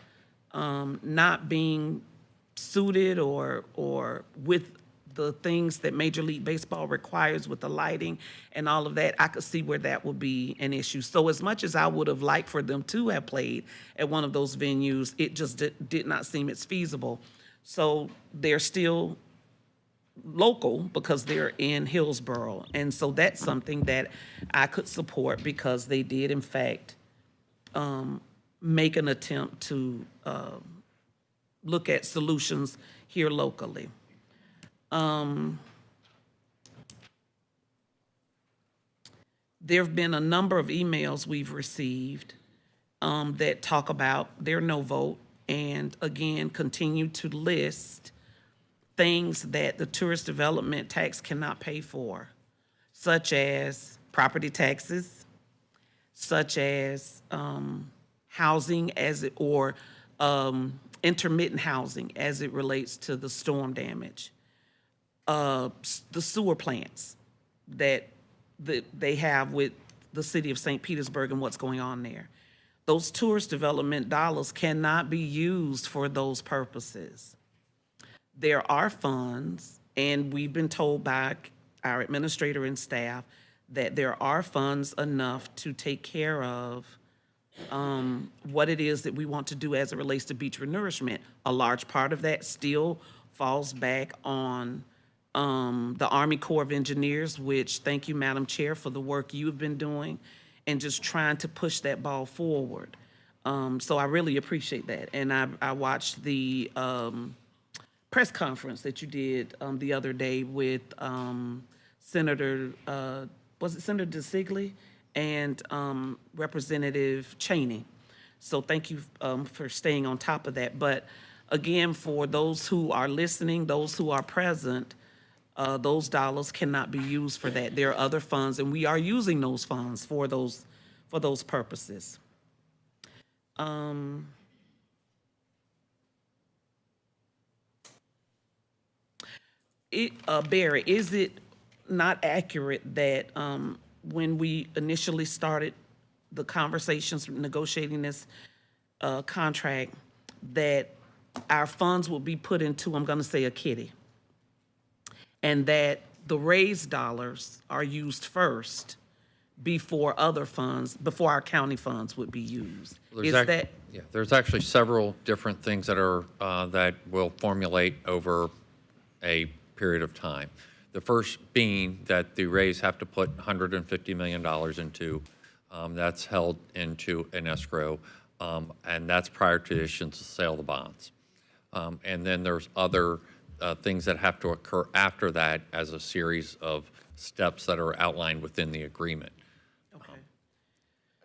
not being suited or with the things that Major League Baseball requires with the lighting and all of that, I could see where that would be an issue. So as much as I would have liked for them to have played at one of those venues, it just did not seem it's feasible. So they're still local because they're in Hillsborough. And so that's something that I could support because they did, in fact, make an attempt to look at solutions here locally. There have been a number of emails we've received that talk about their no vote and, again, continue to list things that the tourist development tax cannot pay for, such as property taxes, such as housing or intermittent housing as it relates to the storm damage. The sewer plants that they have with the city of St. Petersburg and what's going on there. Those tourist development dollars cannot be used for those purposes. There are funds, and we've been told by our administrator and staff that there are funds enough to take care of what it is that we want to do as it relates to beach renourishment. A large part of that still falls back on the Army Corps of Engineers, which, thank you, Madam Chair, for the work you've been doing and just trying to push that ball forward. So I really appreciate that. And I watched the press conference that you did the other day with Senator, was it Senator DeSigley and Representative Cheney. So thank you for staying on top of that. But again, for those who are listening, those who are present, those dollars cannot be used for that. There are other funds, and we are using those funds for those purposes. Barry, is it not accurate that when we initially started the conversations negotiating this, contract that our funds will be put into, I'm going to say, a kitty, and that the raised dollars are used first before other funds, before our county funds would be used. Is that? Yeah, there's actually several different things that are, that will formulate over a period of time. The first being that the Rays have to put $150 million into, that's held into an escrow, and that's prior to the issuance of sale of the bonds. And then there's other things that have to occur after that as a series of steps that are outlined within the agreement.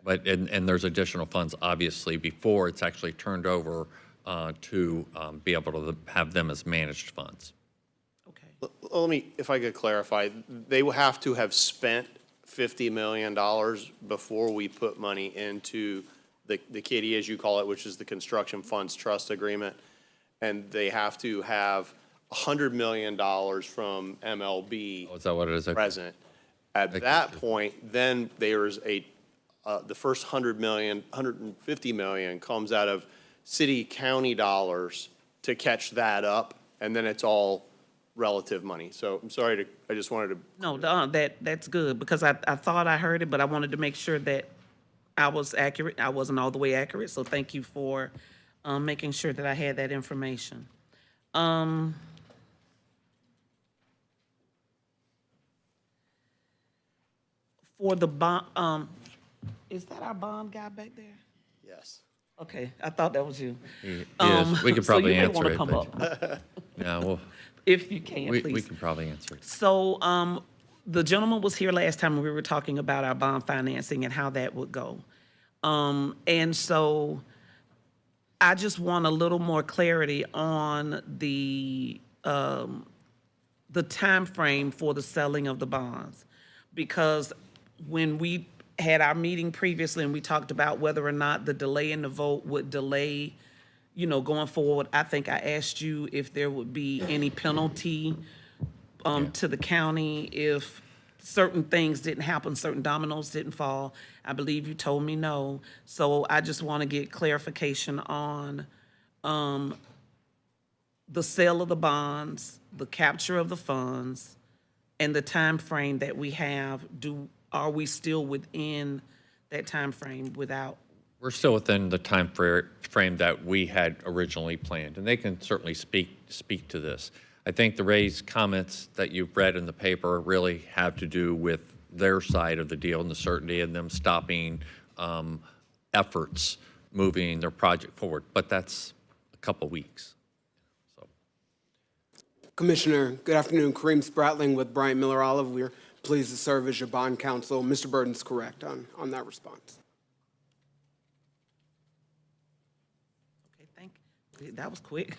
But, and there's additional funds, obviously, before it's actually turned over to be able to have them as managed funds. Let me, if I could clarify, they will have to have spent $50 million before we put money into the kitty, as you call it, which is the Construction Funds Trust Agreement. And they have to have $100 million from MLB. Oh, is that what it is? Present. At that point, then there's the first $150 million comes out of city, county dollars to catch that up, and then it's all relative money. So I'm sorry I just wanted to. No, that's good, because I thought I heard it, but I wanted to make sure that I was accurate. I wasn't all the way accurate, so thank you for making sure that I had that information. For the bond, is that our bond guy back there? Yes. Okay, I thought that was you. He is. We could probably answer so it. you may want to come up. Yeah, well. If you can, we, please. We can probably answer it. So the gentleman was here last time, and we were talking about our bond financing and how that would go. And so I just want a little more clarity on the time frame for the selling of the bonds. Because when we had our meeting previously and we talked about whether or not the delay in the vote would delay, you know, going forward, I think I asked you if there would be any penalty to the county if certain things didn't happen, certain dominoes didn't fall. I believe you told me no. So I just want to get clarification on the sale of the bonds, the capture of the funds, and the time frame that we have. Are we still within that time frame without? We're still within the time frame that we had originally planned, and they can certainly speak to this. I think the Ray's comments that you've read in the paper really have to do with their side of the deal and the certainty and them stopping efforts moving their project forward. But that's a couple weeks. So. Commissioner, good afternoon. Kareem Spratling with Bryant Miller Olive. We're pleased to serve as your bond counsel. Mr. Burton's correct on that response. Okay, thank you. That was quick.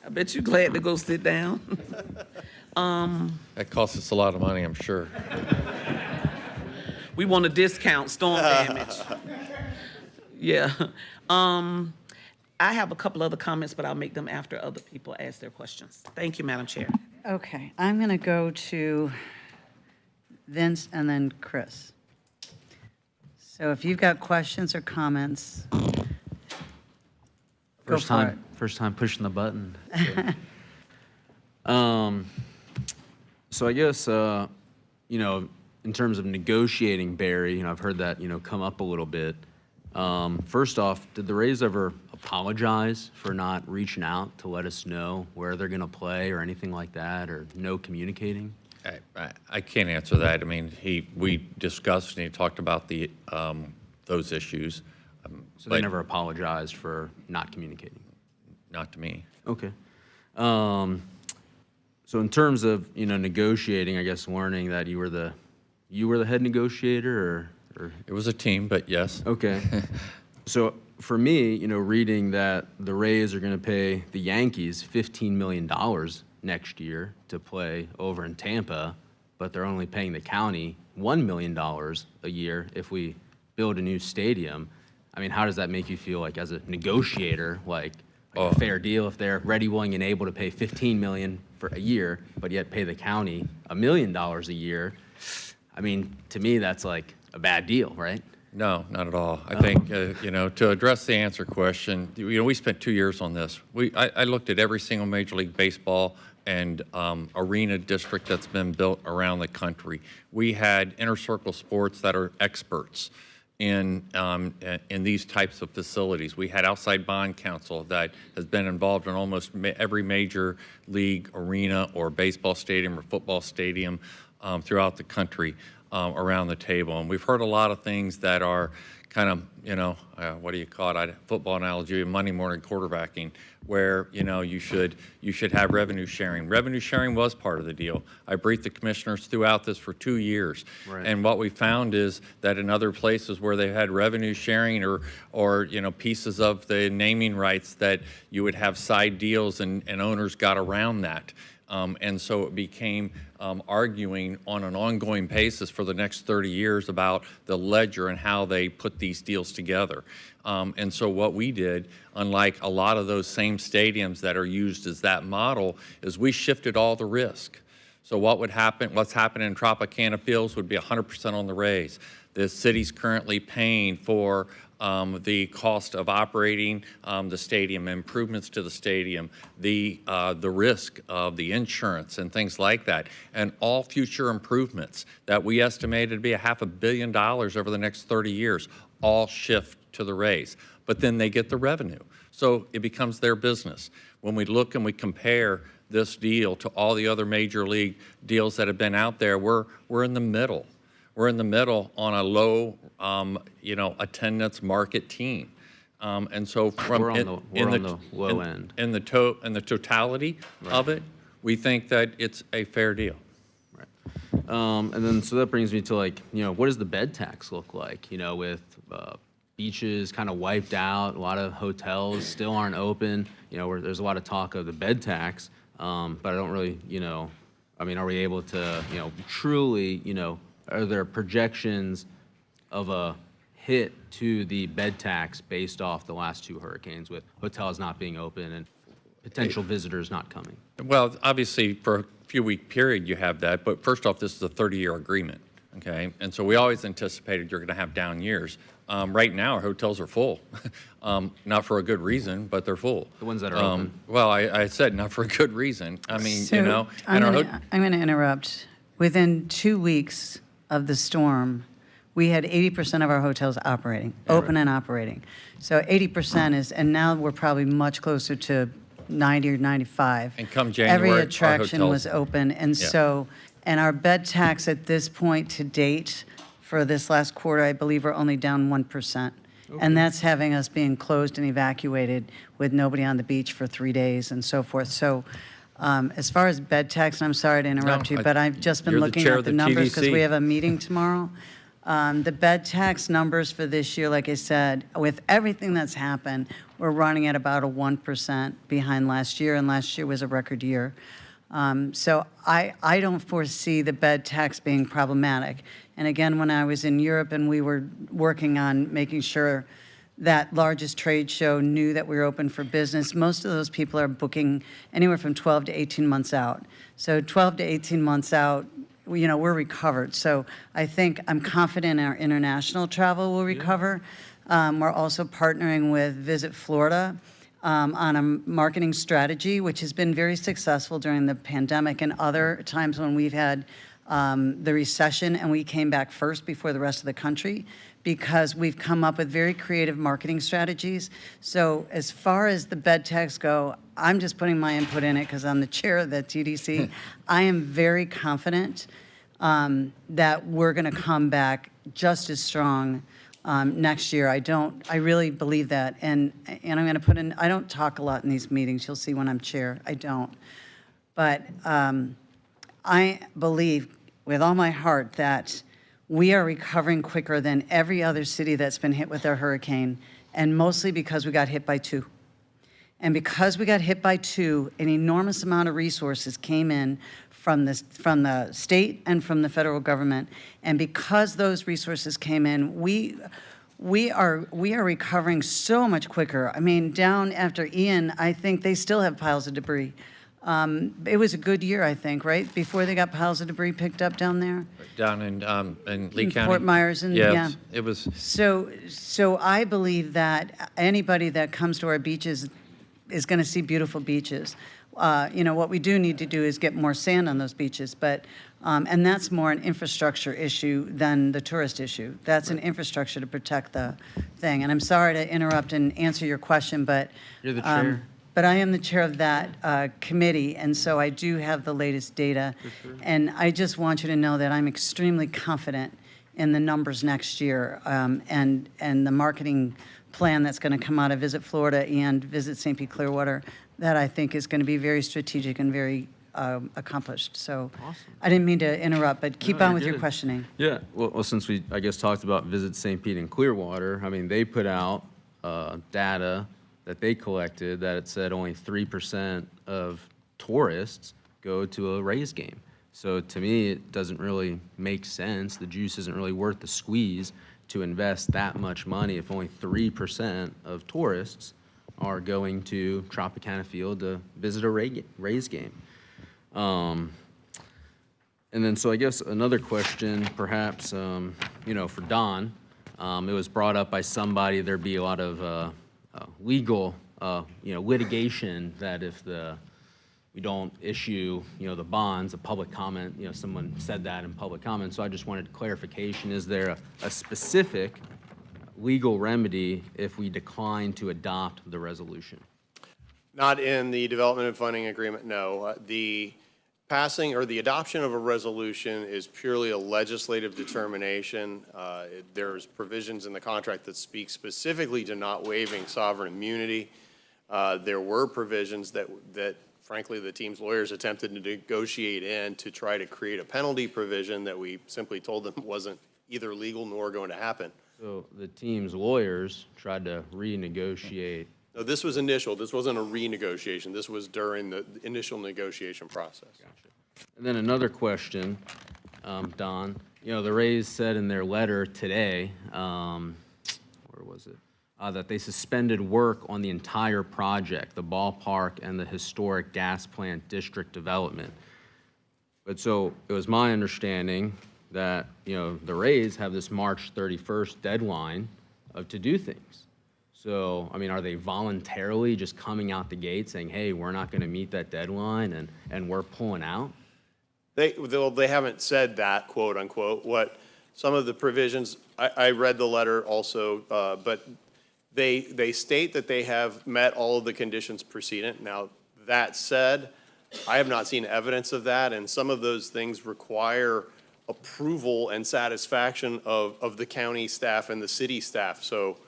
I bet you're glad to go sit down. That costs us a lot of money, I'm sure. We want a discount, storm damage. Yeah. I have a couple other comments, but I'll make them after other people ask their questions. Thank you, Madam Chair. Okay, I'm going to go to Vince and then Chris. So if you've got questions or comments, First time pushing the button. So I guess, you know, in terms of negotiating, Barry, you know, I've heard that, you know, come up a little bit. First off, did the Rays ever apologize for not reaching out to let us know where they're going to play or anything like that, or no communicating? I can't answer that. I mean, we discussed and he talked about the those issues. So they never apologized for not communicating? Not to me. Okay. So in terms of, you know, negotiating, I guess learning that you were the head negotiator, or? It was a team, but yes. Okay. So for me, you know, reading that the Rays are going to pay the Yankees $15 million next year to play over in Tampa, but they're only paying the county $1 million a year if we build a new stadium. I mean, how does that make you feel, like, as a negotiator, like a fair deal if they're ready, willing, and able to pay $15 million for a year, but yet pay the county $1 million a year? I mean, to me, that's like a bad deal, right? No, not at all. I think, to address the answer question, we spent 2 years on this. I looked at every single Major League Baseball and arena district that's been built around the country. We had inner circle sports that are experts in these types of facilities. We had outside bond counsel that has been involved in almost every major league arena or baseball stadium or football stadium throughout the country around the table. And we've heard a lot of things that are kind of, what do you call it? Football analogy, Monday morning quarterbacking, where, you should have revenue sharing. Revenue sharing was part of the deal. I briefed the commissioners throughout this for 2 years. Right. And what we found is that in other places where they had revenue sharing or pieces of the naming rights, that you would have side deals and owners got around that. And so it became arguing on an ongoing basis for the next 30 years about the ledger and how they put these deals together. And so what we did, unlike a lot of those same stadiums that are used as that model, is we shifted all the risk. So what would happen, what's happening in Tropicana Fields would be 100% on the Rays. The city's currently paying for the cost of operating the stadium, improvements to the stadium, the risk of the insurance and things like that, and all future improvements that we estimated to be $500 million over the next 30 years, all shift to the Rays. But then they get the revenue. So it becomes their business. When we look and we compare this deal to all the other major league deals that have been out there, we're in the middle. We're in the middle on a low, attendance market team. And so from We're on the low end. In the totality of it, we think that it's a fair deal. And then, so that brings me to what does the bed tax look like? With beaches kind of wiped out, a lot of hotels still aren't open, where there's a lot of talk of the bed tax, but I don't really, are we able to, truly, are there projections of a hit to the bed tax based off the last 2 hurricanes with hotels not being open and potential visitors not coming? Well, obviously, for a few-week period, you have that. But first off, this is a 30-year agreement, okay? And so we always anticipated you're going to have down years. Right now, our hotels are full. Not for a good reason, but they're full. The ones that are open? Well, I said not for a good reason. I mean, So, I'm going to interrupt. Within 2 weeks of the storm, we had 80% of our hotels operating, open and operating. So 80% is, and now we're probably much closer to 90 or 95. And come January, every our attraction hotels- was open, and Yeah. so, and our bed tax at this point to date for this last quarter, I believe, are only down 1%. And that's having us being closed and evacuated with nobody on the beach for 3 days and so forth. So as far as bed tax, and I'm sorry to interrupt No, you, but I've just been you're the looking chair at of the the numbers because TDC. we have a meeting tomorrow. The bed tax numbers for this year, like I said, with everything that's happened, we're running at about a 1% behind last year, and last year was a record year. So I don't foresee the bed tax being problematic. And again, when I was in Europe and we were working on making sure that largest trade show knew that we were open for business, most of those people are booking anywhere from 12 to 18 months out. So 12 to 18 months out, we're recovered. So I think I'm confident our international travel will recover. We're also partnering with Visit Florida on a marketing strategy, which has been very successful during the pandemic and other times when we've had the recession and we came back first before the rest of the country, because we've come up with very creative marketing strategies. So as far as the bed tax go, I'm just putting my input in it because I'm the chair of the TDC. I am very confident that we're going to come back just as strong next year. I really believe that. And I'm going to put in, I don't talk a lot in these meetings. You'll see when I'm chair, I don't. But I believe with all my heart that we are recovering quicker than every other city that's been hit with a hurricane, and mostly because we got hit by 2. And because we got hit by 2, an enormous amount of resources came in from the state and from the federal government. And because those resources came in, we are recovering so much quicker. I mean, down after Ian, I think they still have piles of debris. It was a good year, I think, right? Before they got piles of debris picked up down there? Down in Lee In County. Fort Myers and- Yeah, yeah. it was, So I believe that anybody that comes to our beaches is going to see beautiful beaches. What we do need to do is get more sand on those beaches, but, and that's more an infrastructure issue than the tourist issue. That's an infrastructure to protect the thing. And I'm sorry to interrupt and answer your question, but. You're the chair. But I am the chair of that committee, and so I do have the latest data. And I just want you to know that I'm extremely confident in the numbers next year, and the marketing plan that's going to come out of Visit Florida and Visit St. Pete Clearwater, that I think is going to be very strategic and very accomplished. So I didn't mean to interrupt, but keep No, on you're with your good. questioning. Yeah, well, since we, I guess, talked about Visit St. Pete and Clearwater, I mean, they put out data that they collected that it said only 3% of tourists go to a Rays game. So to me, it doesn't really make sense. The juice isn't really worth the squeeze to invest that much money if only 3% of tourists are going to Tropicana Field to visit a Rays game. And then, so I guess another question, perhaps, for Don, it was brought up by somebody, there'd be a lot of legal, litigation that if we don't issue, the bonds, a public comment, someone said that in public comment. So I just wanted clarification. Is there a specific legal remedy if we decline to adopt the resolution? Not in the development and funding agreement, no. The passing or the adoption of a resolution is purely a legislative determination. There's provisions in the contract that speak specifically to not waiving sovereign immunity. There were provisions that frankly the team's lawyers attempted to negotiate in to try to create a penalty provision that we simply told them wasn't either legal nor going to happen. So the team's lawyers tried to renegotiate. No, this was initial. This wasn't a renegotiation. This was during the initial negotiation process. And then another question, Don, the Rays said in their letter today, where was it? That they suspended work on the entire project, the ballpark and the historic gas plant district development. But so it was my understanding that, the Rays have this March 31st deadline to do things. So, I mean, are they voluntarily just coming out the gate saying, hey, we're not going to meet that deadline and we're pulling out? They haven't said that, quote unquote. What some of the provisions, I read the letter also, but they state that they have met all of the conditions precedent. Now, that said, I have not seen evidence of that, and some of those things require approval and satisfaction of the county staff and the city staff. So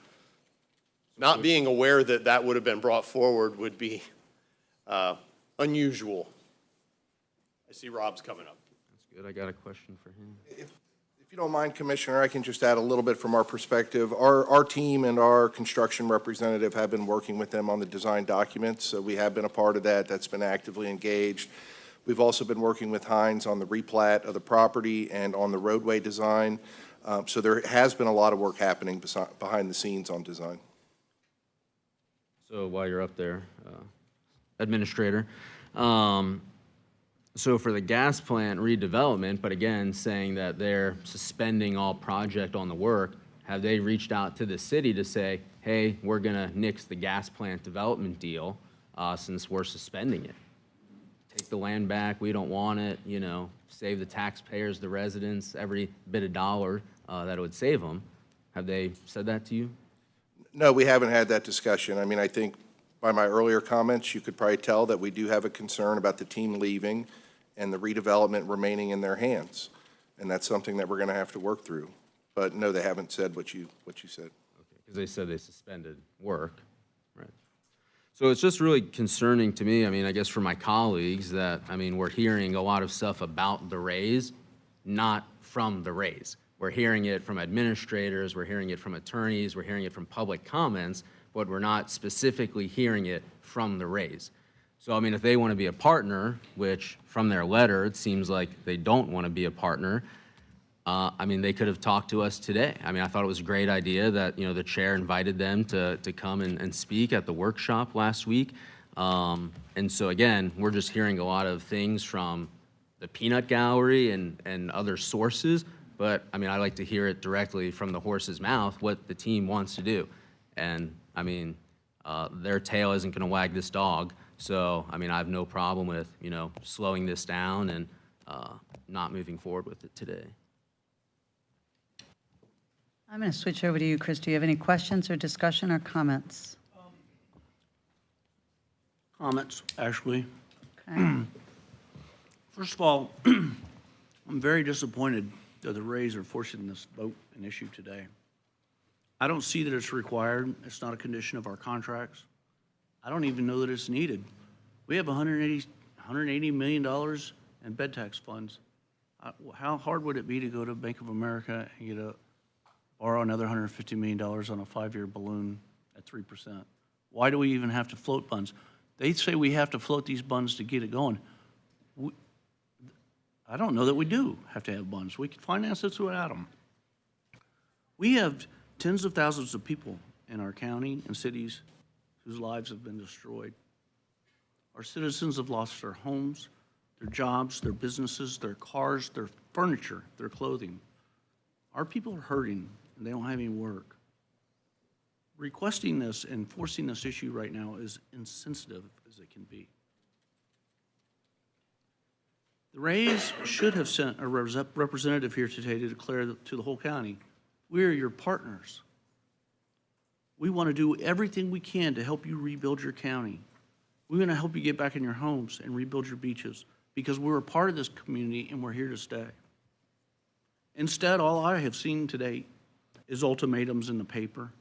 not being aware that that would have been brought forward would be unusual. I see Rob's coming up. That's good. I got a question for him. If you don't mind, Commissioner, I can just add a little bit from our perspective. Our team and our construction representative have been working with them on the design documents. So we have been a part of that. That's been actively engaged. We've also been working with Hines on the replat of the property and on the roadway design. So there has been a lot of work happening behind the scenes on design. So while you're up there, Administrator, so for the gas plant redevelopment, but again, saying that they're suspending all project on the work, have they reached out to the city to say, hey, we're going to nix the gas plant development deal since we're suspending it? Take the land back, we don't want it, save the taxpayers, the residents, every bit of dollar that it would save them. Have they said that to you? No, we haven't had that discussion. I mean, I think by my earlier comments, you could probably tell that we do have a concern about the team leaving and the redevelopment remaining in their hands. And that's something that we're going to have to work through. But no, they haven't said what you said. Okay, because they said they suspended work, right? So it's just really concerning to me, I mean, I guess for my colleagues that, I mean, we're hearing a lot of stuff about the Rays, not from the Rays. We're hearing it from administrators, we're hearing it from attorneys, we're hearing it from public comments, but we're not specifically hearing it from the Rays. So, I mean, if they want to be a partner, which from their letter, it seems like they don't want to be a partner, I mean, they could have talked to us today. I mean, I thought it was a great idea that, the chair invited them to come and speak at the workshop last week. And so again, we're just hearing a lot of things from the peanut gallery and other sources, but I mean, I like to hear it directly from the horse's mouth, what the team wants to do. And I mean, their tail isn't gonna wag this dog. So, I mean, I have no problem with, you know, slowing this down and not moving forward with it today. I'm going to switch over to you, Chris. Do you have any questions or discussion or comments? Comments, actually. Okay. First of all, I'm very disappointed that the Rays are forcing this vote and issue today. I don't see that it's required. It's not a condition of our contracts. I don't even know that it's needed. We have $180 million in bed tax funds. How hard would it be to go to Bank of America and borrow another $150 million on a 5-year balloon at 3%? Why do we even have to float bonds? They say we have to float these bonds to get it going. I don't know that we do have to have bonds. We can finance it without them. We have tens of thousands of people in our county and cities whose lives have been destroyed. Our citizens have lost their homes, their jobs, their businesses, their cars, their furniture, their clothing. Our people are hurting, and they don't have any work. Requesting this and forcing this issue right now is insensitive as it can be. The Rays should have sent a representative here today to declare to the whole county, we are your partners. We want to do everything we can to help you rebuild your county. We're going to help you get back in your homes and rebuild your beaches because we're a part of this community and we're here to stay. Instead, all I have seen today is ultimatums in the paper.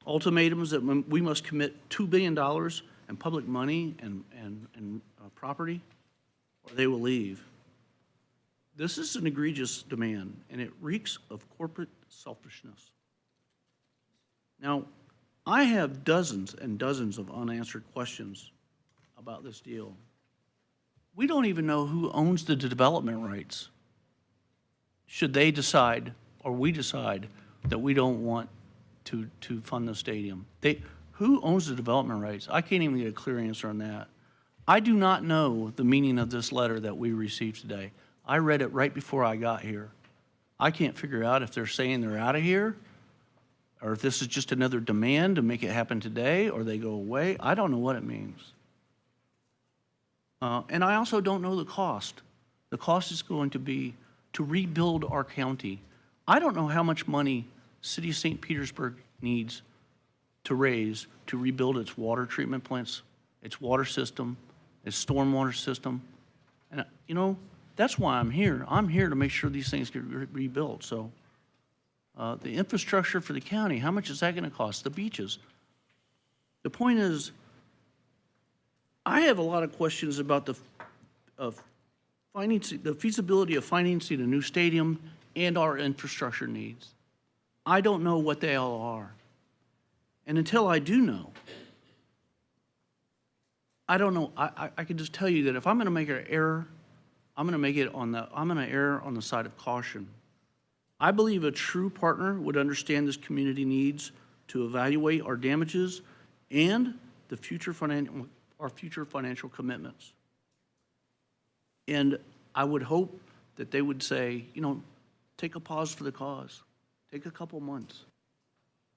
Ultimatums that we must commit $2 billion in public money and property, or they will leave. This is an egregious demand, and it reeks of corporate selfishness. Now, I have dozens and dozens of unanswered questions about this deal. We don't even know who owns the development rights. Should they decide, or we decide, that we don't want to fund the stadium? Who owns the development rights? I can't even get a clear answer on that. I do not know the meaning of this letter that we received today. I read it right before I got here. I can't figure out if they're saying they're out of here, or if this is just another demand to make it happen today, or they go away. I don't know what it means. And I also don't know the cost. The cost is going to be to rebuild our county. I don't know how much money City of St. Petersburg needs to raise to rebuild its water treatment plants, its water system, its stormwater system. And, you know, that's why I'm here. I'm here to make sure these things get rebuilt. So the infrastructure for the county, how much is that going to cost? The beaches. The point is, I have a lot of questions about the feasibility of financing a new stadium and our infrastructure needs. I don't know what they all are. And until I do know, I don't know. I can just tell you that if I'm going to make an error, I'm going to err on the side of caution. I believe a true partner would understand this community needs to evaluate our damages and our future financial commitments. And I would hope that they would say, you know, take a pause for the cause. Take a couple months.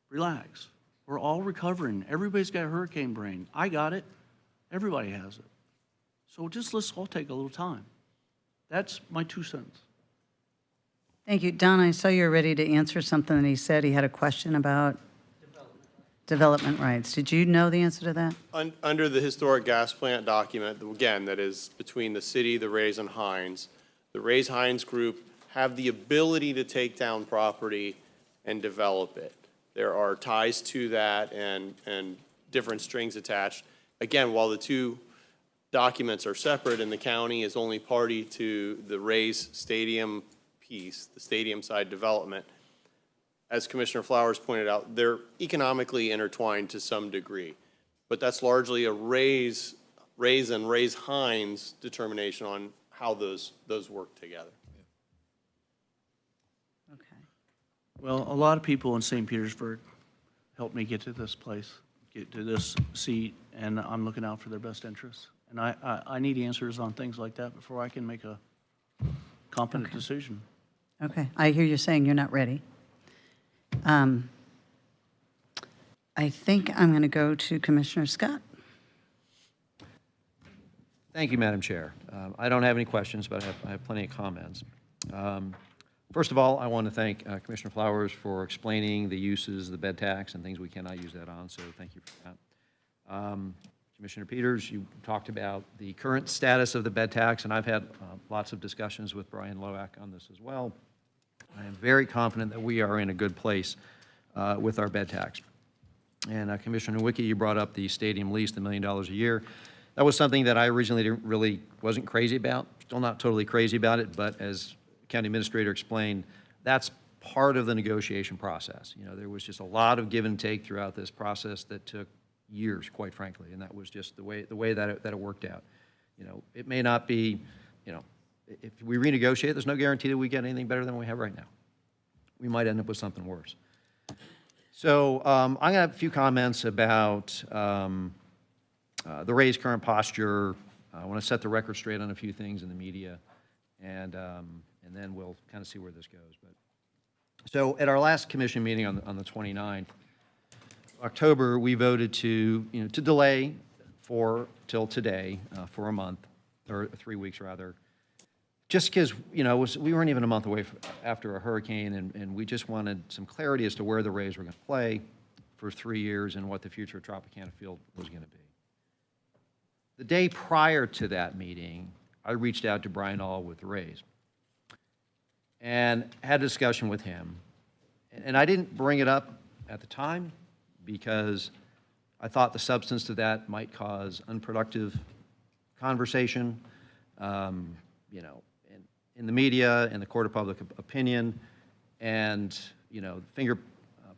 Relax. We're all recovering. Everybody's got hurricane brain. I got it. Everybody has it. So let's all take a little time. That's my 2 cents. Thank you. Don, I saw you were ready to answer something that he said. He had a question about development rights. Did you know the answer to that? Under the historic gas plant document, again, that is between the city, the Rays, and Hines, the Rays-Hines group have the ability to take down property and develop it. There are ties to that and different strings attached. Again, while the two documents are separate and the county is only party to the Rays Stadium piece, the stadium side development, as Commissioner Flowers pointed out, they're economically intertwined to some degree. But that's largely a Rays and Rays-Hines determination on how those work together. Okay. Well, a lot of people in St. Petersburg helped me get to this place. get to this seat, and I'm looking out for their best interests. And I need answers on things like that before I can make a competent decision. Okay, I hear you saying you're not ready. I think I'm going to go to Commissioner Scott. Thank you, Madam Chair. I don't have any questions, but I have plenty of comments. First of all, I want to thank Commissioner Flowers for explaining the uses of the bed tax and things we cannot use that on, so thank you for that. Commissioner Peters, you talked about the current status of the bed tax, and I've had lots of discussions with Brian Loack on this as well. I am very confident that we are in a good place with our bed tax. And Commissioner Nowicki, you brought up the stadium lease, the $1 million a year. That was something that I originally wasn't crazy about, still not totally crazy about it, but as County Administrator explained, that's part of the negotiation process. You know, there was just a lot of give and take throughout this process that took years, quite frankly, and that was just the way that it worked out. You know, it may not be, you know, if we renegotiate, there's no guarantee that we get anything better than we have right now. We might end up with something worse. So I'm going to have a few comments about the Ray's current posture. I want to set the record straight on a few things in the media, and then we'll kind of see where this goes. But so at our last commission meeting on the 29th of October, we voted to delay till today for a month, or 3 weeks rather, just because, you know, we weren't even a month away after a hurricane, and we just wanted some clarity as to where the Rays were going to play for 3 years and what the future of Tropicana Field was going to be. The day prior to that meeting, I reached out to Brian All with the Rays and had a discussion with him. And I didn't bring it up at the time because I thought the substance to that might cause unproductive conversation, you know, in the media, in the court of public opinion, and, you know, finger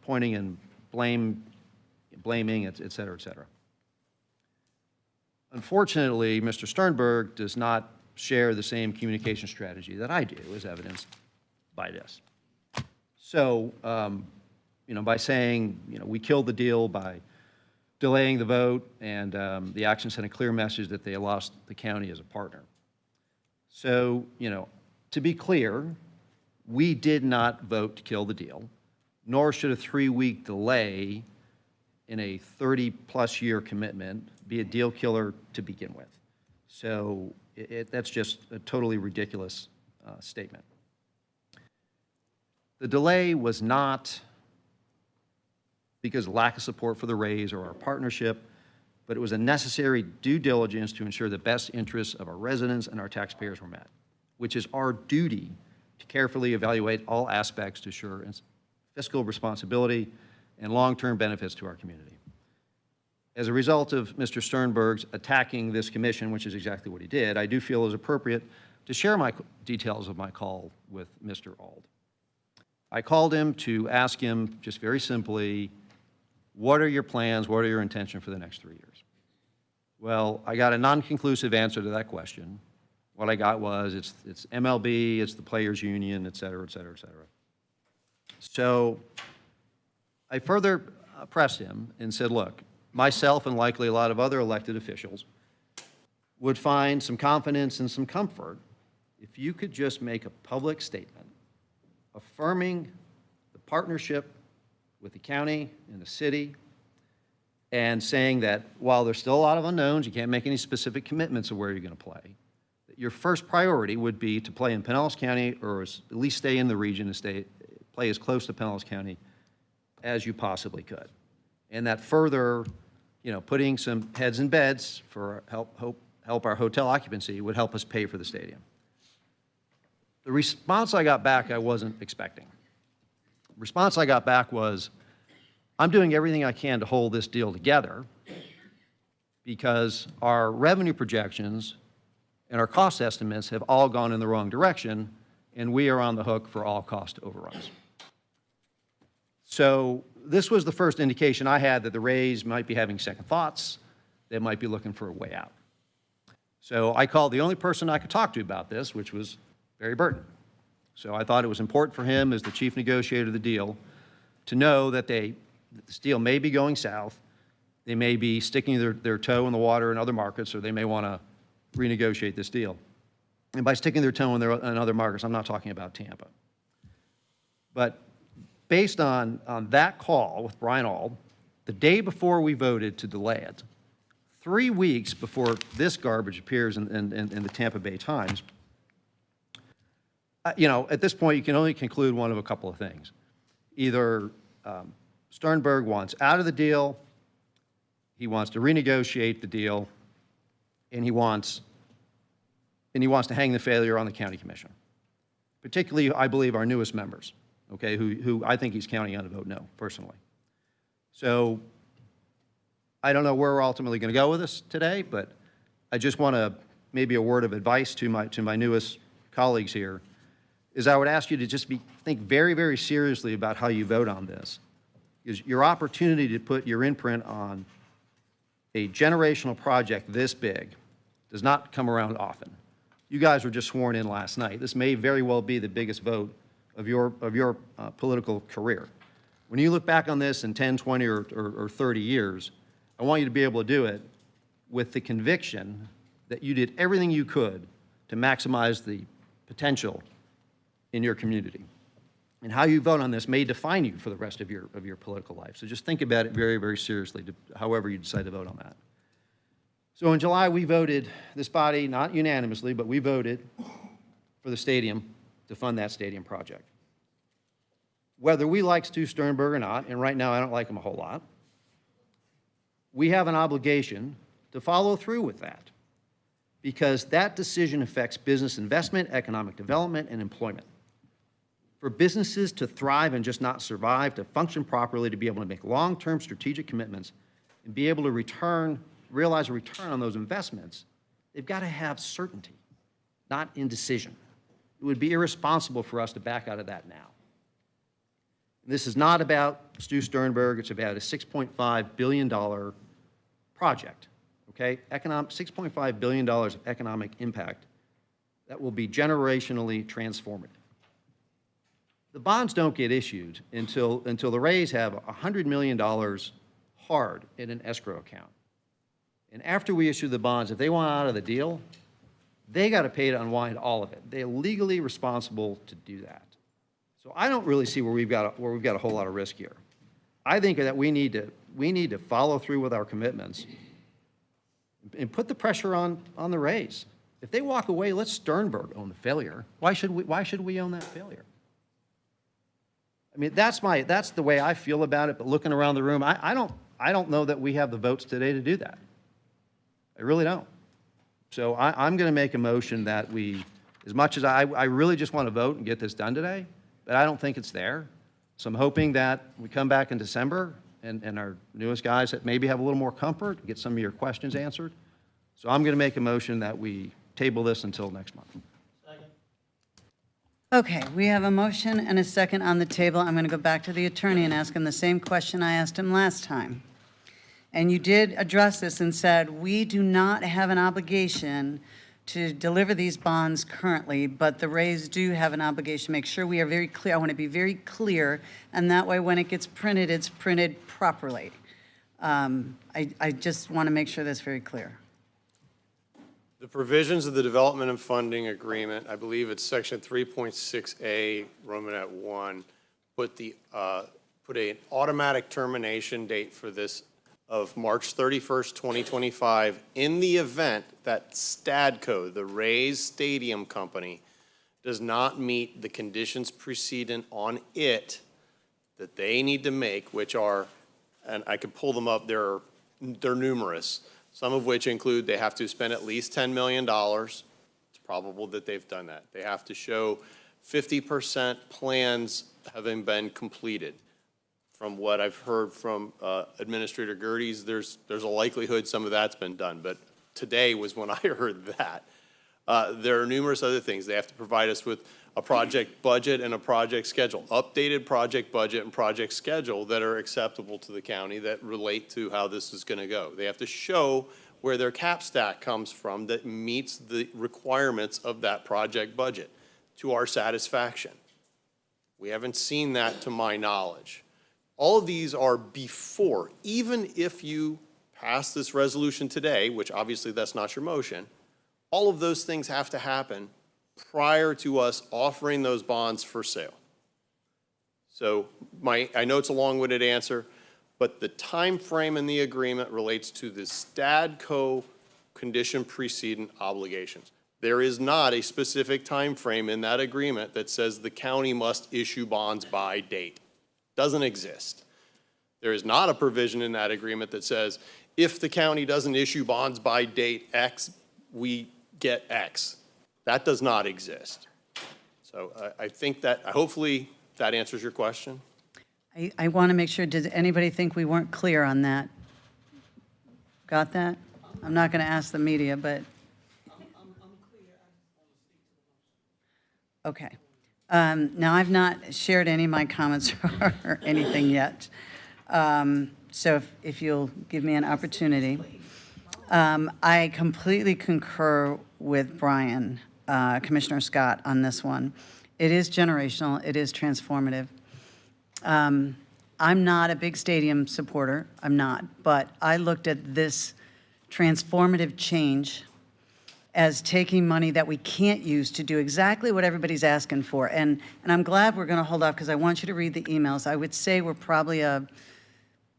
pointing and blaming, et cetera, et cetera. Unfortunately, Mr. Sternberg does not share the same communication strategy that I do, as evidenced by this. So, you know, by saying, you know, we killed the deal by delaying the vote, and the action sent a clear message that they lost the county as a partner. So, you know, to be clear, we did not vote to kill the deal, nor should a 3-week delay in a 30-plus year commitment be a deal killer to begin with. So that's just a totally ridiculous statement. The delay was not because of lack of support for the Rays or our partnership, but it was a necessary due diligence to ensure the best interests of our residents and our taxpayers were met, which is our duty to carefully evaluate all aspects to ensure fiscal responsibility and long-term benefits to our community. As a result of Mr. Sternberg's attacking this commission, which is exactly what he did, I do feel it is appropriate to share my details of my call with Mr. Auld. I called him to ask him just very simply, what are your plans, what are your intentions for the next 3 years? Well, I got a non-conclusive answer to that question. What I got was it's MLB, it's the players union, et cetera, et cetera, et cetera. So I further pressed him and said, look, myself and likely a lot of other elected officials would find some confidence and some comfort if you could just make a public statement affirming the partnership with the county and the city, and saying that while there's still a lot of unknowns, you can't make any specific commitments of where you're going to play, that your first priority would be to play in Pinellas County, or at least stay in the region and play as close to Pinellas County as you possibly could. And that further, you know, putting some heads in beds for help our hotel occupancy would help us pay for the stadium. The response I got back, I wasn't expecting. The response I got back was, I'm doing everything I can to hold this deal together because our revenue projections and our cost estimates have all gone in the wrong direction, and we are on the hook for all cost overruns. So this was the first indication I had that the Rays might be having second thoughts. They might be looking for a way out. So I called the only person I could talk to about this, which was Barry Burton. So I thought it was important for him, as the chief negotiator of the deal, to know that this deal may be going south, They may be sticking their toe in the water in other markets, or they may want to renegotiate this deal. And by sticking their toe in other markets, I'm not talking about Tampa. But based on that call with Brian Auld, the day before we voted to delay it, 3 weeks before this garbage appears in the Tampa Bay Times, at this point, you can only conclude one of a couple of things. Either Sternberg wants out of the deal, he wants to renegotiate the deal, and he wants to hang the failure on the county commission. Particularly, I believe, our newest members, okay, who I think he's counting on to vote no, personally. So I don't know where we're ultimately going to go with this today, but I just want to, maybe a word of advice to my newest colleagues here, is I would ask you to just think very, very seriously about how you vote on this. Because your opportunity to put your imprint on a generational project this big does not come around often. You guys were just sworn in last night. This may very well be the biggest vote of your political career. When you look back on this in 10, 20, or 30 years, I want you to be able to do it with the conviction that you did everything you could to maximize the potential in your community. And how you vote on this may define you for the rest of your political life. So just think about it very, very seriously, however you decide to vote on that. So in July, we voted, this body, not unanimously, but we voted for the stadium to fund that stadium project. Whether we like Stu Sternberg or not, and right now I don't like him a whole lot, we have an obligation to follow through with that, because that decision affects business investment, economic development, and employment. For businesses to thrive and just not survive, to function properly, to be able to make long-term strategic commitments, and be able to realize a return on those investments, they've got to have certainty, not indecision. It would be irresponsible for us to back out of that now. This is not about Stu Sternberg. It's about a $6.5 billion project, okay? $6.5 billion of economic impact that will be generationally transformative. The bonds don't get issued until the Rays have $100 million hard in an escrow account. And after we issue the bonds, if they want out of the deal, they got to pay to unwind all of it. They're legally responsible to do that. So I don't really see where we've got a whole lot of risk here. I think that we need to follow through with our commitments and put the pressure on the Rays. If they walk away, let Sternberg own the failure. Why should we own that failure? I mean, that's the way I feel about it. But looking around the room, I don't know that we have the votes today to do that. I really don't. So I'm going to make a motion that we, as much as I really just want to vote and get this done today, but I don't think it's there. So I'm hoping that we come back in December and our newest guys that maybe have a little more comfort, get some of your questions answered. So I'm going to make a motion that we table this until next month. Okay, we have a motion and a second on the table. I'm going to go back to the attorney and ask him the same question I asked him last time. And you did address this and said, we do not have an obligation to deliver these bonds currently, but the Rays do have an obligation to make sure we are very clear. I want to be very clear, and that way when it gets printed, it's printed properly. I just want to make sure that's very clear. The provisions of the Development and Funding Agreement, I believe it's section 3.6A, Romanet 1, put an automatic termination date for this of March 31st, 2025, in the event that Stadco, the Rays Stadium Company, does not meet the conditions precedent on it that they need to make, which are, and I could pull them up, they're numerous, some of which include they have to spend at least $10 million. It's probable that they've done that. They have to show 50% plans having been completed. From what I've heard from Administrator Gerdes, there's a likelihood some of that's been done, but today was when I heard that. There are numerous other things. They have to provide us with a project budget and a project schedule, updated project budget and project schedule that are acceptable to the county that relate to how this is going to go. They have to show where their cap stack comes from that meets the requirements of that project budget to our satisfaction. We haven't seen that to my knowledge. All of these are before, even if you pass this resolution today, which obviously that's not your motion, all of those things have to happen prior to us offering those bonds for sale. So I know it's a long-winded answer, but the time frame in the agreement relates to the STADCO condition precedent obligations. There is not a specific time frame in that agreement that says the county must issue bonds by date. Doesn't exist. There is not a provision in that agreement that says if the county doesn't issue bonds by date X, we get X. That does not exist. So I think that hopefully that answers your question. I want to make sure, did anybody think we weren't clear on that? Got that? I'm not going to ask the media, but. Okay. Now, I've not shared any of my comments or anything yet. So if you'll give me an opportunity. I completely concur with Brian, Commissioner Scott, on this one. It is generational. It is transformative. I'm not a big stadium supporter. I'm not. But I looked at this transformative change as taking money that we can't use to do exactly what everybody's asking for. And I'm glad we're going to hold off because I want you to read the emails. I would say we're probably a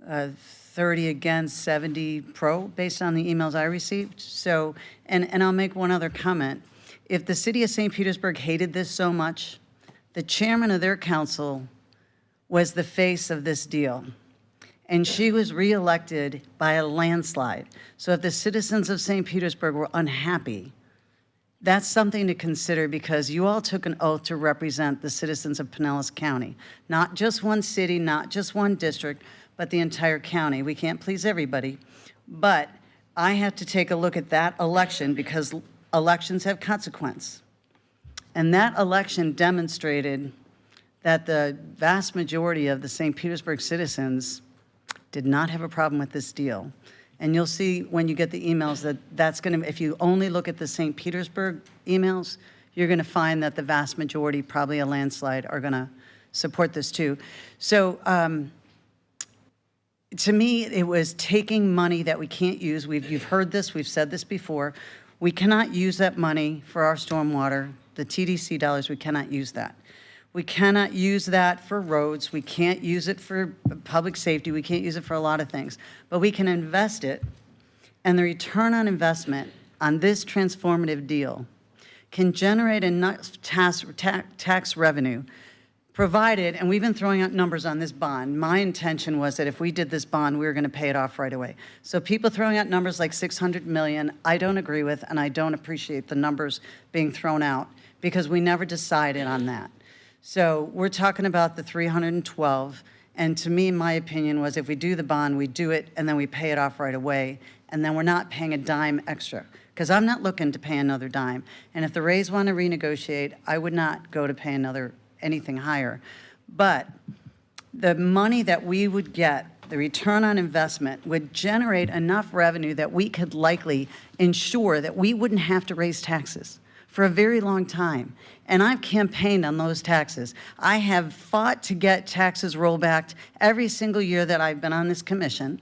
30 against, 70 pro based on the emails I received. So, and I'll make one other comment. If the city of St. Petersburg hated this so much, the chairman of their council was the face of this deal. And she was reelected by a landslide. So if the citizens of St. Petersburg were unhappy, that's something to consider because you all took an oath to represent the citizens of Pinellas County. Not just one city, not just one district, but the entire county. We can't please everybody. But I have to take a look at that election because elections have consequence. And that election demonstrated that the vast majority of the St. Petersburg citizens did not have a problem with this deal. And you'll see when you get the emails that that's going to, if you only look at the St. Petersburg emails, you're going to find that the vast majority, probably a landslide, are going to support this too. So to me, it was taking money that we can't use. You've heard this, we've said this before. We cannot use that money for our stormwater, the TDC dollars, we cannot use that. We cannot use that for roads. We can't use it for public safety. We can't use it for a lot of things. But we can invest it, and the return on investment on this transformative deal can generate enough tax revenue, provided, and we've been throwing out numbers on this bond. My intention was that if we did this bond, we were going to pay it off right away. So people throwing out numbers like 600 million, I don't agree with, and I don't appreciate the numbers being thrown out because we never decided on that. So we're talking about the 312, and to me, my opinion was if we do the bond, we do it, and then we pay it off right away, and then we're not paying a dime extra, because I'm not looking to pay another dime. And if the Rays want to renegotiate, I would not go to pay anything higher. But the money that we would get, the return on investment, would generate enough revenue that we could likely ensure that we wouldn't have to raise taxes for a very long time. And I've campaigned on those taxes. I have fought to get taxes rolled back every single year that I've been on this commission.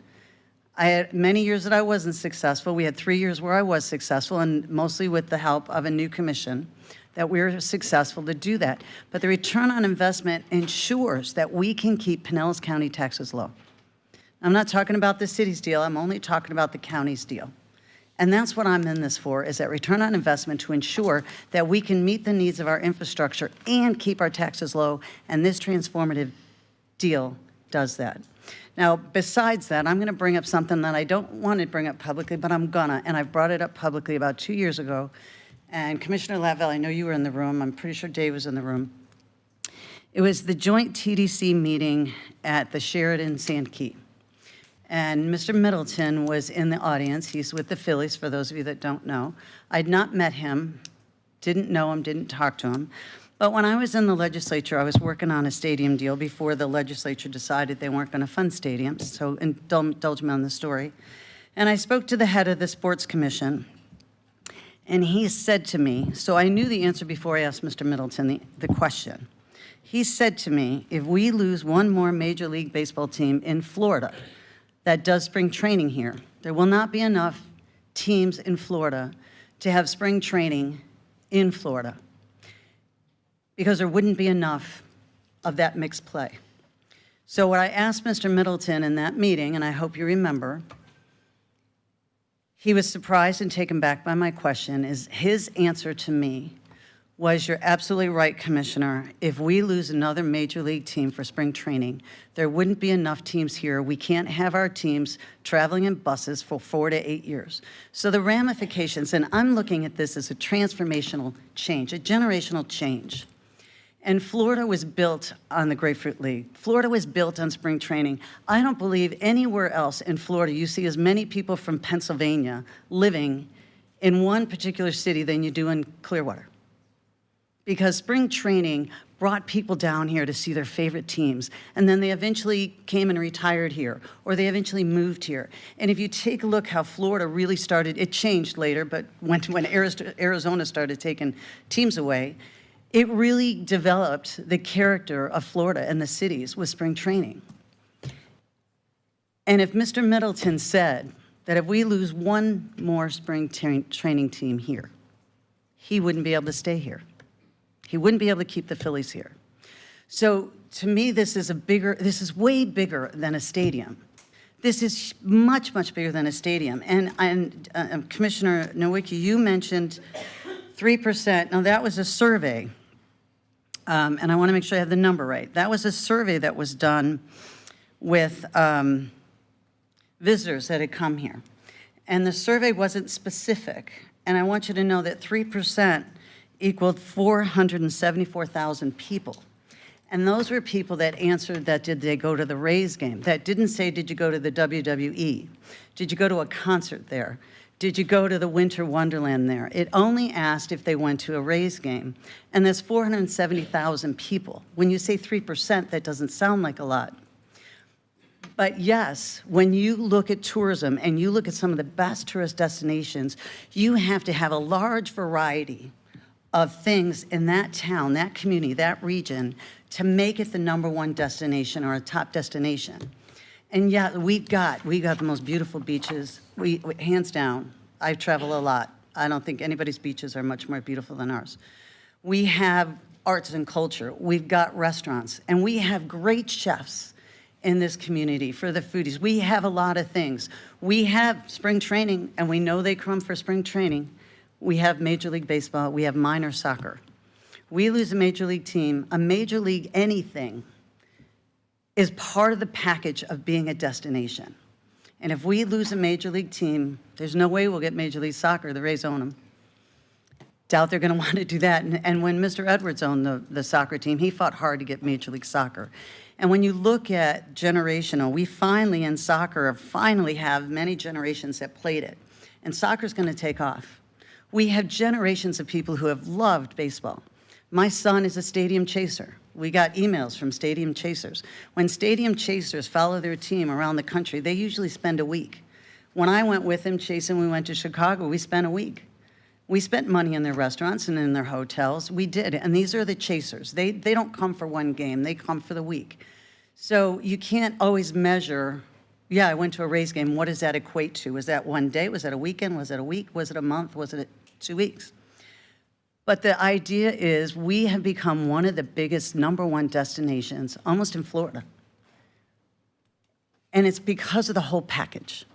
I had many years that I wasn't successful. We had 3 years where I was successful, and mostly with the help of a new commission, that we were successful to do that. But the return on investment ensures that we can keep Pinellas County taxes low. I'm not talking about the city's deal. I'm only talking about the county's deal. And that's what I'm in this for, is that return on investment to ensure that we can meet the needs of our infrastructure and keep our taxes low, and this transformative deal does that. Now, besides that, I'm going to bring up something that I don't want to bring up publicly, but I'm gonna, and I've brought it up publicly about 2 years ago. And Commissioner Lavelle, I know you were in the room. I'm pretty sure Dave was in the room. It was the joint TDC meeting at the Sheraton Sand Key. And Mr. Middleton was in the audience. He's with the Phillies, for those of you that don't know. I'd not met him, didn't know him, didn't talk to him. But when I was in the legislature, I was working on a stadium deal before the legislature decided they weren't going to fund stadiums, so indulge me on the story. And I spoke to the head of the sports commission, and he said to me, so I knew the answer before I asked Mr. Middleton the question. He said to me, if we lose one more Major League Baseball team in Florida that does spring training here, There will not be enough teams in Florida to have spring training in Florida because there wouldn't be enough of that mixed play. So what I asked Mr. Middleton in that meeting, and I hope you remember, he was surprised and taken back by my question, is his answer to me was, you're absolutely right, Commissioner. If we lose another major league team for spring training, there wouldn't be enough teams here. We can't have our teams traveling in buses for 4 to 8 years. So the ramifications, and I'm looking at this as a transformational change, a generational change. And Florida was built on the Grapefruit League. Florida was built on spring training. I don't believe anywhere else in Florida you see as many people from Pennsylvania living in one particular city than you do in Clearwater. Because spring training brought people down here to see their favorite teams, and then they eventually came and retired here, or they eventually moved here. And if you take a look how Florida really started, it changed later, but when Arizona started taking teams away, it really developed the character of Florida and the cities with spring training. And if Mr. Middleton said that if we lose one more spring training team here, he wouldn't be able to stay here. He wouldn't be able to keep the Phillies here. So to me, this is way bigger than a stadium. This is much, much bigger than a stadium. And Commissioner Nowicki, you mentioned 3%. Now that was a survey, and I want to make sure I have the number right. That was a survey that was done with visitors that had come here. And the survey wasn't specific. And I want you to know that 3% equaled 474,000 people. And those were people that answered that did they go to the Rays game. That didn't say, did you go to the WWE? Did you go to a concert there? Did you go to the Winter Wonderland there? It only asked if they went to a Rays game. And there's 470,000 people. When you say 3%, that doesn't sound like a lot. But yes, when you look at tourism and you look at some of the best tourist destinations, you have to have a large variety of things in that town, that community, that region, to make it the #1 destination or a top destination. And yeah, we've got the most beautiful beaches. We hands down, I travel a lot. I don't think anybody's beaches are much more beautiful than ours. We have arts and culture. We've got restaurants, and we have great chefs in this community for the foodies. We have a lot of things. We have spring training, and we know they come for spring training. We have Major League Baseball, we have minor soccer. We lose a major league team, a major league anything is part of the package of being a destination. And if we lose a major league team, there's no way we'll get Major League Soccer, the Rays own them. Doubt they're gonna want to do that. And when Mr. Edwards owned the soccer team, he fought hard to get Major League Soccer. And when you look at generational, we finally in soccer finally have many generations that played it. And soccer's gonna take off. We have generations of people who have loved baseball. My son is a stadium chaser. We got emails from stadium chasers. When stadium chasers follow their team around the country, they usually spend a week. When I went with him chasing, we went to Chicago, we spent a week. We spent money in their restaurants and in their hotels. We did, and these are the chasers. They don't come for one game, they come for the week. So you can't always measure, yeah, I went to a Rays game, what does that equate to? Was that one day? Was that a weekend? Was it a week? Was it a month? Was it 2 weeks? But the idea is we have become one of the biggest #1 destinations, almost in Florida. And it's because of the whole package.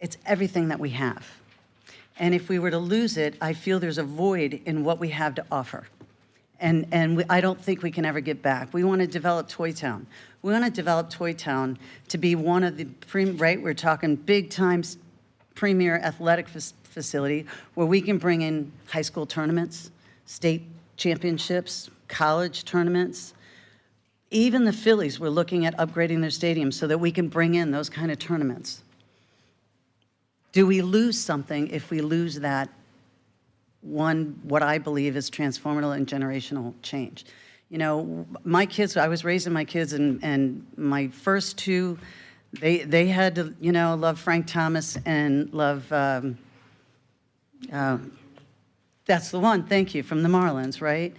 It's everything that we have. And if we were to lose it, I feel there's a void in what we have to offer. And I don't think we can ever get back. We want to develop Toy Town. We want to develop Toy Town to be one of the, right, we're talking big time premier athletic facility where we can bring in high school tournaments, state championships, college tournaments. Even the Phillies were looking at upgrading their stadium so that we can bring in those kind of tournaments. Do we lose something if we lose that one, what I believe is transformative and generational change? You know, my kids, I was raising my kids, and my first two, they had to, you know, love Frank Thomas and love, that's the one, thank you, from the Marlins, right?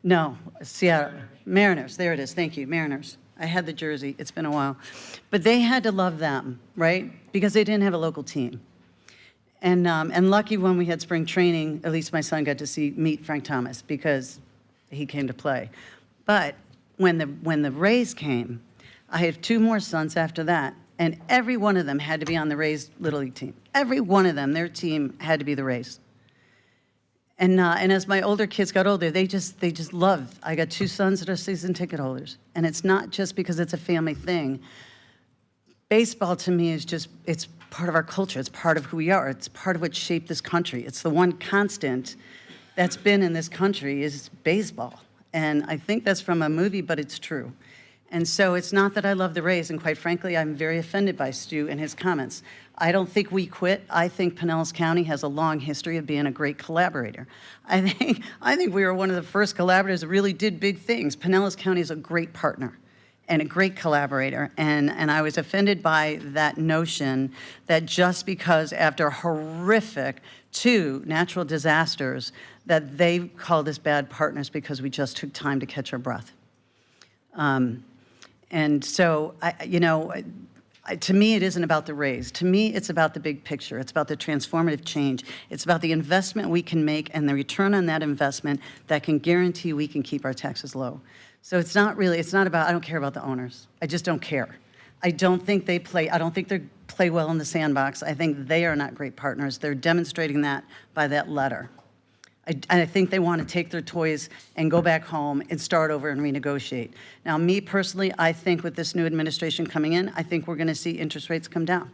No, Seattle, Mariners, there it is, thank you, Mariners. I had the jersey. It's been a while. But they had to love them, right? Because they didn't have a local team. And lucky when we had spring training, at least my son got to meet Frank Thomas because he came to play. But when the Rays came, I have 2 more sons after that, and every one of them had to be on the Rays Little League team. Every one of them, their team had to be the Rays. And as my older kids got older, they just loved. I got 2 sons that are season ticket holders, and it's not just because it's a family thing. Baseball to me is it's part of our culture. It's part of who we are. It's part of what shaped this country. It's the one constant that's been in this country is baseball. And I think that's from a movie, but it's true. And so it's not that I love the Rays, and quite frankly, I'm very offended by Stu and his comments. I don't think we quit. I think Pinellas County has a long history of being a great collaborator. I think we were one of the first collaborators that really did big things. Pinellas County is a great partner and a great collaborator, and I was offended by that notion that just because after horrific 2 natural disasters that they called us bad partners because we just took time to catch our breath. And so, to me, it isn't about the Rays. To me, it's about the big picture. It's about the transformative change. It's about the investment we can make and the return on that investment that can guarantee we can keep our taxes low. So it's not about, I don't care about the owners. I just don't care. I don't think they play well in the sandbox. I think they are not great partners. They're demonstrating that by that letter. I think they want to take their toys and go back home and start over and renegotiate. Now, me personally, I think with this new administration coming in, I think we're going to see interest rates come down.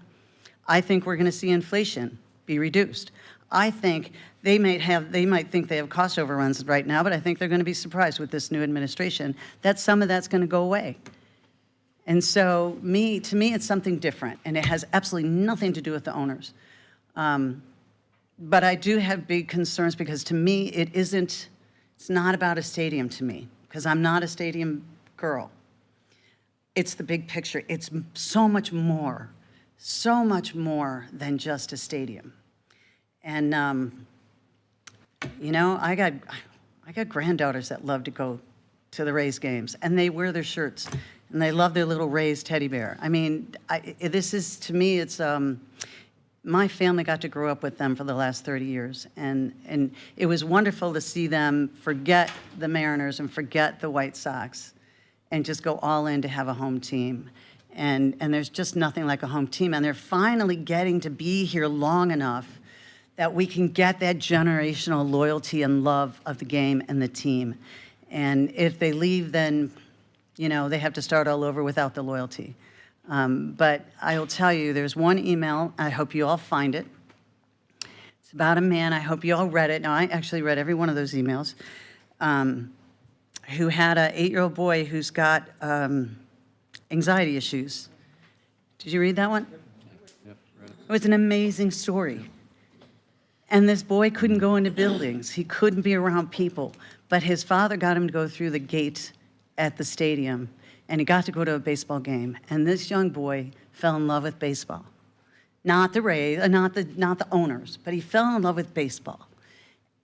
I think we're going to see inflation be reduced. I think they might think they have cost overruns right now, but I think they're going to be surprised with this new administration that some of that's going to go away. And so, to me, it's something different, and it has absolutely nothing to do with the owners. But I do have big concerns because to me, it's not about a stadium to me, because I'm not a stadium girl. It's the big picture. It's so much more than just a stadium. And, I got granddaughters that love to go to the Rays games, and they wear their shirts, and they love their little Rays teddy bear. I mean, to me, it's, my family got to grow up with them for the last 30 years, and it was wonderful to see them forget the Mariners and forget the White Sox and just go all in to have a home team. And there's just nothing like a home team, and they're finally getting to be here long enough that we can get that generational loyalty and love of the game and the team. And if they leave, then, they have to start all over without the loyalty. But I will tell you, there's one email, I hope you all find it. It's about a man, I hope you all read it. Now, I actually read every one of those emails, who had an 8-year-old boy who's got anxiety issues. Did you read that one? Yep, read it. It was an amazing story. And this boy couldn't go into buildings. He couldn't be around people. But his father got him to go through the gate at the stadium, and he got to go to a baseball game. And this young boy fell in love with baseball. Not the Rays, not the owners, but he fell in love with baseball.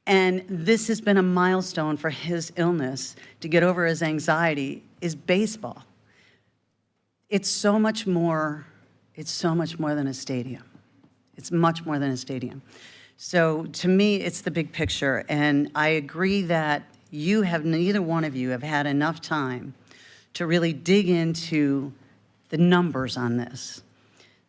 And this has been a milestone for his illness to get over his anxiety is baseball. It's so much more than a stadium. It's much more than a stadium. So to me, it's the big picture. And I agree that neither one of you have had enough time to really dig into the numbers on this.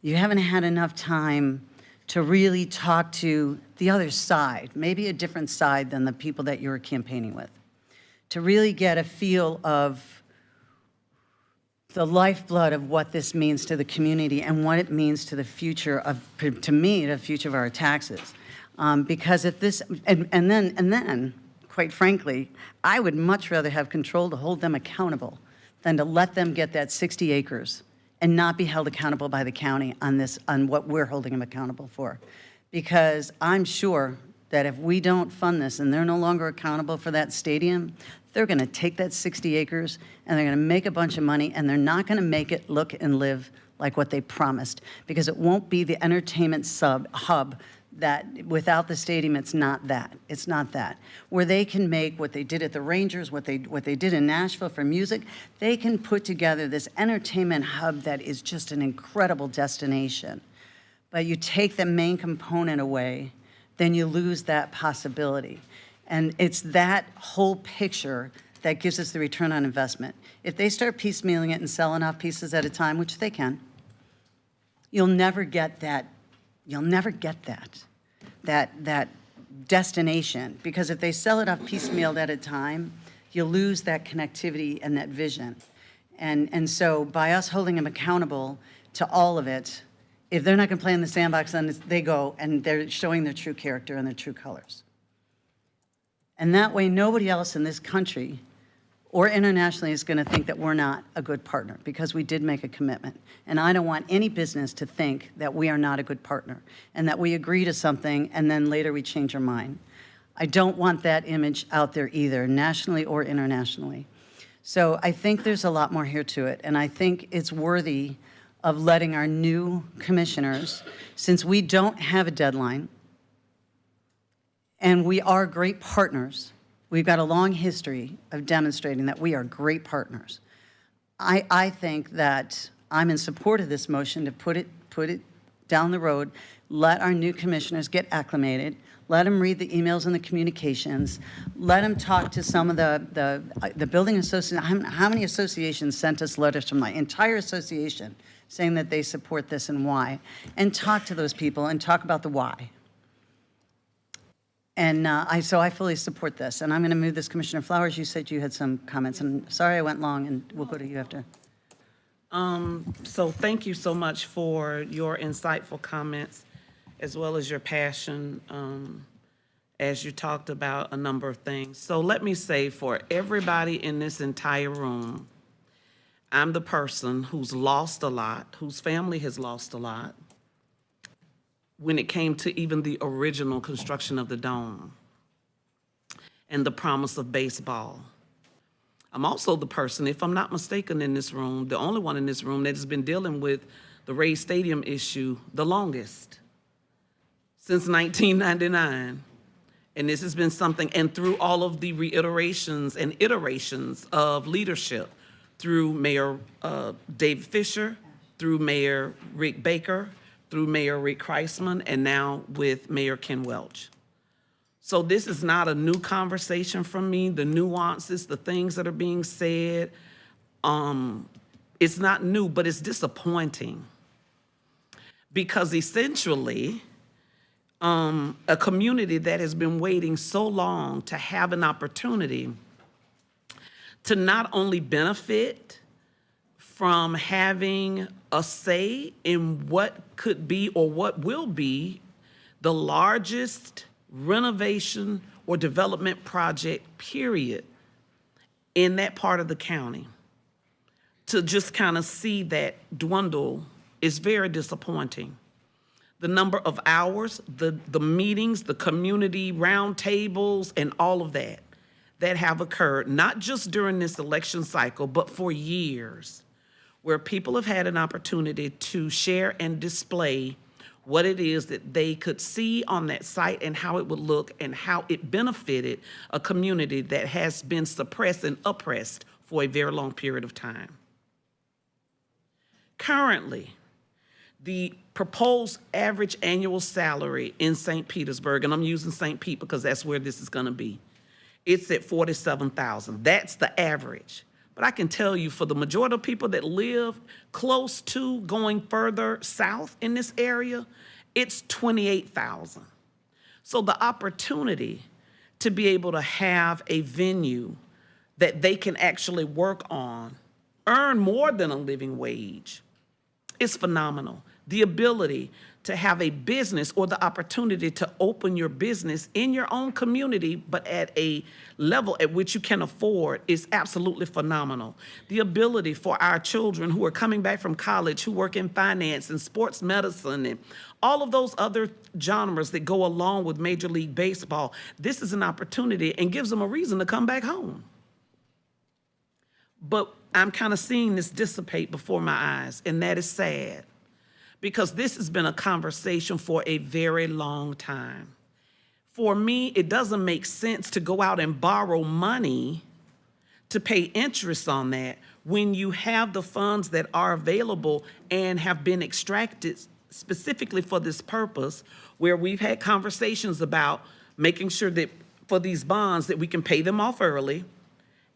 You haven't had enough time to really talk to the other side, maybe a different side than the people that you're campaigning with, to really get a feel of the lifeblood of what this means to the community and what it means to the future of, to me, the future of our taxes. Because if this, and then, quite frankly, I would much rather have control to hold them accountable than to let them get that 60 acres and not be held accountable by the county on what we're holding them accountable for. Because I'm sure that if we don't fund this and they're no longer accountable for that stadium, they're gonna take that 60 acres and they're gonna make a bunch of money, and they're not gonna make it look and live like what they promised, because it won't be the entertainment hub that without the stadium, it's not that. It's not that. Where they can make what they did at the Rangers, what they did in Nashville for music, they can put together this entertainment hub that is just an incredible destination. But you take the main component away, then you lose that possibility. And it's that whole picture that gives us the return on investment. If they start piecemealing it and selling off pieces at a time, which they can, you'll never get that. You'll never get that destination, because if they sell it off piecemealed at a time, you'll lose that connectivity and that vision. And so by us holding them accountable to all of it, if they're not going to play in the sandbox, then they go and they're showing their true character and their true colors. And that way, nobody else in this country or internationally is going to think that we're not a good partner, because we did make a commitment. And I don't want any business to think that we are not a good partner and that we agree to something and then later we change our mind. I don't want that image out there either, nationally or internationally. So I think there's a lot more here to it, and I think it's worthy of letting our new commissioners, since we don't have a deadline and we are great partners, we've got a long history of demonstrating that we are great partners. I think that I'm in support of this motion to put it down the road, let our new commissioners get acclimated, let them read the emails and the communications, let them talk to some of the building associations. How many associations sent us letters from my entire association saying that they support this and why? And talk to those people and talk about the why. And so I fully support this. And I'm going to move this. Commissioner Flowers, you said you had some comments. And sorry I went long, and we'll go to you after. So thank you so much for your insightful comments, as well as your passion as you talked about a number of things. So let me say, for everybody in this entire room, I'm the person who's lost a lot, whose family has lost a lot, when it came to even the original construction of the dome and the promise of baseball. I'm also the person, if I'm not mistaken in this room, the only one in this room that has been dealing with the Rays Stadium issue the longest, since 1999. And this has been something, and through all of the reiterations and iterations of leadership, through Mayor David Fisher, through Mayor Rick Baker, through Mayor Rick Kreisman, and now with Mayor Ken Welch. So this is not a new conversation from me. The nuances, the things that are being said, it's not new, but it's disappointing. Because essentially, a community that has been waiting so long to have an opportunity to not only benefit from having a say in what could be or what will be the largest renovation or development project, period, in that part of the county. To just kind of see that dwindle is very disappointing. The number of hours, the meetings, the community roundtables, and all of that have occurred, not just during this election cycle, but for years, where people have had an opportunity to share and display what it is that they could see on that site and how it would look and how it benefited a community that has been suppressed and oppressed for a very long period of time. Currently, the proposed average annual salary in St. Petersburg, and I'm using St. Pete because that's where this is going to be, it's at $47,000. That's the average. But I can tell you, for the majority of people that live close to going further south in this area, it's $28,000. So the opportunity to be able to have a venue that they can actually work on, earn more than a living wage, is phenomenal. The ability to have a business or the opportunity to open your business in your own community, but at a level at which you can afford, is absolutely phenomenal. The ability for our children who are coming back from college, who work in finance and sports medicine and all of those other genres that go along with Major League Baseball, this is an opportunity and gives them a reason to come back home. But I'm kind of seeing this dissipate before my eyes, and that is sad. because this has been a conversation for a very long time. For me, it doesn't make sense to go out and borrow money to pay interest on that when you have the funds that are available and have been extracted specifically for this purpose, where we've had conversations about making sure that for these bonds that we can pay them off early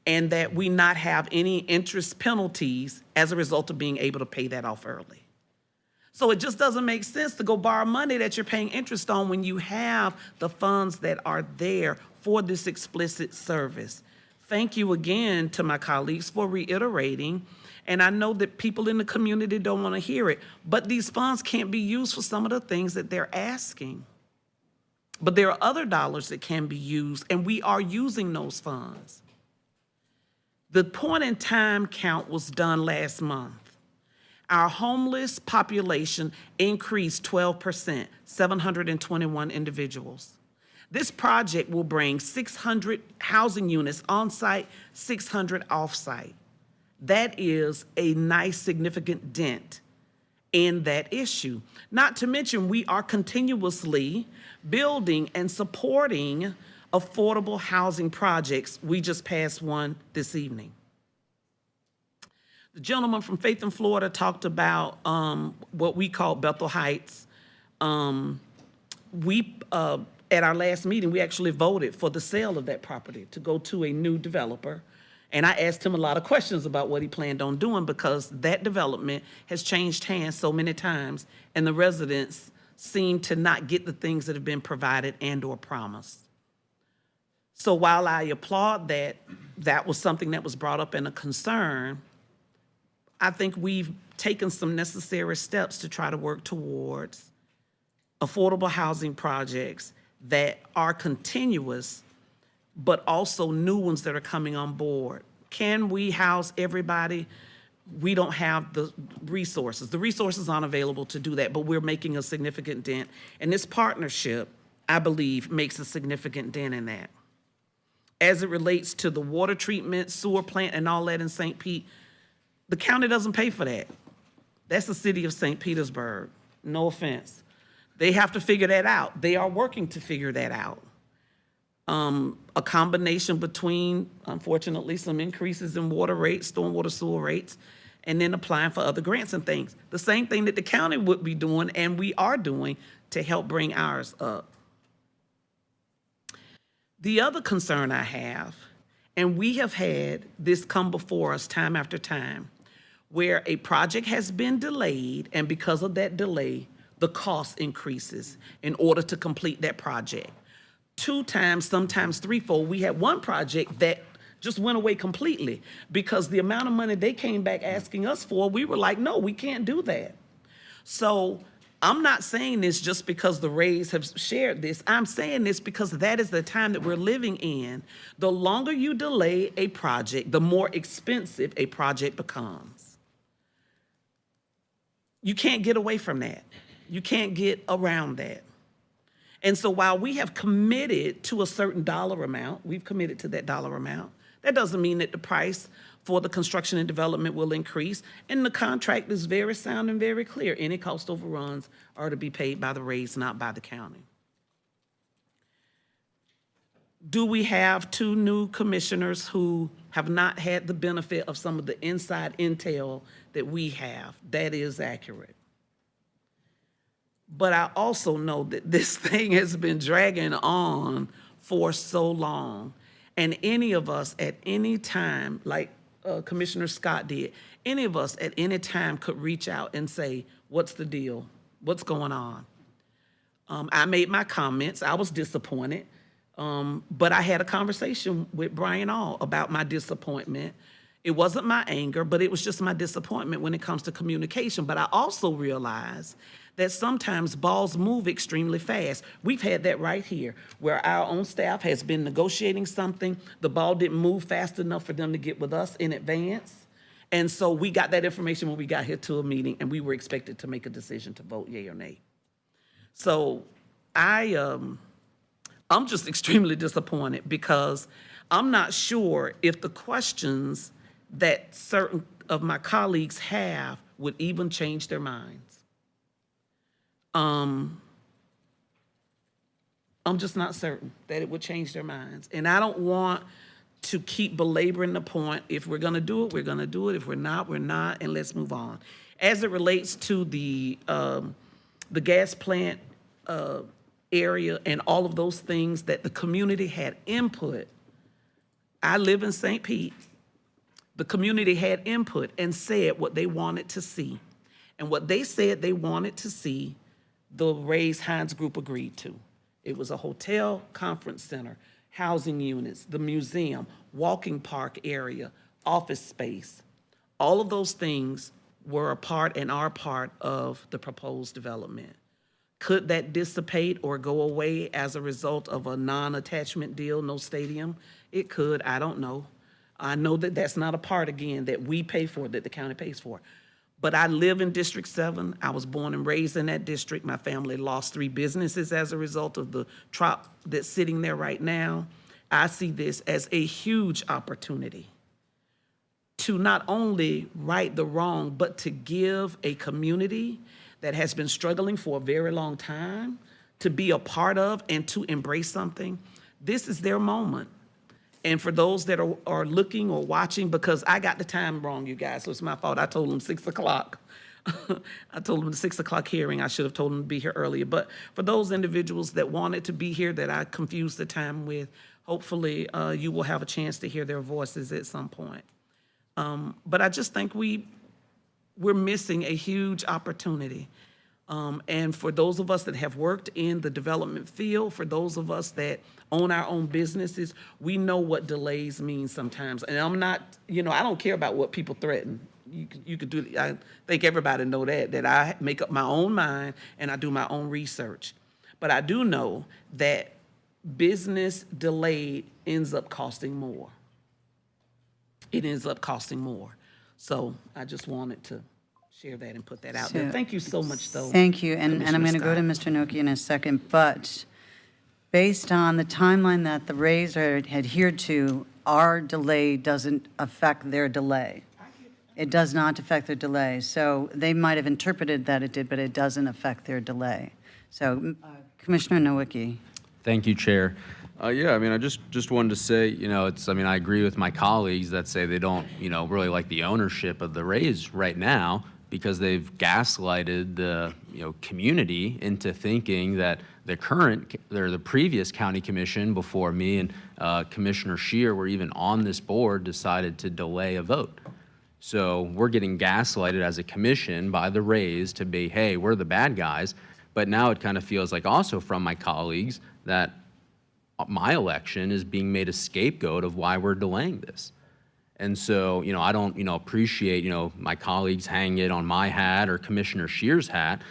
and that we not have any interest penalties as a result of being able to pay that off early. So it just doesn't make sense to go borrow money that you're paying interest on when you have the funds that are there for this explicit service. Thank you again to my colleagues for reiterating. And I know that people in the community don't want to hear it, but these funds can't be used for some of the things that they're asking. But there are other dollars that can be used, and we are using those funds. The point in time count was done last month. Our homeless population increased 12%, 721 individuals. This project will bring 600 housing units on-site, 600 off-site. That is a nice, significant dent in that issue. Not to mention, we are continuously building and supporting affordable housing projects. We just passed one this evening. The gentleman from Faith in Florida talked about what we call Bethel Heights. At our last meeting, we actually voted for the sale of that property to go to a new developer. And I asked him a lot of questions about what he planned on doing, because that development has changed hands so many times and the residents seem to not get the things that have been provided and or promised. So while I applaud that, that was something that was brought up and a concern, I think we've taken some necessary steps to try to work towards affordable housing projects that are continuous, but also new ones that are coming on board. Can we house everybody? We don't have the resources. The resources aren't available to do that, but we're making a significant dent. And this partnership, I believe, makes a significant dent in that. As it relates to the water treatment, sewer plant, and all that in St. Pete, the county doesn't pay for that. That's the city of St. Petersburg. No offense. They have to figure that out. They are working to figure that out. A combination between, unfortunately, some increases in water rates, stormwater sewer rates, and then applying for other grants and things. The same thing that the county would be doing and we are doing to help bring ours up. The other concern I have, and we have had this come before us time after time, where a project has been delayed, and because of that delay, the cost increases in order to complete that project. 2 times, sometimes threefold. We had one project that just went away completely because the amount of money they came back asking us for, we were like, no, we can't do that. So I'm not saying this just because the Rays have shared this. I'm saying this because that is the time that we're living in. The longer you delay a project, the more expensive a project becomes. You can't get away from that. You can't get around that. And so while we have committed to a certain dollar amount, we've committed to that dollar amount, that doesn't mean that the price for the construction and development will increase. And the contract is very sound and very clear. Any cost overruns are to be paid by the Rays, not by the county. Do we have 2 new commissioners who have not had the benefit of some of the inside intel that we have? That is accurate. But I also know that this thing has been dragging on for so long. And any of us at any time, like Commissioner Scott did, any of us at any time could reach out and say, what's the deal? What's going on? I made my comments. I was disappointed. But I had a conversation with Brian All about my disappointment. It wasn't my anger, but it was just my disappointment when it comes to communication. But I also realized that sometimes balls move extremely fast. We've had that right here, where our own staff has been negotiating something. The ball didn't move fast enough for them to get with us in advance. And so we got that information when we got here to a meeting, and we were expected to make a decision to vote yea or nay. So I'm just extremely disappointed because I'm not sure if the questions that certain of my colleagues have would even change their minds. I'm just not certain that it would change their minds. And I don't want to keep belaboring the point. If we're gonna do it, we're gonna do it. If we're not, we're not, and let's move on. As it relates to the gas plant area and all of those things that the community had input, I live in St. Pete. The community had input and said what they wanted to see. And what they said they wanted to see, the Raise Hines Group agreed to. It was a hotel, conference center, housing units, the museum, walking park area, office space. All of those things were a part and are part of the proposed development. Could that dissipate or go away as a result of a non-attachment deal, no stadium? It could, I don't know. I know that that's not a part, again, that we pay for, that the county pays for. But I live in District 7. I was born and raised in that district. My family lost 3 businesses as a result of the trop that's sitting there right now. I see this as a huge opportunity to not only right the wrong, but to give a community that has been struggling for a very long time to be a part of and to embrace something. This is their moment. And for those that are looking or watching, because I got the time wrong, you guys, so it's my fault. I told them 6 o'clock. I told them the 6 o'clock hearing. I should have told them to be here earlier. But for those individuals that wanted to be here that I confused the time with, hopefully you will have a chance to hear their voices at some point. But I just think we're missing a huge opportunity. And for those of us that have worked in the development field, for those of us that own our own businesses, we know what delays mean sometimes. And I'm not, I don't care about what people threaten. You could do, I think everybody know that I make up my own mind and I do my own research. But I do know that business delayed ends up costing more. It ends up costing more. So I just wanted to share that and put that out there. Thank you so much, though. Thank you, and I'm going to go to Mr. Noki in a second, but based on the timeline that the Rays are adhered to, our delay doesn't affect their delay. It does not affect their delay. So they might have interpreted that it did, but it doesn't affect their delay. So Commissioner Nowicki. Thank you, Chair. Yeah, I mean, I just wanted to say, I agree with my colleagues that say they don't, really like the ownership of the Rays right now because they've gaslighted the, community into thinking that the previous county commission before me and Commissioner Scheer were even on this board decided to delay a vote. So we're getting gaslighted as a commission by the Rays to be, hey, we're the bad guys. But now it kind of feels like also from my colleagues that my election is being made a scapegoat of why we're delaying this. And so, I don't, appreciate, my colleagues hanging it on my hat or Commissioner Scheer's hat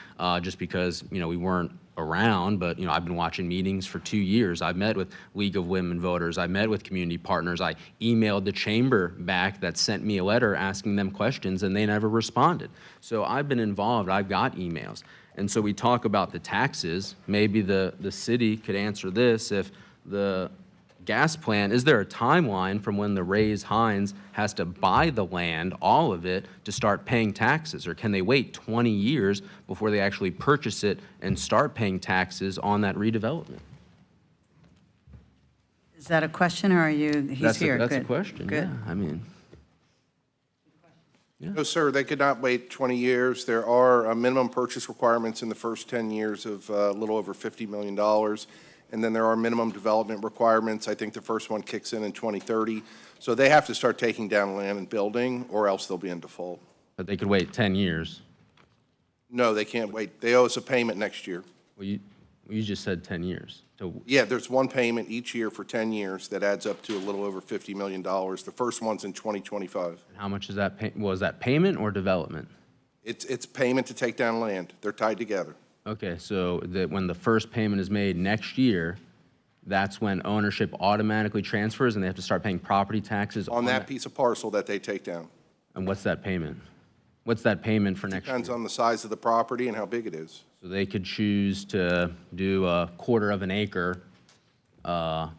just because, we weren't around. But, I've been watching meetings for 2 years. I've met with League of Women Voters. I met with community partners. I emailed the chamber back that sent me a letter asking them questions, and they never responded. So I've been involved. I've got emails. And so we talk about the taxes. Maybe the city could answer this. If the gas plant, is there a timeline from when the Rays Hines has to buy the land, all of it, to start paying taxes? Or can they wait 20 years before they actually purchase it and start paying taxes on that redevelopment? Is that a question, or are you, he's here? That's a Good. question, Good. yeah. I mean. Yeah. No, sir, they could not wait 20 years. There are minimum purchase requirements in the first 10 years of a little over $50 million. And then there are minimum development requirements. I think the first one kicks in 2030. So they have to start taking down land and building, or else they'll be in default. But they could wait 10 years. No, they can't wait. They owe us a payment next year. Well, you just said 10 years. So Yeah, there's one payment each year for 10 years that adds up to a little over $50 million. The first one's in 2025. how much is that? Was that payment or development? It's payment to take down land. They're tied together. Okay, so that when the first payment is made next year, that's when ownership automatically transfers and they have to start paying property taxes On that piece of parcel that they take down. And what's that payment? What's that payment for next year? Depends on the size of the property and how big it is. So they could choose to do a quarter of an acre, and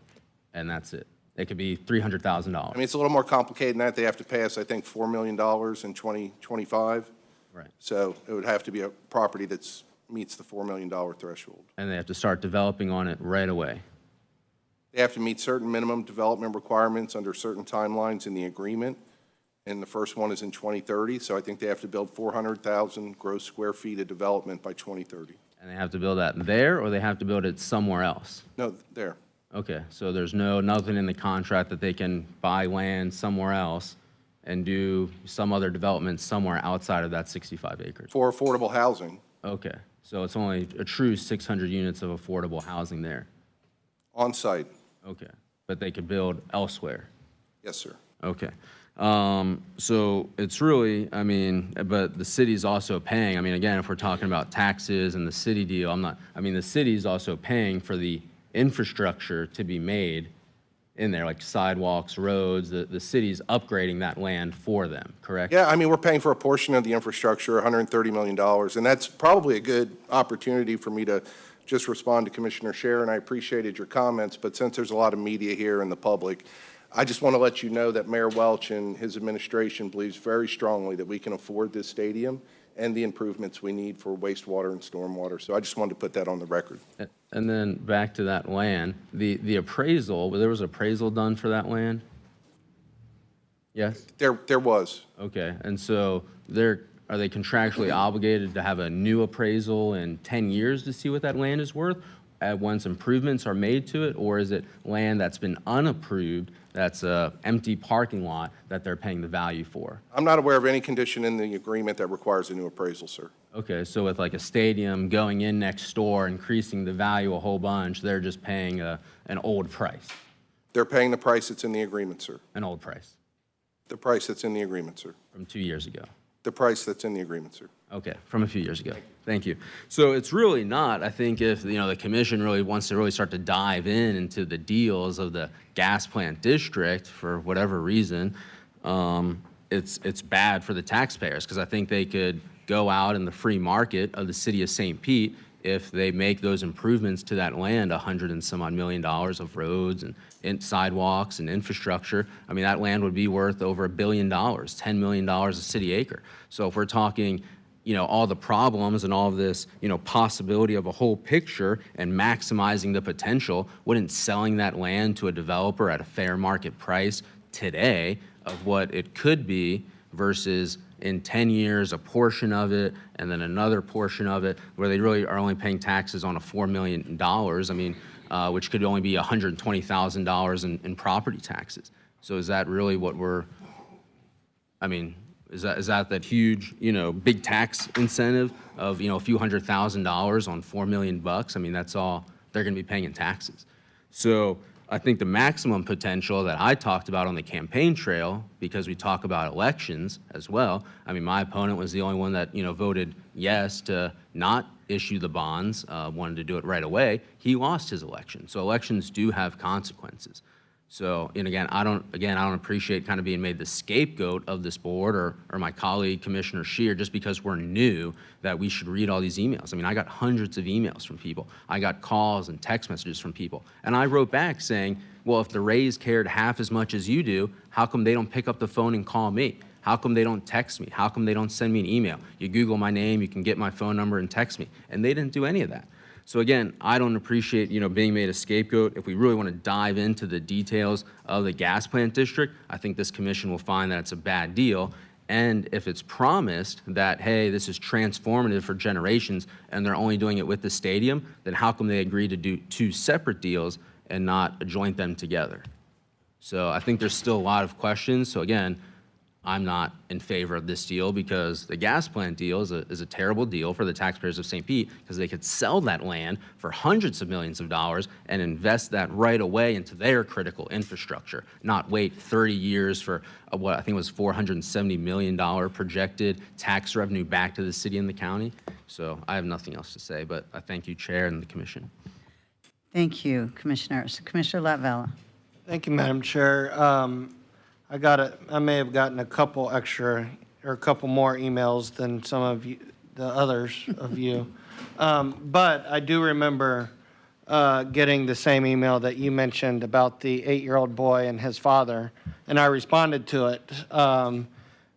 that's it. It could be $300,000. I mean, it's a little more complicated than that. They have to pay us, I think, $4 million in 2025. Right. So it would have to be a property that's meets the $4 million threshold. And they have to start developing on it right away. They have to meet certain minimum development requirements under certain timelines in the agreement, and the first one is in 2030, so I think they have to build 400,000 gross square feet of development by 2030. And they have to build that there, or they have to build it somewhere else? No, there. Okay, so there's nothing in the contract that they can buy land somewhere else and do some other development somewhere outside of that 65 acres? For affordable housing. Okay, so it's only a true 600 units of affordable housing there? On site. Okay, but they could build elsewhere? Yes, sir. Okay. So it's really, I mean, but the city's also paying, I mean, again, if we're talking about taxes and the city deal, the city's also paying for the infrastructure to be made in there, like sidewalks, roads, the city's upgrading that land for them, correct? Yeah, I mean, we're paying for a portion of the infrastructure, $130 million, and that's probably a good opportunity for me to just respond to Commissioner Scher, and I appreciated your comments, but since there's a lot of media here in the public, I just want to let you know that Mayor Welch and his administration believes very strongly that we can afford this stadium and the improvements we need for wastewater and stormwater. So I just wanted to put that on the record. And then back to that land, the appraisal, there was appraisal done for that land? Yes? There was. Okay, and so are they contractually obligated to have a new appraisal in 10 years to see what that land is worth once improvements are made to it? Or is it land that's been unapproved, that's a empty parking lot that they're paying the value for? I'm not aware of any condition in the agreement that requires a new appraisal, sir. Okay, so with like a stadium going in next door, increasing the value a whole bunch, they're just paying an old price? They're paying the price that's in the agreement, sir. An old price? The price that's in the agreement, sir. From 2 years ago? The price that's in the agreement, sir. Okay, from a few years ago. Thank you. So it's really not, I think if, the commission really wants to really start to dive into the deals of the gas plant district for whatever reason, it's bad for the taxpayers, because I think they could go out in the free market of the city of St. Pete if they make those improvements to that land, $100 and some odd million of roads and sidewalks and infrastructure. I mean, that land would be worth over $1 billion, $10 million a city acre. So if we're talking, all the problems and all of this, possibility of a whole picture and maximizing the potential, wouldn't selling that land to a developer at a fair market price today of what it could be versus in 10 years, a portion of it, and then another portion of it, where they really are only paying taxes on a $4 million, which could only be $120,000 in property taxes. So is that really what is that huge, big tax incentive of, a few $100,000 on $4 million? That's all they're gonna be paying in taxes. So I think the maximum potential that I talked about on the campaign trail, because we talk about elections as well, my opponent was the only one that, voted yes to not issue the bonds, wanted to do it right away. He lost his election. So elections do have consequences. So, and again, I don't appreciate kind of being made the scapegoat of this board or my colleague, Commissioner Scher, just because we're new, that we should read all these emails. I got hundreds of emails from people. I got calls and text messages from people. And I wrote back saying, well, if the Rays cared half as much as you do, how come they don't pick up the phone and call me? How come they don't text me? How come they don't send me an email? You Google my name, you can get my phone number and text me. And they didn't do any of that. So again, I don't appreciate, being made a scapegoat. If we really want to dive into the details of the gas plant district, I think this commission will find that it's a bad deal. And if it's promised that, hey, this is transformative for generations and they're only doing it with the stadium, then how come they agreed to do two separate deals and not joint them together? So I think there's still a lot of questions. So again, I'm not in favor of this deal because the gas plant deal is a terrible deal for the taxpayers of St. Pete, because they could sell that land for hundreds of millions of dollars and invest that right away into their critical infrastructure, not wait 30 years for what I think was $470 million projected tax revenue back to the city and the county. So I have nothing else to say, but I thank you, Chair, and the Commission. Thank you, Commissioners. Commissioner Latvella. Thank you, Madam Chair. I may have gotten a couple more emails than some of you, the others of you. But I do remember getting the same email that you mentioned about the 8-year-old boy and his father, and I responded to it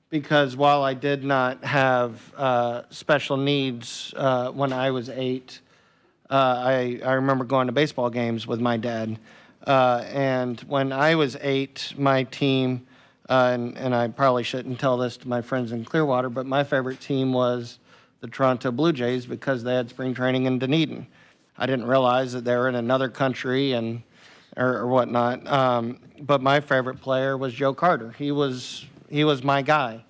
because while I did not have special needs when I was 8, I remember going to baseball games with my dad. And when I was 8, my team, and I probably shouldn't tell this to my friends in Clearwater, but my favorite team was the Toronto Blue Jays because they had spring training in Dunedin. I didn't realize that they were in another country or whatnot. But my favorite player was Joe Carter. He was my guy.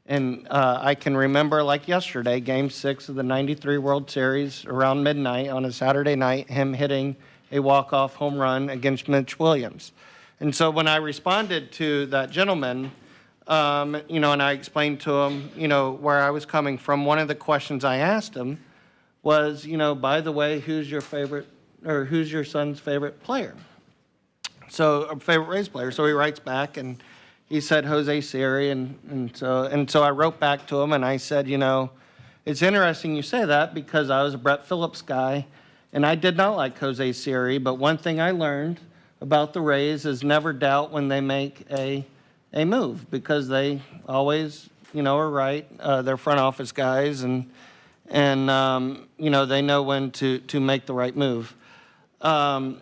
And I can remember like yesterday, Game 6 of the '93 World Series around midnight on a Saturday night, him hitting a walk-off home run against Mitch Williams. And so when I responded to that gentleman, and I explained to him, where I was coming from, one of the questions I asked him was, by the way, who's your son's favorite player? So, favorite Rays player. So he writes back and he said Jose Siri, and so I wrote back to him and I said, it's interesting you say that because I was a Brett Phillips guy and I did not like Jose Siri, but one thing I learned about the Rays is never doubt when they make a move because they always, are right. They're front office guys and they know when to make the right move. So,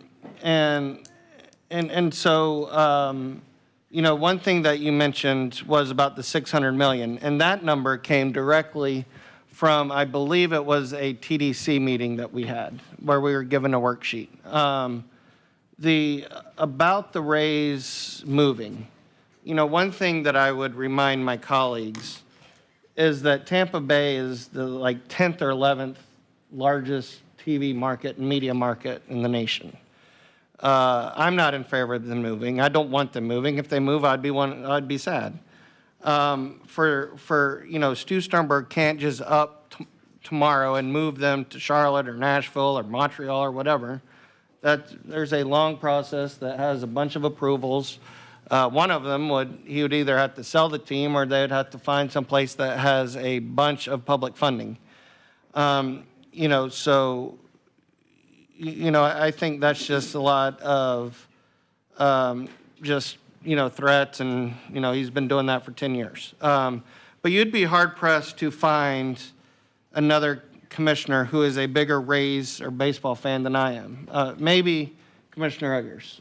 one thing that you mentioned was about the $600 million, and that number came directly from, I believe it was a TDC meeting that we had, where we were given a worksheet. About the Rays moving, one thing that I would remind my colleagues is that Tampa Bay is the 10th or 11th largest TV market and media market in the nation. I'm not in favor of them moving. I don't want them moving. If they move, I'd be sad. Stu Sternberg can't just up tomorrow and move them to Charlotte or Nashville or Montreal or whatever. There's a long process that has a bunch of approvals. One of them he would either have to sell the team or they'd have to find some place that has a bunch of public funding. I think that's just a lot of threats, and, he's been doing that for 10 years. But you'd be hard-pressed to find another commissioner who is a bigger Rays or baseball fan than I am. Maybe Commissioner Eggers.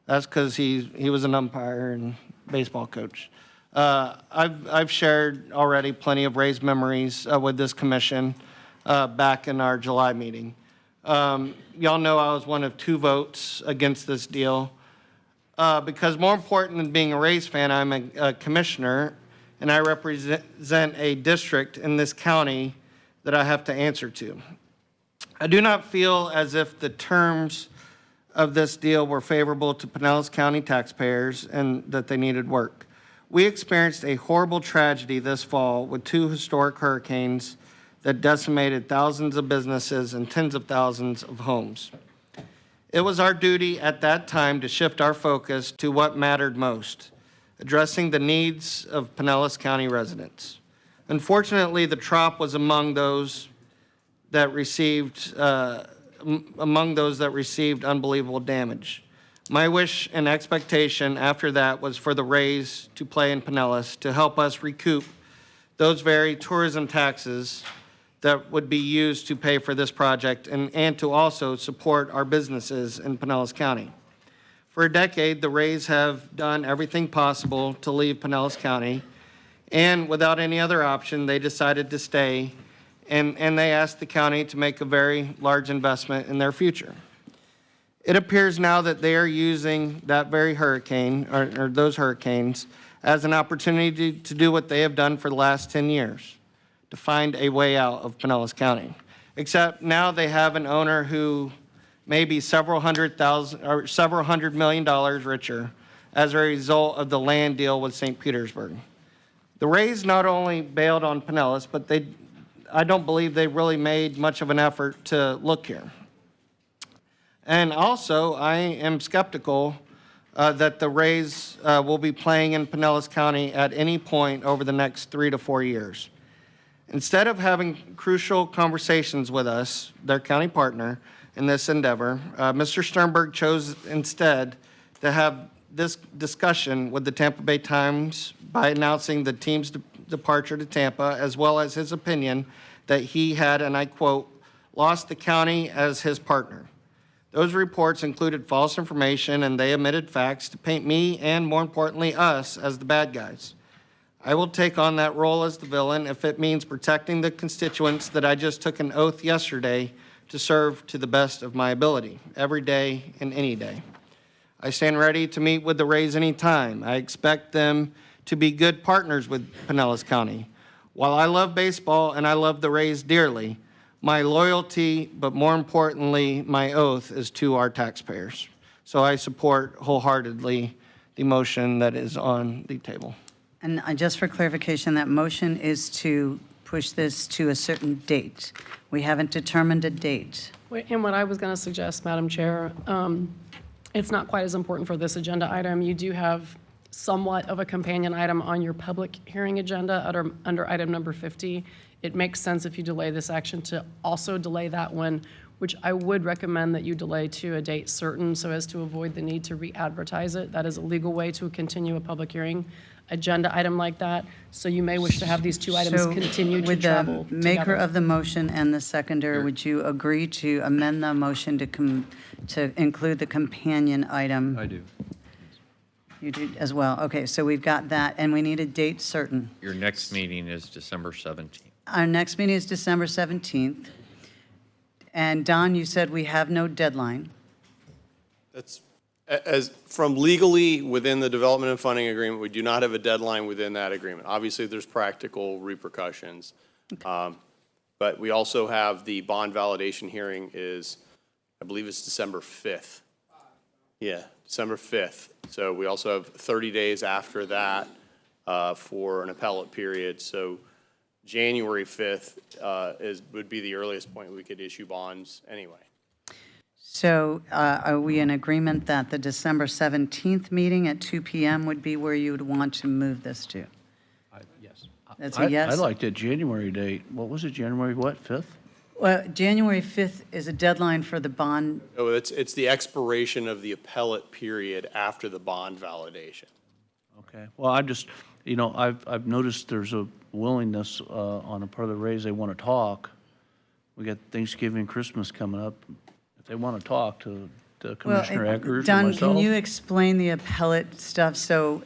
That's because he was an umpire and baseball coach. I've shared already plenty of Rays memories with this commission back in our July meeting. Y'all know I was one of 2 votes against this deal because more important than being a Rays fan, I'm a commissioner and I represent a district in this county that I have to answer to. I do not feel as if the terms of this deal were favorable to Pinellas County taxpayers and that they needed work. We experienced a horrible tragedy this fall with 2 historic hurricanes that decimated thousands of businesses and tens of thousands of homes. It was our duty at that time to shift our focus to what mattered most, addressing the needs of Pinellas County residents. Unfortunately, the trop was among those that received unbelievable damage. My wish and expectation after that was for the Rays to play in Pinellas to help us recoup those very tourism taxes that would be used to pay for this project and to also support our businesses in Pinellas County. For a decade, the Rays have done everything possible to leave Pinellas County, and without any other option, they decided to stay, and they asked the county to make a very large investment in their future. It appears now that they are using that very hurricane, or those hurricanes, as an opportunity to do what they have done for the last 10 years, to find a way out of Pinellas County. Except now they have an owner who may be several $100 million richer as a result of the land deal with St. Petersburg. The Rays not only bailed on Pinellas, but I don't believe they really made much of an effort to look here. And also, I am skeptical that the Rays will be playing in Pinellas County at any point over the next 3 to 4 years. Instead of having crucial conversations with us, their county partner, in this endeavor, Mr. Sternberg chose instead to have this discussion with the Tampa Bay Times by announcing the team's departure to Tampa, as well as his opinion that he had, and I quote, "lost the county as his partner." Those reports included false information, and they omitted facts to paint me and, more importantly, us as the bad guys. I will take on that role as the villain if it means protecting the constituents that I just took an oath yesterday to serve to the best of my ability, every day and any day. I stand ready to meet with the Rays anytime. I expect them to be good partners with Pinellas County. While I love baseball and I love the Rays dearly, my loyalty, but more importantly, my oath is to our taxpayers. So I support wholeheartedly the motion that is on the table. And just for clarification, that motion is to push this to a certain date. We haven't determined a date. And what I was going to suggest, Madam Chair, it's not quite as important for this agenda item. You do have somewhat of a companion item on your public hearing agenda under item number 50. It makes sense if you delay this action to also delay that one, which I would recommend that you delay to a date certain so as to avoid the need to re-advertise it. That is a legal way to continue a public hearing agenda item like that. So you may wish to have these two items continue to travel With the maker together. of the motion and the seconder, would you agree to amend the motion to include the companion item? I do. You do as well. Okay, so we've got that, and we need a date certain. Your next meeting is December 17th. Our next meeting is December 17th. And Don, you said we have no deadline. That's, as, from legally within the development and funding agreement, we do not have a deadline within that agreement. Obviously, there's practical repercussions. But we also have the bond validation hearing is, I believe it's December 5th. Yeah, December 5th. So we also have 30 days after that for an appellate period. So January 5th would be the earliest point we could issue bonds anyway. So are we in agreement that the December 17th meeting at 2 p.m. would be where you would want to move this to? Yes. That's a yes? I like that January date. What was it, January what, 5th? Well, January 5th is a deadline for the bond. Oh, it's the expiration of the appellate period after the bond validation. Okay. Well, I just, you know, I've noticed there's a willingness on the part of the Rays, they want to talk. We got Thanksgiving, Christmas coming up. If they want to talk to Commissioner Eckers or Don, myself. can you explain the appellate stuff? So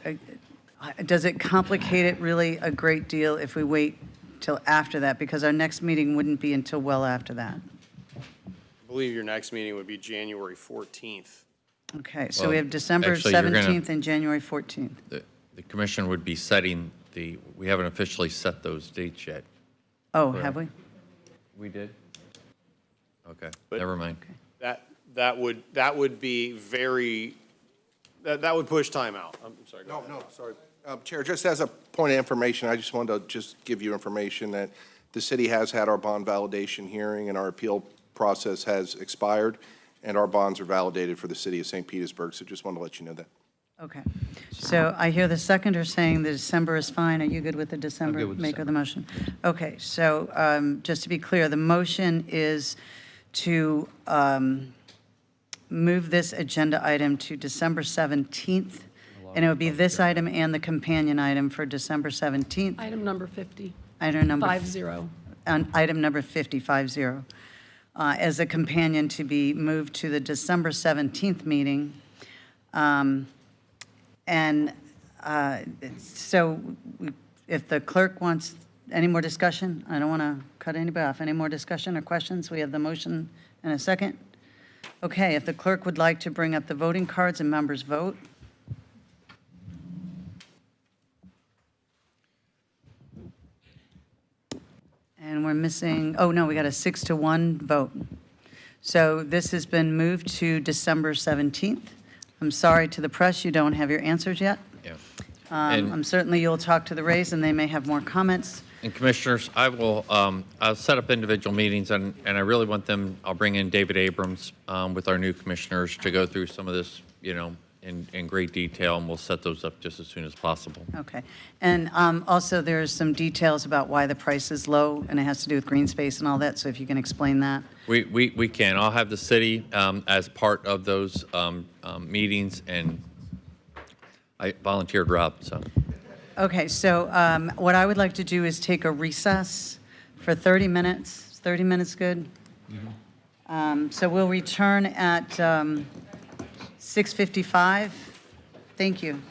does it complicate it really a great deal if we wait till after that? Because our next meeting wouldn't be until well after that. I believe your next meeting would be January 14th. Okay, so Well, we have December actually, you're gonna- 17th and January 14th. The commission would be setting we haven't officially set those dates yet. Oh, Correct. have we? We did? Okay, But- never mind. That would be very, that would push time out. I'm sorry. go ahead. No, sorry. Chair, just as a point of information, I just wanted to just give you information that the city has had our bond validation hearing and our appeal process has expired, and our bonds are validated for the city of St. Petersburg, so just wanted to let you know that. Okay. So I hear the seconder saying that December is fine. Are you good with the December? good with Maker of the motion. Okay, so just to be clear, the motion is to move this agenda item to December 17th, and it would be this item and the companion item for December 17th. Item number 50, Item number 50. On item number 50, as a companion to be moved to the December 17th meeting. And so if the clerk wants any more discussion, I don't want to cut anybody off. Any more discussion or questions? We have the motion and a second. Okay, if the clerk would like to bring up the voting cards and members vote. And we're missing, oh no, we got a 6-1 vote. So this has been moved to December 17th. I'm sorry to the press, you don't have your answers yet. Yeah. I'm certainly, you'll talk to the Rays, and they may have more comments. And Commissioners, I'll set up individual meetings, and I really want them, I'll bring in David Abrams with our new commissioners to go through some of this, you know, in great detail, and we'll set those up just as soon as possible. Okay. And also, there's some details about why the price is low, and it has to do with green space and all that, so if you can explain that. We can. I'll have the city as part of those meetings, and I volunteered Rob, so. Okay, so what I would like to do is take a recess for 30 minutes. Is 30 minutes good? So we'll return at 6:55. Thank you.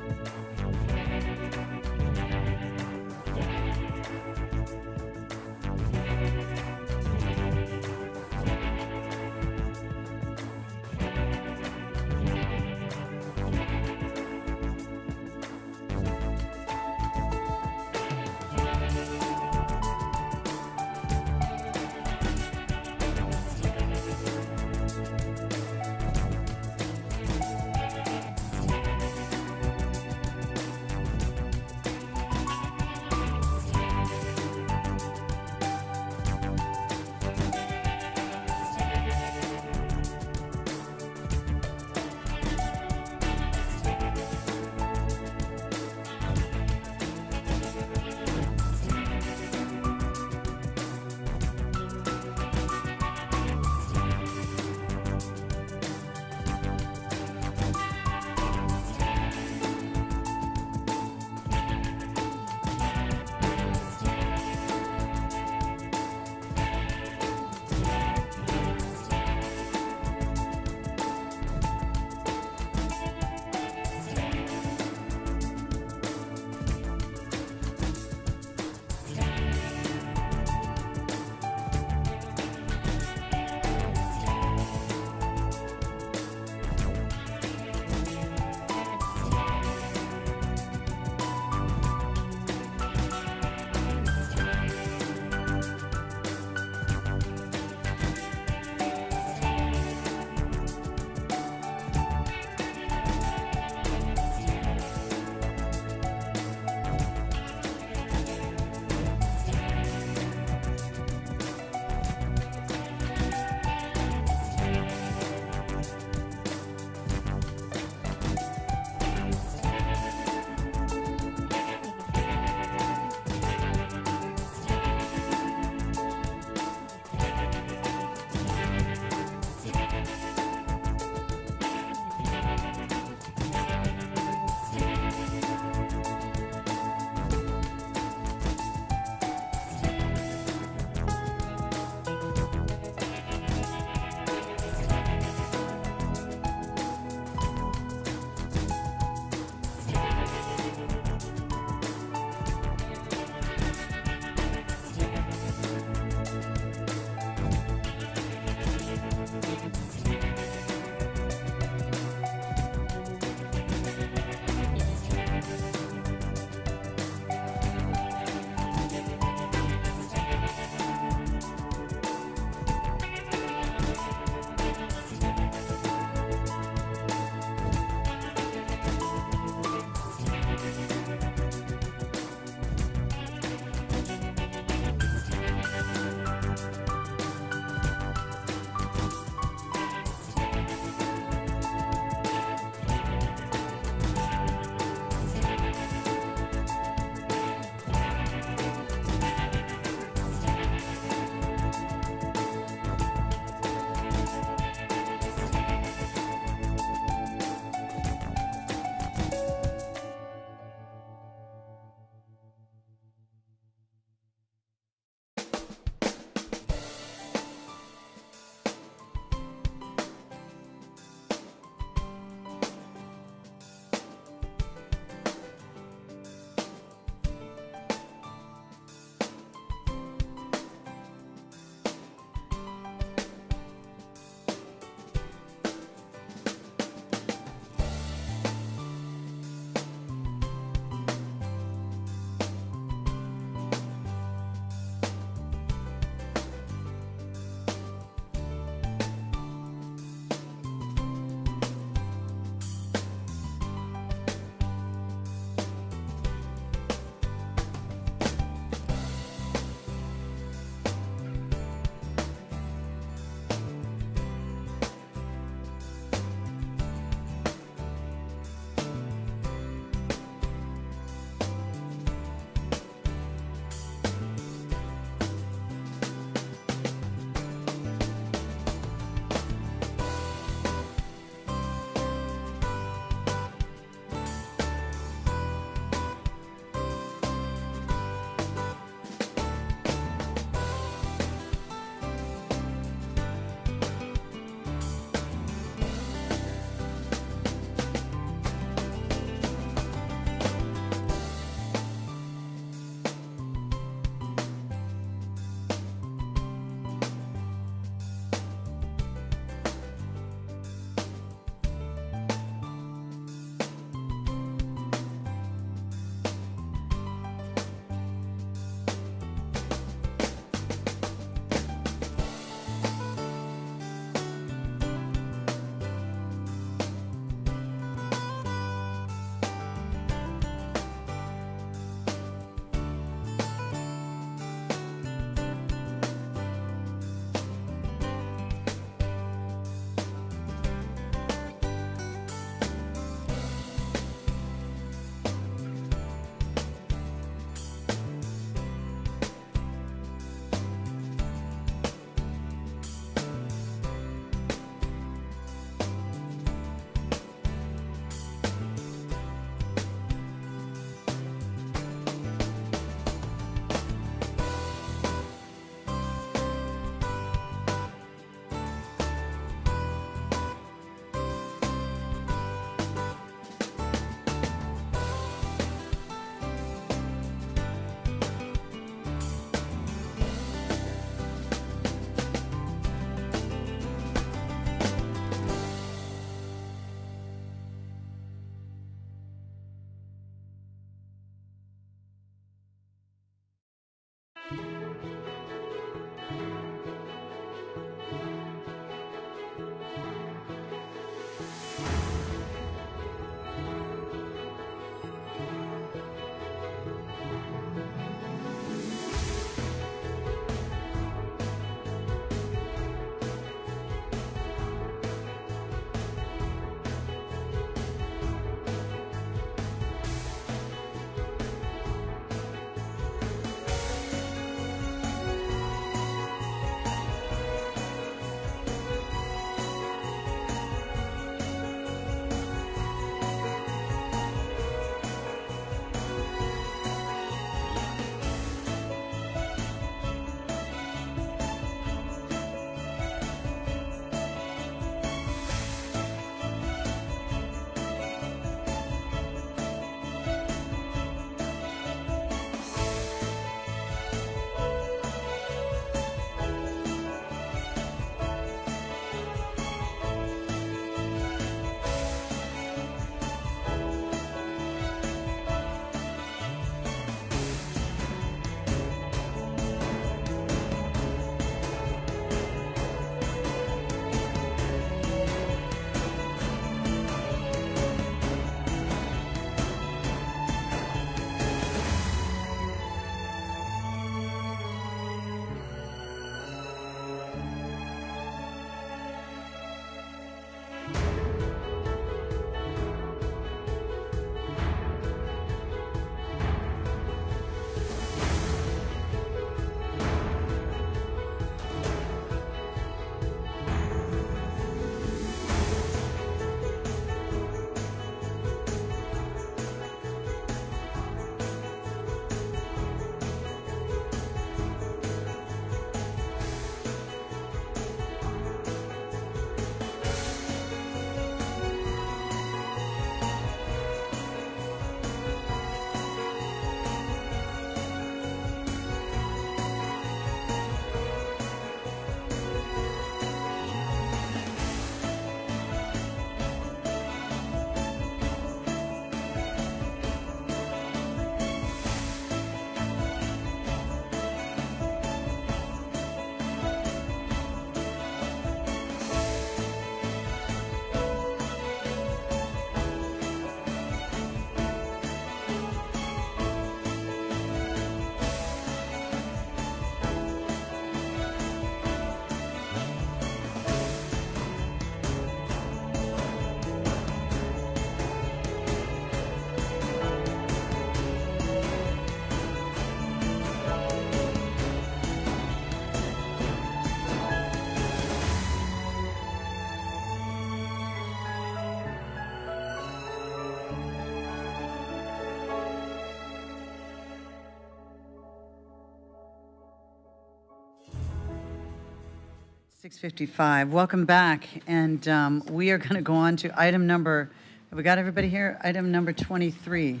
6:55. Welcome back, and we are going to go on to item number, have we got everybody here? Item number 23.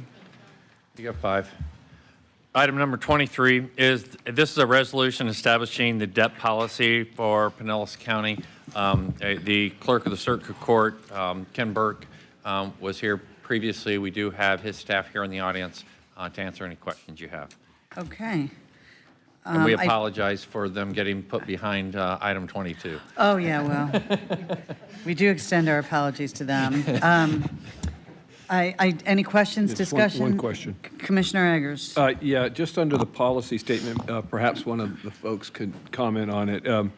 You got 5. Item number 23 this is a resolution establishing the debt policy for Pinellas County. The clerk of the circuit court, Ken Burke, was here previously. We do have his staff here in the audience to answer any questions you have. Okay. And we apologize for them getting put behind item 22. Oh, yeah, well, we do extend our apologies to them. Any questions, Just discussion? one question. Commissioner Eggers. Yeah, just under the policy statement, perhaps one of the folks could comment on it.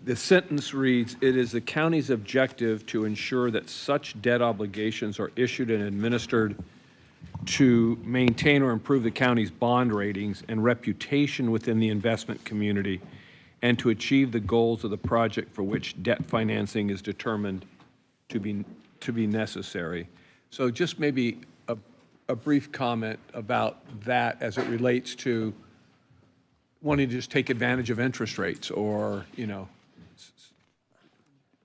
The sentence reads, "It is the county's objective to ensure that such debt obligations are issued and administered to maintain or improve the county's bond ratings and reputation within the investment community, and to achieve the goals of the project for which debt financing is determined to be necessary." So just maybe a brief comment about that as it relates to wanting to just take advantage of interest rates or, you know.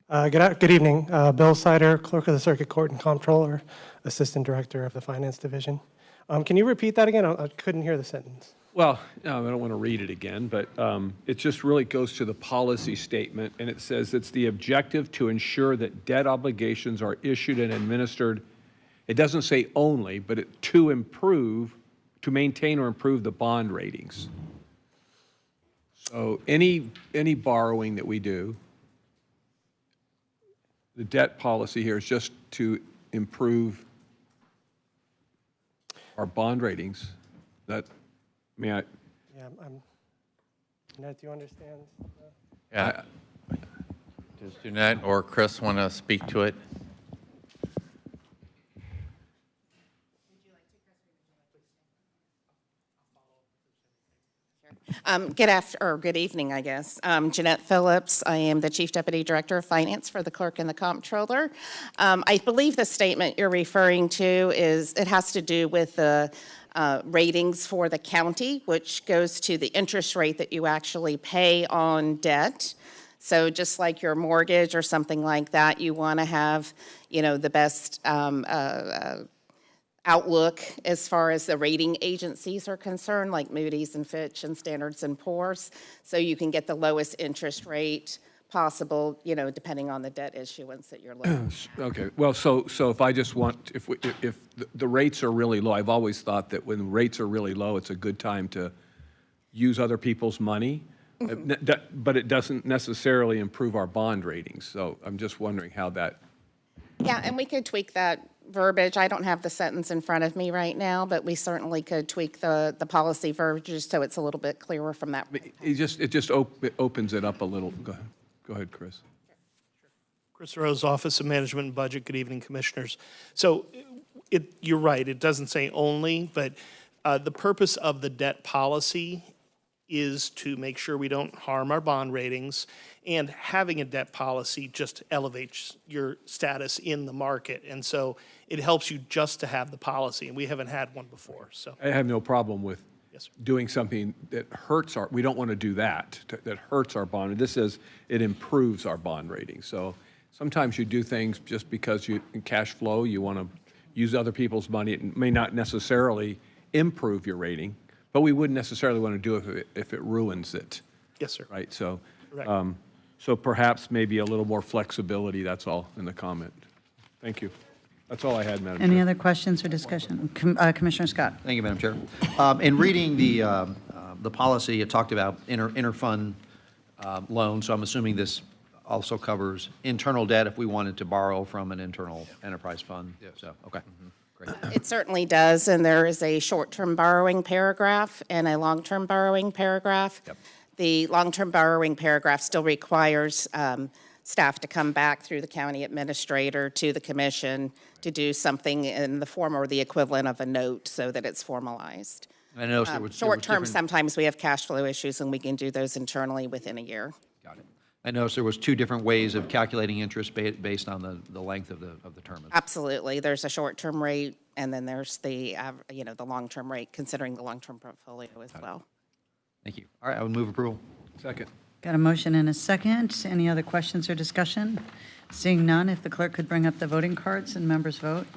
Good evening. Bill Sider, Clerk of the Circuit Court and Comptroller, Assistant Director of the Finance Division. Can you repeat that again? I couldn't hear the sentence. Well, I don't want to read it again, but it just really goes to the policy statement, and it says it's the objective to ensure that debt obligations are issued and administered. It doesn't say only, but to maintain or improve the bond ratings. So any borrowing that we do, the debt policy here is just to improve our bond ratings. That, I mean, Yeah, Jeanette, do you understand? Yeah. Does Jeanette or Chris want to speak to it? Good evening, I guess. Jeanette Phillips. I am the Chief Deputy Director of Finance for the Clerk and the Comptroller. I believe the statement you're referring to it has to do with the ratings for the county, which goes to the interest rate that you actually pay on debt. So just like your mortgage or something like that, you want to have, the best outlook as far as the rating agencies are concerned, like Moody's and Fitch and Standards and Poor's, so you can get the lowest interest rate possible, depending on the debt issuance that you're looking at. okay. Well, so if I just want, if the rates are really low, I've always thought that when rates are really low, it's a good time to use other people's money, but it doesn't necessarily improve our bond ratings. So I'm just wondering how that. Yeah, and we could tweak that verbiage. I don't have the sentence in front of me right now, but we certainly could tweak the policy verbiage just so it's a little bit clearer from that. It opens it up a little. Go ahead, Chris. Chris Rose, Office of Management and Budget. Good evening, Commissioners. So you're right, it doesn't say only, but the purpose of the debt policy is to make sure we don't harm our bond ratings, and having a debt policy just elevates your status in the market. And so it helps you just to have the policy, and we haven't had one before. So I have no problem with doing something that hurts we don't want to do that hurts our bond. This says it improves our bond rating. So sometimes you do things just because in cash flow, you want to use other people's money. It may not necessarily improve your rating, but we wouldn't necessarily want to do it if it ruins it. Yes, sir. Right, so, Correct. so perhaps maybe a little more flexibility, that's all in the comment. Thank you. That's all I had, Madam Chair. Any other questions or discussion? Commissioner Scott. Thank you, Madam Chair. In reading the policy, it talked about interfund loans, so I'm assuming this also covers internal debt if we wanted to borrow from an internal enterprise fund. Yes. So, okay. Great. It certainly does, and there is a short-term borrowing paragraph and a long-term borrowing paragraph. Yep. The long-term borrowing paragraph still requires staff to come back through the county administrator to the commission to do something in the form or the equivalent of a note so that it's formalized. I know there was Short-term, different- sometimes we have cash flow issues, and we can do those internally within a year. Got it. I noticed there was 2 different ways of calculating interest based on the length of the term. Absolutely. There's a short-term rate, and then there's the, the long-term rate, considering the long-term portfolio as well. Thank you. All right, I would move approval. Second. Got a motion and a second. Any other questions or discussion? Seeing none, if the clerk could bring up the voting cards and members vote.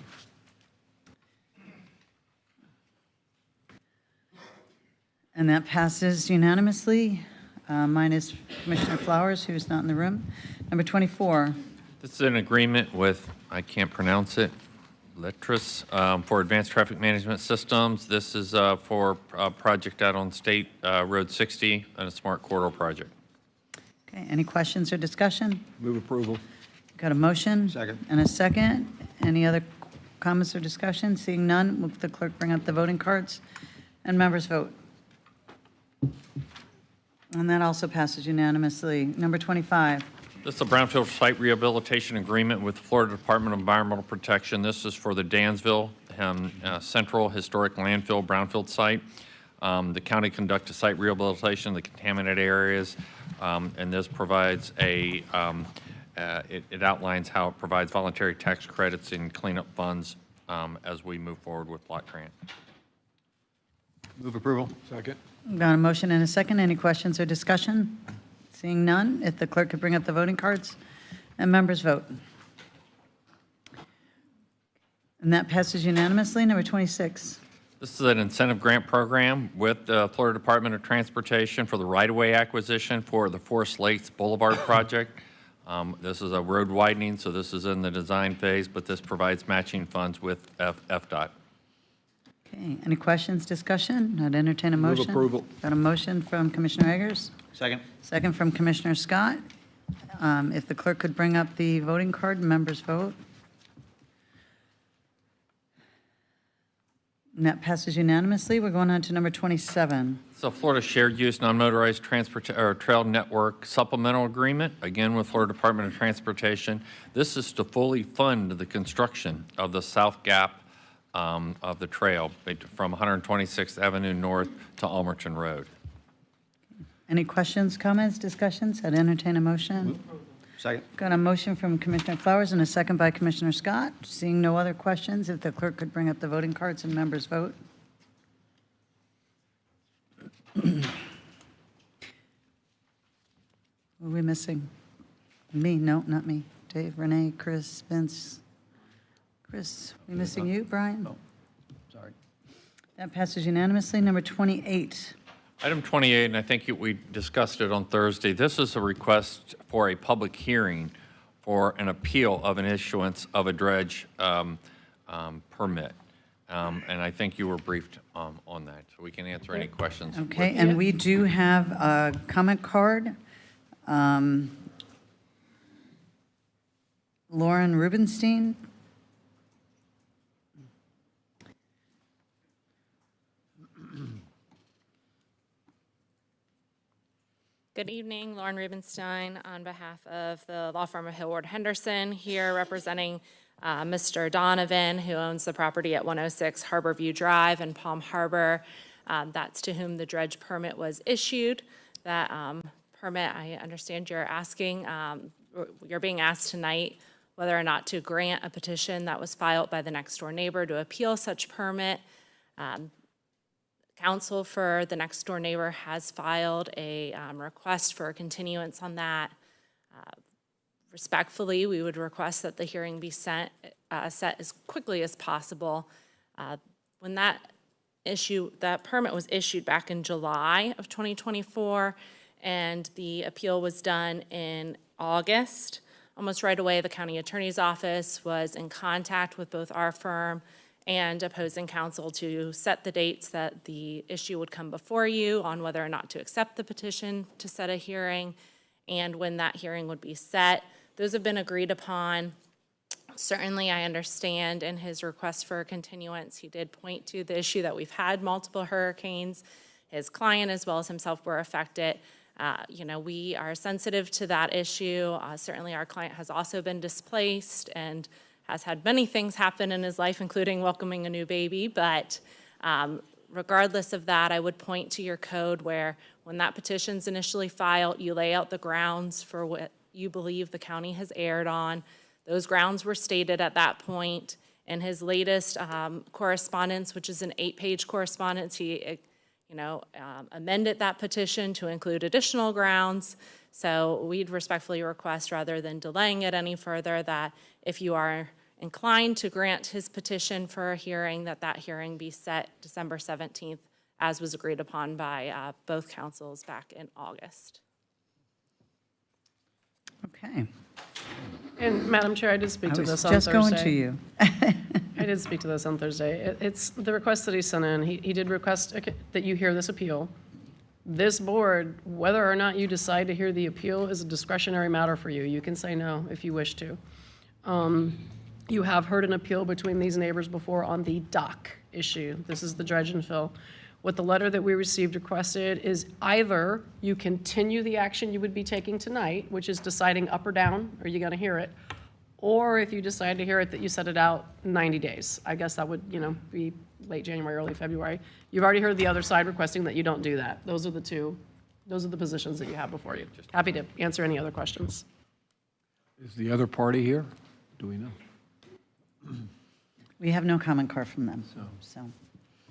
And that passes unanimously, minus Commissioner Flowers, who's not in the room. Number 24. This is an agreement with, I can't pronounce it, Letras, for advanced traffic management systems. This is for a project out on State Road 60 and a smart corridor project. Okay, any questions or discussion? Move approval. Got a motion? Second. And a second. Any other comments or discussion? Seeing none, will the clerk bring up the voting cards and members vote. And that also passes unanimously. Number 25. This is a brownfield site rehabilitation agreement with the Florida Department of Environmental Protection. This is for the Dansville Central Historic Landfill brownfield site. The county conducts a site rehabilitation of the contaminated areas, and this provides a, it outlines how it provides voluntary tax credits and cleanup funds as we move forward with block grant. Move approval. Second. Got a motion and a second. Any questions or discussion? Seeing none, if the clerk could bring up the voting cards and members vote. And that passes unanimously. Number 26. This is an incentive grant program with the Florida Department of Transportation for the right-of-way acquisition for the Forest Lakes Boulevard project. This is a road widening, so this is in the design phase, but this provides matching funds with FDOT. Okay, any questions, discussion? I'd entertain a motion. Move approval. Got a motion from Commissioner Eggers. Second. Second from Commissioner Scott. If the clerk could bring up the voting card and members vote. And that passes unanimously. We're going on to number 27. So Florida Shared Use Non-Motorized Transport or Trail Network Supplemental Agreement, again with Florida Department of Transportation. This is to fully fund the construction of the South Gap of the trail from 126th Avenue North to Almerton Road. Any questions, comments, discussions? I'd entertain a motion. Second. Got a motion from Commissioner Flowers and a second by Commissioner Scott. Seeing no other questions, if the clerk could bring up the voting cards and members vote. What are we missing? Me? No, not me. Dave, Renee, Chris, Vince. Chris, we missing you, Brian? Oh, sorry. That passes unanimously. Number 28. Item 28, and I think we discussed it on Thursday. This is a request for a public hearing for an appeal of an issuance of a dredge permit. And I think you were briefed on that, so we can answer any questions. Okay, and we do have a comment card. Lauren Rubenstein. Good evening, Lauren Rubenstein on behalf of the law firm of Hillward Henderson, here representing Mr. Donovan, who owns the property at 106 Harborview Drive in Palm Harbor. That's to whom the dredge permit was issued. That permit, I understand you're asking, you're being asked tonight whether or not to grant a petition that was filed by the next door neighbor to appeal such permit. Counsel for the next door neighbor has filed a request for a continuance on that. Respectfully, we would request that the hearing be set as quickly as possible. When that permit was issued back in July of 2024, and the appeal was done in August, almost right away, the county attorney's office was in contact with both our firm and opposing counsel to set the dates that the issue would come before you on whether or not to accept the petition to set a hearing and when that hearing would be set. Those have been agreed upon. Certainly, I understand in his request for a continuance, he did point to the issue that we've had multiple hurricanes. His client as well as himself were affected. We are sensitive to that issue. Certainly, our client has also been displaced and has had many things happen in his life, including welcoming a new baby. But regardless of that, I would point to your code where when that petition's initially filed, you lay out the grounds for what you believe the county has erred on. Those grounds were stated at that point. In his latest correspondence, which is an 8-page correspondence, he amended that petition to include additional grounds. So we'd respectfully request, rather than delaying it any further, that if you are inclined to grant his petition for a hearing, that hearing be set December 17th, as was agreed upon by both councils back in August. Okay. And Madam Chair, I did speak to this on Just Thursday. going to you. I did speak to this on Thursday. It's the request that he sent in. He did request that you hear this appeal. This board, whether or not you decide to hear the appeal, is a discretionary matter for you. You can say no if you wish to. You have heard an appeal between these neighbors before on the dock issue. This is the dredge and fill. What the letter that we received requested is either you continue the action you would be taking tonight, which is deciding up or down, are you gonna hear it? Or if you decide to hear it, that you set it out 90 days. I guess that would, be late January, early February. You've already heard the other side requesting that you don't do that. Those are the positions that you have before you. Happy to answer any other questions. Is the other party here? Do we know? We have no comment card from them, so.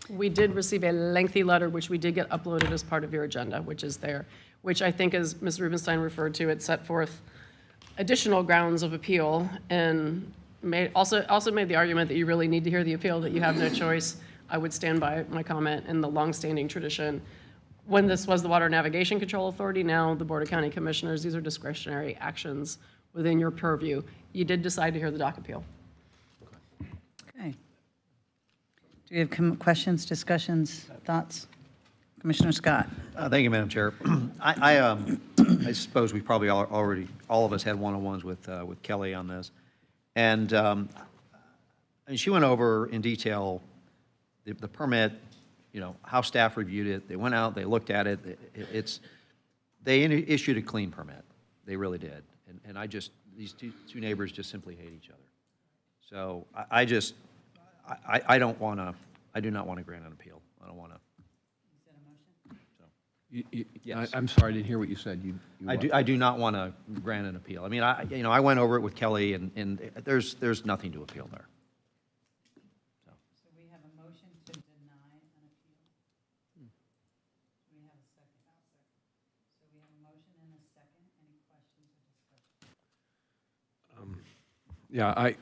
We did receive a lengthy letter, which we did get uploaded as part of your agenda, which is there, which I think, as Ms. Rubenstein referred to, it set forth additional grounds of appeal and also made the argument that you really need to hear the appeal, that you have no choice. I would stand by my comment in the longstanding tradition. When this was the Water Navigation Control Authority, now the Board of County Commissioners, these are discretionary actions within your purview. You did decide to hear the dock appeal. Okay. Do we have questions, discussions, thoughts? Commissioner Scott. Thank you, Madam Chair. I suppose we probably all of us had one-on-ones with Kelly on this. And she went over in detail the permit, how staff reviewed it. They went out, they looked at it. They issued a clean permit. They really did. And these two neighbors just simply hate each other. So I do not want to grant an appeal. I don't want to. Yes. I'm sorry, I didn't hear what you said. I do not want to grant an appeal. I mean, I went over it with Kelly, and there's nothing to appeal there. So we have a motion to deny an appeal. We have a second. So we have a motion and a second. Any questions or discussion? Yeah,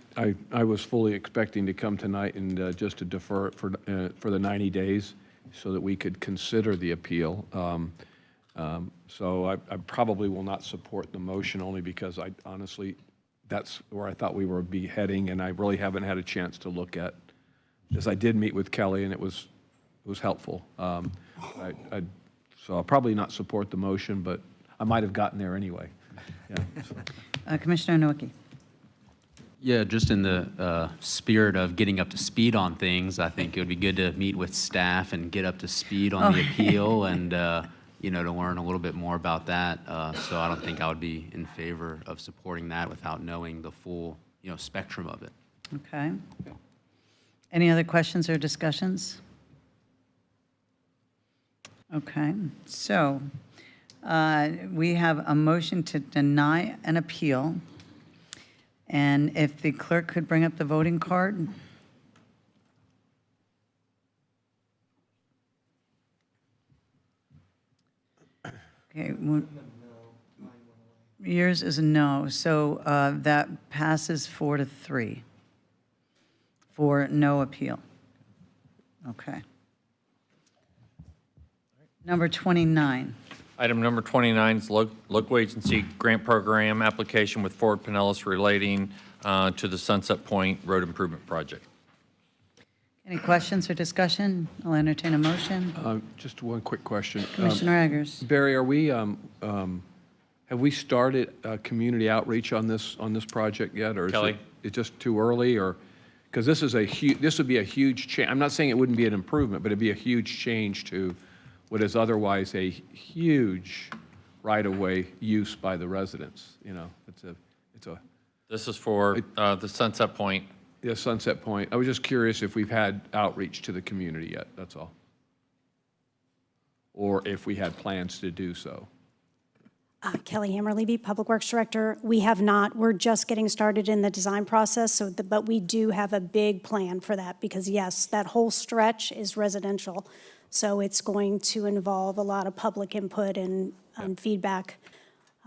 I was fully expecting to come tonight and just to defer it for the 90 days so that we could consider the appeal. So I probably will not support the motion, only because honestly, that's where I thought we were heading, and I really haven't had a chance to look at this. I did meet with Kelly, and it was helpful. So I'll probably not support the motion, but I might have gotten there anyway. Yeah, so. Commissioner Nowicki. Yeah, just in the spirit of getting up to speed on things, I think it would be good to meet with staff and get up to speed on the appeal and, to learn a little bit more about that. So I don't think I would be in favor of supporting that without knowing the full, spectrum of it. Okay. Any other questions or discussions? Okay, so we have a motion to deny an appeal. And if the clerk could bring up the voting card. Okay. Yours is a no, so that passes 4-3 for no appeal. Okay. Number 29. Item number 29 is local agency grant program application with Ford Pinellas relating to the Sunset Point Road Improvement Project. Any questions or discussion? I'll entertain a motion. Just one quick question. Commissioner Eggers. Barry, are we, have we started community outreach on this project yet? Or is Kelly? it just too early, or, because this would be a huge change. I'm not saying it wouldn't be an improvement, but it'd be a huge change to what is otherwise a huge right-of-way use by the residents. This is for the Sunset Point. Yeah, Sunset Point. I was just curious if we've had outreach to the community yet, that's all. Or if we had plans to do so. Kelly Hammer-Levy, Public Works Director. We have not. We're just getting started in the design process, but we do have a big plan for that because, yes, that whole stretch is residential. So it's going to involve a lot of public input and feedback.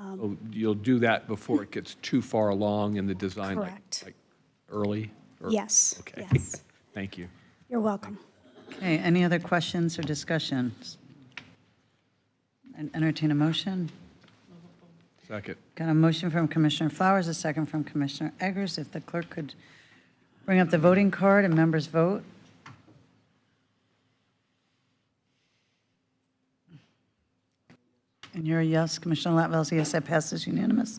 Oh, you'll do that before it gets too far along in the design? Correct. Like early? or- Yes, Okay. yes. Thank you. You're welcome. Okay, any other questions or discussions? Entertain a motion. Second. Got a motion from Commissioner Flowers, a second from Commissioner Eggers. If the clerk could bring up the voting card and members vote. And you're a yes, Commissioner Latvel's a yes, that passes unanimous.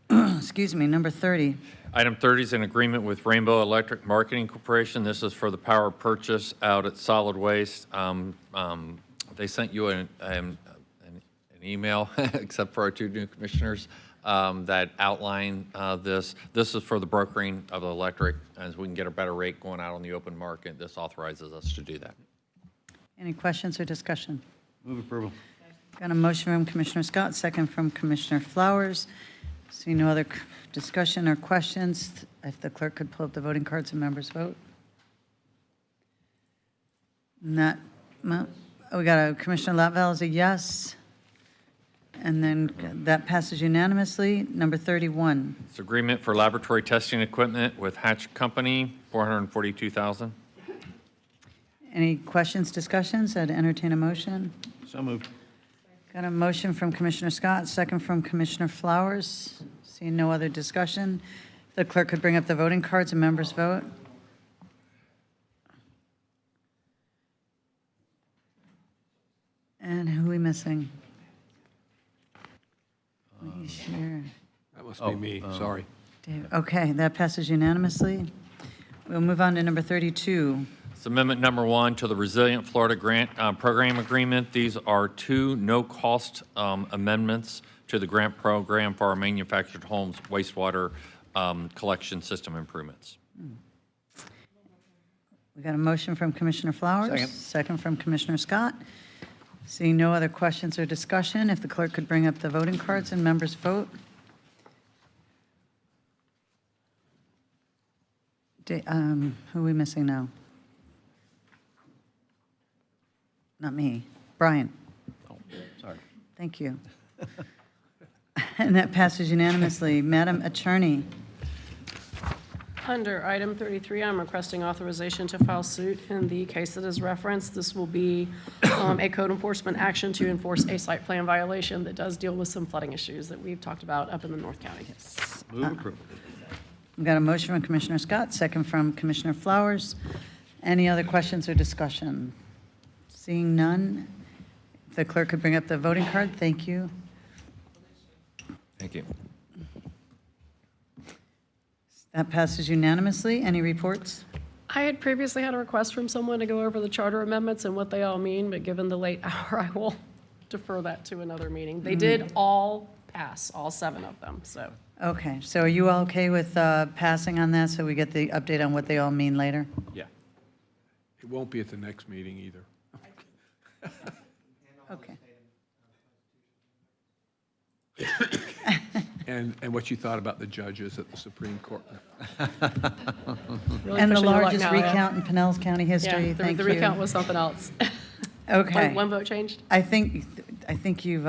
Excuse me, number 30. Item 30 is an agreement with Rainbow Electric Marketing Corporation. This is for the power purchase out at Solid Waste. They sent you an email, except for our two new commissioners, that outline this. This is for the brokering of the electric, as we can get a better rate going out on the open market. This authorizes us to do that. Any questions or discussion? Move approval. Got a motion from Commissioner Scott, second from Commissioner Flowers. See no other discussion or questions. If the clerk could pull up the voting cards and members vote. Not, we got a Commissioner Latvel is a yes. And then that passes unanimously. Number 31. It's agreement for laboratory testing equipment with Hatch Company, $442,000. Any questions, discussions? I'd entertain a motion. So moved. Got a motion from Commissioner Scott, second from Commissioner Flowers. Seeing no other discussion, if the clerk could bring up the voting cards and members vote. And who are we missing? Sure. That must be me, sorry. Dave. Okay, that passes unanimously. We'll move on to number 32. It's amendment number 1 to the Resilient Florida Grant Program Agreement. These are two no-cost amendments to the grant program for our manufactured homes wastewater collection system improvements. We got a motion from Commissioner Flowers. Second from Commissioner Scott. Seeing no other questions or discussion, if the clerk could bring up the voting cards and members vote. Who are we missing now? Not me. Brian. Oh, sorry. Thank you. And that passes unanimously. Madam Attorney. Under item 33, I'm requesting authorization to file suit in the case that is referenced. This will be a code enforcement action to enforce a site plan violation that does deal with some flooding issues that we've talked about up in the North County. Move approval. We've got a motion from Commissioner Scott, second from Commissioner Flowers. Any other questions or discussion? Seeing none, if the clerk could bring up the voting card, thank you. Thank you. That passes unanimously. Any reports? I had previously had a request from someone to go over the charter amendments and what they all mean, but given the late hour, I will defer that to another meeting. They did all pass, all 7 of them, so. Okay, so are you all okay with passing on that so we get the update on what they all mean later? Yeah. It won't be at the next meeting either. Okay. And what you thought about the judges at the Supreme Court. Really And the pushing your luck largest now, yeah. recount in Pinellas County history, Yeah, thank you. the recount was something else. Okay. One vote changed? I think you've,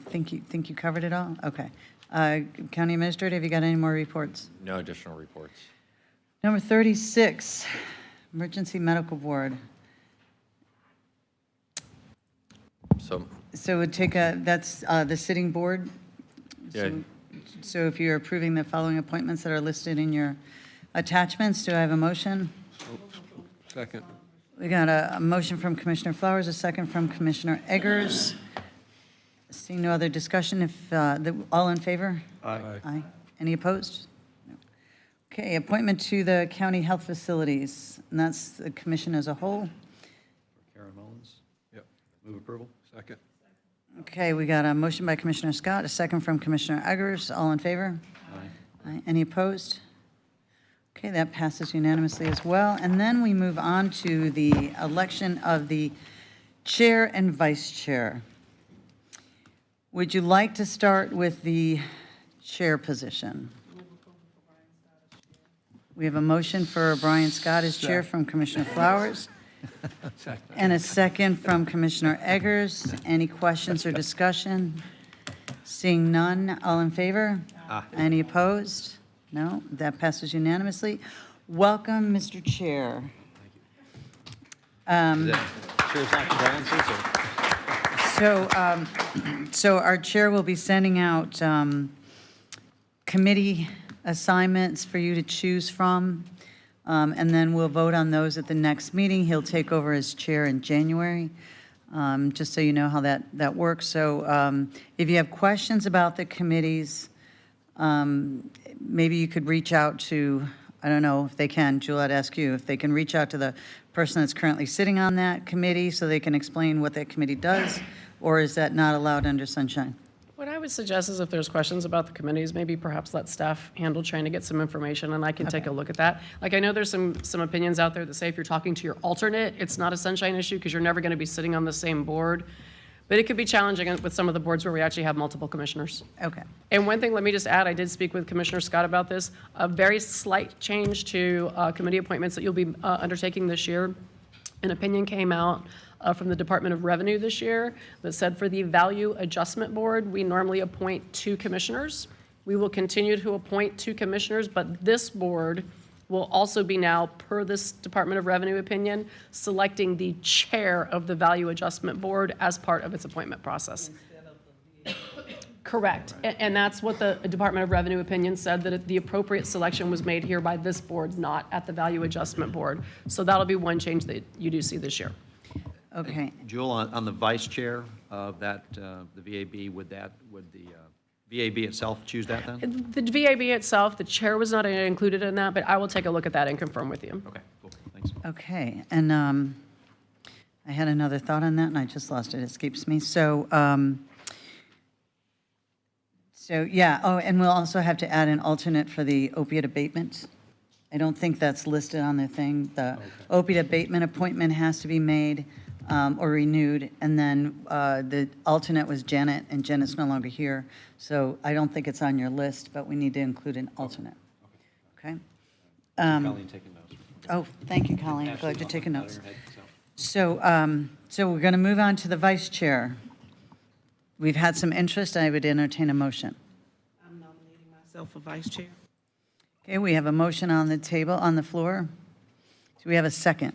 think you covered it all? Okay. County Administrator, have you got any more reports? No additional reports. Number 36, Emergency Medical Board. So it would take that's the sitting board? Yeah. So if you're approving the following appointments that are listed in your attachments, do I have a motion? Second. We got a motion from Commissioner Flowers, a second from Commissioner Eggers. Seeing no other discussion, if, all in favor? Aye. Aye. Any opposed? No. Okay, appointment to the county health facilities, and that's the commission as a whole. Karen Mullins. Yep. Move approval. Second. Okay, we got a motion by Commissioner Scott, a second from Commissioner Eggers. All in favor? Aye. Aye. Any opposed? Okay, that passes unanimously as well. And then we move on to the election of the chair and vice chair. Would you like to start with the chair position? We have a motion for Brian Scott as chair from Commissioner Flowers And a second from Commissioner Eggers. Any questions or discussion? Seeing none, all in favor? Any opposed? No, that passes unanimously. Welcome, Mr. Chair. Chair's not condolences, or? So our chair will be sending out committee assignments for you to choose from, and then we'll vote on those at the next meeting. He'll take over as chair in January, just so you know how that works. So if you have questions about the committees, maybe you could reach out to, I don't know if they can, Jewel, I'd ask you, if they can reach out to the person that's currently sitting on that committee so they can explain what that committee does, or is that not allowed under sunshine? What I would suggest is if there's questions about the committees, maybe perhaps let staff handle trying to get some information, and I can take a look at that. Like, I know there's some opinions out there that say if you're talking to your alternate, it's not a sunshine issue because you're never going to be sitting on the same board. But it could be challenging with some of the boards where we actually have multiple commissioners. Okay. And one thing, let me just add, I did speak with Commissioner Scott about this, a very slight change to committee appointments that you'll be undertaking this year. An opinion came out from the Department of Revenue this year that said for the Value Adjustment Board, we normally appoint 2 commissioners. We will continue to appoint 2 commissioners, but this board will also be now, per this Department of Revenue opinion, selecting the chair of the Value Adjustment Board as part of its appointment process. Correct. And that's what the Department of Revenue opinion said, that the appropriate selection was made here by this board, not at the Value Adjustment Board. So that'll be one change that you do see this year. Okay. Jewel, on the vice chair of that, the VAB, would the VAB itself choose that then? The VAB itself, the chair was not included in that, but I will take a look at that and confirm with you. Okay, cool, thanks. Okay, and I had another thought on that, and I just lost it. It escapes me. So yeah, oh, and we'll also have to add an alternate for the opiate abatement. I don't think that's listed on the thing. The opiate abatement appointment has to be made or renewed, and then the alternate was Janet, and Janet's no longer here, so I don't think it's on your list, but we need to include an alternate. Okay? Colleen taking notes. Oh, thank you, Colleen. Glad you're taking notes. So we're going to move on to the vice chair. We've had some interest. I would entertain a motion. I'm nominating myself for vice chair. Okay, we have a motion on the table, on the floor. Do we have a second?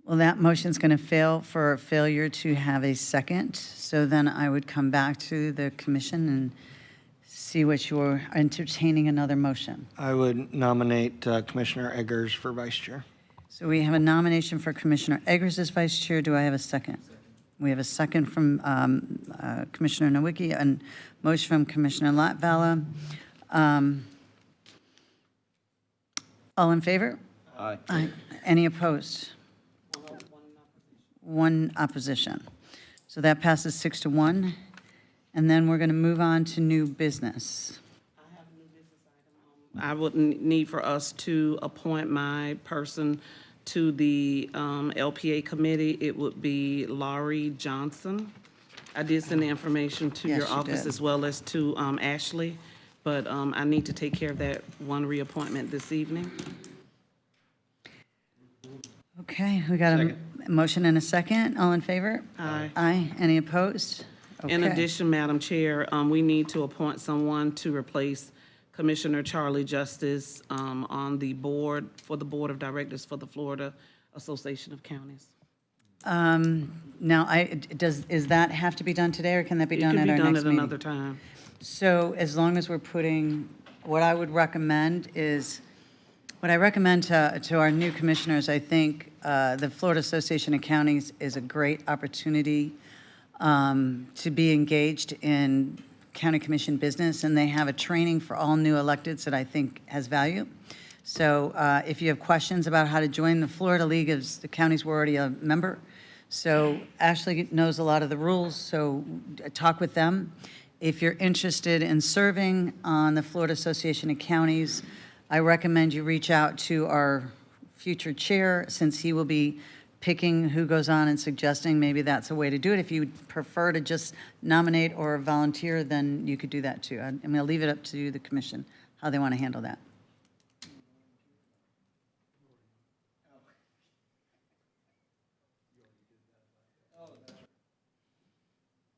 Well, that motion's going to fail for failure to have a second. So then I would come back to the commission and see what you're entertaining another motion. I would nominate Commissioner Eggers for vice chair. So we have a nomination for Commissioner Eggers as vice chair. Do I have a second? We have a second from Commissioner Nowicki and motion from Commissioner Latvala. All in favor? Aye. Aye. Any opposed? One opposition. So that passes 6-1. And then we're going to move on to new business. I would need for us to appoint my person to the LPA committee. It would be Laurie Johnson. I did send the information to Yes, your you office did. as well as to Ashley, but I need to take care of that one reappointment this evening. Okay, we got a motion and a second. All in favor? Aye. Aye. Any opposed? In Okay. addition, Madam Chair, we need to appoint someone to replace Commissioner Charlie Justice on the board, for the Board of Directors for the Florida Association of Counties. Now, is that have to be done today, or can that be done at our It can be next done meeting? at another time. So as long as we're putting, what I would recommend is, what I recommend to our new commissioners, I think the Florida Association of Counties is a great opportunity to be engaged in county commission business, and they have a training for all new electeds that I think has value. So if you have questions about how to join the Florida League of the Counties, we're already a member. So Ashley knows a lot of the rules, so talk with them. If you're interested in serving on the Florida Association of Counties, I recommend you reach out to our future chair, since he will be picking who goes on and suggesting maybe that's a way to do it. If you prefer to just nominate or volunteer, then you could do that too. I'm going to leave it up to the commission, how they want to handle that.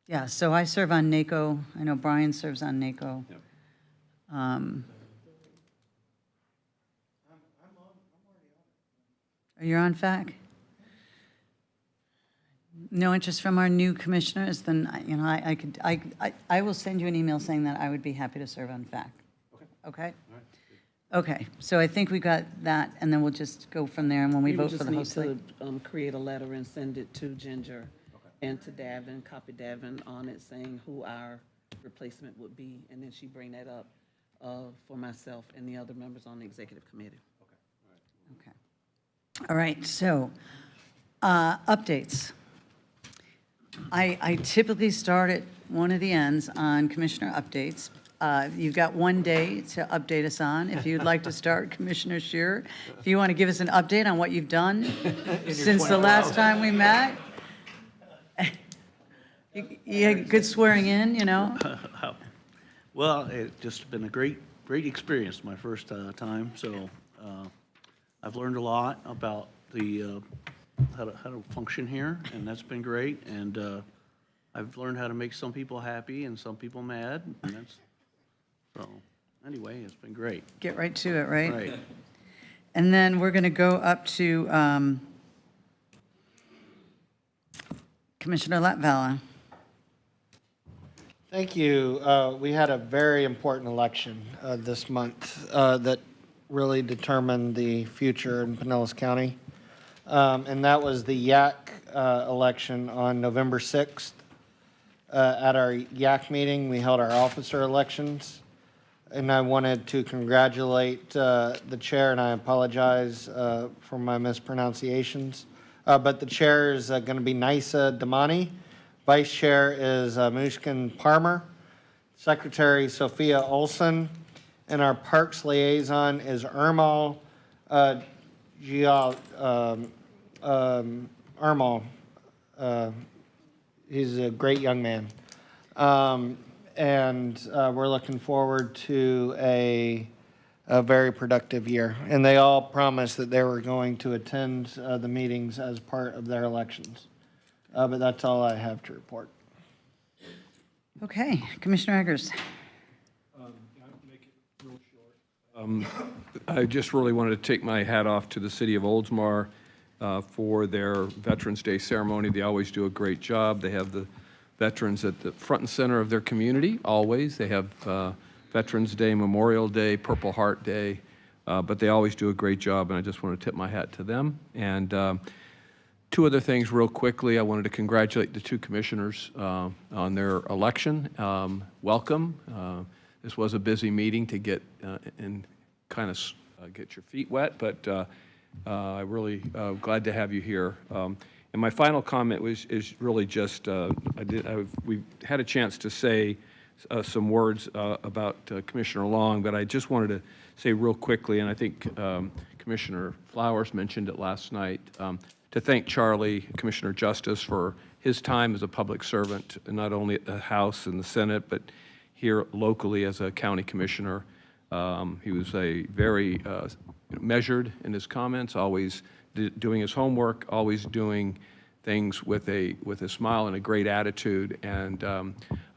Yeah, so I serve on NACO. I know Brian serves on NACO. You're on FAC? No interest from our new commissioners, then, I will send you an email saying that I would be happy to serve on FAC. Okay? Okay, so I think we got that, and then we'll just go from there, and when we vote for the host. We just need to create a letter and send it to Ginger and to Davin, copy Davin on it, saying who our replacement would be, and then she bring that up for myself and the other members on the executive committee. Okay. All right, so, updates. I typically start at one of the ends on commissioner updates. You've got one day to update us on. If you'd like to start, Commissioner Shearer, if you want to give us an update on what you've done since the last time we met. You had good swearing in, you know? Well, it's just been a great experience, my first time, so I've learned a lot about the how to function here, and that's been great, and I've learned how to make some people happy and some people mad, and that's, so, anyway, it's been great. Get right to it, right? Right. And then we're going to go up to Commissioner Latvala. Thank you. We had a very important election this month that really determined the future in Pinellas County. And that was the YAC election on November 6th. At our YAC meeting, we held our officer elections. And I wanted to congratulate the chair, and I apologize for my mispronunciations. But the chair is going to be Nisa Damani. Vice Chair is Mushkin Parmer, Secretary Sophia Olson, and our Parks Liaison is Ermal Ermal. He's a great young man. And we're looking forward to a very productive year. And they all promised that they were going to attend the meetings as part of their elections. But that's all I have to report. Okay, Commissioner Eggers. I just really wanted to take my hat off to the city of Oldsmar for their Veterans Day ceremony. They always do a great job. They have the veterans at the front and center of their community, always. They have Veterans Day, Memorial Day, Purple Heart Day, but they always do a great job, and I just want to tip my hat to them. And two other things real quickly. I wanted to congratulate the two commissioners on their election. Welcome. This was a busy meeting to get and kind of get your feet wet, but I'm really glad to have you here. And my final comment is really just we had a chance to say some words about Commissioner Long, but I just wanted to say real quickly, and I think Commissioner Flowers mentioned it last night, to thank Charlie, Commissioner Justice, for his time as a public servant, not only at the House and the Senate, but here locally as a county commissioner. He was a very measured in his comments, always doing his homework, always doing things with a smile and a great attitude. And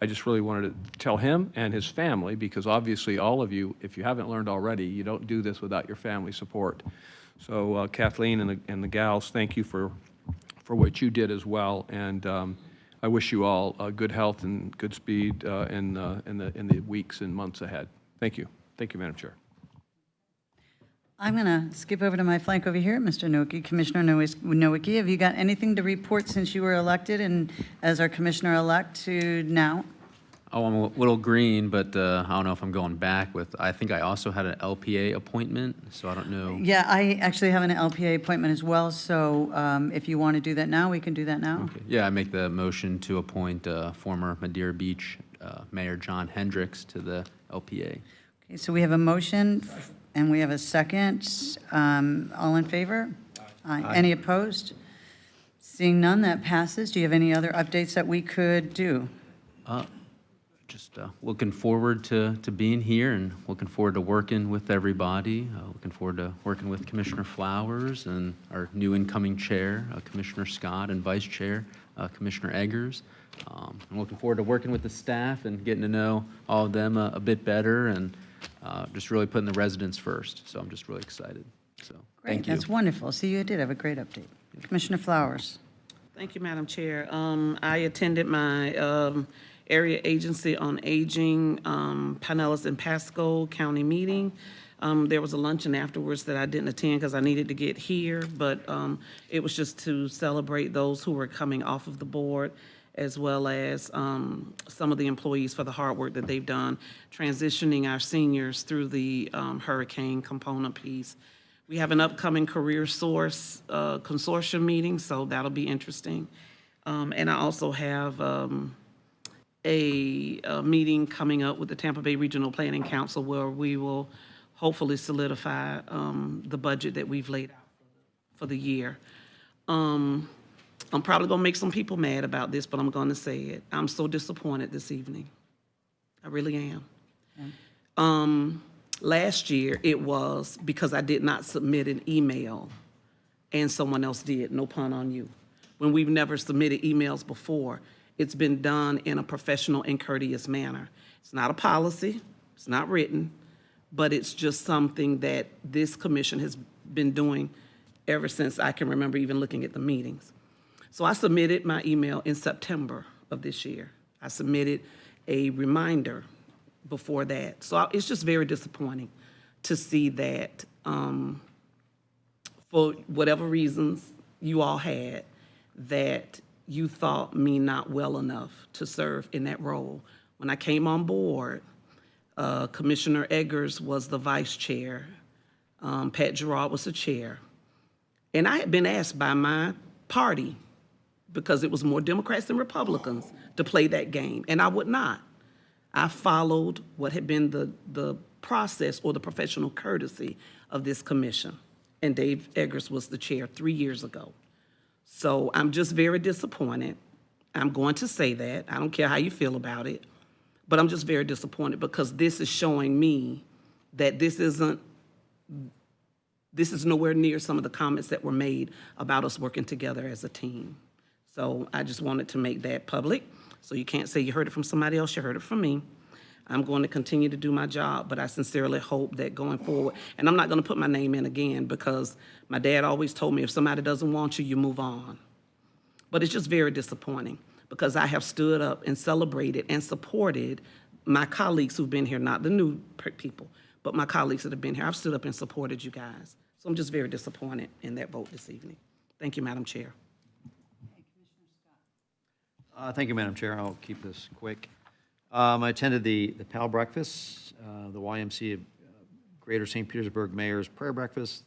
I just really wanted to tell him and his family, because obviously all of you, if you haven't learned already, you don't do this without your family support. So Kathleen and the gals, thank you for what you did as well. And I wish you all good health and good speed in the weeks and months ahead. Thank you. Thank you, Madam Chair. I'm going to skip over to my flank over here, Mr. Nowicki. Commissioner Nowicki, have you got anything to report since you were elected and as our commissioner-elect to now? Oh, I'm a little green, but I don't know if I'm going back with, I think I also had an LPA appointment, so I don't know. Yeah, I actually have an LPA appointment as well, so if you want to do that now, we can do that now. Okay. Yeah, I make the motion to appoint former Madeira Beach Mayor John Hendricks to the LPA. Okay, so we have a motion and we have a second. All in favor? Aye. Any opposed? Seeing none, that passes. Do you have any other updates that we could do? Just looking forward to being here and looking forward to working with everybody. Looking forward to working with Commissioner Flowers and our new incoming chair, Commissioner Scott, and Vice Chair, Commissioner Eggers. I'm looking forward to working with the staff and getting to know all of them a bit better and just really putting the residents first. So I'm just really excited. So Great, thank you. that's wonderful. So you did have a great update. Commissioner Flowers. Thank you, Madam Chair. I attended my Area Agency on Aging, Pinellas and Pasco County meeting. There was a luncheon afterwards that I didn't attend because I needed to get here, but it was just to celebrate those who were coming off of the board, as well as some of the employees for the hard work that they've done, transitioning our seniors through the hurricane component piece. We have an upcoming Career Source consortium meeting, so that'll be interesting. And I also have a meeting coming up with the Tampa Bay Regional Planning Council where we will hopefully solidify the budget that we've laid out for the year. I'm probably gonna make some people mad about this, but I'm gonna say it. I'm so disappointed this evening. I really am. Last year, it was because I did not submit an email and someone else did, no pun on you. When we've never submitted emails before, it's been done in a professional and courteous manner. It's not a policy, it's not written, but it's just something that this commission has been doing ever since I can remember even looking at the meetings. So I submitted my email in September of this year. I submitted a reminder before that. So it's just very disappointing to see that for whatever reasons you all had, that you thought me not well enough to serve in that role. When I came on board, Commissioner Eggers was the vice chair. Pat Gerard was the chair. And I had been asked by my party, because it was more Democrats than Republicans, to play that game, and I would not. I followed what had been the process or the professional courtesy of this commission, and Dave Eggers was the chair 3 years ago. So I'm just very disappointed. I'm going to say that. I don't care how you feel about it, but I'm just very disappointed because this is showing me that this is nowhere near some of the comments that were made about us working together as a team. So I just wanted to make that public. So you can't say you heard it from somebody else, you heard it from me. I'm going to continue to do my job, but I sincerely hope that going forward, and I'm not going to put my name in again because my dad always told me if somebody doesn't want you, you move on. But it's just very disappointing because I have stood up and celebrated and supported my colleagues who've been here, not the new people, but my colleagues that have been here. I've stood up and supported you guys. So I'm just very disappointed in that vote this evening. Thank you, Madam Chair. Thank you, Madam Chair. I'll keep this quick. I attended the PAL breakfast, the YMCA Greater St. Petersburg Mayor's Prayer Breakfast,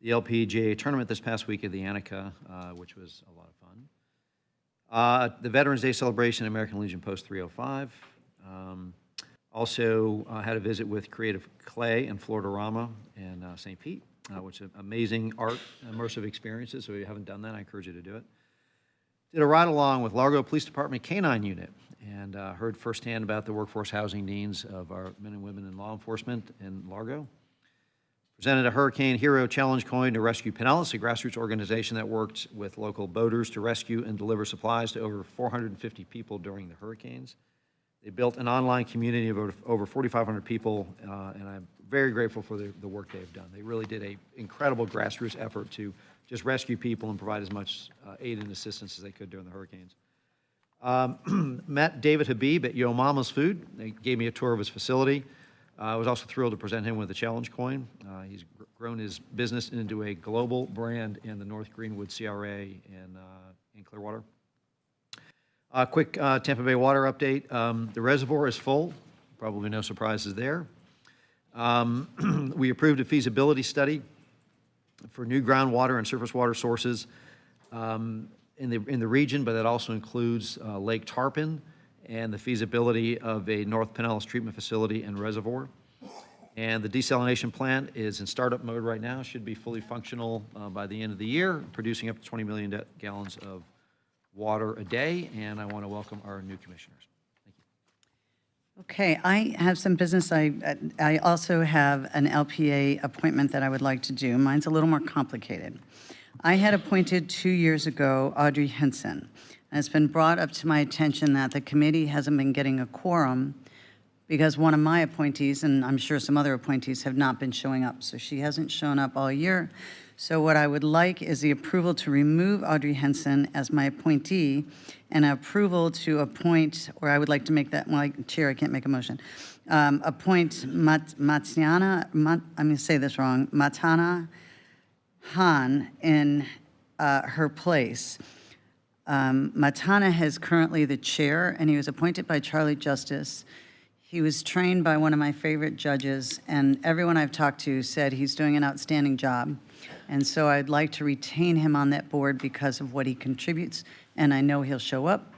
the LPGA tournament this past week at the Annika, which was a lot of fun. The Veterans Day celebration at American Legion Post 305. Also had a visit with Creative Clay and Florida-Rama in St. Pete, which is amazing art, immersive experiences. So if you haven't done that, I encourage you to do it. Did a ride-along with Largo Police Department K-9 Unit and heard firsthand about the workforce housing needs of our men and women in law enforcement in Largo. Presented a Hurricane Hero Challenge coin to Rescue Pinellas, a grassroots organization that worked with local boaters to rescue and deliver supplies to over 450 people during the hurricanes. They built an online community of over 4,500 people, and I'm very grateful for the work they've done. They really did an incredible grassroots effort to just rescue people and provide as much aid and assistance as they could during the hurricanes. Met David Habib at Yo Mama's Food. They gave me a tour of his facility. I was also thrilled to present him with a challenge coin. He's grown his business into a global brand in the North Greenwood CRA in Clearwater. Quick Tampa Bay water update. The reservoir is full. Probably no surprises there. We approved a feasibility study for new groundwater and surface water sources in the region, but that also includes Lake Tarpon and the feasibility of a North Pinellas treatment facility and reservoir. And the desalination plant is in startup mode right now, should be fully functional by the end of the year, producing up to 20 million gallons of water a day, and I want to welcome our new commissioners. Okay, I have some business. I also have an LPA appointment that I would like to do. Mine's a little more complicated. I had appointed 2 years ago Audrey Henson. And it's been brought up to my attention that the committee hasn't been getting a quorum because one of my appointees, and I'm sure some other appointees, have not been showing up. So she hasn't shown up all year. So what I would like is the approval to remove Audrey Henson as my appointee and approval to appoint, or I would like to make that, well, Chair, I can't make a motion, appoint I'm going to say this wrong, Matana Han in her place. Matana is currently the chair, and he was appointed by Charlie Justice. He was trained by one of my favorite judges, and everyone I've talked to said he's doing an outstanding job. And so I'd like to retain him on that board because of what he contributes, and I know he'll show up,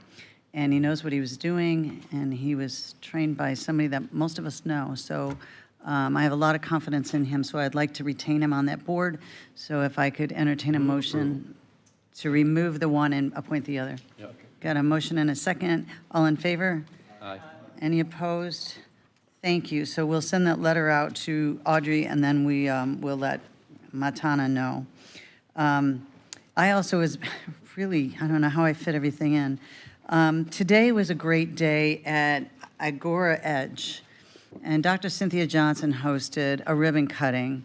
and he knows what he was doing, and he was trained by somebody that most of us know. So I have a lot of confidence in him, so I'd like to retain him on that board. So if I could entertain a motion to remove the one and appoint the other. Yeah, okay. Got a motion and a second. All in favor? Aye. Any opposed? Thank you. So we'll send that letter out to Audrey, and then we'll let Matana know. I also was really, I don't know how I fit everything in. Today was a great day at Agora Edge, and Dr. Cynthia Johnson hosted a ribbon cutting.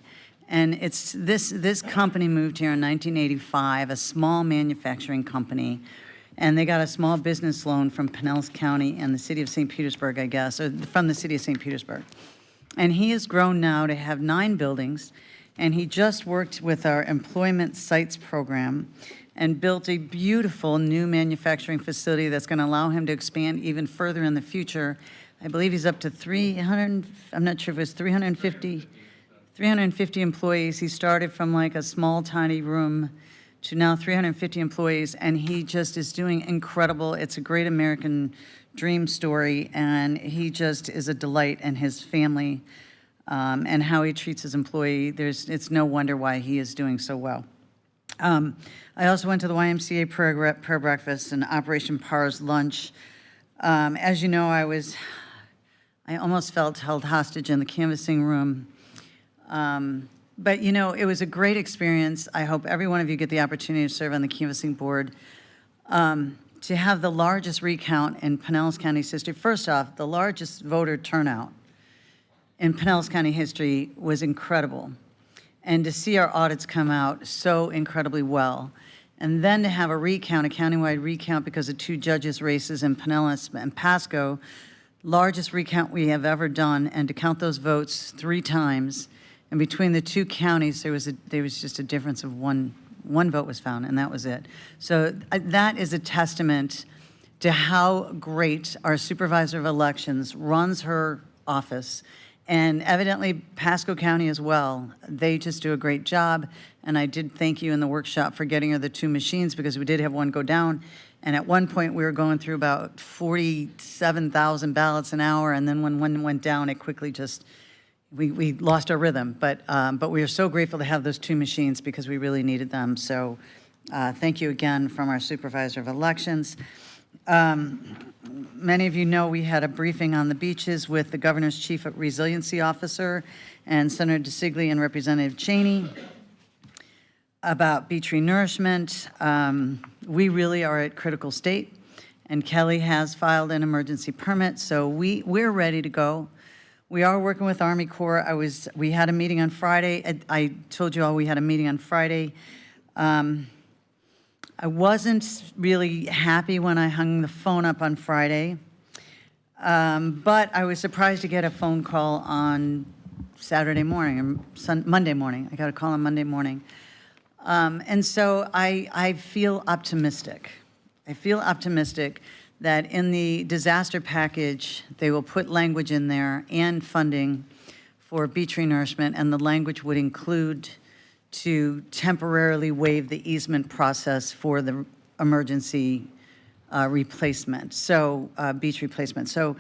And it's this company moved here in 1985, a small manufacturing company, and they got a small business loan from Pinellas County and the city of St. Petersburg, I guess, or from the city of St. Petersburg. And he has grown now to have 9 buildings, and he just worked with our employment sites program and built a beautiful new manufacturing facility that's going to allow him to expand even further in the future. I believe he's up to 300, I'm not sure if it's 350 employees. He started from like a small, tiny room to now 350 employees, and he just is doing incredible. It's a great American dream story, and he just is a delight, and his family and how he treats his employee. It's no wonder why he is doing so well. I also went to the YMCA prayer breakfast and Operation PAR's lunch. As you know, I almost felt held hostage in the canvassing room. But, you know, it was a great experience. I hope every one of you get the opportunity to serve on the canvassing board. To have the largest recount in Pinellas County's history. First off, the largest voter turnout in Pinellas County history was incredible. And to see our audits come out so incredibly well. And then to have a recount, a countywide recount because of 2 judges' races in Pinellas and Pasco, largest recount we have ever done, and to count those votes 3 times. And between the 2 counties, there was just a difference of one vote was found, and that was it. So that is a testament to how great our supervisor of elections runs her office, and evidently Pasco County as well. They just do a great job, and I did thank you in the workshop for getting her the 2 machines because we did have one go down, and at one point we were going through about 47,000 ballots an hour, and then when one went down, it quickly just we lost our rhythm, but we are so grateful to have those 2 machines because we really needed them. So thank you again from our supervisor of elections. Many of you know we had a briefing on the beaches with the governor's chief resiliency officer and Senator DeSigli and Representative Cheney about beach renourishment. We really are at critical state, and Kelly has filed an emergency permit, so we're ready to go. We are working with Army Corps. We had a meeting on Friday. I told you all we had a meeting on Friday. I wasn't really happy when I hung the phone up on Friday, but I was surprised to get a phone call on Saturday morning, or Monday morning. I got a call on Monday morning. And so I feel optimistic. I feel optimistic that in the disaster package, they will put language in there and funding for beach renourishment, and the language would include to temporarily waive the easement process for the emergency replacement, so beach replacement. So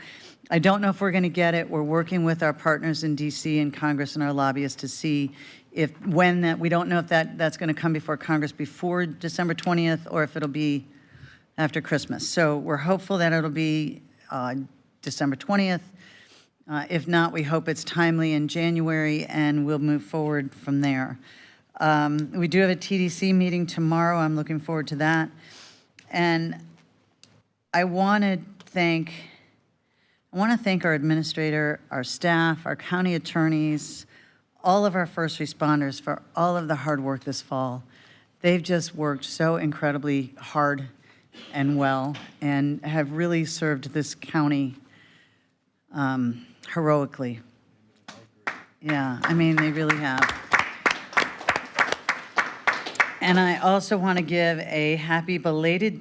I don't know if we're going to get it. We're working with our partners in DC and Congress and our lobbyists to see we don't know if that's going to come before Congress before December 20th or if it'll be after Christmas. So we're hopeful that it'll be December 20th. If not, we hope it's timely in January, and we'll move forward from there. We do have a TDC meeting tomorrow. I'm looking forward to that. And I want to thank our administrator, our staff, our county attorneys, all of our first responders for all of the hard work this fall. They've just worked so incredibly hard and well and have really served this county heroically. Yeah, I mean, they really have. And I also want to give a happy belated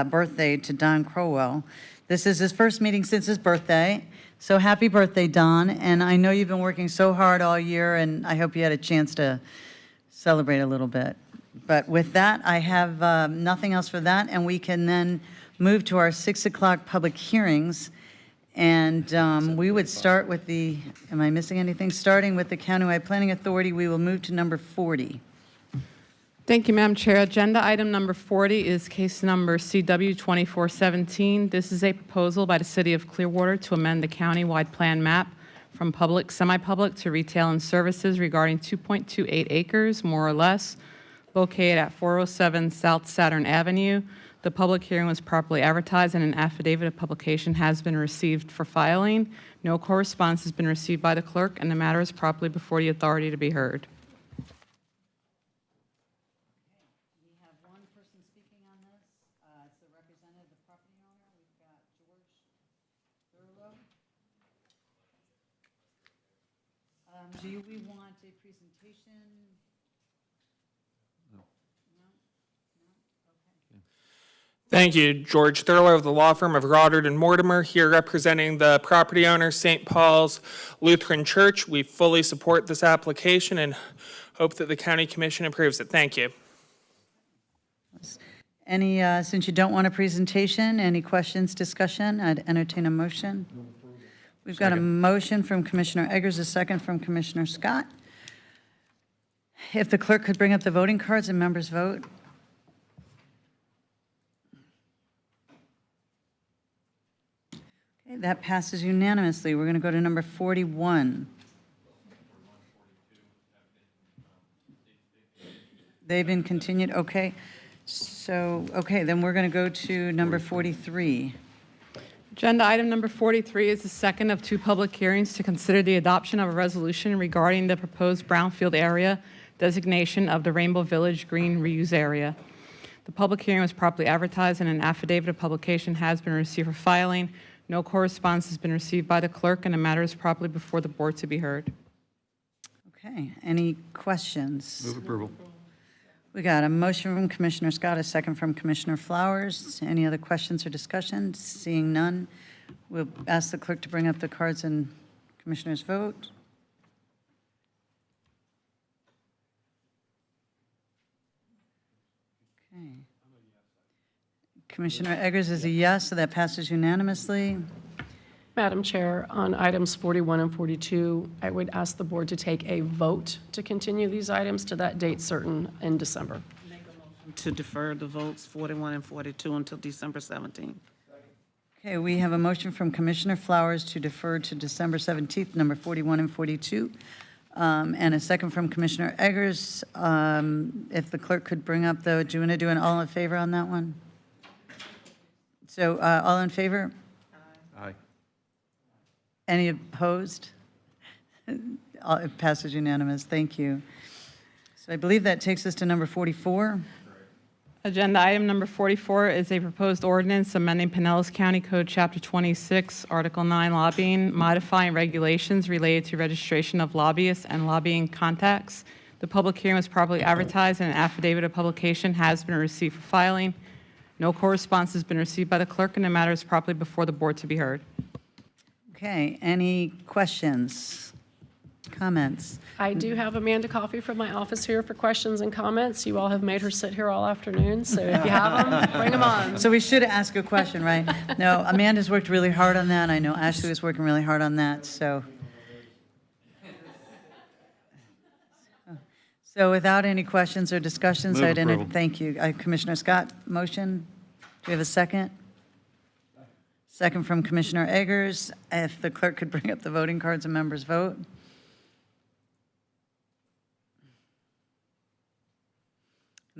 birthday to Don Crowell. This is his first meeting since his birthday. So happy birthday, Don. And I know you've been working so hard all year, and I hope you had a chance to celebrate a little bit. But with that, I have nothing else for that, and we can then move to our 6 o'clock public hearings. And we would start with am I missing anything? Starting with the Countywide Planning Authority, we will move to number 40. Thank you, Madam Chair. Agenda item number 40 is case number CW 2417. This is a proposal by the City of Clearwater to amend the countywide plan map from public, semi-public to retail and services regarding 2.28 acres, more or less, located at 407 South Saturn Avenue. The public hearing was properly advertised and an affidavit of publication has been received for filing. No correspondence has been received by the clerk, and the matter is properly before the authority to be heard. Do we want a presentation? No. Okay. Thank you. George Thurlow of the law firm of Goddard and Mortimer, here representing the property owner, St. Paul's Lutheran Church. We fully support this application and hope that the county commission approves it. Thank you. Since you don't want a presentation, any questions, discussion? I'd entertain a motion. We've got a motion from Commissioner Eggers, a second from Commissioner Scott. If the clerk could bring up the voting cards and members vote. Okay, that passes unanimously. We're going to go to number 41. They've been continued, okay. So, okay, then we're going to go to number 43. Agenda item number 43 is the second of two public hearings to consider the adoption of a resolution regarding the proposed brownfield area designation of the Rainbow Village Green Reuse Area. The public hearing was properly advertised and an affidavit of publication has been received for filing. No correspondence has been received by the clerk, and the matter is properly before the board to be heard. Okay, any questions? Move approval. We got a motion from Commissioner Scott, a second from Commissioner Flowers. Any other questions or discussion? Seeing none, we'll ask the clerk to bring up the cards and commissioners vote. Okay. Commissioner Eggers is a yes, so that passes unanimously. Madam Chair, on items 41 and 42, I would ask the board to take a vote to continue these items to that date certain in December. To defer the votes 41 and 42 until December 17th. Okay, we have a motion from Commissioner Flowers to defer to December 17th, number 41 and 42, and a second from Commissioner Eggers. If the clerk could bring up, though, do you want to do an all in favor on that one? So all in favor? Aye. Any opposed? It passes unanimous. Thank you. So I believe that takes us to number 44. Agenda item number 44 is a proposed ordinance amending Pinellas County Code Chapter 26, Article 9, lobbying, modifying regulations related to registration of lobbyists and lobbying contacts. The public hearing was properly advertised and an affidavit of publication has been received for filing. No correspondence has been received by the clerk, and the matter is properly before the board to be heard. Okay, any questions, comments? I do have Amanda Coffey from my office here for questions and comments. You all have made her sit here all afternoon, so if you have them, bring them on. So we should ask a question, right? No, Amanda's worked really hard on that. I know Ashley was working really hard on that, so. So without any questions or discussions, Move approval. Thank you. Commissioner Scott, motion. Do we have a second? Second from Commissioner Eggers. If the clerk could bring up the voting cards and members vote.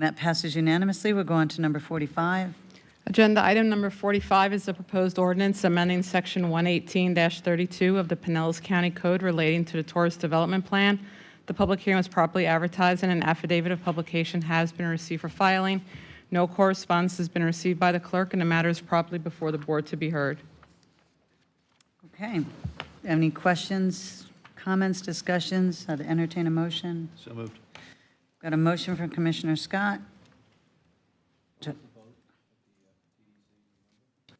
And that passes unanimously. We'll go on to number 45. Agenda item number 45 is the proposed ordinance amending Section 118-32 of the Pinellas County Code relating to the Tourist Development Plan. The public hearing was properly advertised, and an affidavit of publication has been received for filing. No correspondence has been received by the clerk, and the matter is properly before the board to be heard. Okay. Any questions, comments, discussions? I'd entertain a motion. So moved. Got a motion from Commissioner Scott. It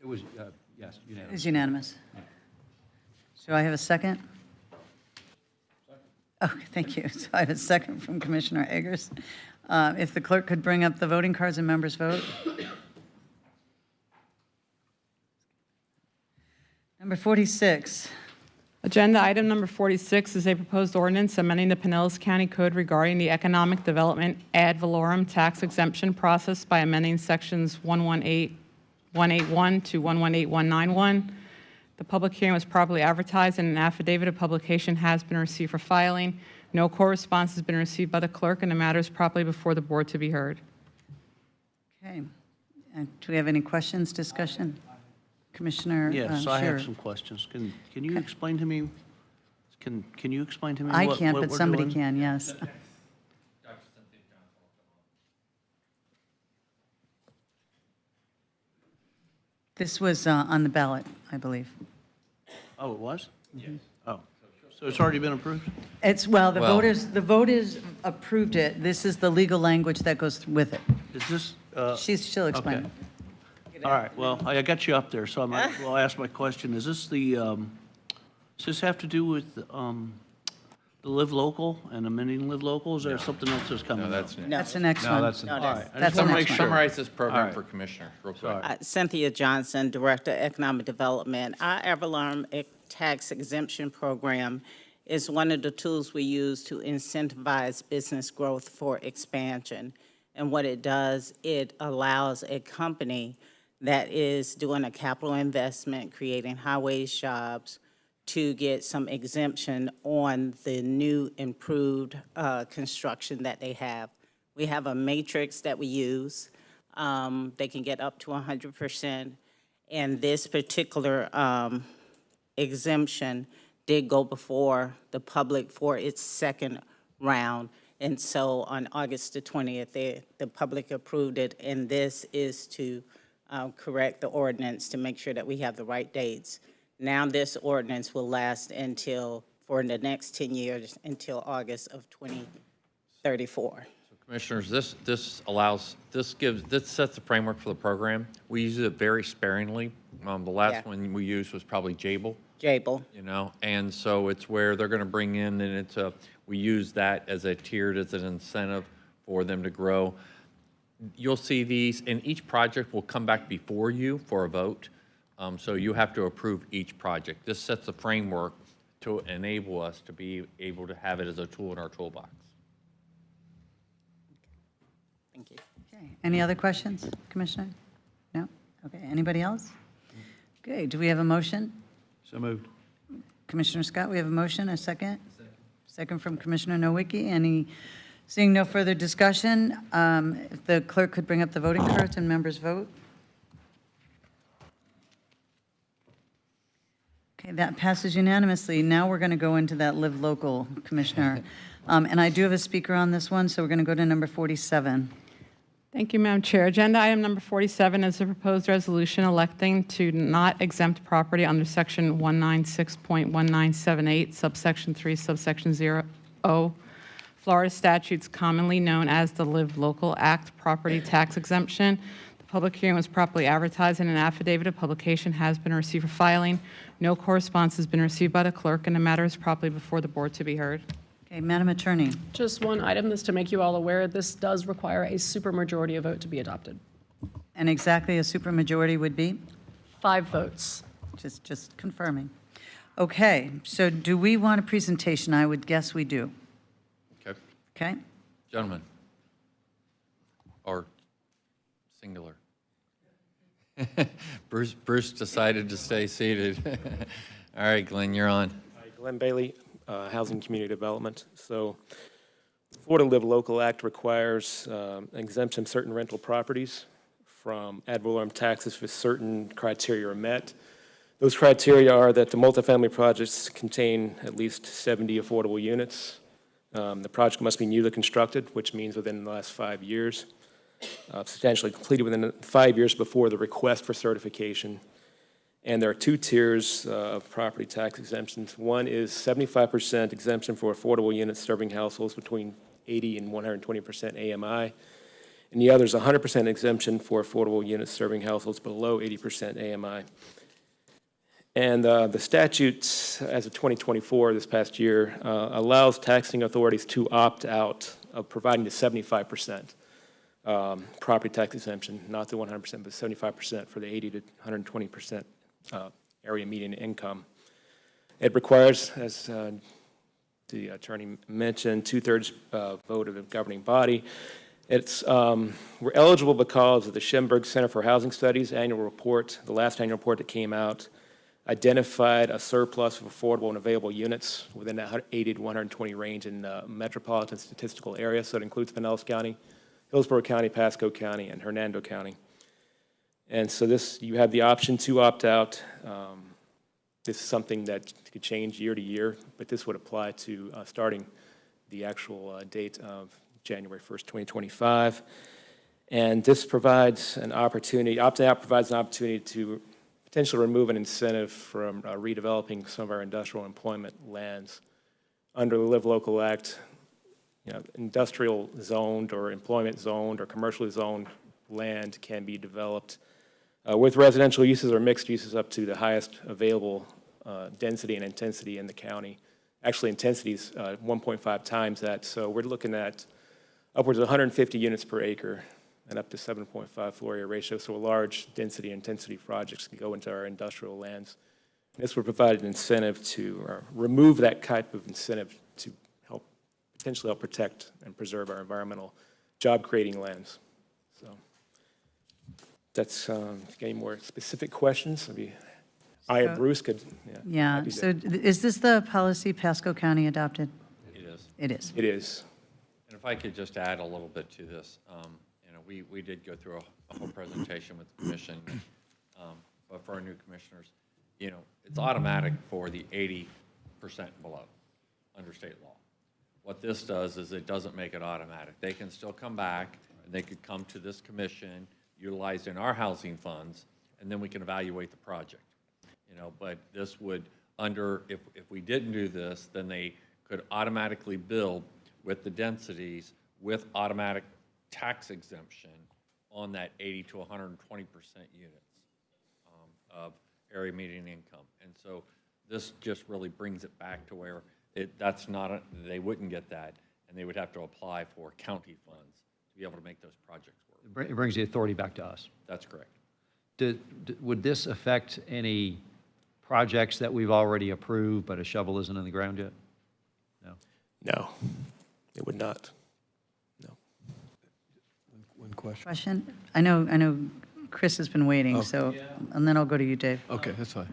was, yes, unanimous. It's unanimous. So I have a second? Okay, thank you. So I have a second from Commissioner Eggers. If the clerk could bring up the voting cards and members vote. Number 46. Agenda item number 46 is a proposed ordinance amending the Pinellas County Code regarding the economic development ad valorem tax exemption process by amending sections 118181 to 118191. The public hearing was properly advertised, and an affidavit of publication has been received for filing. No correspondence has been received by the clerk, and the matter is properly before the board to be heard. Okay. Do we have any questions, discussion? Commissioner Yes, I have Scheer. some questions. Can you explain to me, can you explain to me I what can't, what but we're somebody doing? can, yes. This was on the ballot, I believe. Oh, it was? Yes. Oh, so it's already been approved? It's, well, the voters approved it. This is the legal language that goes with it. Is this? She'll explain okay. it. All right, well, I got you up there, so I might as well ask my question. Is this the, does this have to do with the Live Local and amending Live Local? Is there something else that's coming up? That's the next one. All right, I That's just the want to next make one. sure. Summarize this All program right. for Commissioner, real quick. Cynthia Johnson, Director of Economic Development. Our ad valorem tax exemption program is one of the tools we use to incentivize business growth for expansion. And what it does, it allows a company that is doing a capital investment, creating highways, jobs, to get some exemption on the new improved construction that they have. We have a matrix that we use. They can get up to 100%. And this particular exemption did go before the public for its second round. And so on August the 20th, the public approved it, and this is to correct the ordinance to make sure that we have the right dates. Now this ordinance will last for the next 10 years, until August of 2034. Commissioners, this sets the framework for the program. We use it very sparingly. The last one we used was probably Jable. You know, and so it's where they're going to bring in, and we use that as an incentive for them to grow. You'll see these, and each project will come back before you for a vote. So you have to approve each project. This sets the framework to enable us to be able to have it as a tool in our toolbox. Thank you. Okay. Any other questions, Commissioner? No? Okay. Anybody else? Okay. Do we have a motion? So moved. Commissioner Scott, we have a motion, a second? Second from Commissioner Nowicki. Seeing no further discussion, if the clerk could bring up the voting cards and members vote. Okay, that passes unanimously. Now we're going to go into that Live Local, Commissioner. And I do have a speaker on this one, so we're going to go to number 47. Thank you, Madam Chair. Agenda item number 47 is a proposed resolution electing to not exempt property under Section 196.1978, subsection 3, subsection 0, Florida statutes commonly known as the Live Local Act property tax exemption. The public hearing was properly advertised, and an affidavit of publication has been received for filing. No correspondence has been received by the clerk, and the matter is properly before the board to be heard. Okay, Madam Attorney. Just one item, this to make you all aware, this does require a supermajority of vote to be adopted. And exactly a supermajority would be? 5 votes. Just confirming. Okay, so do we want a presentation? I would guess we do. Okay. Okay? Gentlemen. Or singular. Bruce decided to stay seated. All right, Glenn, you're on. Hi, Glenn Bailey, Housing Community Development. So Florida Live Local Act requires exemption of certain rental properties from ad valorem taxes if certain criteria are met. Those criteria are that the multifamily projects contain at least 70 affordable units. The project must be newly constructed, which means within the last 5 years. Substantially completed within 5 years before the request for certification. And there are 2 tiers of property tax exemptions. One is 75% exemption for affordable units serving households between 80 and 120% AMI. And the other is 100% exemption for affordable units serving households below 80% AMI. And the statute, as of 2024, this past year, allows taxing authorities to opt out of providing the 75% property tax exemption, not the 100%, but 75% for the 80 to 120% area median income. It requires, as the attorney mentioned, 2/3 vote of the governing body. We're eligible because of the Schemberg Center for Housing Studies annual report, the last annual report that came out, identified a surplus of affordable and available units within that 80 to 120 range in the metropolitan statistical area. So it includes Pinellas County, Hillsborough County, Pasco County, and Hernando County. And so you have the option to opt out. This is something that could change year to year, but this would apply to starting the actual date of January 1st, 2025. And this provides an opportunity, opting out provides an opportunity to potentially remove an incentive from redeveloping some of our industrial employment lands. Under the Live Local Act, industrial zoned or employment zoned or commercially zoned land can be developed with residential uses or mixed uses up to the highest available density and intensity in the county. Actually, intensity is 1.5 times that, so we're looking at upwards of 150 units per acre and up to 7.5 floor area ratio, so a large density intensity projects can go into our industrial lands. This would provide an incentive to remove that type of incentive to potentially help protect and preserve our environmental job-creating lands. So that's any more specific questions? Maybe I or Bruce could. Yeah, so is this the policy Pasco County adopted? It is. It is. It is. And if I could just add a little bit to this, we did go through a whole presentation with the commission, but for our new commissioners, it's automatic for the 80% below under state law. What this does is it doesn't make it automatic. They can still come back and they could come to this commission utilizing our housing funds, and then we can evaluate the project. But this would if we didn't do this, then they could automatically build with the densities with automatic tax exemption on that 80 to 120% units of area median income. And so this just really brings it back to where they wouldn't get that, and they would have to apply for county funds to be able to make those projects work. It brings the authority back to us. That's correct. Would this affect any projects that we've already approved, but a shovel isn't in the ground yet? No. No, it would not. One question. Question? I know Chris has been waiting, so, and then I'll go to you, Dave. Okay, that's fine.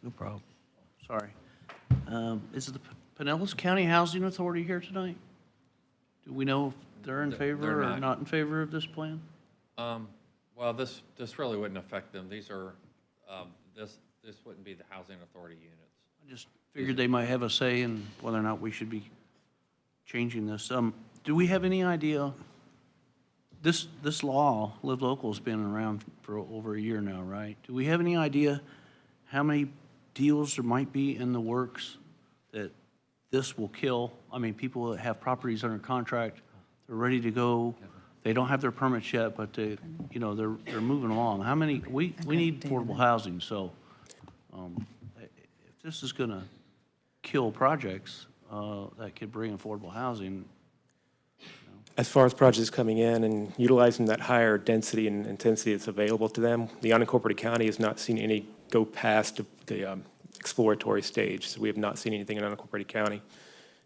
No problem. Sorry. Is the Pinellas County Housing Authority here tonight? Do we know if they're in favor or not in favor of this plan? Well, this really wouldn't affect them. These are, this wouldn't be the housing authority units. I just figured they might have a say in whether or not we should be changing this. Do we have any idea, this law, Live Local, has been around for over a year now, right? Do we have any idea how many deals there might be in the works that this will kill? I mean, people that have properties under contract, they're ready to go. They don't have their permits yet, but they're moving along. How many, we need affordable housing, so if this is gonna kill projects that could bring affordable housing. As far as projects coming in and utilizing that higher density and intensity that's available to them, the unincorporated county has not seen any go past the exploratory stage. So we have not seen anything in unincorporated county.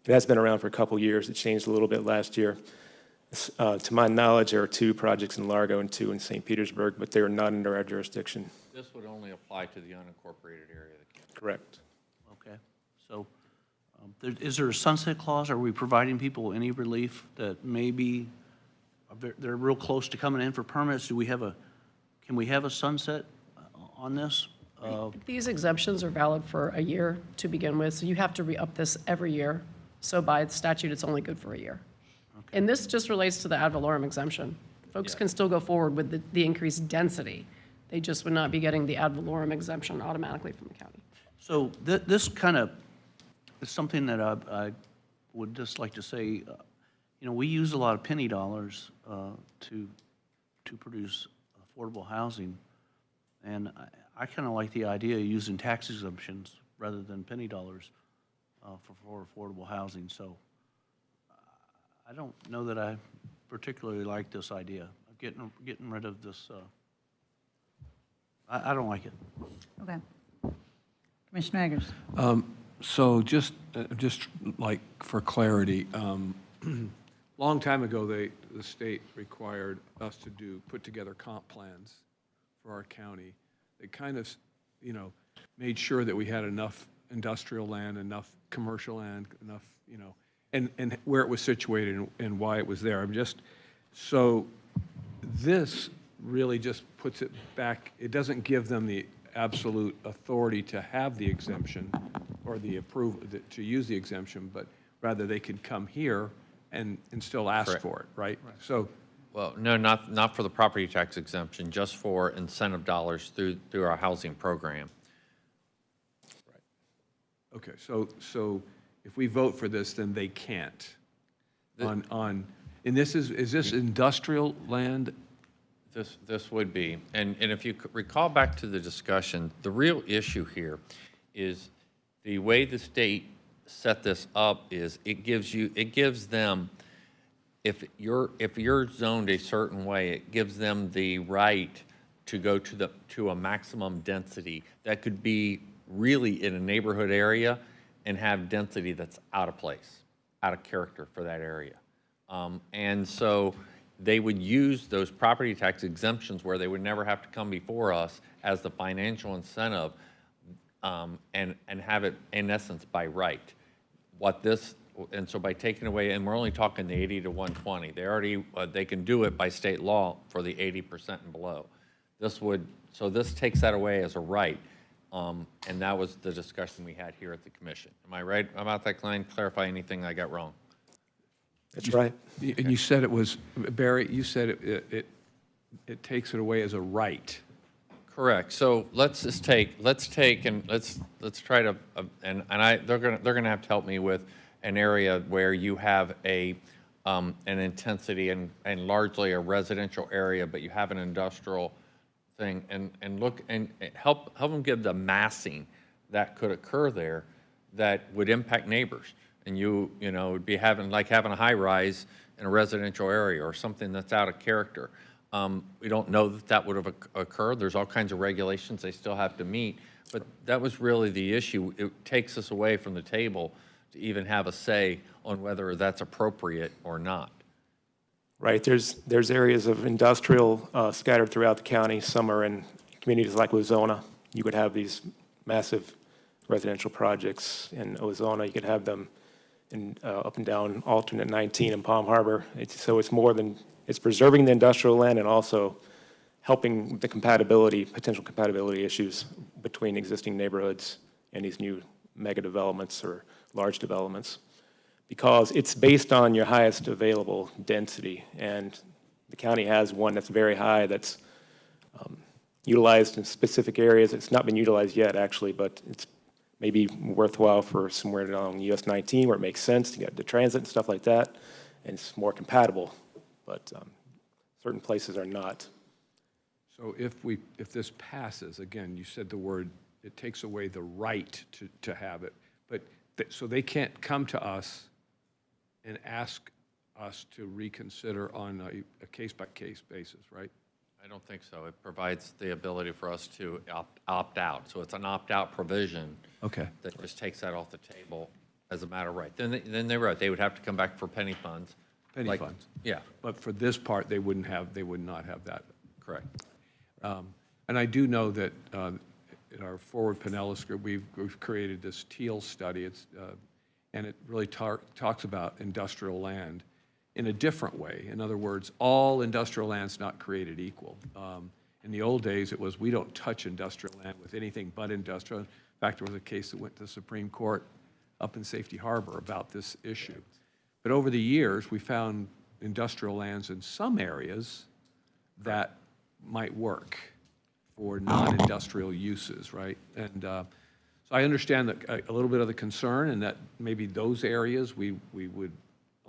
It has been around for a couple years. It changed a little bit last year. To my knowledge, there are 2 projects in Largo and 2 in St. Petersburg, but they are not under our jurisdiction. This would only apply to the unincorporated area. Correct. Okay, so Is there a sunset clause? Are we providing people any relief that maybe they're real close to coming in for permits? Can we have a sunset on this? These exemptions are valid for a year to begin with, so you have to re-up this every year. So by statute, it's only good for a year. And this just relates to the ad valorem exemption. Folks can still go forward with the increased density. They just would not be getting the ad valorem exemption automatically from the county. So this kind of is something that I would just like to say, you know, we use a lot of penny dollars to produce affordable housing. And I kind of like the idea of using tax exemptions rather than penny dollars for affordable housing. So I don't know that I particularly like this idea of getting rid of this. I don't like it. Okay. Commissioner Eggers. So just like for clarity, long time ago, the state required us to put together comp plans for our county. They kind of, you know, made sure that we had enough industrial land, enough commercial land, enough, you know, and where it was situated and why it was there. So this really just puts it back. It doesn't give them the absolute authority to have the exemption or the approval to use the exemption, but rather they could come here and still ask Correct. for it, right? So, Well, no, not for the property tax exemption, just for incentive dollars through our housing program. okay, so if we vote for this, then they can't. And this is this industrial land? This would be, and if you recall back to the discussion, the real issue here is the way the state set this up is it gives them, if you're zoned a certain way, it gives them the right to go to a maximum density that could be really in a neighborhood area and have density that's out of place, out of character for that area. And so they would use those property tax exemptions where they would never have to come before us as the financial incentive and have it, in essence, by right. And so by taking away, and we're only talking the 80 to 120, they can do it by state law for the 80% and below. So this takes that away as a right. And that was the discussion we had here at the commission. Am I right about that, Glenn? Clarify anything I got wrong. That's right. And you said it was, Barry, you said it takes it away as a right. Correct. So let's try to, they're gonna have to help me with an area where you have an intensity and largely a residential area, but you have an industrial thing, and look and help them give the massing that could occur there that would impact neighbors. And you know, would be having a high rise in a residential area or something that's out of character. We don't know that would have occurred. There's all kinds of regulations they still have to meet, but that was really the issue. It takes us away from the table to even have a say on whether that's appropriate or not. Right, there's areas of industrial scattered throughout the county. Some are in communities like Ozona. You could have these massive residential projects in Ozona. You could have them in up and down alternate 19 in Palm Harbor. So it's more than, it's preserving the industrial land and also helping the potential compatibility issues between existing neighborhoods and these new mega developments or large developments. Because it's based on your highest available density, and the county has one that's very high that's utilized in specific areas. It's not been utilized yet, actually, but it's maybe worthwhile for somewhere along US 19 where it makes sense to get the transit and stuff like that, and it's more compatible, but certain places are not. So if this passes, again, you said the word, it takes away the right to have it, but so they can't come to us and ask us to reconsider on a case-by-case basis, right? I don't think so. It provides the ability for us to opt out. So it's an opt-out provision. Okay. That just takes that off the table as a matter of right. Then they're right. They would have to come back for penny funds. Penny funds. Yeah. But for this part, they would not have that. Correct. And I do know that in our Forward Pinellas group, we've created this TEAL study. and it really talks about industrial land in a different way. In other words, all industrial land's not created equal. In the old days, it was, we don't touch industrial land with anything but industrial. In fact, there was a case that went to the Supreme Court up in Safety Harbor about this issue. But over the years, we found industrial lands in some areas that might work for non-industrial uses, right? And so I understand that a little bit of the concern, and that maybe those areas we would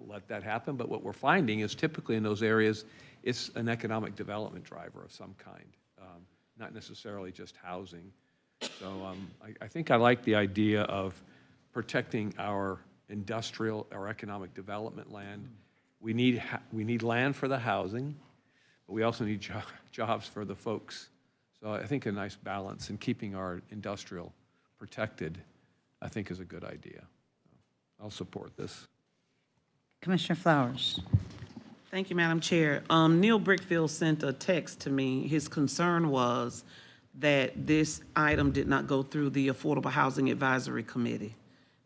let that happen. But what we're finding is typically in those areas, it's an economic development driver of some kind, not necessarily just housing. So I think I like the idea of protecting our industrial or economic development land. We need land for the housing, but we also need jobs for the folks. So I think a nice balance in keeping our industrial protected, I think, is a good idea. I'll support this. Commissioner Flowers. Thank you, Madam Chair. Neil Brickfield sent a text to me. His concern was that this item did not go through the Affordable Housing Advisory Committee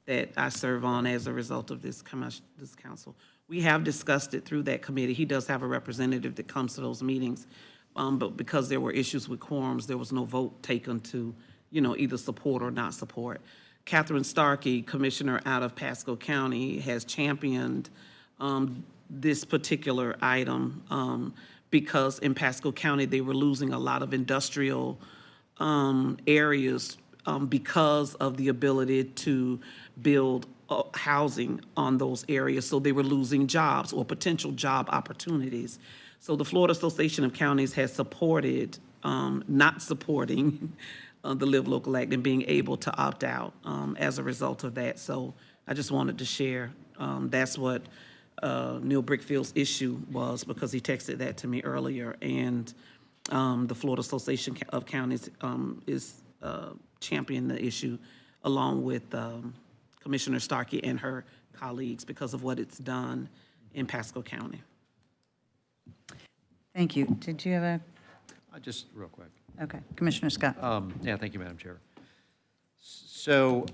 that I serve on as a result of this council. We have discussed it through that committee. He does have a representative that comes to those meetings, but because there were issues with quorums, there was no vote taken to, either support or not support. Catherine Starkey, commissioner out of Pasco County, has championed this particular item because in Pasco County, they were losing a lot of industrial areas because of the ability to build housing on those areas. So they were losing jobs or potential job opportunities. So the Florida Association of Counties has supported, not supporting the Live Local Act and being able to opt out as a result of that. So I just wanted to share. That's what Neil Brickfield's issue was, because he texted that to me earlier. And the Florida Association of Counties is championing the issue along with Commissioner Starkey and her colleagues because of what it's done in Pasco County. Thank you. Did you have Just real quick. Okay. Commissioner Scott. Yeah, thank you, Madam Chair. So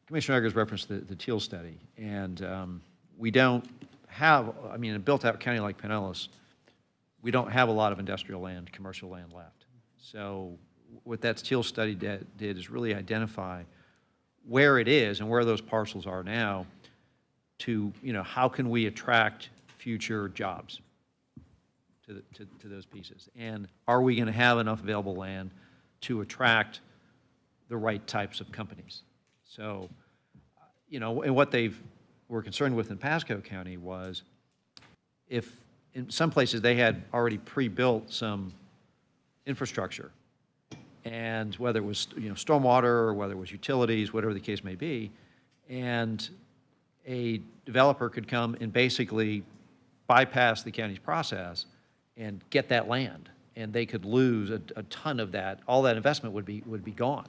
Commissioner Eggers referenced the Teal study, and we don't have, in a built-out county like Pinellas, we don't have a lot of industrial land, commercial land left. So what that Teal study did is really identify where it is and where those parcels are now to, how can we attract future jobs to those pieces? And are we going to have enough available land to attract the right types of companies? So, and what were concerned with in Pasco County was if in some places they had already pre-built some infrastructure, and whether it was stormwater or whether it was utilities, whatever the case may be, and a developer could come and basically bypass the county's process and get that land, and they could lose a ton of that. All that investment would be gone.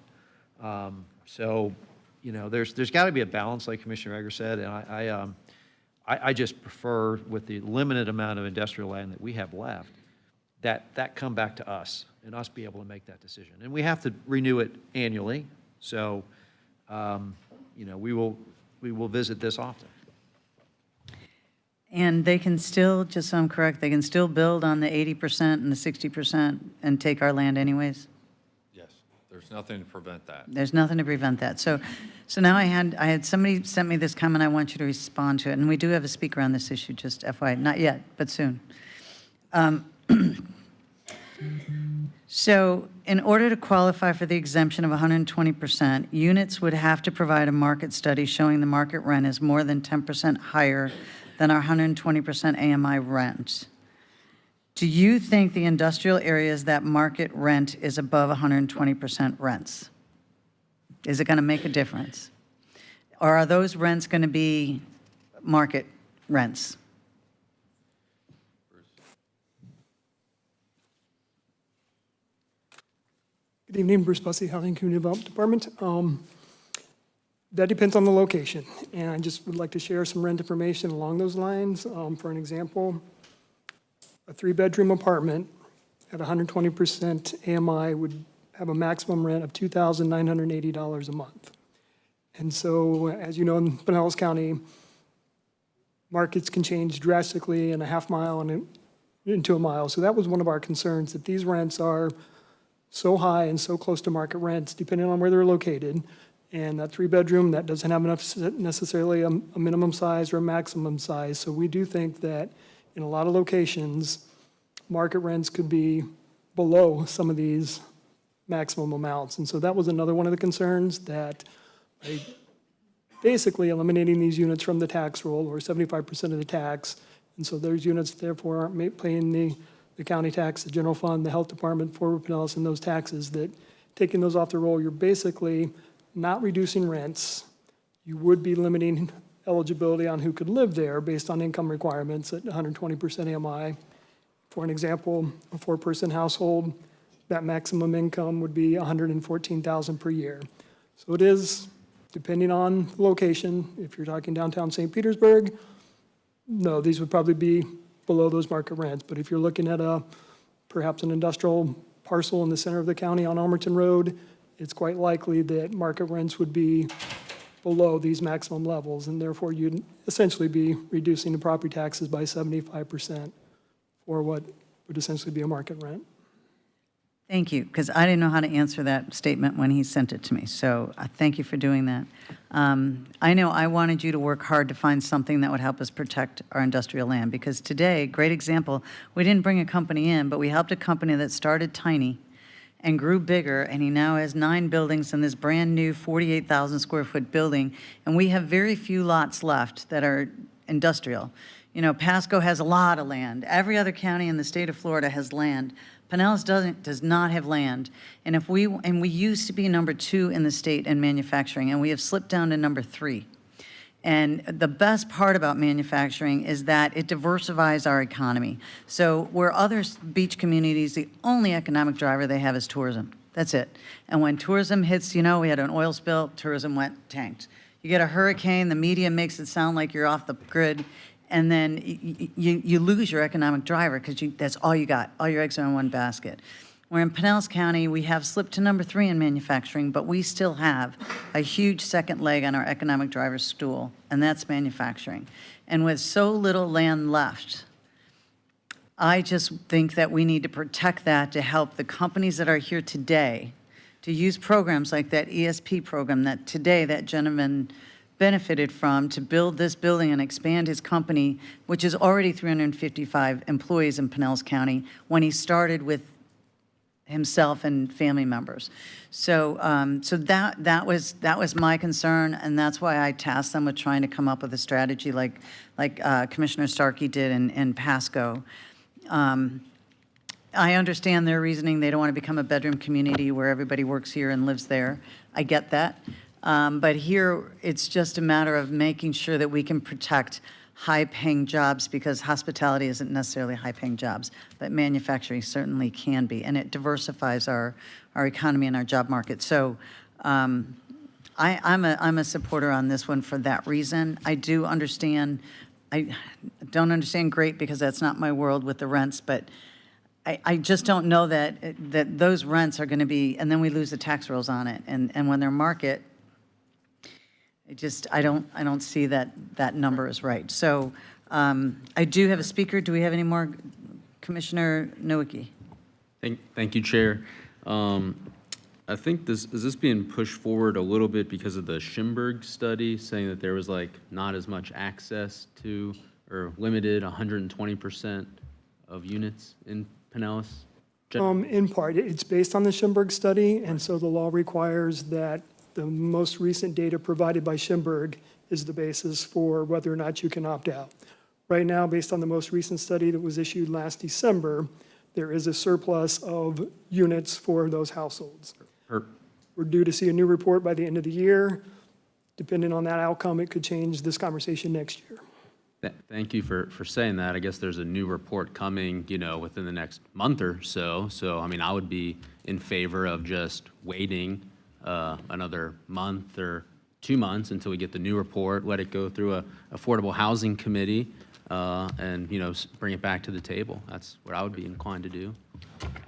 So, there's got to be a balance, like Commissioner Egger said, and I just prefer, with the limited amount of industrial land that we have left, that come back to us and us be able to make that decision. And we have to renew it annually, so we will visit this often. And they can still, just so I'm correct, they can still build on the 80% and the 60% and take our land anyways? Yes, there's nothing to prevent that. There's nothing to prevent that. So now I had somebody sent me this comment. I want you to respond to it. And we do have a speaker on this issue, just FYI. Not yet, but soon. So in order to qualify for the exemption of 120%, units would have to provide a market study showing the market rent is more than 10% higher than our 120% AMI rent. Do you think the industrial areas that market rent is above 120% rents? Is it going to make a difference? Or are those rents going to be market rents? Good evening, Bruce Bussey, Housing and Community Development Department. That depends on the location, and I just would like to share some rent information along those lines. For an example, a 3-bedroom apartment at 120% AMI would have a maximum rent of $2,980 a month. And so, as you know, in Pinellas County, markets can change drastically in a half mile and into a mile. So that was one of our concerns, that these rents are so high and so close to market rents, depending on where they're located. And that 3-bedroom, that doesn't have enough necessarily a minimum size or a maximum size. So we do think that in a lot of locations, market rents could be below some of these maximum amounts. And so that was another one of the concerns, that by basically eliminating these units from the tax roll, or 75% of the tax, and so those units therefore aren't paying the county tax, the general fund, the health department, Fort Pinellas, and those taxes, that taking those off the roll, you're basically not reducing rents. You would be limiting eligibility on who could live there based on income requirements at 120% AMI. For an example, a 4-person household, that maximum income would be $114,000 per year. So it is, depending on the location, if you're talking downtown St. Petersburg, no, these would probably be below those market rents. But if you're looking at perhaps an industrial parcel in the center of the county on Almerton Road, it's quite likely that market rents would be below these maximum levels, and therefore you'd essentially be reducing the property taxes by 75% for what would essentially be a market rent. Thank you, because I didn't know how to answer that statement when he sent it to me, so thank you for doing that. I know I wanted you to work hard to find something that would help us protect our industrial land, because today, great example, we didn't bring a company in, but we helped a company that started tiny and grew bigger, and he now has 9 buildings in this brand-new 48,000 square foot building, and we have very few lots left that are industrial. You know, Pasco has a lot of land. Every other county in the state of Florida has land. Pinellas does not have land, and we used to be number 2 in the state in manufacturing, and we have slipped down to number 3. And the best part about manufacturing is that it diversifies our economy. So where other beach communities, the only economic driver they have is tourism. That's it. And when tourism hits, you know, we had an oil spill, tourism tanked. You get a hurricane, the media makes it sound like you're off the grid, and then you lose your economic driver, because that's all you got. All your eggs are in one basket. Where in Pinellas County, we have slipped to number 3 in manufacturing, but we still have a huge second leg on our economic driver's stool, and that's manufacturing. And with so little land left, I just think that we need to protect that to help the companies that are here today to use programs like that ESP program that today that gentleman benefited from, to build this building and expand his company, which is already 355 employees in Pinellas County, when he started with himself and family members. So, that was my concern, and that's why I tasked them with trying to come up with a strategy like Commissioner Starkey did in Pasco. I understand their reasoning. They don't want to become a bedroom community where everybody works here and lives there. I get that. But here, it's just a matter of making sure that we can protect high-paying jobs, because hospitality isn't necessarily high-paying jobs, but manufacturing certainly can be, and it diversifies our economy and our job market. So I'm a supporter on this one for that reason. I do understand, I don't understand great, because that's not my world with the rents, but I just don't know that those rents are going to be, and then we lose the tax rolls on it, and when they're market, I don't see that number is right. So I do have a speaker. Do we have any more? Commissioner Nowicki. Thank you, Chair. I think is this being pushed forward a little bit because of the Schimberg study, saying that there was not as much access to, or limited 120% of units in Pinellas? In part, it's based on the Schimberg study, and so the law requires that the most recent data provided by Schimberg is the basis for whether or not you can opt out. Right now, based on the most recent study that was issued last December, there is a surplus of units for those households. We're due to see a new report by the end of the year. Depending on that outcome, it could change this conversation next year. Thank you for saying that. I guess there's a new report coming, within the next month or so. So, I mean, I would be in favor of just waiting another month or 2 months until we get the new report, let it go through a affordable housing committee, and bring it back to the table. That's what I would be inclined to do.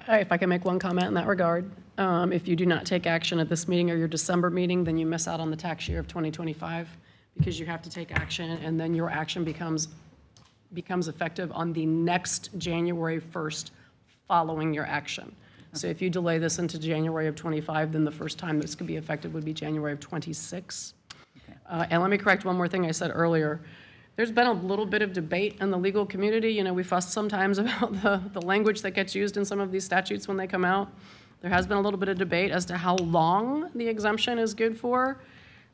If I can make one comment in that regard. If you do not take action at this meeting or your December meeting, then you miss out on the tax year of 2025 because you have to take action, and then your action becomes effective on the next January 1st following your action. So if you delay this into January of 25, then the first time this could be effective would be January of 26. And let me correct one more thing I said earlier. There's been a little bit of debate in the legal community. You know, we fuss sometimes about the language that gets used in some of these statutes when they come out. There has been a little bit of debate as to how long the exemption is good for.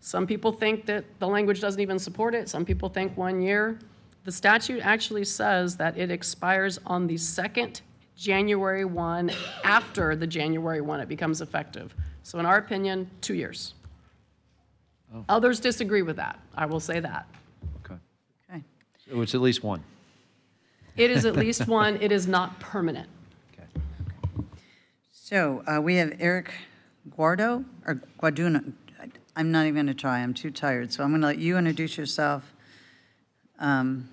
Some people think that the language doesn't even support it. Some people think 1 year. The statute actually says that it expires on the second January 1 after the January 1 it becomes effective. So in our opinion, 2 years. Others disagree with that. I will say that. Okay. So it's at least one. It is at least one. It is not permanent. So we have Eric Guardo, or Guaduno. I'm not even going to try. I'm too tired. So I'm going to let you introduce yourself. And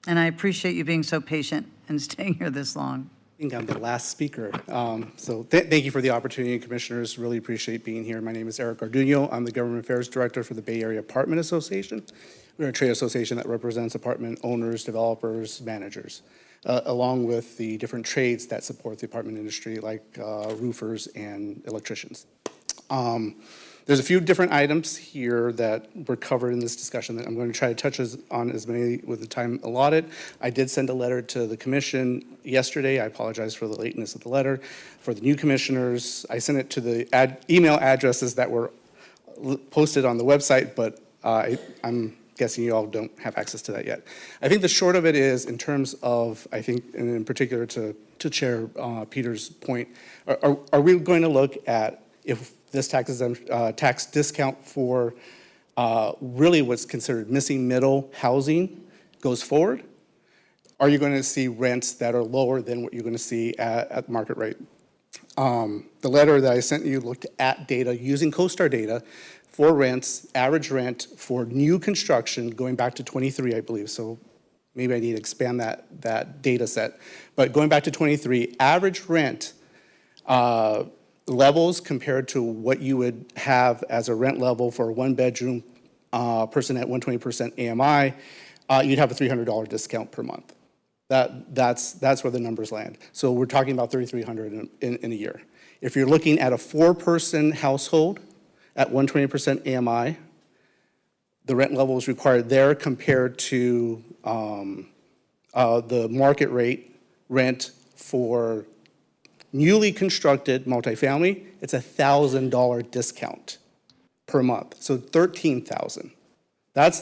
I appreciate you being so patient and staying here this long. I think I'm the last speaker. So thank you for the opportunity, Commissioners. Really appreciate being here. My name is Eric Garduno. I'm the Government Affairs Director for the Bay Area Apartment Association. We're a trade association that represents apartment owners, developers, managers, along with the different trades that support the apartment industry, like roofers and electricians. There's a few different items here that were covered in this discussion that I'm going to try to touch on as many with the time allotted. I did send a letter to the commission yesterday. I apologize for the lateness of the letter. For the new commissioners, I sent it to the email addresses that were posted on the website, but I'm guessing you all don't have access to that yet. I think the short of it is, in terms of, I think, and in particular to Chair Peter's point, are we going to look at if this tax discount for really what's considered missing middle housing goes forward? Are you going to see rents that are lower than what you're going to see at market rate? The letter that I sent you looked at data using CoStar data for rents, average rent for new construction going back to 23, I believe. So maybe I need to expand that data set. But going back to 23, average rent levels compared to what you would have as a rent level for a one-bedroom person at 120% AMI, you'd have a $300 discount per month. That's where the numbers land. So we're talking about $3,300 in a year. If you're looking at a four-person household at 120% AMI, the rent levels required there compared to the market rate rent for newly constructed multifamily, it's a $1,000 discount per month, so $13,000.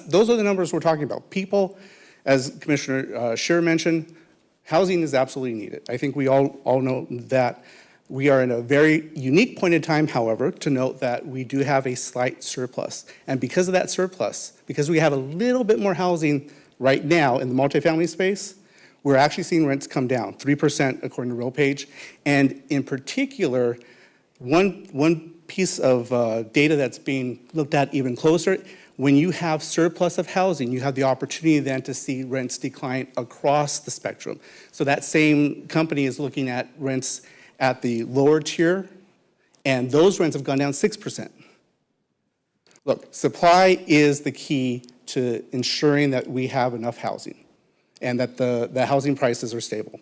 Those are the numbers we're talking about. People, as Commissioner Scheer mentioned, housing is absolutely needed. I think we all know that. We are in a very unique point in time, however, to note that we do have a slight surplus. And because of that surplus, because we have a little bit more housing right now in the multifamily space, we're actually seeing rents come down 3% according to RealPage. And in particular, one piece of data that's being looked at even closer, when you have surplus of housing, you have the opportunity then to see rents decline across the spectrum. So that same company is looking at rents at the lower tier, and those rents have gone down 6%. Look, supply is the key to ensuring that we have enough housing and that the housing prices are stable.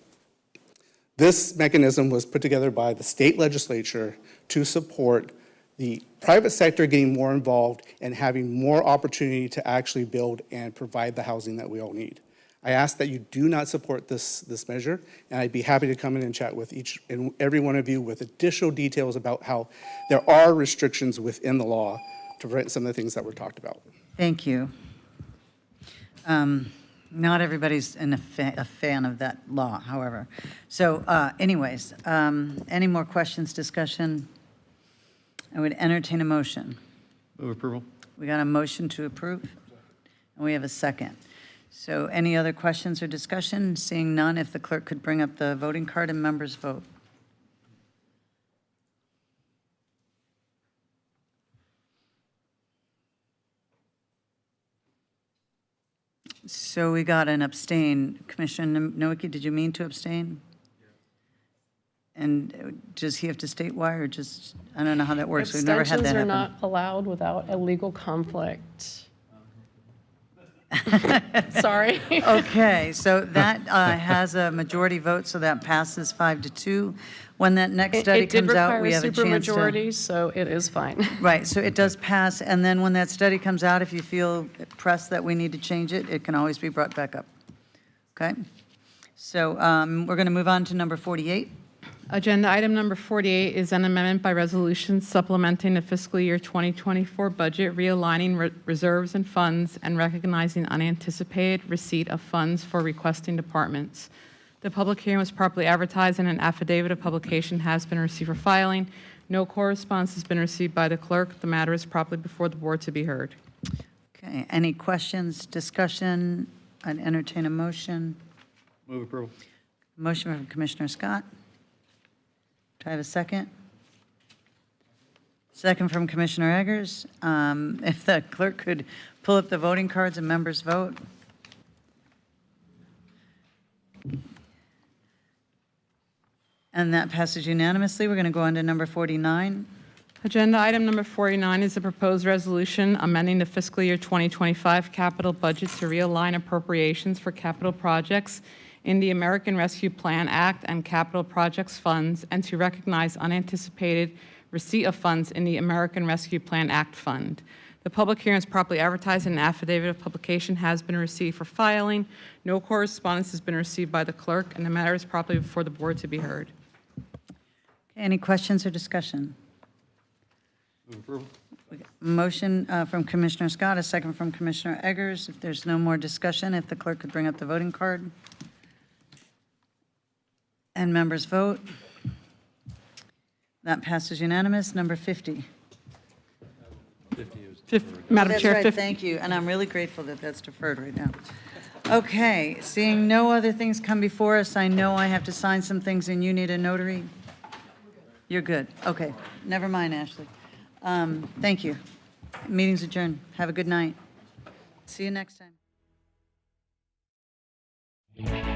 This mechanism was put together by the state legislature to support the private sector getting more involved and having more opportunity to actually build and provide the housing that we all need. I ask that you do not support this measure, and I'd be happy to come in and chat with each and every one of you with additional details about how there are restrictions within the law to prevent some of the things that were talked about. Thank you. Not everybody's a fan of that law, however. So anyways, any more questions, discussion? I would entertain a motion. Move approval. We got a motion to approve, and we have a second. So any other questions or discussion? Seeing none, if the clerk could bring up the voting card and members vote. So we got an abstain. Commissioner Nowicki, did you mean to abstain? And does he have to state why, or just, I don't know how that works. We've never had that Abstentions are happen. not allowed without a legal conflict. Sorry. Okay, so that has a majority vote, so that passes 5-2. When that next study comes out, we have a It did require a chance to. supermajority, so it is fine. Right, so it does pass, and then when that study comes out, if you feel pressed that we need to change it, it can always be brought back up. Okay? So we're going to move on to number 48. Agenda item number 48 is an amendment by resolution supplementing the fiscal year 2024 budget, realigning reserves and funds, and recognizing unanticipated receipt of funds for requesting departments. The public hearing was properly advertised, and an affidavit of publication has been received for filing. No correspondence has been received by the clerk. The matter is properly before the board to be heard. Okay, any questions, discussion? I'd entertain a motion. Move approval. Motion from Commissioner Scott. Do I have a second? Second from Commissioner Eggers. If the clerk could pull up the voting cards and members vote. And that passes unanimously. We're going to go on to number 49. Agenda item number 49 is a proposed resolution amending the fiscal year 2025 capital budget to realign appropriations for capital projects in the American Rescue Plan Act and capital projects funds, and to recognize unanticipated receipt of funds in the American Rescue Plan Act fund. The public hearing is properly advertised, and an affidavit of publication has been received for filing. No correspondence has been received by the clerk, and the matter is properly before the board to be heard. Okay, any questions or discussion? Motion from Commissioner Scott, a second from Commissioner Eggers. If there's no more discussion, if the clerk could bring up the voting card. And members vote. That passes unanimous. Number 50. Madam That's Chair, right, thank you, and I'm really grateful that that's deferred right now. Okay, seeing no other things come before us, I know I have to sign some things and you need a notary. You're good, okay, never mind, Ashley. Thank you. Meeting's adjourned. Have a good night. See you next time.